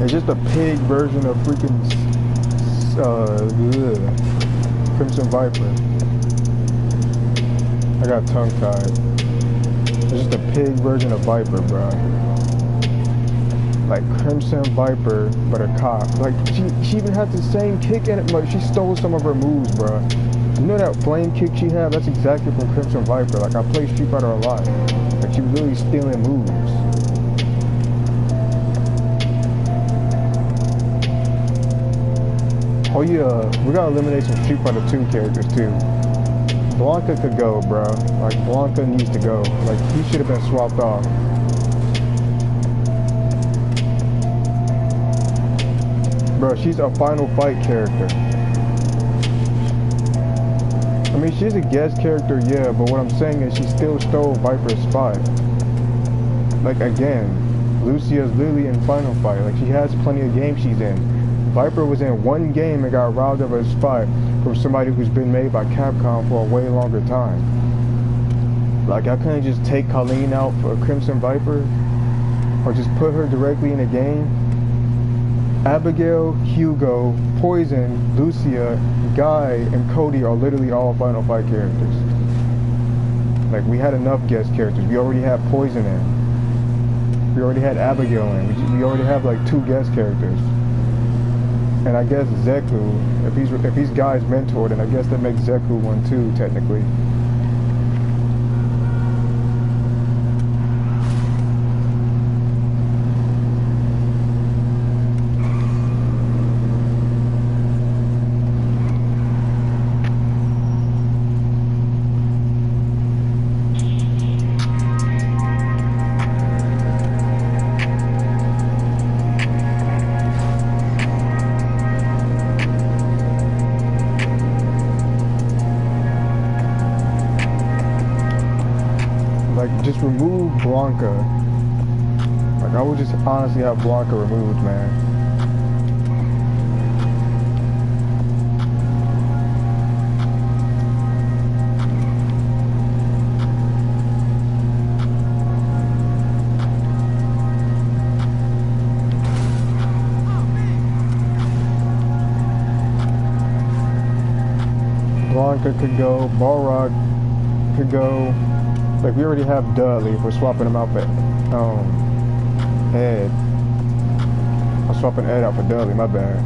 It's just a pig version of freaking, Crimson Viper. I got tongue-tied. It's just a pig version of Viper, bro. Like, Crimson Viper, but a cop. Like, she even had the same kick in it, but she stole some of her moves, bro. You know that flame kick she had? That's exactly from Crimson Viper. Like, I play Street Fighter a lot. Like, she really stealing moves. Oh yeah, we gotta eliminate some Street Fighter 2 characters too. Blanca could go, bro. Like, Blanca needs to go. Like, he should have been swapped off. Bro, she's a Final Fight character. I mean, she's a guest character, yeah, but what I'm saying is she still stole Viper's spot. Like, again, Lucia's literally in Final Fight. Like, she has plenty of games she's in. Viper was in one game and got robbed of her spot from somebody who's been made by Capcom for a way longer time. Like, I couldn't just take Colleen out for Crimson Viper, or just put her directly in a game. Abigail, Hugo, Poison, Lucia, Guy, and Cody are literally all Final Fight characters. Like, we had enough guest characters. We already had Poison in. We already had Abigail in. We already have like 2 guest characters. And I guess Zeku, if he's Guy's mentor, then I guess that makes Zeku one too, technically. Just remove Blanca. Like, I would just honestly have Blanca removed, man. Blanca could go, Balrog could go. Like, we already have Dudley if we're swapping him out for Ed. I'm swapping Ed out for Dudley, my bad.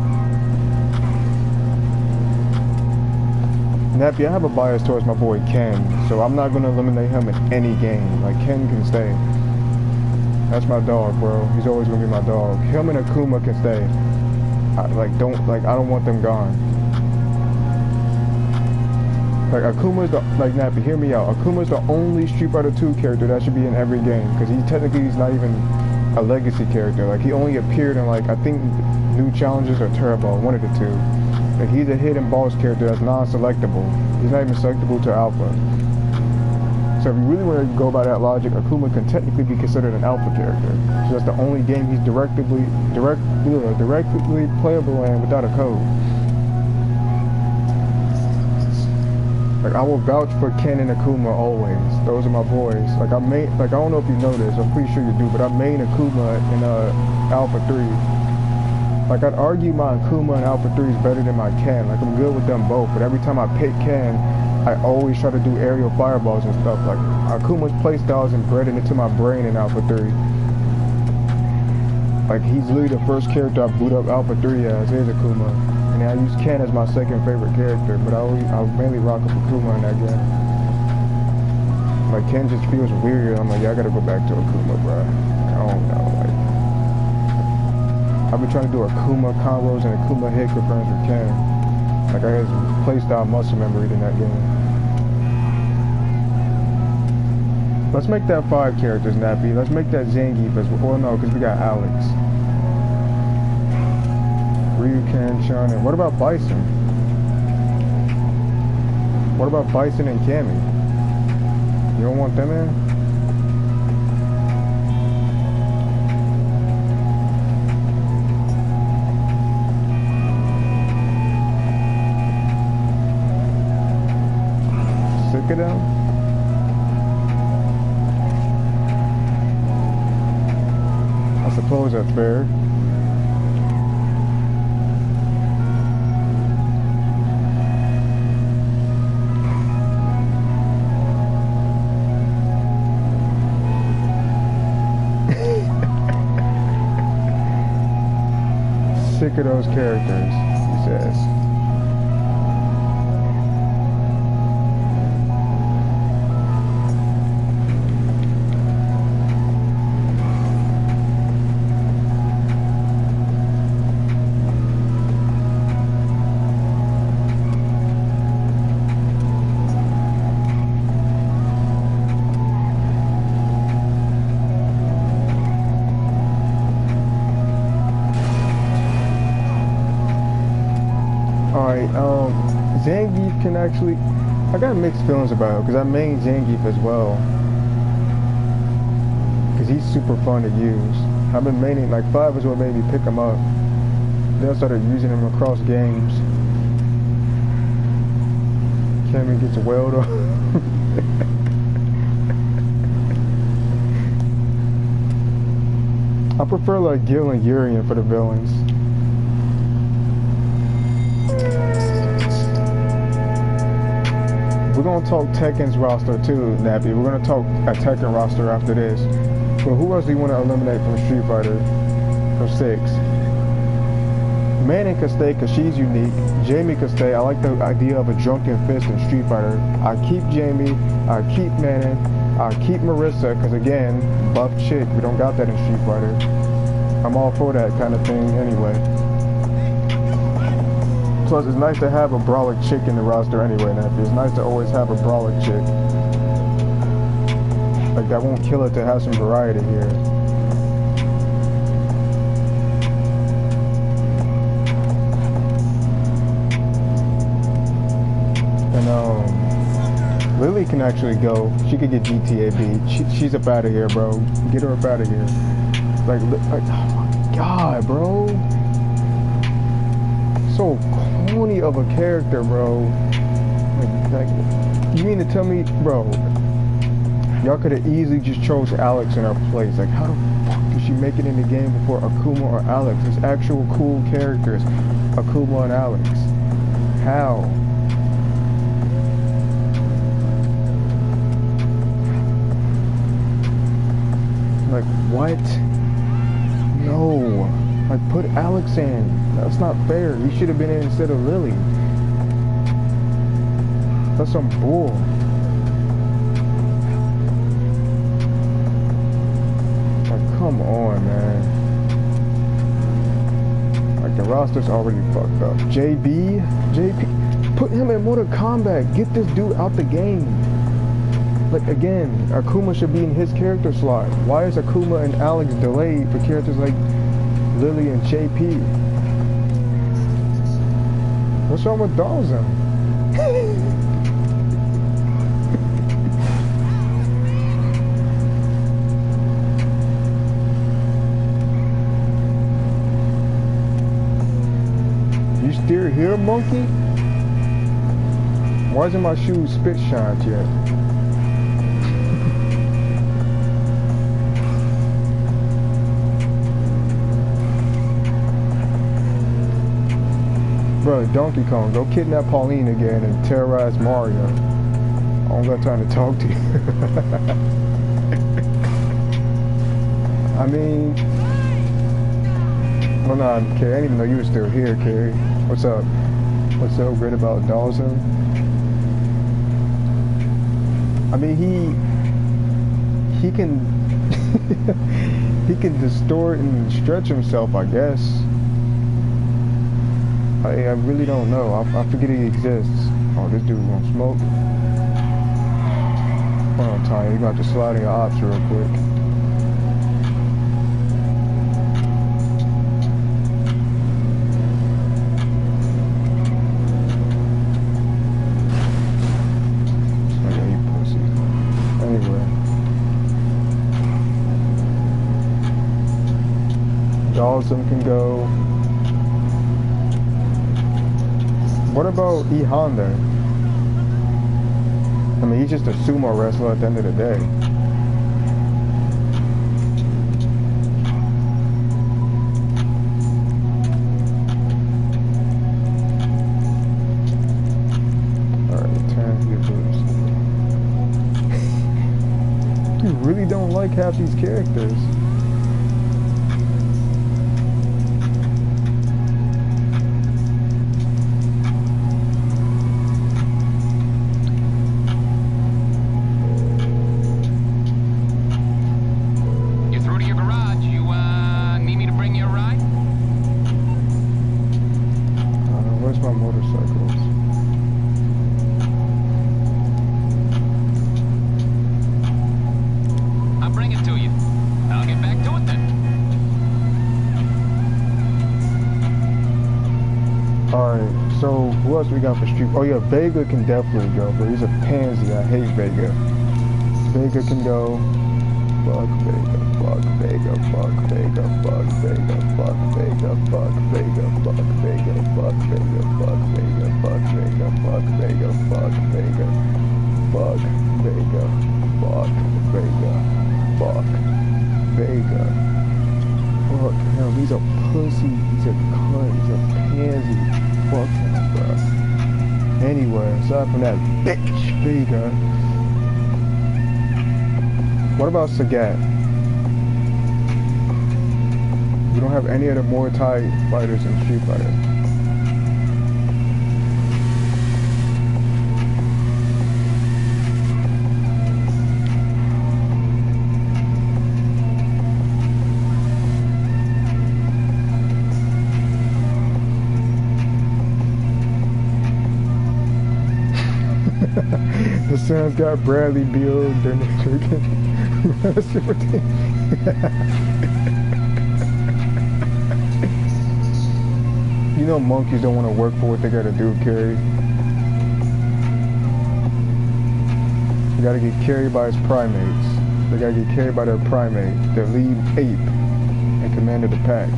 Nappy, I have a bias towards my boy Ken, so I'm not gonna eliminate him in any game. Like, Ken can stay. That's my dog, bro. He's always gonna be my dog. Him and Akuma can stay. I don't want them gone. Like, Akuma's the, like, Nappy, hear me out. Akuma's the only Street Fighter 2 character that should be in every game, because he's not even a legacy character. Like, he only appeared in, like, I think New Challenges or Turbo, one of the two. Like, he's a hidden boss character that's non-selectable. He's not even selectable to Alpha. So if you really want to go by that logic, Akuma can technically be considered an Alpha character. So that's the only game he's directly playable in without a code. Like, I will vouch for Ken and Akuma always. Those are my boys. Like, I don't know if you know this, I'm pretty sure you do, but I main Akuma in Alpha 3. Like, I'd argue my Akuma in Alpha 3 is better than my Ken. Like, I'm good with them both, but every time I pick Ken, I always try to do aerial fireballs and stuff. Like, Akuma's playstyle is embedded into my brain in Alpha 3. Like, he's literally the first character I boot up Alpha 3 as, is Akuma. And I use Ken as my second favorite character, but I mainly rock up Akuma in that game. Like, Ken just feels weird. I'm like, yeah, I gotta go back to Akuma, bro. I don't know, like, I've been trying to do Akuma combos and Akuma hit confirms with Ken. Like, I had playstyle muscle memory in that game. Let's make that 5 characters, Nappy. Let's make that Zangief as well. Well, no, because we got Alex. Ryuken, Chun, and what about Bison? What about Bison and Cammy? You don't want them in? Sick of them? I suppose that's fair. Sick of those characters, he says. can actually... I got mixed feelings about it, because I main Zangief as well. Because he's super fun to use. I've been maining, like 5 is what made me pick him up. Then I started using him across games. Cammy gets whaled off. I prefer like Gil and Urian for the villains. We're gonna talk Tekken's roster too, Nappy. We're gonna talk a Tekken roster after this. But who else do you want to eliminate from Street Fighter? From 6? Manning could stay because she's unique. Jamie could stay. I like the idea of a drunken fist in Street Fighter. I keep Jamie. I keep Manning. I keep Marissa because again, buff chick. We don't got that in Street Fighter. I'm all for that kind of thing anyway. Plus, it's nice to have a brolic chick in the roster anyway, Nappy. It's nice to always have a brolic chick. Like, that won't kill it to have some variety here. And, Lily can actually go. She could get GTAB. She's up out of here, bro. Get her up out of here. Like, oh my god, bro. So corny of a character, bro. Like, you mean to tell me, bro, y'all could have easily just chose Alex in her place. Like, how the fuck did she make it in the game before Akuma or Alex? It's actual cool characters, Akuma and Alex. How? Like, what? No. Like, put Alex in. That's not fair. He should have been in instead of Lily. That's some bull. Like, come on, man. Like, the roster's already fucked up. JP, put him in Mortal Kombat. Get this dude out the game. Like, again, Akuma should be in his character slot. Why is Akuma and Alex delayed for characters like Lily and JP? What's wrong with Dawson? You still here, monkey? Why isn't my shoes spit shined yet? Bro, Donkey Kong, go kidnap Pauline again and terrorize Mario. I don't got time to talk to you. I mean... Well, no, Carrie, I didn't even know you were still here, Carrie. What's up? What's so great about Dawson? I mean, he can... he can distort and stretch himself, I guess. I really don't know. I forget he exists. Oh, this dude won't smoke. Hold on, Tanya. You're going to have to slide in your ops real quick. Okay, you pussy. Anyway. Dawson can go. What about E. Honda? I mean, he's just a sumo wrestler at the end of the day. Alright, turn your boobs. You really don't like half these characters. Alright, So who else we got for street? Oh yeah, Vega can definitely go, but he's a pansy. I hate Vega. Vega can go. Fuck Vega, fuck Vega, fuck Vega, fuck Vega, fuck Vega, fuck Vega, fuck Vega, fuck Vega, fuck Vega, fuck Vega, fuck Vega, fuck Vega, fuck Vega, fuck Vega, fuck Vega. Fuck him, he's a pussy, he's a cunt, he's a pansy. Fuck him, bro. Anyway, aside from that bitch Vega. What about Sagat? We don't have any of the Muay Thai fighters in Street Fighter. The Suns got Bradley Beal, Dennis Turkin. You know monkeys don't want to work for what they gotta do, Carrie. You gotta get carried by his primates. They gotta get carried by their primate, their lead ape, and commander the pack.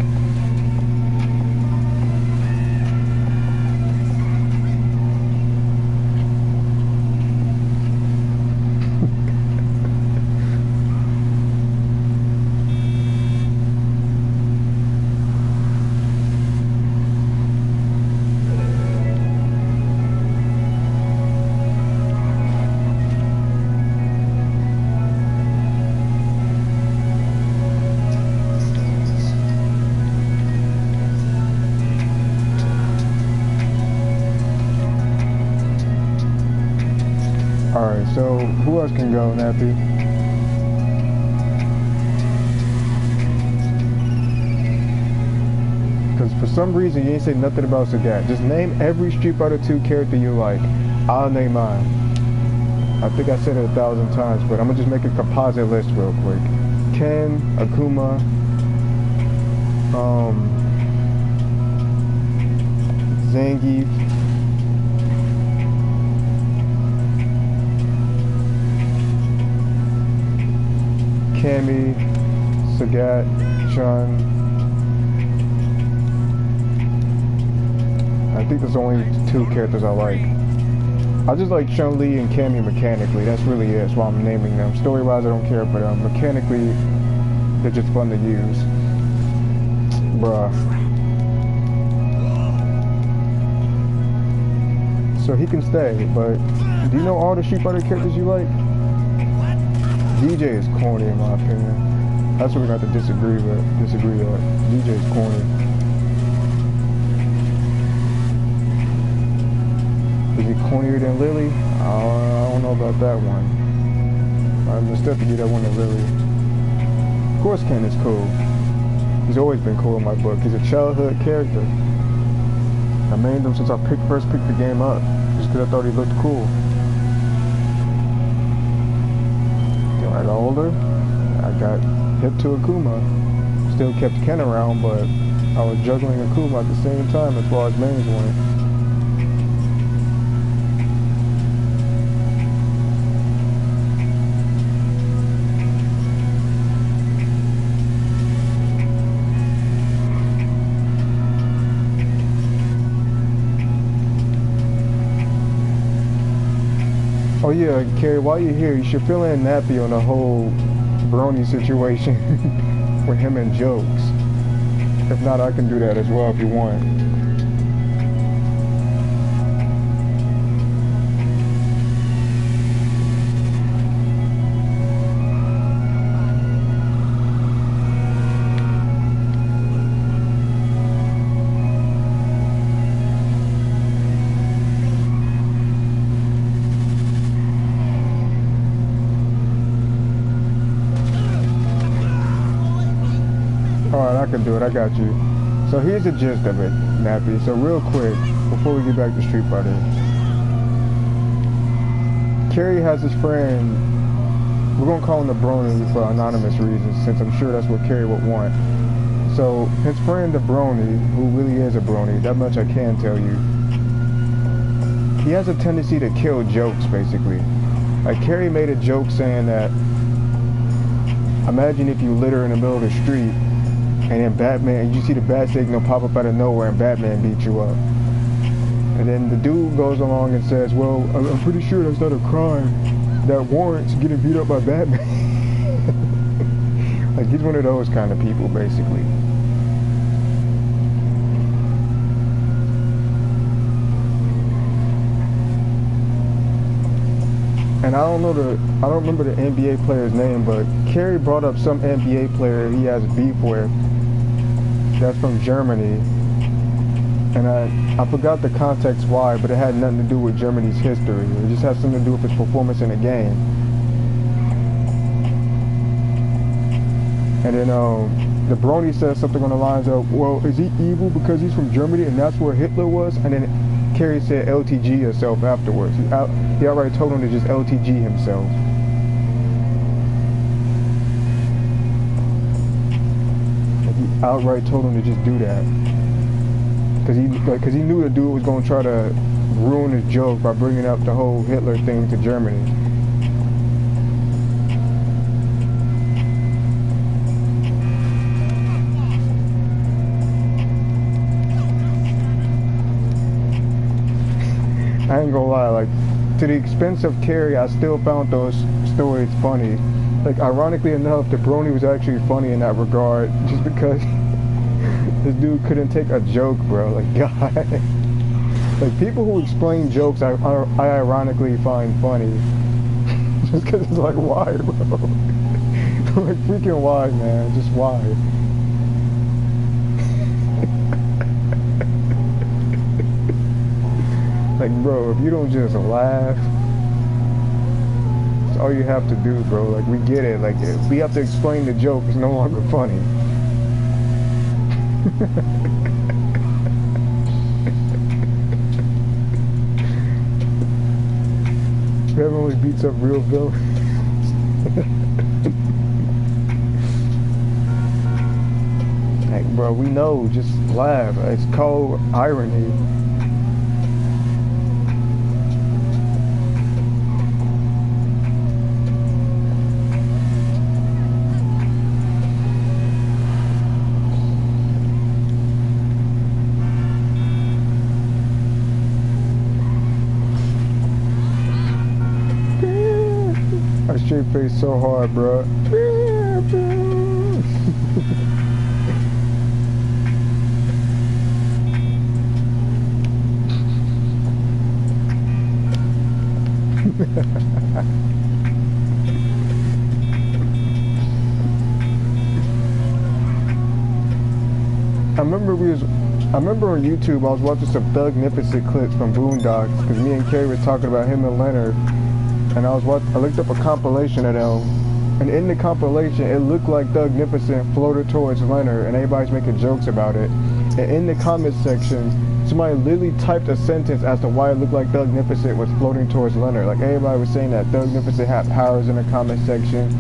Alright, so who else can go, Nappy? Because for some reason you ain't say nothing about Sagat. Just name every Street Fighter 2 character you like. I'll name mine. I think I said it 1,000 times, but I'm gonna just make a composite list real quick. Ken, Akuma, Zangief, Cammy, Sagat, Chun. I think there's only 2 characters I like. I just like Chun-Li and Cammy mechanically. That's really it. That's why I'm naming them. Story-wise, I don't care, but mechanically, they're just fun to use. Bruh. So he can stay, but do you know all the Street Fighter characters you like? DJ is corny in my opinion. That's what we're going to have to disagree on. DJ is corny. Is he cornier than Lily? I don't know about that one. I'm just have to give that one to Lily. Of course Ken is cool. He's always been cool in my book. He's a childhood character. I made him since I first picked the game up. Just because I thought he looked cool. I got older, I got hip to Akuma. Still kept Ken around, but I was juggling Akuma at the same time as far as mains went. Oh yeah, Carrie, while you're here, you should fill in Nappy on the whole Brony situation with him and Jokes. If not, I can do that as well if you want. Alright, I can do it, I got you. So here's the gist of it, Nappy. So real quick, before we get back to Street Fighter. Carrie has his friend, we're gonna call him the Brony for anonymous reasons, since I'm sure that's what Carrie would want. So his friend the Brony, who really is a Brony, that much I can tell you, he has a tendency to kill jokes, basically. Like, Carrie made a joke saying that, imagine if you litter in the middle of the street, and then Batman, you see the bat signal pop up out of nowhere, and Batman beat you up. And then the dude goes along and says, well, I'm pretty sure that's not a crime that warrants getting beat up by Batman. Like, he's one of those kind of people, basically. And I don't remember the NBA player's name, but Kerry brought up some NBA player he has beef with that's from Germany. And I forgot the context why, but it had nothing to do with Germany's history. It just had something to do with his performance in the game. And then the Brony says something on the lines of, well, is he evil because he's from Germany and that's where Hitler was? And then Carrie said LTG herself afterwards. He outright told him to just LTG himself. Like, he outright told him to just do that. Because he knew the dude was going to try to ruin his joke by bringing up the whole Hitler thing to Germany. I ain't gonna lie, like, to the expense of Carrie, I still found those stories funny. Like, ironically enough, the Brony was actually funny in that regard, just because this dude couldn't take a joke, bro. Like, God. Like, people who explain jokes, I ironically find funny. Just because it's like, why, bro? Like, freaking why, man? Just why? Like, bro, if you don't just laugh, that's all you have to do, bro. Like, we get it. Like, if we have to explain the joke, it's no longer funny. Trevor only beats up real villains. Like, bro, we know, just laugh. It's called irony. I straight face so hard, bro. I remember on YouTube I was watching some Thugnificent clips from Boondocks because me and Carrie were talking about him and Leonard. And I looked up a compilation of them, and in the compilation, it looked like Thugnificent floated towards Leonard, and everybody's making jokes about it. And in the comment section, somebody literally typed a sentence as to why it looked like Thugnificent was floating towards Leonard. Like, everybody was saying that Thugnificent had powers in the comment section,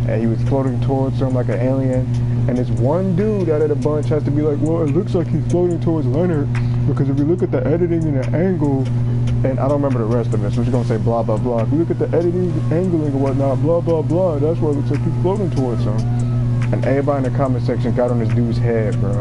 and he was floating towards him like an alien. And this one dude out of the bunch has to be like, well, it looks like he's floating towards Leonard, because if you look at the editing and the angle, and I don't remember the rest of it, so we're going to say blah, blah, blah. If you look at the editing, angling and whatnot, blah, blah, blah, that's why it looks like he's floating towards him. And everybody in the comment section got on this dude's head, bro.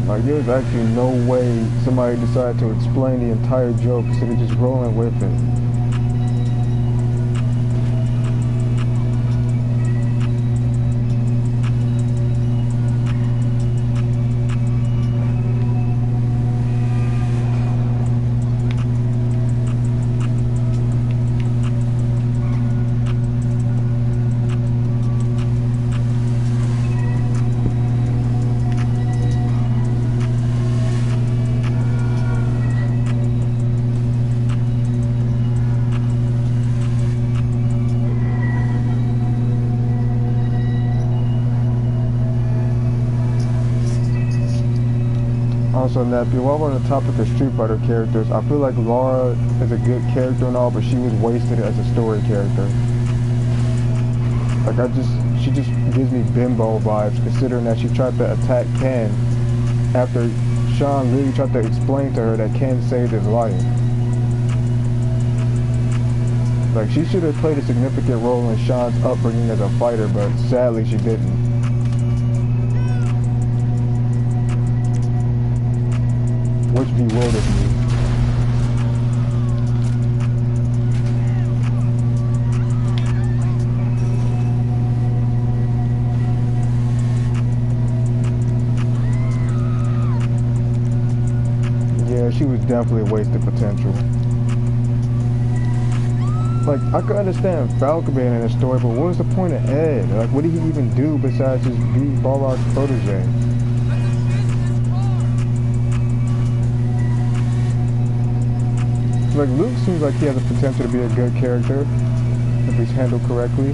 Like, there's actually no way somebody decided to explain the entire joke instead of just rolling with it. Also, Nappy, while we're on the topic of Street Fighter characters, I feel like Laura is a good character and all, but she was wasted as a story character. Like, she just gives me bimbo vibes, considering that she tried to attack Ken after Sean really tried to explain to her that Ken saved his life. Like, she should have played a significant role in Sean's upbringing as a fighter, but sadly she didn't. Which bewildered me. Yeah, she was definitely wasted potential. Like, I could understand Falcon being in the story, but what was the point of Ed? Like, what did he even do besides just be Balrog's protege? Like, Luke seems like he has the potential to be a good character, if he's handled correctly.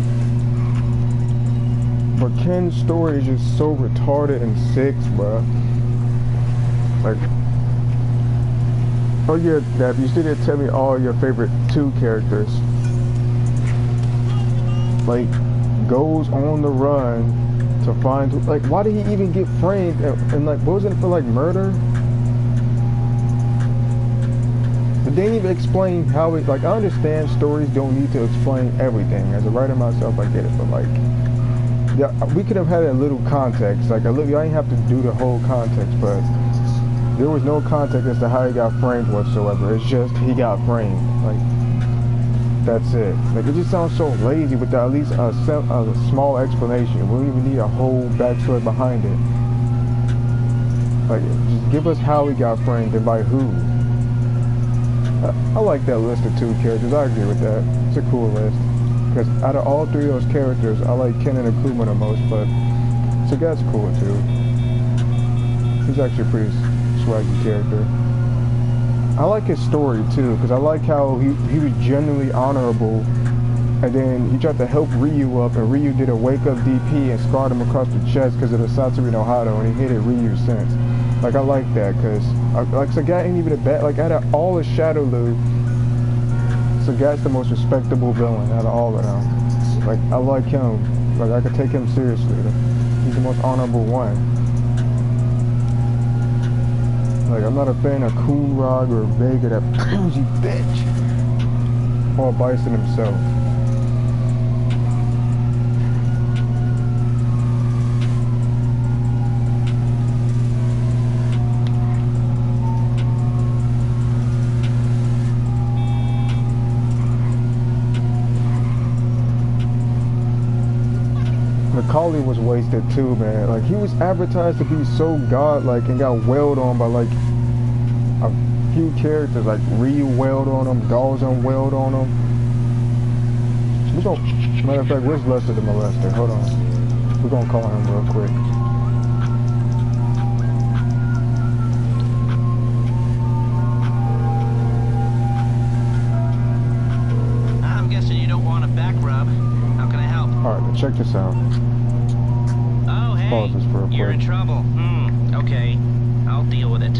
But Ken's story is just so retarded and sick, bruh. Like, oh yeah, Dab, you still didn't tell me all your favorite 2 characters. Like, goes on the run to find, like, why did he even get framed? And like, wasn't it for like murder? But they didn't even explain how it, like, I understand stories don't need to explain everything. As a writer myself, I get it, but like, yeah, we could have had a little context. Like, I didn't have to do the whole context, but there was no context as to how he got framed whatsoever. It's just, he got framed. Like, that's it. Like, it just sounds so lazy without at least a small explanation. We don't even need a whole backstory behind it. Like, just give us how he got framed and by who. I like that list of 2 characters. I agree with that. It's a cool list. Because out of all 3 of those characters, I like Ken and Akuma the most, but Sagat's cool too. He's actually a pretty swaggy character. I like his story too, because I like how he was genuinely honorable, and then he tried to help Ryu up, and Ryu did a wake-up DP and scarred him across the chest because of the Satsui no Hado, and he hated Ryu since. Like, I like that, because like, Sagat ain't even a bad, like, out of all of Shadowloo, Sagat's the most respectable villain out of all of them. Like, I like him. Like, I could take him seriously. He's the most honorable one. Like, I'm not a fan of Coonrog or Vega, that bougie bitch. Or Bison himself. Macaulay was wasted too, man. Like, he was advertised to be so godlike and got wailed on by like a few characters. Like, Ryu wailed on him, Dalzon wailed on him. Matter of fact, where's Lester the Molester? Hold on. We're gonna call him real quick. I'm guessing you don't want a back rub. How can I help? Alright, check this out. Oh, hey, Pause this for a you're in quick. trouble. Okay. I'll deal with it.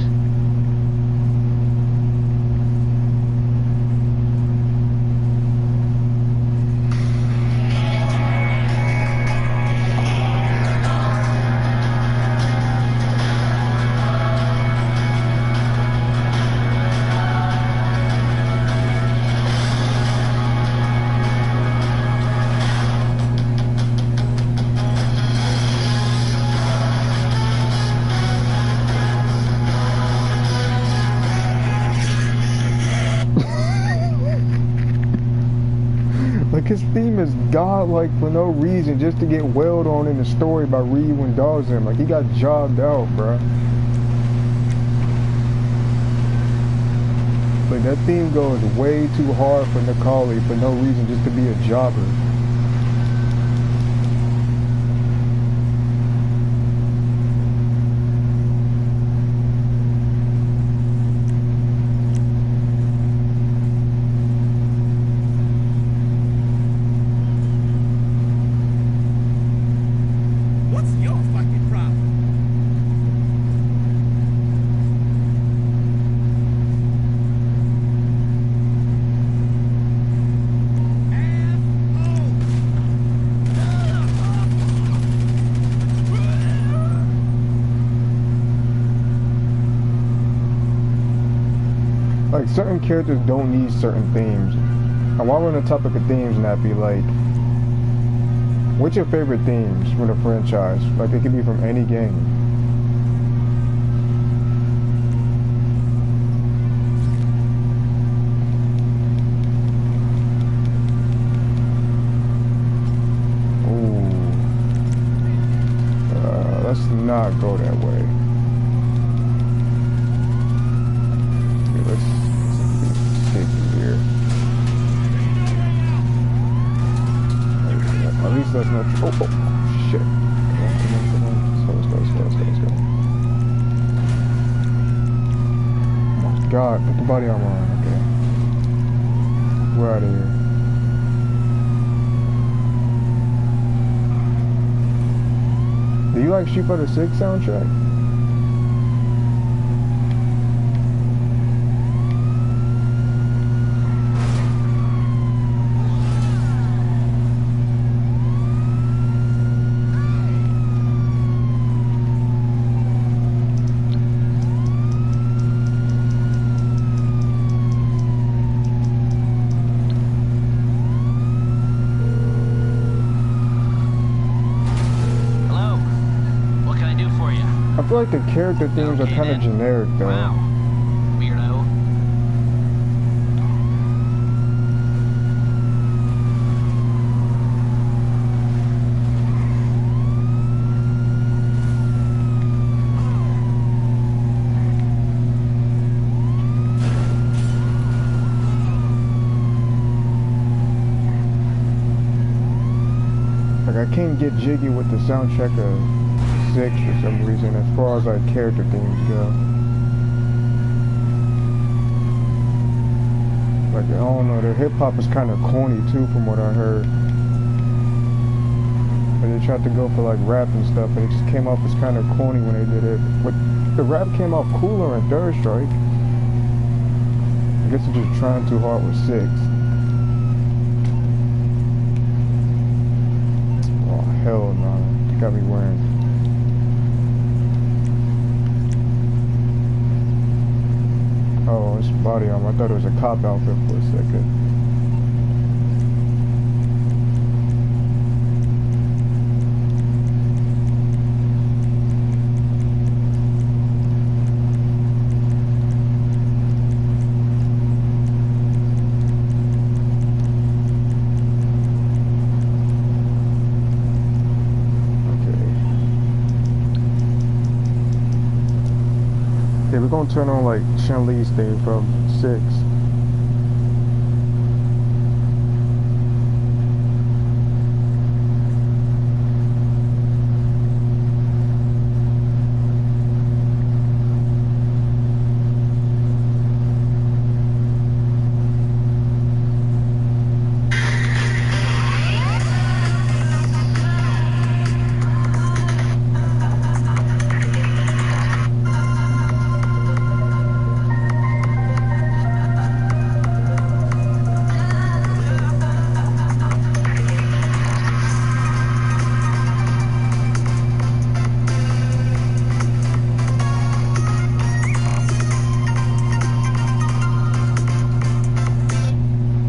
Like, his theme is godlike for no reason, just to get wailed on in the story by Ryu and Dalzon. Like, he got jobbed out, bruh. Like, that theme goes way too hard for Macaulay for no reason, just to be a jobber. What's your fucking problem? like certain characters don't need certain themes. And while we're on the topic of themes, Nappy, like, what's your favorite themes from the franchise? Like, it could be from any game. Let's not go that way. Okay, let's escape from here. At least that's not. Oh, shit! Come on! Let's go! Oh my God! Put the body armor on. Okay, we're out of here. Do you like Street Fighter 6 soundtrack? I feel like the character themes are kind of generic though. Wow. Weirdo. Like, I can't get jiggy with the soundtrack of 6 for some reason, as far as like character themes go. Like, I don't know, their hip hop is kind of corny too, from what I heard. But they tried to go for like rap and stuff, and it just came off as kind of corny when they did it. But the rap came off cooler in Third Strike. I guess they're just trying too hard with 6. Oh hell no! They got me wearing. Oh, it's body armor. I thought it was a cop outfit for a second. Okay, we're gonna turn on like Chun-Li's theme from 6.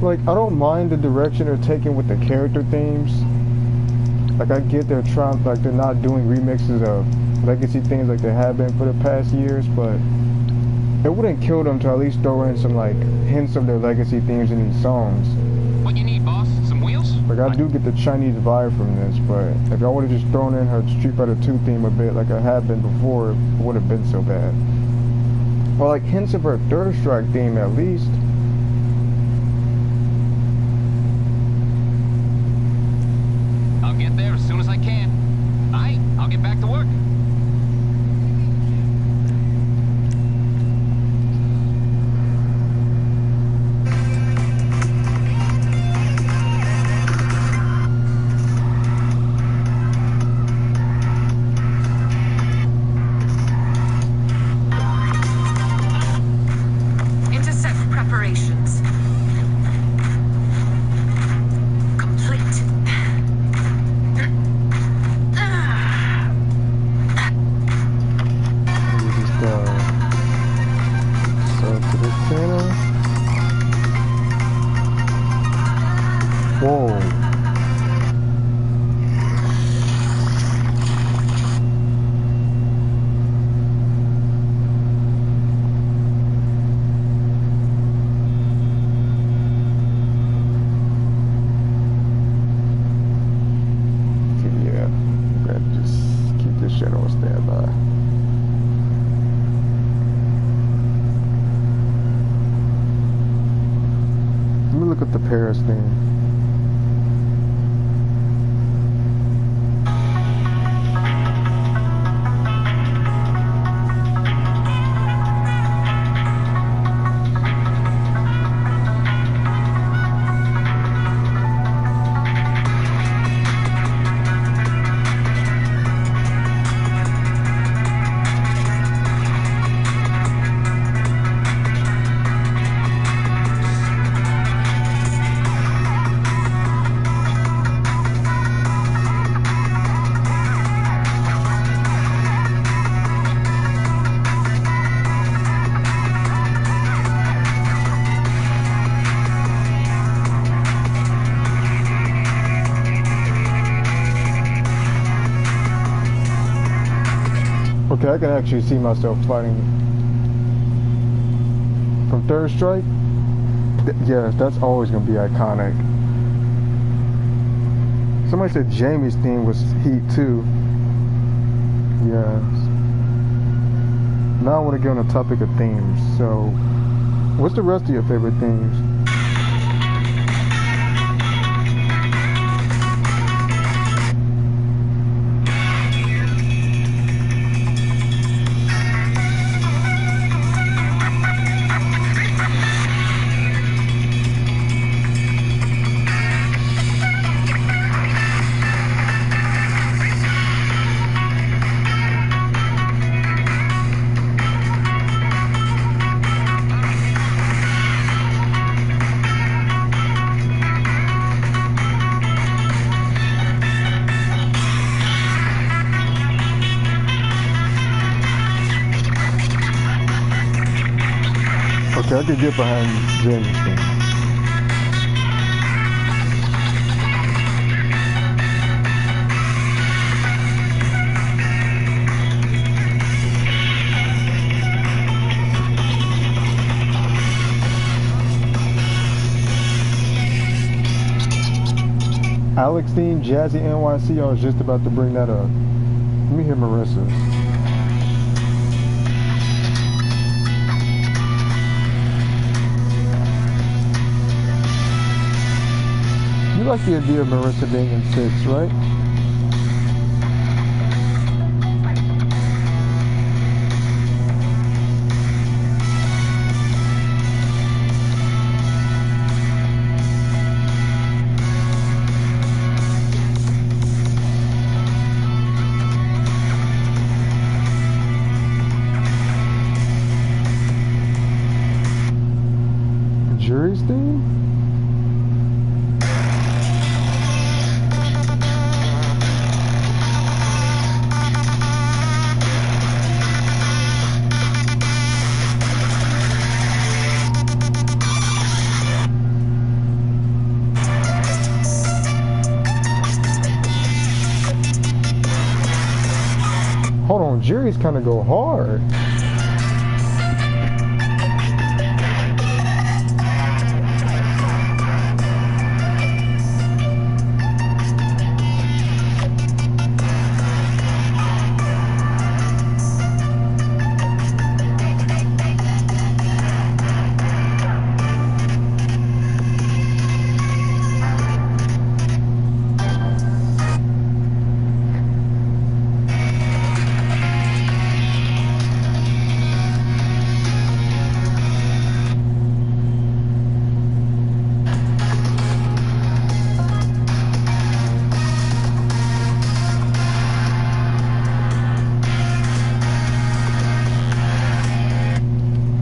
Like, I don't mind the direction they're taking with the character themes. Like, I get they're trying, like, they're not doing remixes of legacy things like they have been for the past years, but it wouldn't kill them to at least throw in some, like, hints of their legacy themes in these songs. What you need, boss? Some wheels? Like, I do get the Chinese vibe from this, but if I would have just thrown in her Street Fighter 2 theme a bit like I have been before, it wouldn't have been so bad. Or, like, hints of her Third Strike theme at least. I'll get there as soon as I can. Aight, I'll get back to work. Intercept preparations. Complete. shit on standby. Let me look at the Paris thing. Okay, I can actually see myself fighting from Third Strike. Yeah, that's always gonna be iconic. Somebody said Jamie's theme was Heat too. Yes. Now I want to get on the topic of themes. So, what's the rest of your favorite themes? Okay, I could get behind Jamie's thing. Alex theme, Jazzy NYC, I was just about to bring that up. Let me hear Marissa. You like the idea of Marissa being in 6, right? Jury's theme? Hold on, Jury's kind of go hard.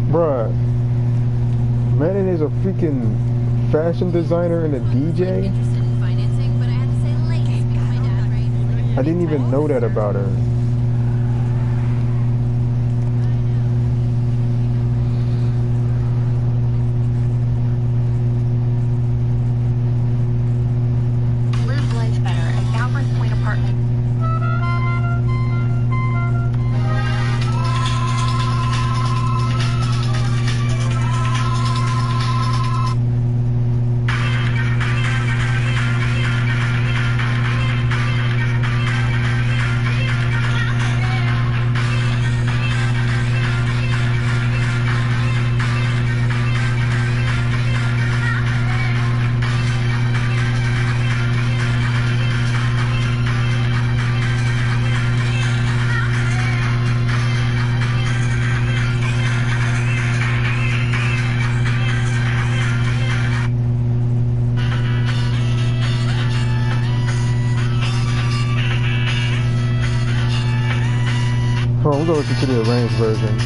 Bruh, Manning is a freaking fashion designer and a DJ? I didn't even know that about her. Live life better at Galbraith Point Apartment. Hold on, we'll go listen to the arranged version.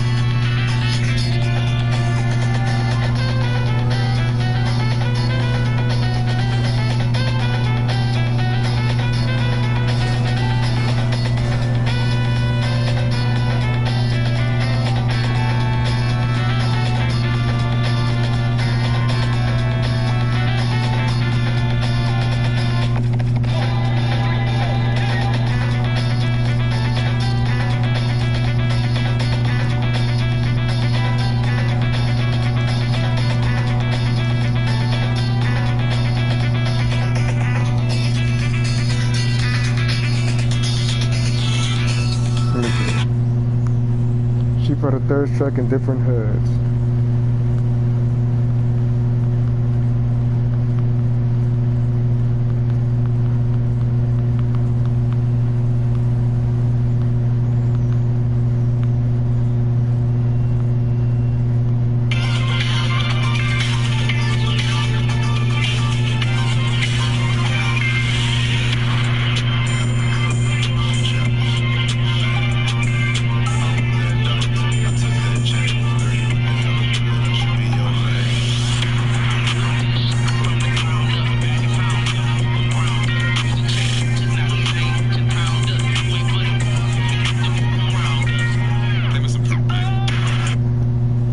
For the third track in different hoods.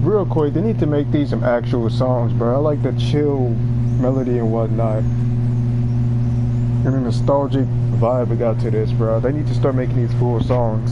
Real quick, they need to make these some actual songs, bro. I like the chill melody and whatnot. And the nostalgic vibe it got to this, bro. They need to start making these full songs.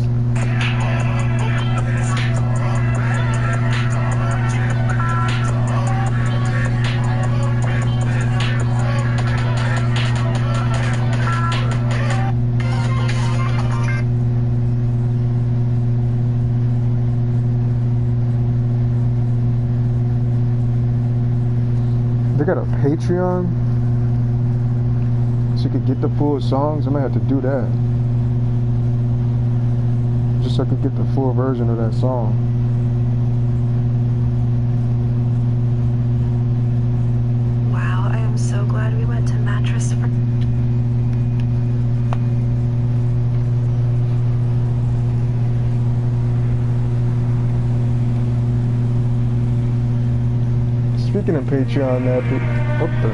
They got a Patreon, so you could get the full songs. I might have to do that, just so I could get the full version of that song. Wow, I am so glad we went to Mattress for... Speaking of Patreon, what the?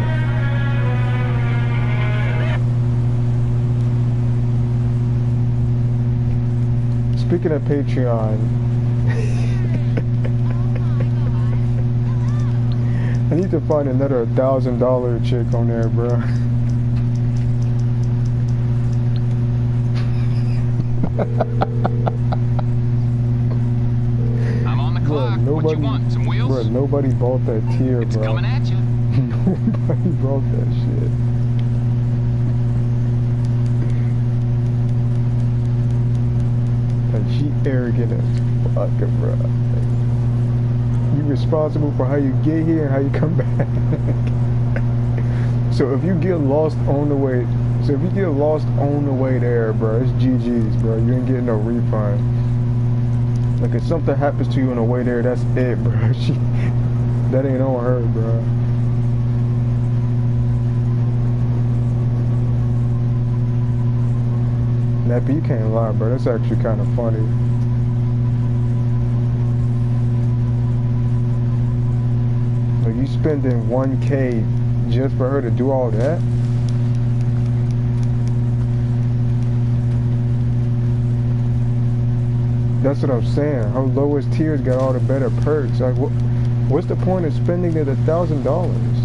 Speaking of Patreon, I need to find another $1,000 chick on there, bro. What you want? Some wheels? Bro, nobody bought that tier, it's bro. Coming at you. Nobody bought that shit. Like, she arrogant as fuck, bro. Like, you responsible for how you get here and how you come back. So if you get lost on the way, there, bro, it's GG's, bro. You ain't getting no refund. Like, if something happens to you on the way there, that's it, bro. That ain't on her, bro. Nappy, you can't lie, bro. That's actually kind of funny. Like, you spending 1K just for her to do all that? That's what I'm saying. Her lowest tiers got all the better perks. Like, what's the point of spending it $1,000?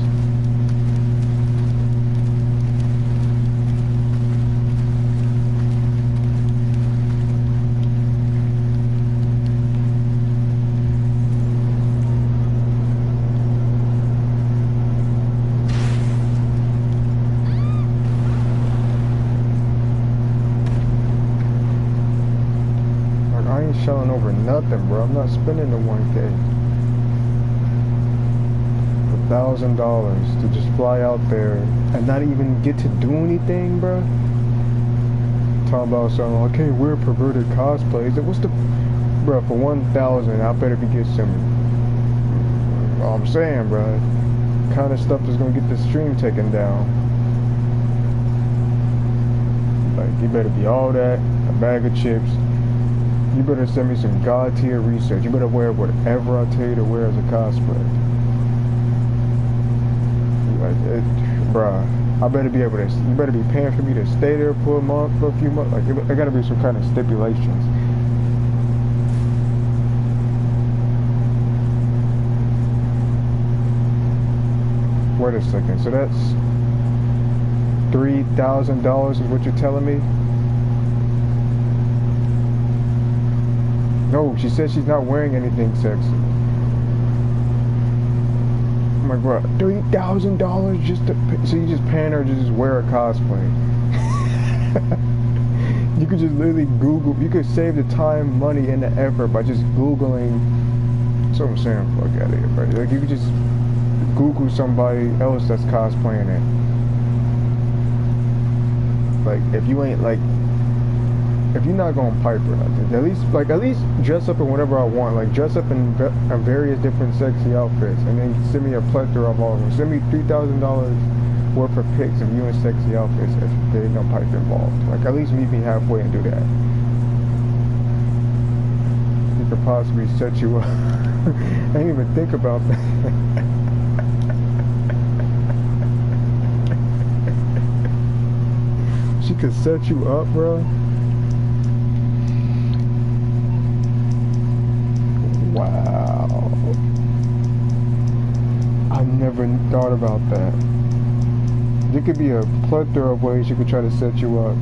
Shelling over nothing, bro. I'm not spending the 1K. $1,000 to just fly out there and not even get to do anything, bro. Talking about something, I can't wear perverted cosplays. What's the, bro? For 1,000, I bet if you get some. All I'm saying, bro, kind of stuff is gonna get the stream taken down. Like, you better be all that, a bag of chips. You better send me some god tier research. You better wear whatever I tell you to wear as a cosplay. Bruh, I better be able to. You better be paying for me to stay there for a month, for a few months. Like, there gotta be some kind of stipulations. Wait a second. So that's $3,000 is what you're telling me? No, she said she's not wearing anything sexy. I'm like, bro, $3,000 just to pay, so you just paying her to just wear a cosplay. You could just literally Google, you could save the time, money, and the effort by just Googling. That's what I'm saying, fuck out of here, bro. Like, you could just Google somebody else that's cosplaying it. Like, if you ain't, like, if you're not gonna pipe or nothing, at least dress up in whatever I want. Like, dress up in various different sexy outfits, and then send me a plethora of all of them. Send me $3,000 worth of pics of you in sexy outfits if there ain't no pipe involved. Like, at least meet me halfway and do that. He could possibly set you up. I didn't even think about that. She could set you up, bro. Wow. I never thought about that. There could be a plethora of ways she could try to set you up.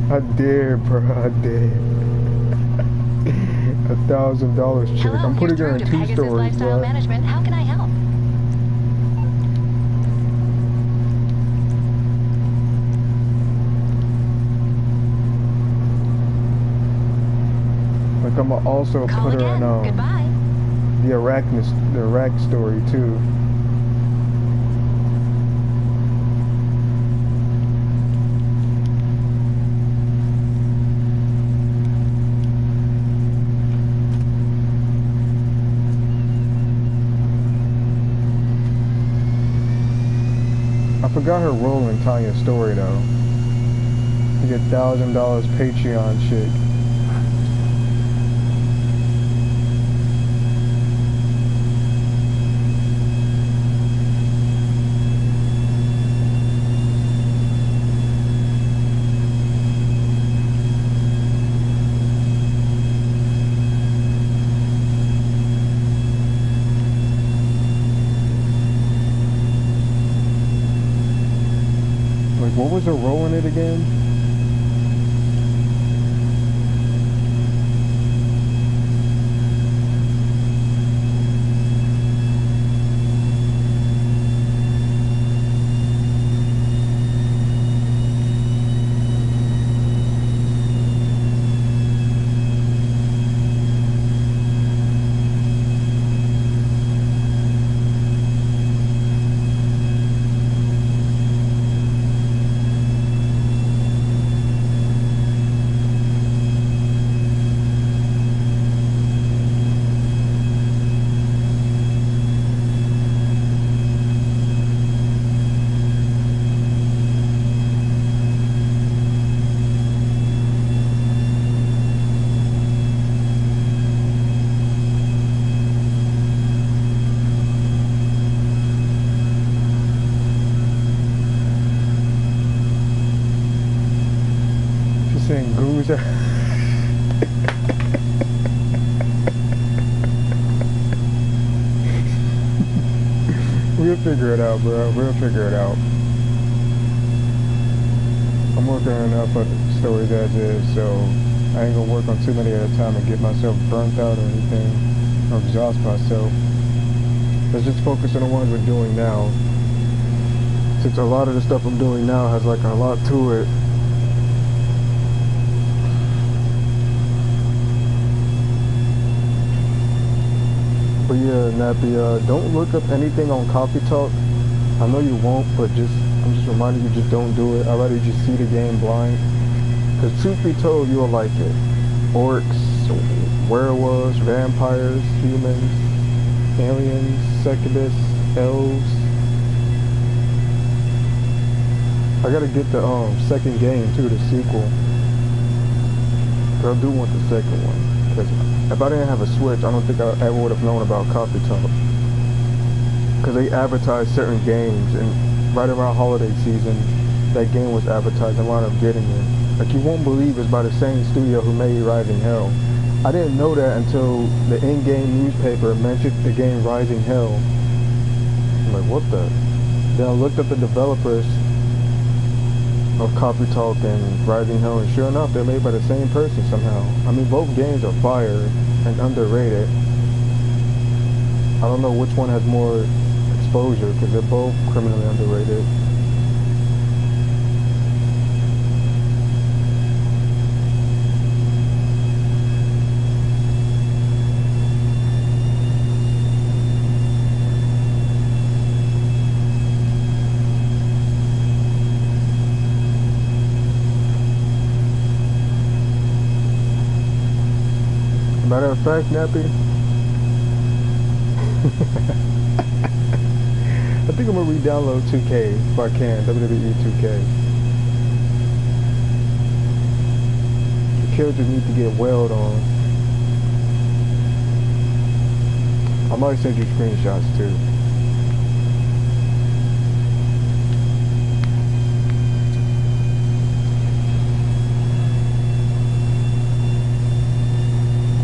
I dare, bro. I dare. $1,000 check. I'm putting her in 2 stories, Lifestyle bro. Management. How can I help? Like, I'm gonna also Call put her again. in Goodbye. the Iraq story too. I forgot her role in Tanya's story though. You get $1,000 Patreon shit. What was her role in it again? Saying Goozer. We'll figure it out, bro. We'll figure it out. I'm working on enough of stories as is, so I ain't gonna work on too many at a time and get myself burnt out or anything, or exhaust myself. Let's just focus on the ones we're doing now. Since a lot of the stuff I'm doing now has like a lot to it. But yeah, Nappy, don't look up anything on Coffee Talk. I know you won't, but just, I'm just reminding you, just don't do it. I'd rather you just see the game blind. Because truth be told, you'll like it. Orcs, werewolves, vampires, humans, aliens, succubus, elves. I gotta get the second game too, the sequel. But I do want the second one. Because if I didn't have a Switch, I don't think I ever would have known about Coffee Talk. Because they advertise certain games, and right around holiday season, that game was advertised. I wound up getting it. Like, you won't believe it's by the same studio who made Rising Hell. I didn't know that until the in-game newspaper mentioned the game Rising Hell. I'm like, what the? Then I looked up the developers of Coffee Talk and Rising Hell, and sure enough, they're made by the same person somehow. I mean, both games are fire and underrated. I don't know which one has more exposure, because they're both criminally underrated. Matter of fact, Nappy, I think I'm gonna re-download 2K if I can, WWE 2K. The characters need to get weld on. I might send you screenshots too.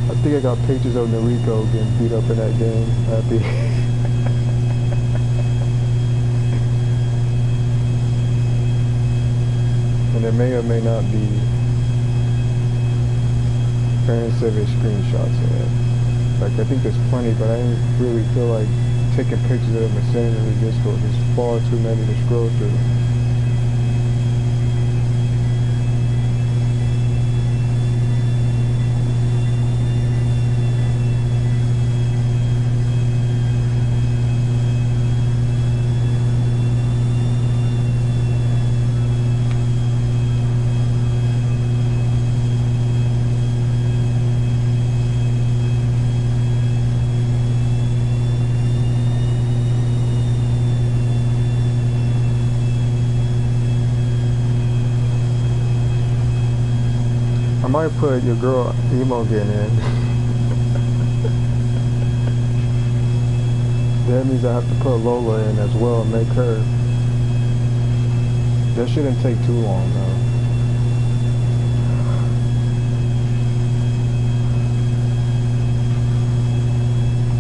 I think I got pictures of Noriko getting beat up in that game. Happy. And there may or may not be fan service screenshots in it. Like, I think there's plenty, but I didn't really feel like taking pictures of them and sending them to Discord. There's far too many to scroll through. I might put your girl emo again in. That means I have to put Lola in as well and make her. That shouldn't take too long though.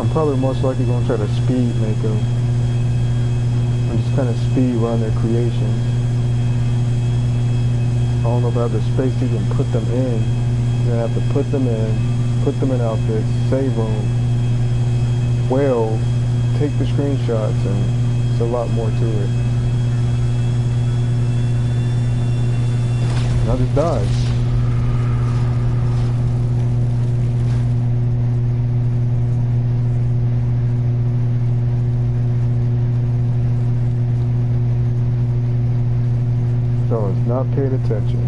I'm probably most likely going to try to speed make them. And just kind of speed run their creations. I don't know if I have the space to even put them in. Then I have to put them in outfits, save them, well, take the screenshots, and it's a lot more to it. And I just died. So it's not paid attention.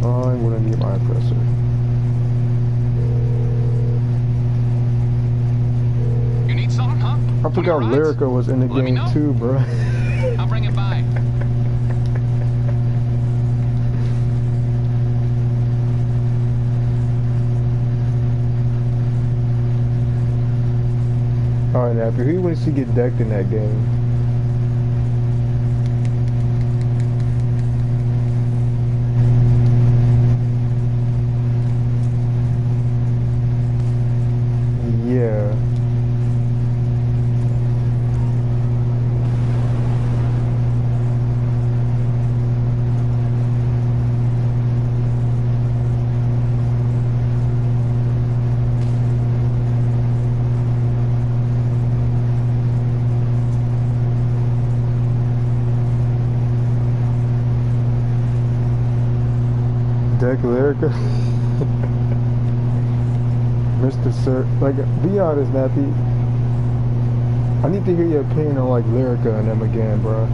I'm gonna need my oppressor. You need something, huh? I forgot Lyrica was in the game too, bro. I'll bring it by. Alright, now, who you want to see get decked in that game? Yeah. Deck Lyrica. Mr. Sir, like, be honest, Nappy. I need to hear your opinion on like Lyrica and them again, bro.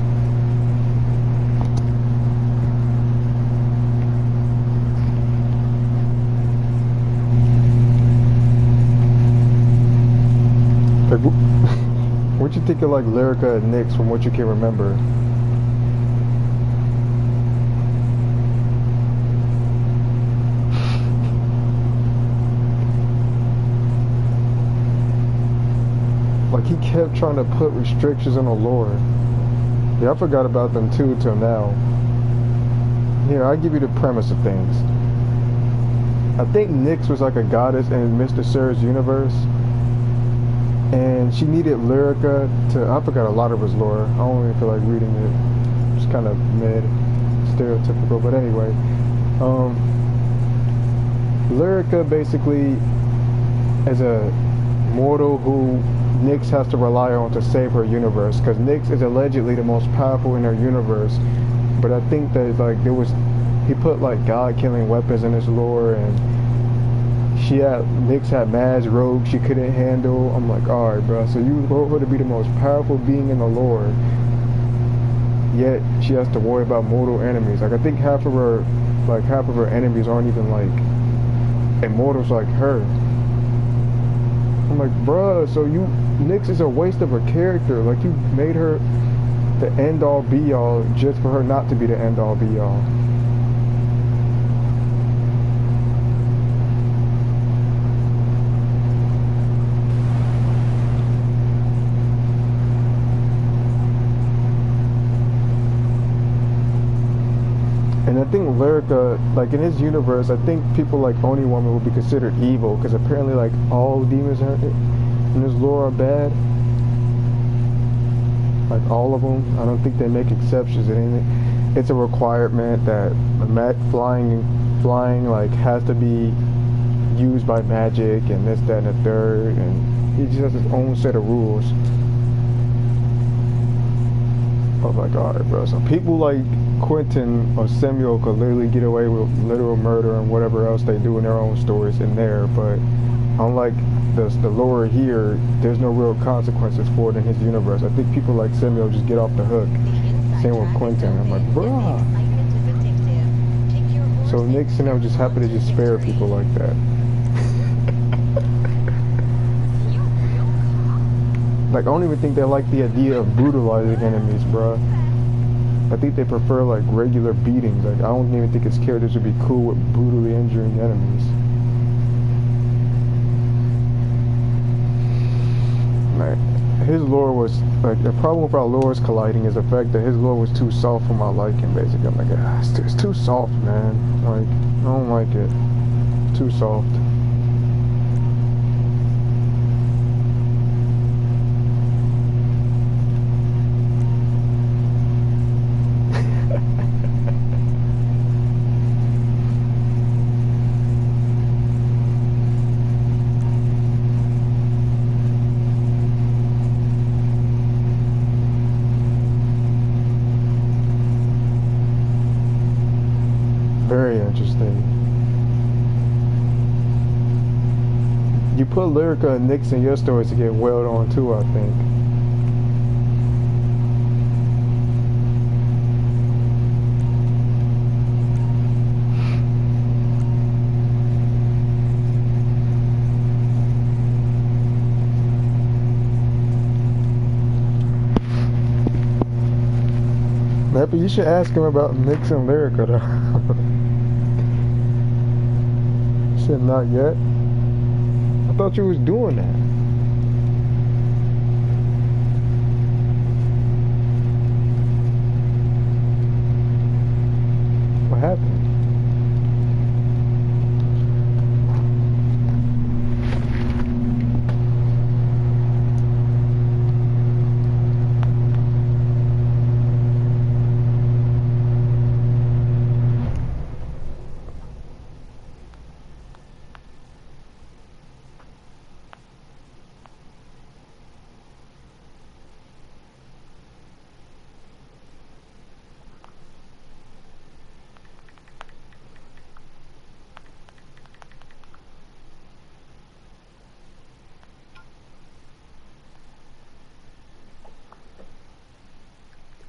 Like, what you think of like Lyrica and Nyx from what you can remember? Like he kept trying to put restrictions on the lore. Yeah, I forgot about them too till now. Here, I'll give you the premise of things. I think Nyx was like a goddess in Mr. Sir's universe. And she needed Lyrica to, I forgot a lot of his lore. I don't even feel like reading it. It's kind of mid, stereotypical, but anyway. Lyrica basically is a mortal who Nyx has to rely on to save her universe, because Nyx is allegedly the most powerful in her universe. But I think that like he put like god-killing weapons in his lore, and Nyx had mad rogues she couldn't handle. I'm like, alright, bro, so you wrote her to be the most powerful being in the lore, yet she has to worry about mortal enemies. Like I think half of her enemies aren't even like immortals like her. I'm like, bruh, so Nyx is a waste of a character. Like you made her the end all be all just for her not to be the end all be all. And I think Lyrica, like in his universe, I think people like Oni Woman would be considered evil, because apparently like all demons in his lore are bad. Like all of them. I don't think they make exceptions. It's a requirement that flying like has to be used by magic and this, that, and the third. And he just has his own set of rules. Oh my god, bro. So people like Quentin or Samuel could literally get away with literal murder and whatever else they do in their own stories in there, but unlike the lore here, there's no real consequences for it in his universe. I think people like Samuel just get off the hook. Same with Quentin. I'm like, bruh. So Nyx and them just happen to just spare people like that. Like, I don't even think they like the idea of brutalizing enemies, bruh. I think they prefer, like, regular beatings. Like, I don't even think his characters would be cool with brutally injuring enemies. Like, his lore was, like, the problem with our lores colliding is the fact that his lore was too soft for my liking, basically. I'm like, it's too soft, man. Like, I don't like it. Too soft. Very interesting. You put Lyrica and Nyx in your stories to get wailed on too, I think. Maybe you should ask him about Nyx and Lyrica though. Said not yet. I thought you was doing that. What happened?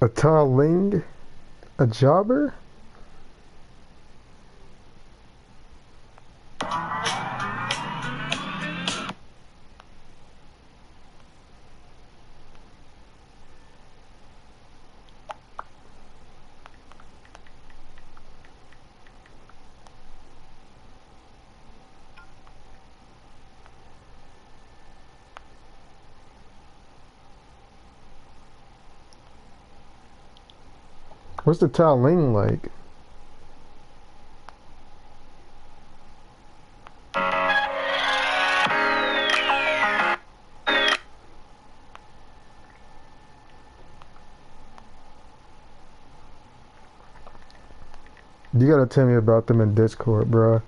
A Taling? A jobber? What's the Taling like? You gotta tell me about them in Discord, bruh.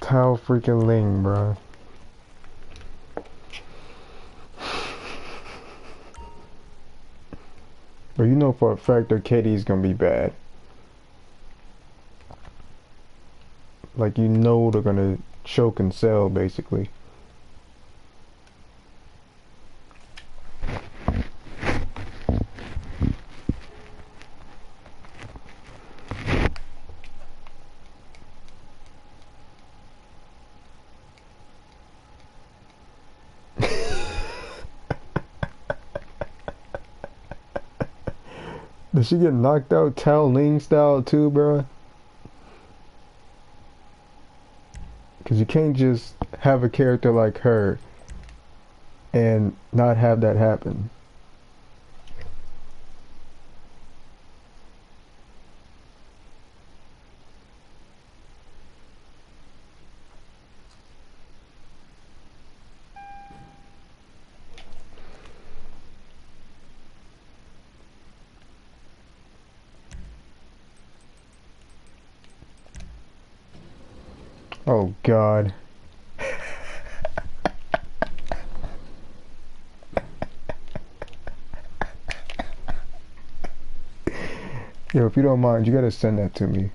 Tao freaking Ling, bruh. But you know for a fact that Katie's gonna be bad. Like, you know they're gonna choke and sell, basically. Did she get knocked out Tao Ling style too, bruh? Because you can't just have a character like her and not have that happen. Oh God. Yo, if you don't mind, you gotta send that to me.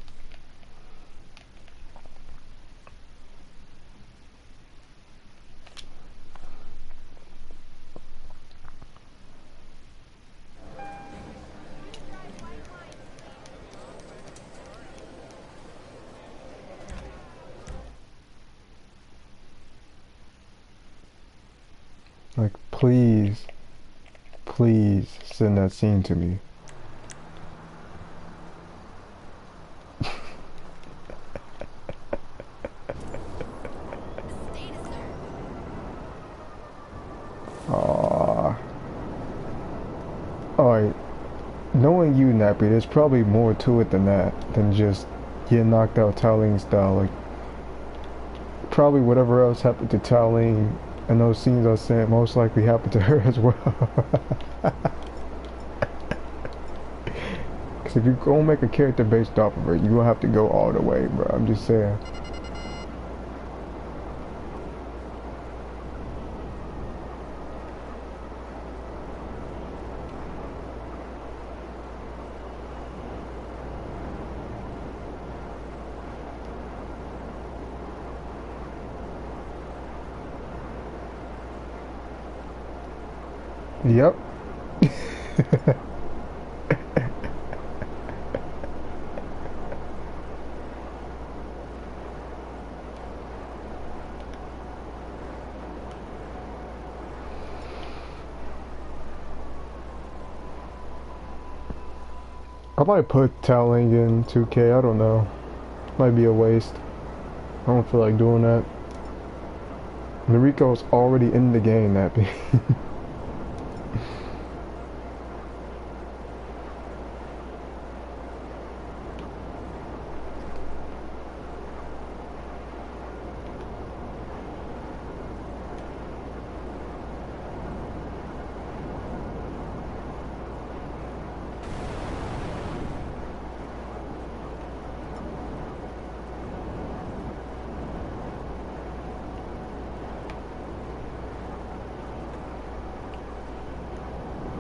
Like, please, please send that scene to me. Aww. Alright, knowing you, Nappy, there's probably more to it than that, than just getting knocked out Taoling style. Like, probably whatever else happened to Taoling and those scenes I sent most likely happened to her as well. Because if you go make a character based off of her, you don't have to go all the way, bro. I'm just saying. Yep. I might put Taoling in 2K, I don't know. Might be a waste. I don't feel like doing that. Mariko's already in the game, Nappy.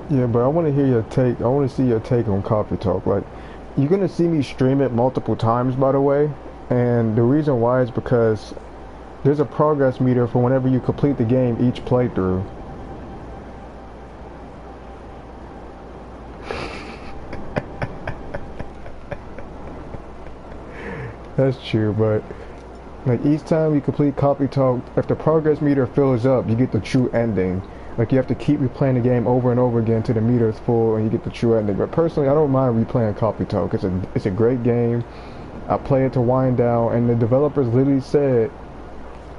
Yeah, but I want to hear your take. I want to see your take on Coffee Talk. Like, you're gonna see me stream it multiple times, by the way. And the reason why is because there's a progress meter for whenever you complete the game each playthrough. That's true, but like each time you complete Coffee Talk, if the progress meter fills up, you get the true ending. Like you have to keep replaying the game over and over again till the meter is full and you get the true ending. But personally, I don't mind replaying Coffee Talk. It's a great game. I play it to wind down, and the developers literally said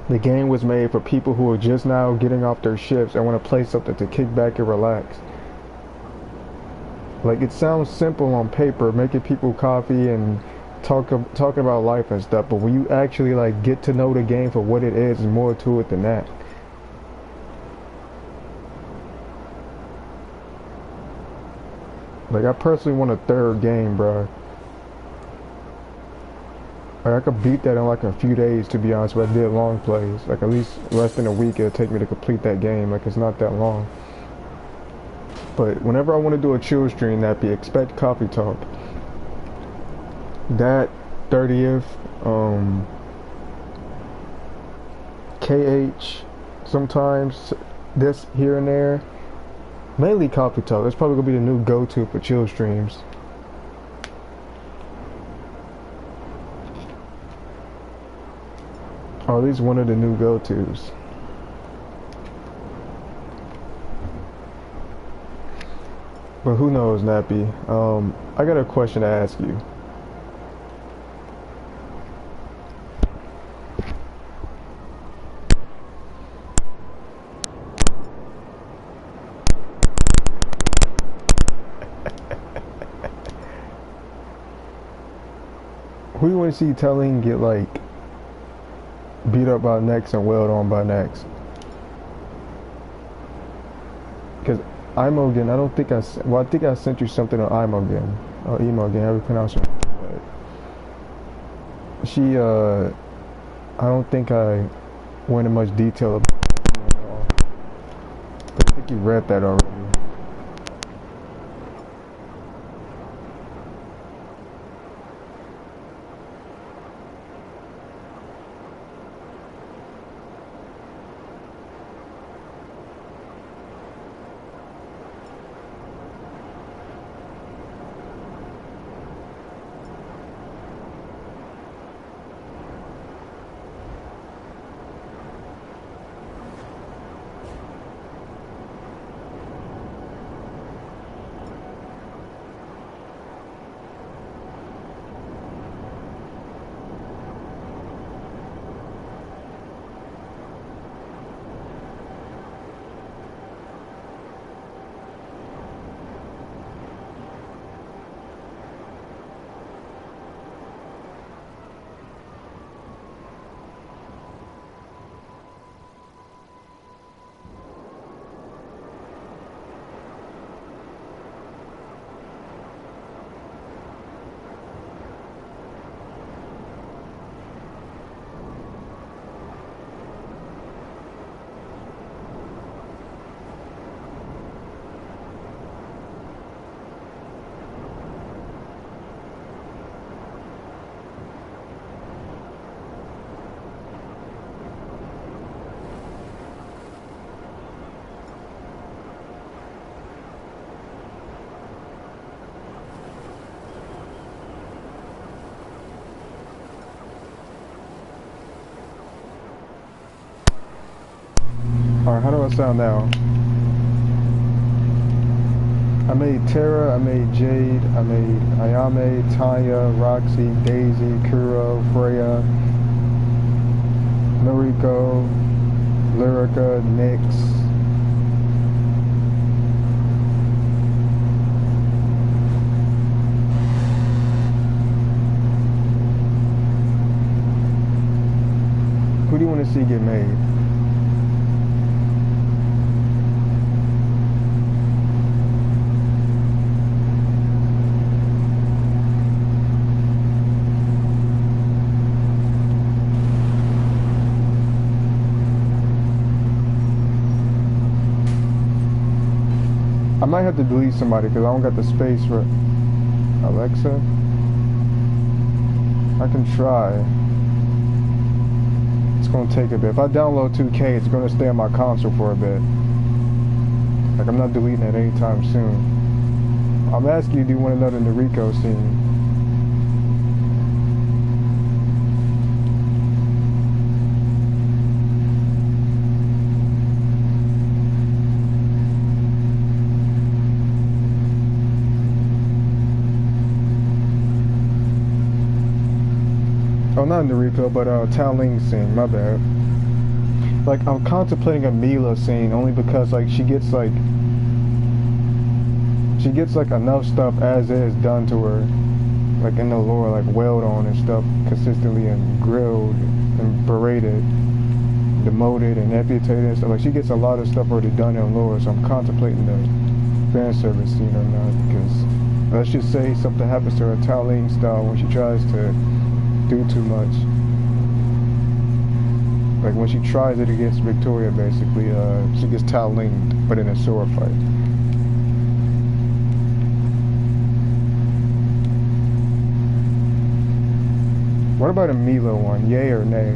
the game was made for people who are just now getting off their shifts and want to play something to kick back and relax. Like, it sounds simple on paper, making people coffee and talking about life and stuff, but when you actually like get to know the game for what it is, there's more to it than that. Like, I personally want a third game, bro. Like, I could beat that in like a few days, to be honest, but I did long plays. Like, at least less than a week it'll take me to complete that game. Like, it's not that long. But whenever I want to do a chill stream, that be expect Coffee Talk. That 30th, KH, sometimes this here and there. Mainly Coffee Talk. That's probably gonna be the new go-to for chill streams. Or at least one of the new go-tos. But who knows, Nappy? I got a question to ask you. Who you want to see telling get like beat up by Nex and wailed on by Nex? Because Imogen, I don't think I think I sent you something on Imogen or Imogen, however you pronounce it. But she I don't think I went in much detail about it at all. But I think you read that already. Alright, how do I sound now? I made Tara, I made Jade, I made Ayame, Tanya, Roxy, Daisy, Kuro, Freya, Noriko, Lyrica, Nyx. Who do you want to see get made? I might have to delete somebody because I don't got the space for Alexa. I can try. It's gonna take a bit. If I download 2K, it's gonna stay on my console for a bit. Like, I'm not deleting it anytime soon. I'm asking you, do you want to know the Noriko scene? Oh, not Noriko, but Tao Ling scene, my bad. Like, I'm contemplating a Mila scene only because, like, she gets like enough stuff as is done to her, like in the lore, like wailed on and stuff consistently, and grilled and berated, demoted and amputated and stuff. Like, she gets a lot of stuff already done in lore, so I'm contemplating the fan service scene or not, because let's just say something happens to her Tao Ling style when she tries to do too much. Like when she tries it against Victoria, basically, she gets Tao Linged, but in a sword fight. What about a Mila one? Yay or nay?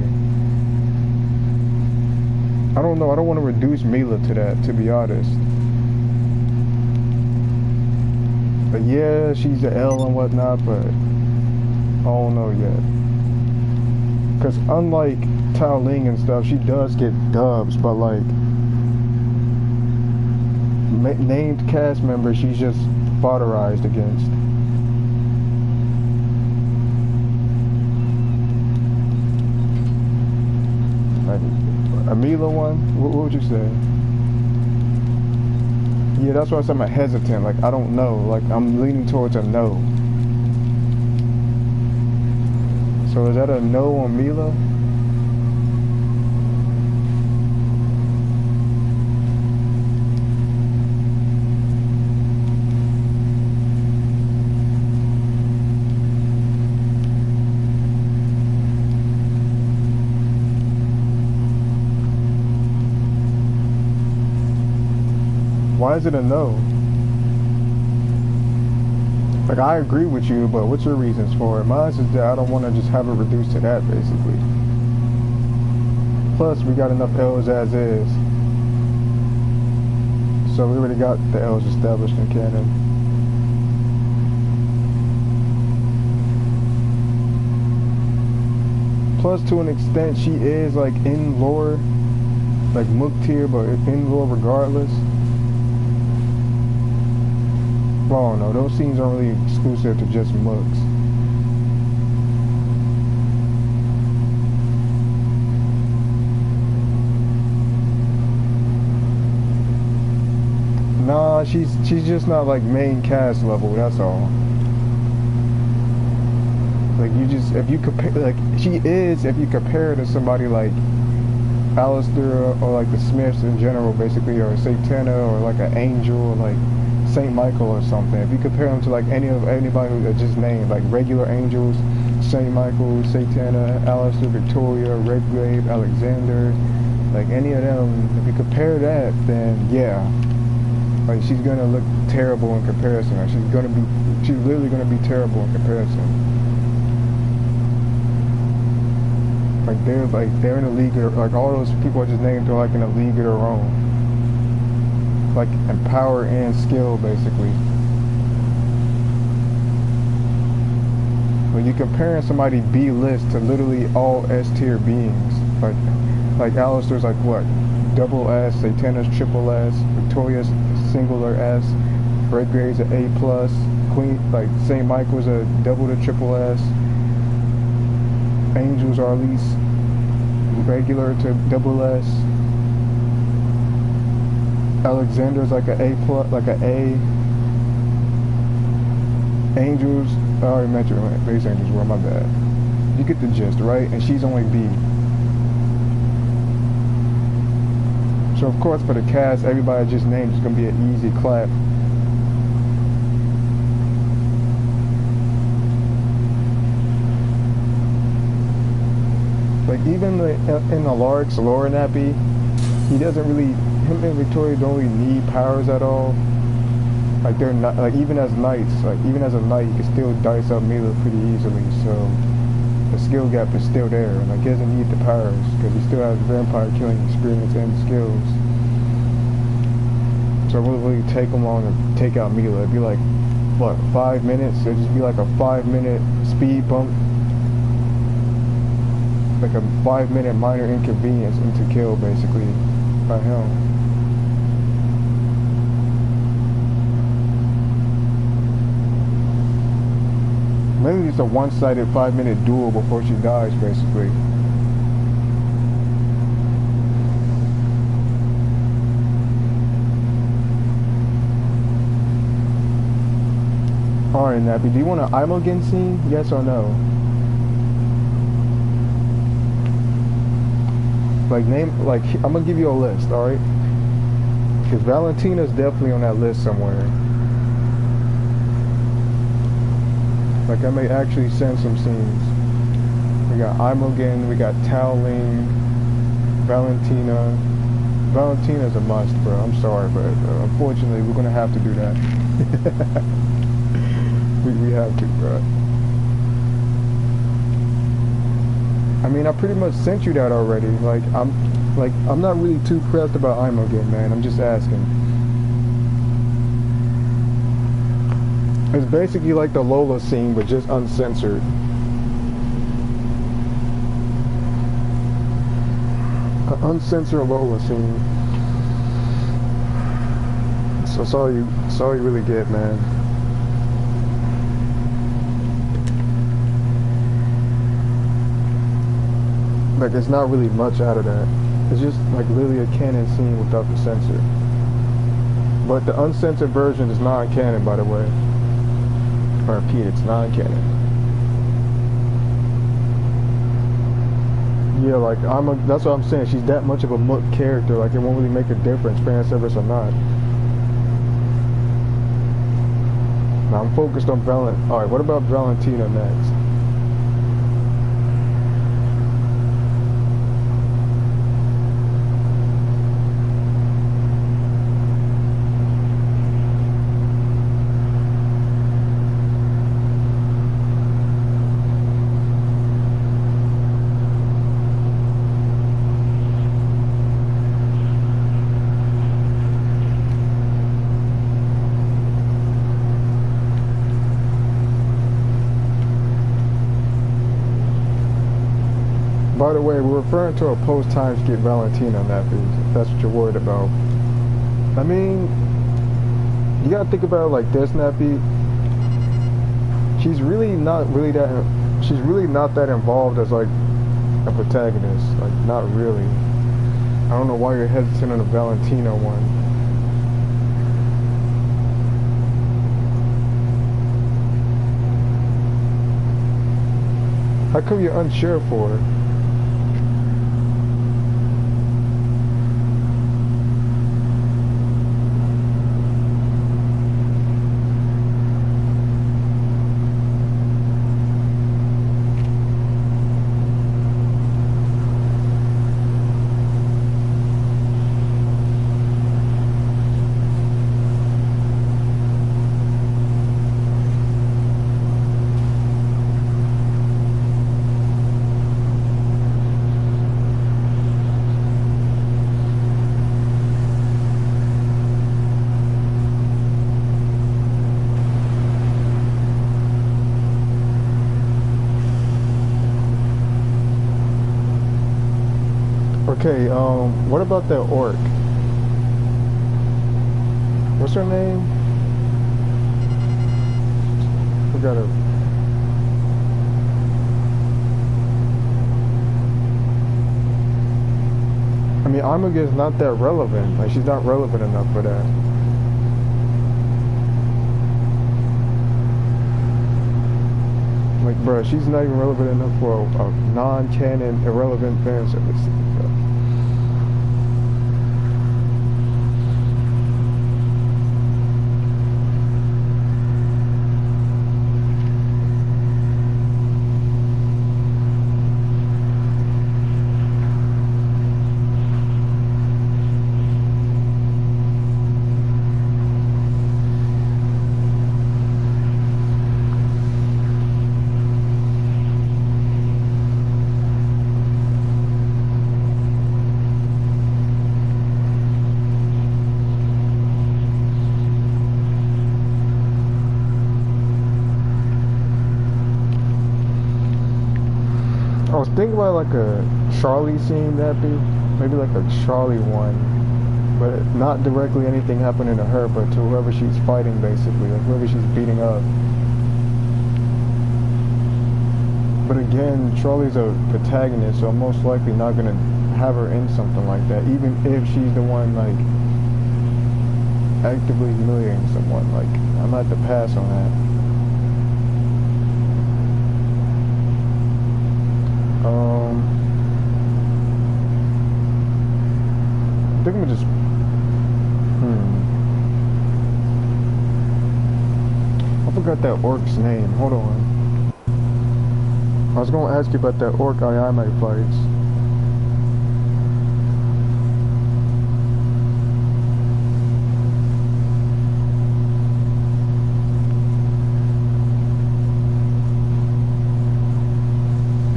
I don't know. I don't want to reduce Mila to that, to be honest. But yeah, she's an L and whatnot, but I don't know yet. Because unlike Tao Ling and stuff, she does get dubs, but like named cast members, she's just fodderized against. Like a Mila one, what would you say? Yeah, that's why I said I'm hesitant. Like, I don't know. Like, I'm leaning towards a no. So is that a no on Mila? Why is it a no? Like, I agree with you, but what's your reasons for it? Mine is that I don't want to just have it reduced to that, basically. Plus, we got enough L's as is. So we already got the L's established in canon. Plus, to an extent, she is, like, in lore, like, Mook tier, but in lore regardless. Oh no, those scenes aren't really exclusive to just Mooks. Nah, she's just not like main cast level, that's all. Like, you just, if you compare, like, she is, if you compare her to somebody like Alistair or like the Smiths in general, basically, or Satana or like an Angel or like Saint Michael or something. If you compare them to like anybody who just named, like regular angels, Saint Michael, Satana, Alistair, Victoria, Redgrave, Alexander, like any of them, if you compare that, then yeah, like she's gonna look terrible in comparison. Like, she's literally gonna be terrible in comparison. Like they're in a league of, like all those people I just named are like in a league of their own. Like in power and skill, basically. When you're comparing somebody B-list to literally all S-tier beings, like Alistair's like what? Double S, Satana's triple S, Victoria's singular S, Redgrave's an A+, Queen, like Saint Michael's a double to triple S, Angels are at least regular to double S. Alexander's like an A+, like an A. Angels, I already mentioned base angels were, my bad. You get the gist, right? And she's only B. So of course for the cast, everybody I just named is gonna be an easy clap. Like even in the Lark's lore nappy, he doesn't really, him and Victoria don't really need powers at all. Like they're not like even as knights, like even as a knight, you can still dice up melee pretty easily. So the skill gap is still there. Like he doesn't need the powers because he still has vampire killing experience and skills. So it wouldn't really take him long to take out melee. It'd be like what 5 minutes? It'd just be like a 5-minute speed bump, like a 5-minute minor inconvenience into kill basically by him. Maybe just a one-sided 5-minute duel before she dies, basically. Alright, Nappy, do you want an Imogen scene? Yes or no? Like, I'm gonna give you a list, alright? Because Valentina's definitely on that list somewhere. Like I may actually send some scenes. We got Imogen, we got Towling, Valentina. Valentina's a must, bro. I'm sorry, but unfortunately we're gonna have to do that. we have to, bro. I mean, I pretty much sent you that already. I'm not really too pressed about Imogen, man. I'm just asking. It's basically like the Lola scene, but just uncensored. An uncensored Lola scene. So that's all you really get, man. Like it's not really much out of that. It's just like literally a canon scene without the censor. But the uncensored version is non-canon, by the way. I repeat, it's non-canon. Yeah, like that's what I'm saying. She's that much of a muck character. Like it won't really make a difference, fan service or not. Now I'm focused on All right, what about Valentina next? By the way, we're referring to a post-time skip Valentina Nappy, if that's what you're worried about. I mean, you gotta think about it like this, Nappy. She's really not that involved as like a protagonist. Like, not really. I don't know why you're hesitant on the Valentina one. How come you're unsure for her? Okay, what about that orc? What's her name? Forgot her. I mean, Imogen's not that relevant. Like, she's not relevant enough for that. Like, bruh, she's not even relevant enough for a non-canon, irrelevant fan service. about like a Charlie scene, that be? Maybe like a Charlie one. But not directly anything happening to her, but to whoever she's fighting, basically. Like whoever she's beating up. But again, Charlie's a protagonist, so I'm most likely not gonna have her in something like that, even if she's the one, like, actively humiliating someone. Like, I'm gonna have to pass on that. I think I'm gonna just, I forgot that orc's name. Hold on. I was gonna ask you about that orc Aaaaaaaaaagh fights.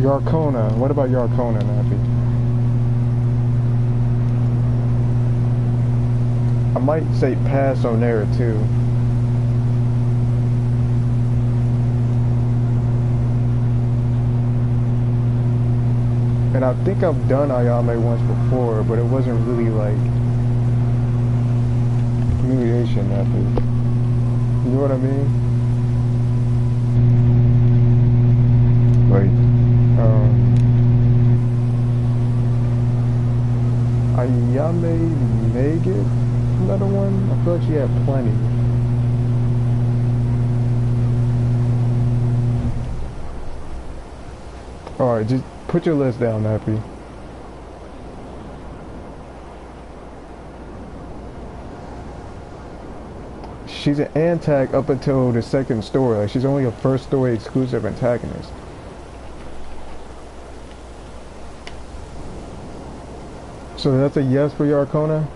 Yarkona. What about Yarkona, Nappy? I might say pass on there too. And I think I've done Aaaaaaaaaagh once before, but it wasn't really like humiliation, Nappy. You know what I mean? Wait. Aaaaaaaaaagh, Megid? Another one? I feel like she had plenty. Alright, just put your list down, Nappy. She's an antag up until the second story. Like, she's only a first story exclusive antagonist. So that's a yes for Yarkona?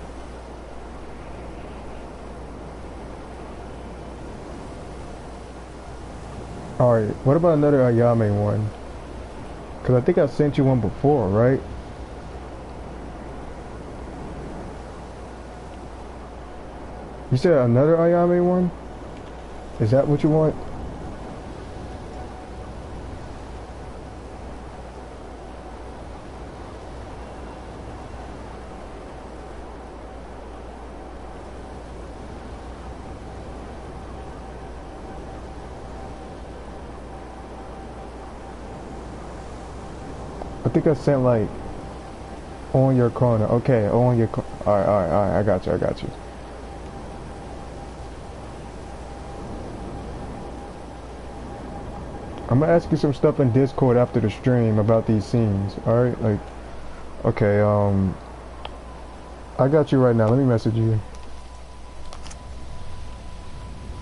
Alright, what about another Aaaaaaaaaagh one? Because I think I sent you one before, right? You said another Aaaaaaaaaagh one? Is that what you want? I think I sent like on your corner. Okay, on your alright, I got you. I'm gonna ask you some stuff in Discord after the stream about these scenes. Alright, like, okay, I got you right now. Let me message you.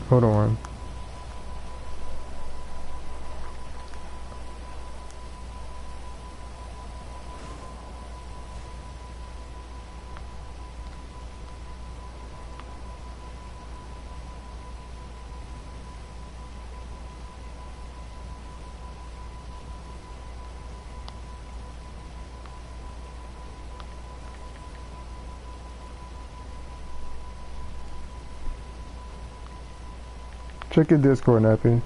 Hold on. Check your Discord, Nappy.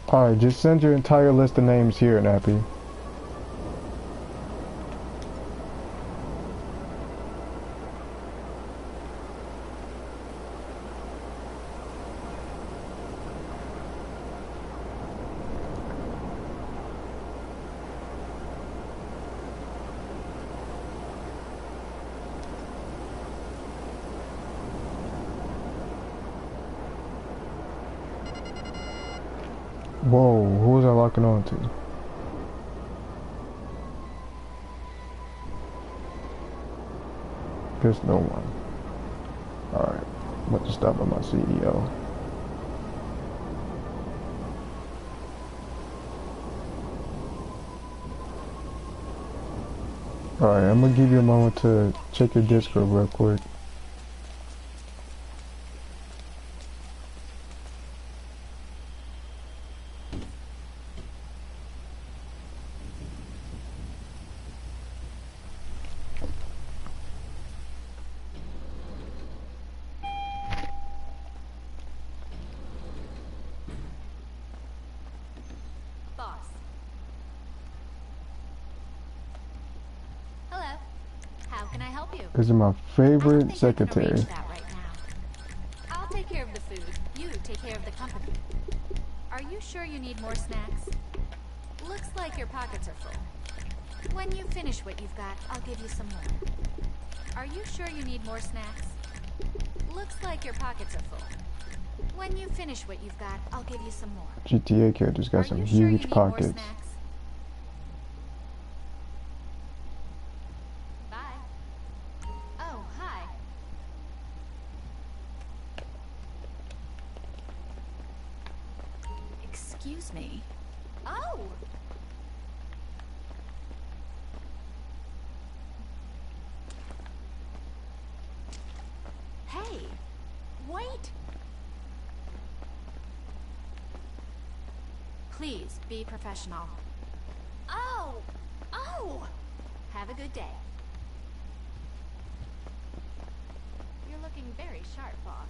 Alright, just send your entire list of names here, Nappy. Whoa, who was I locking on to? There's no one. Alright, I'm about to stop at my CEO. Alright, I'm gonna give you a moment to check your Discord real quick. Boss. Hello. How can I help you? This is my I don't favorite think I can secretary. arrange that right now. I'll take care of the food. You take care of the company. Are you sure you need more snacks? Looks like your pockets are full. When you finish what you've got, I'll give you some more. Are you sure you need more snacks? Looks like your pockets are full. When you finish what you've got, I'll give you some more. GTA characters got some Are you sure you huge need more pockets. snacks? Bye. Oh, hi. Excuse me. Oh! Hey! Wait! Please, be professional. Oh! Oh! Have a good day. You're looking very sharp, boss.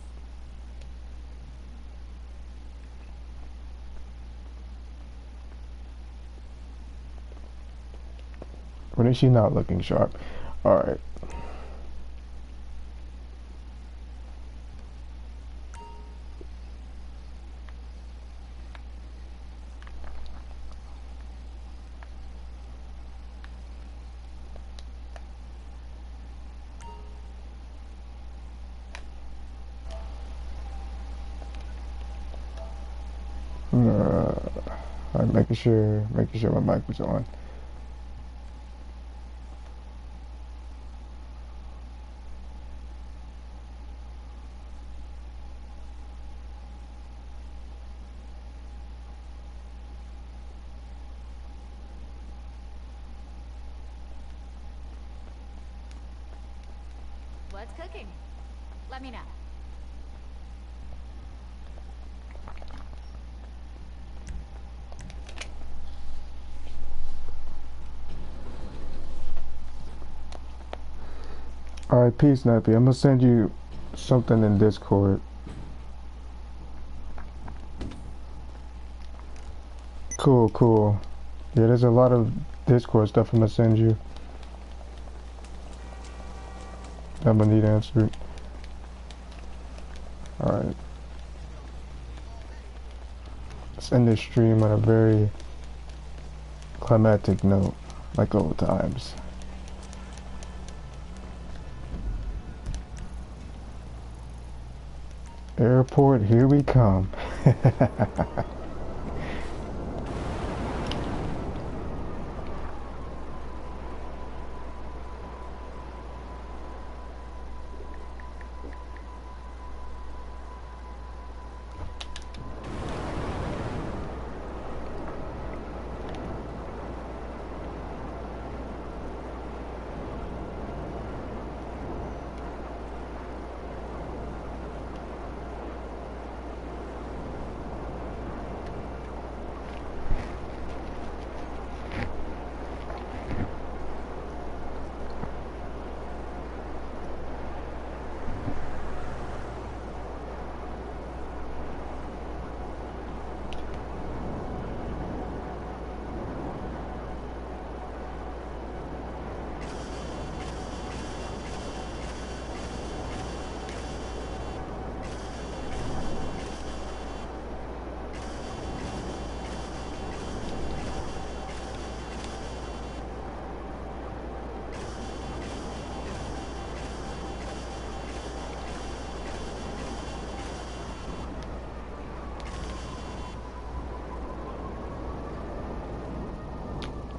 When is she not looking sharp? Alright. I'm making sure my mic was on. What's cooking? Let me know. Alright, peace, Nappy. I'm gonna send you something in Discord. Cool, cool. Yeah, there's a lot of Discord stuff I'm gonna send you. I'm gonna need answered. Alright. Let's end this stream on a very climactic note, like old times. Airport, here we come.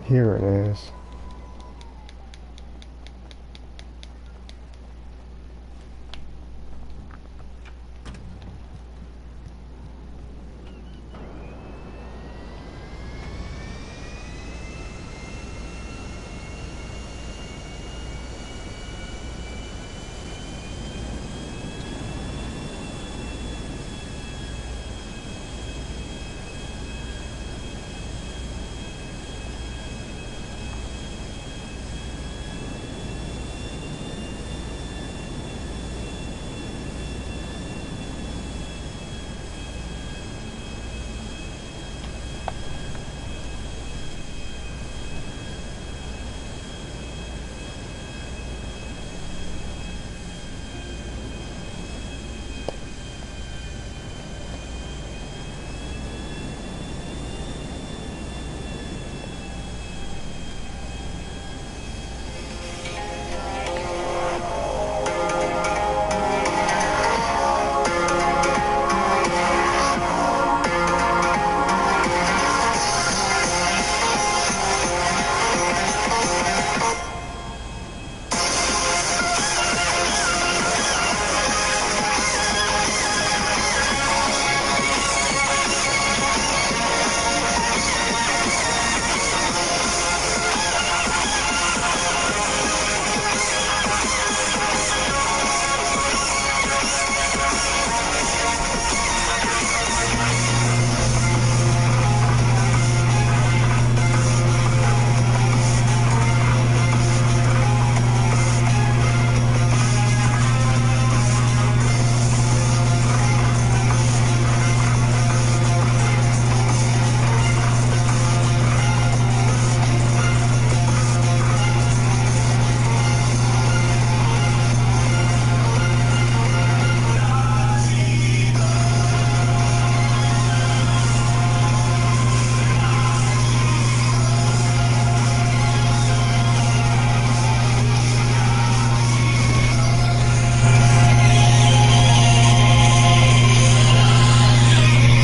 Here it is.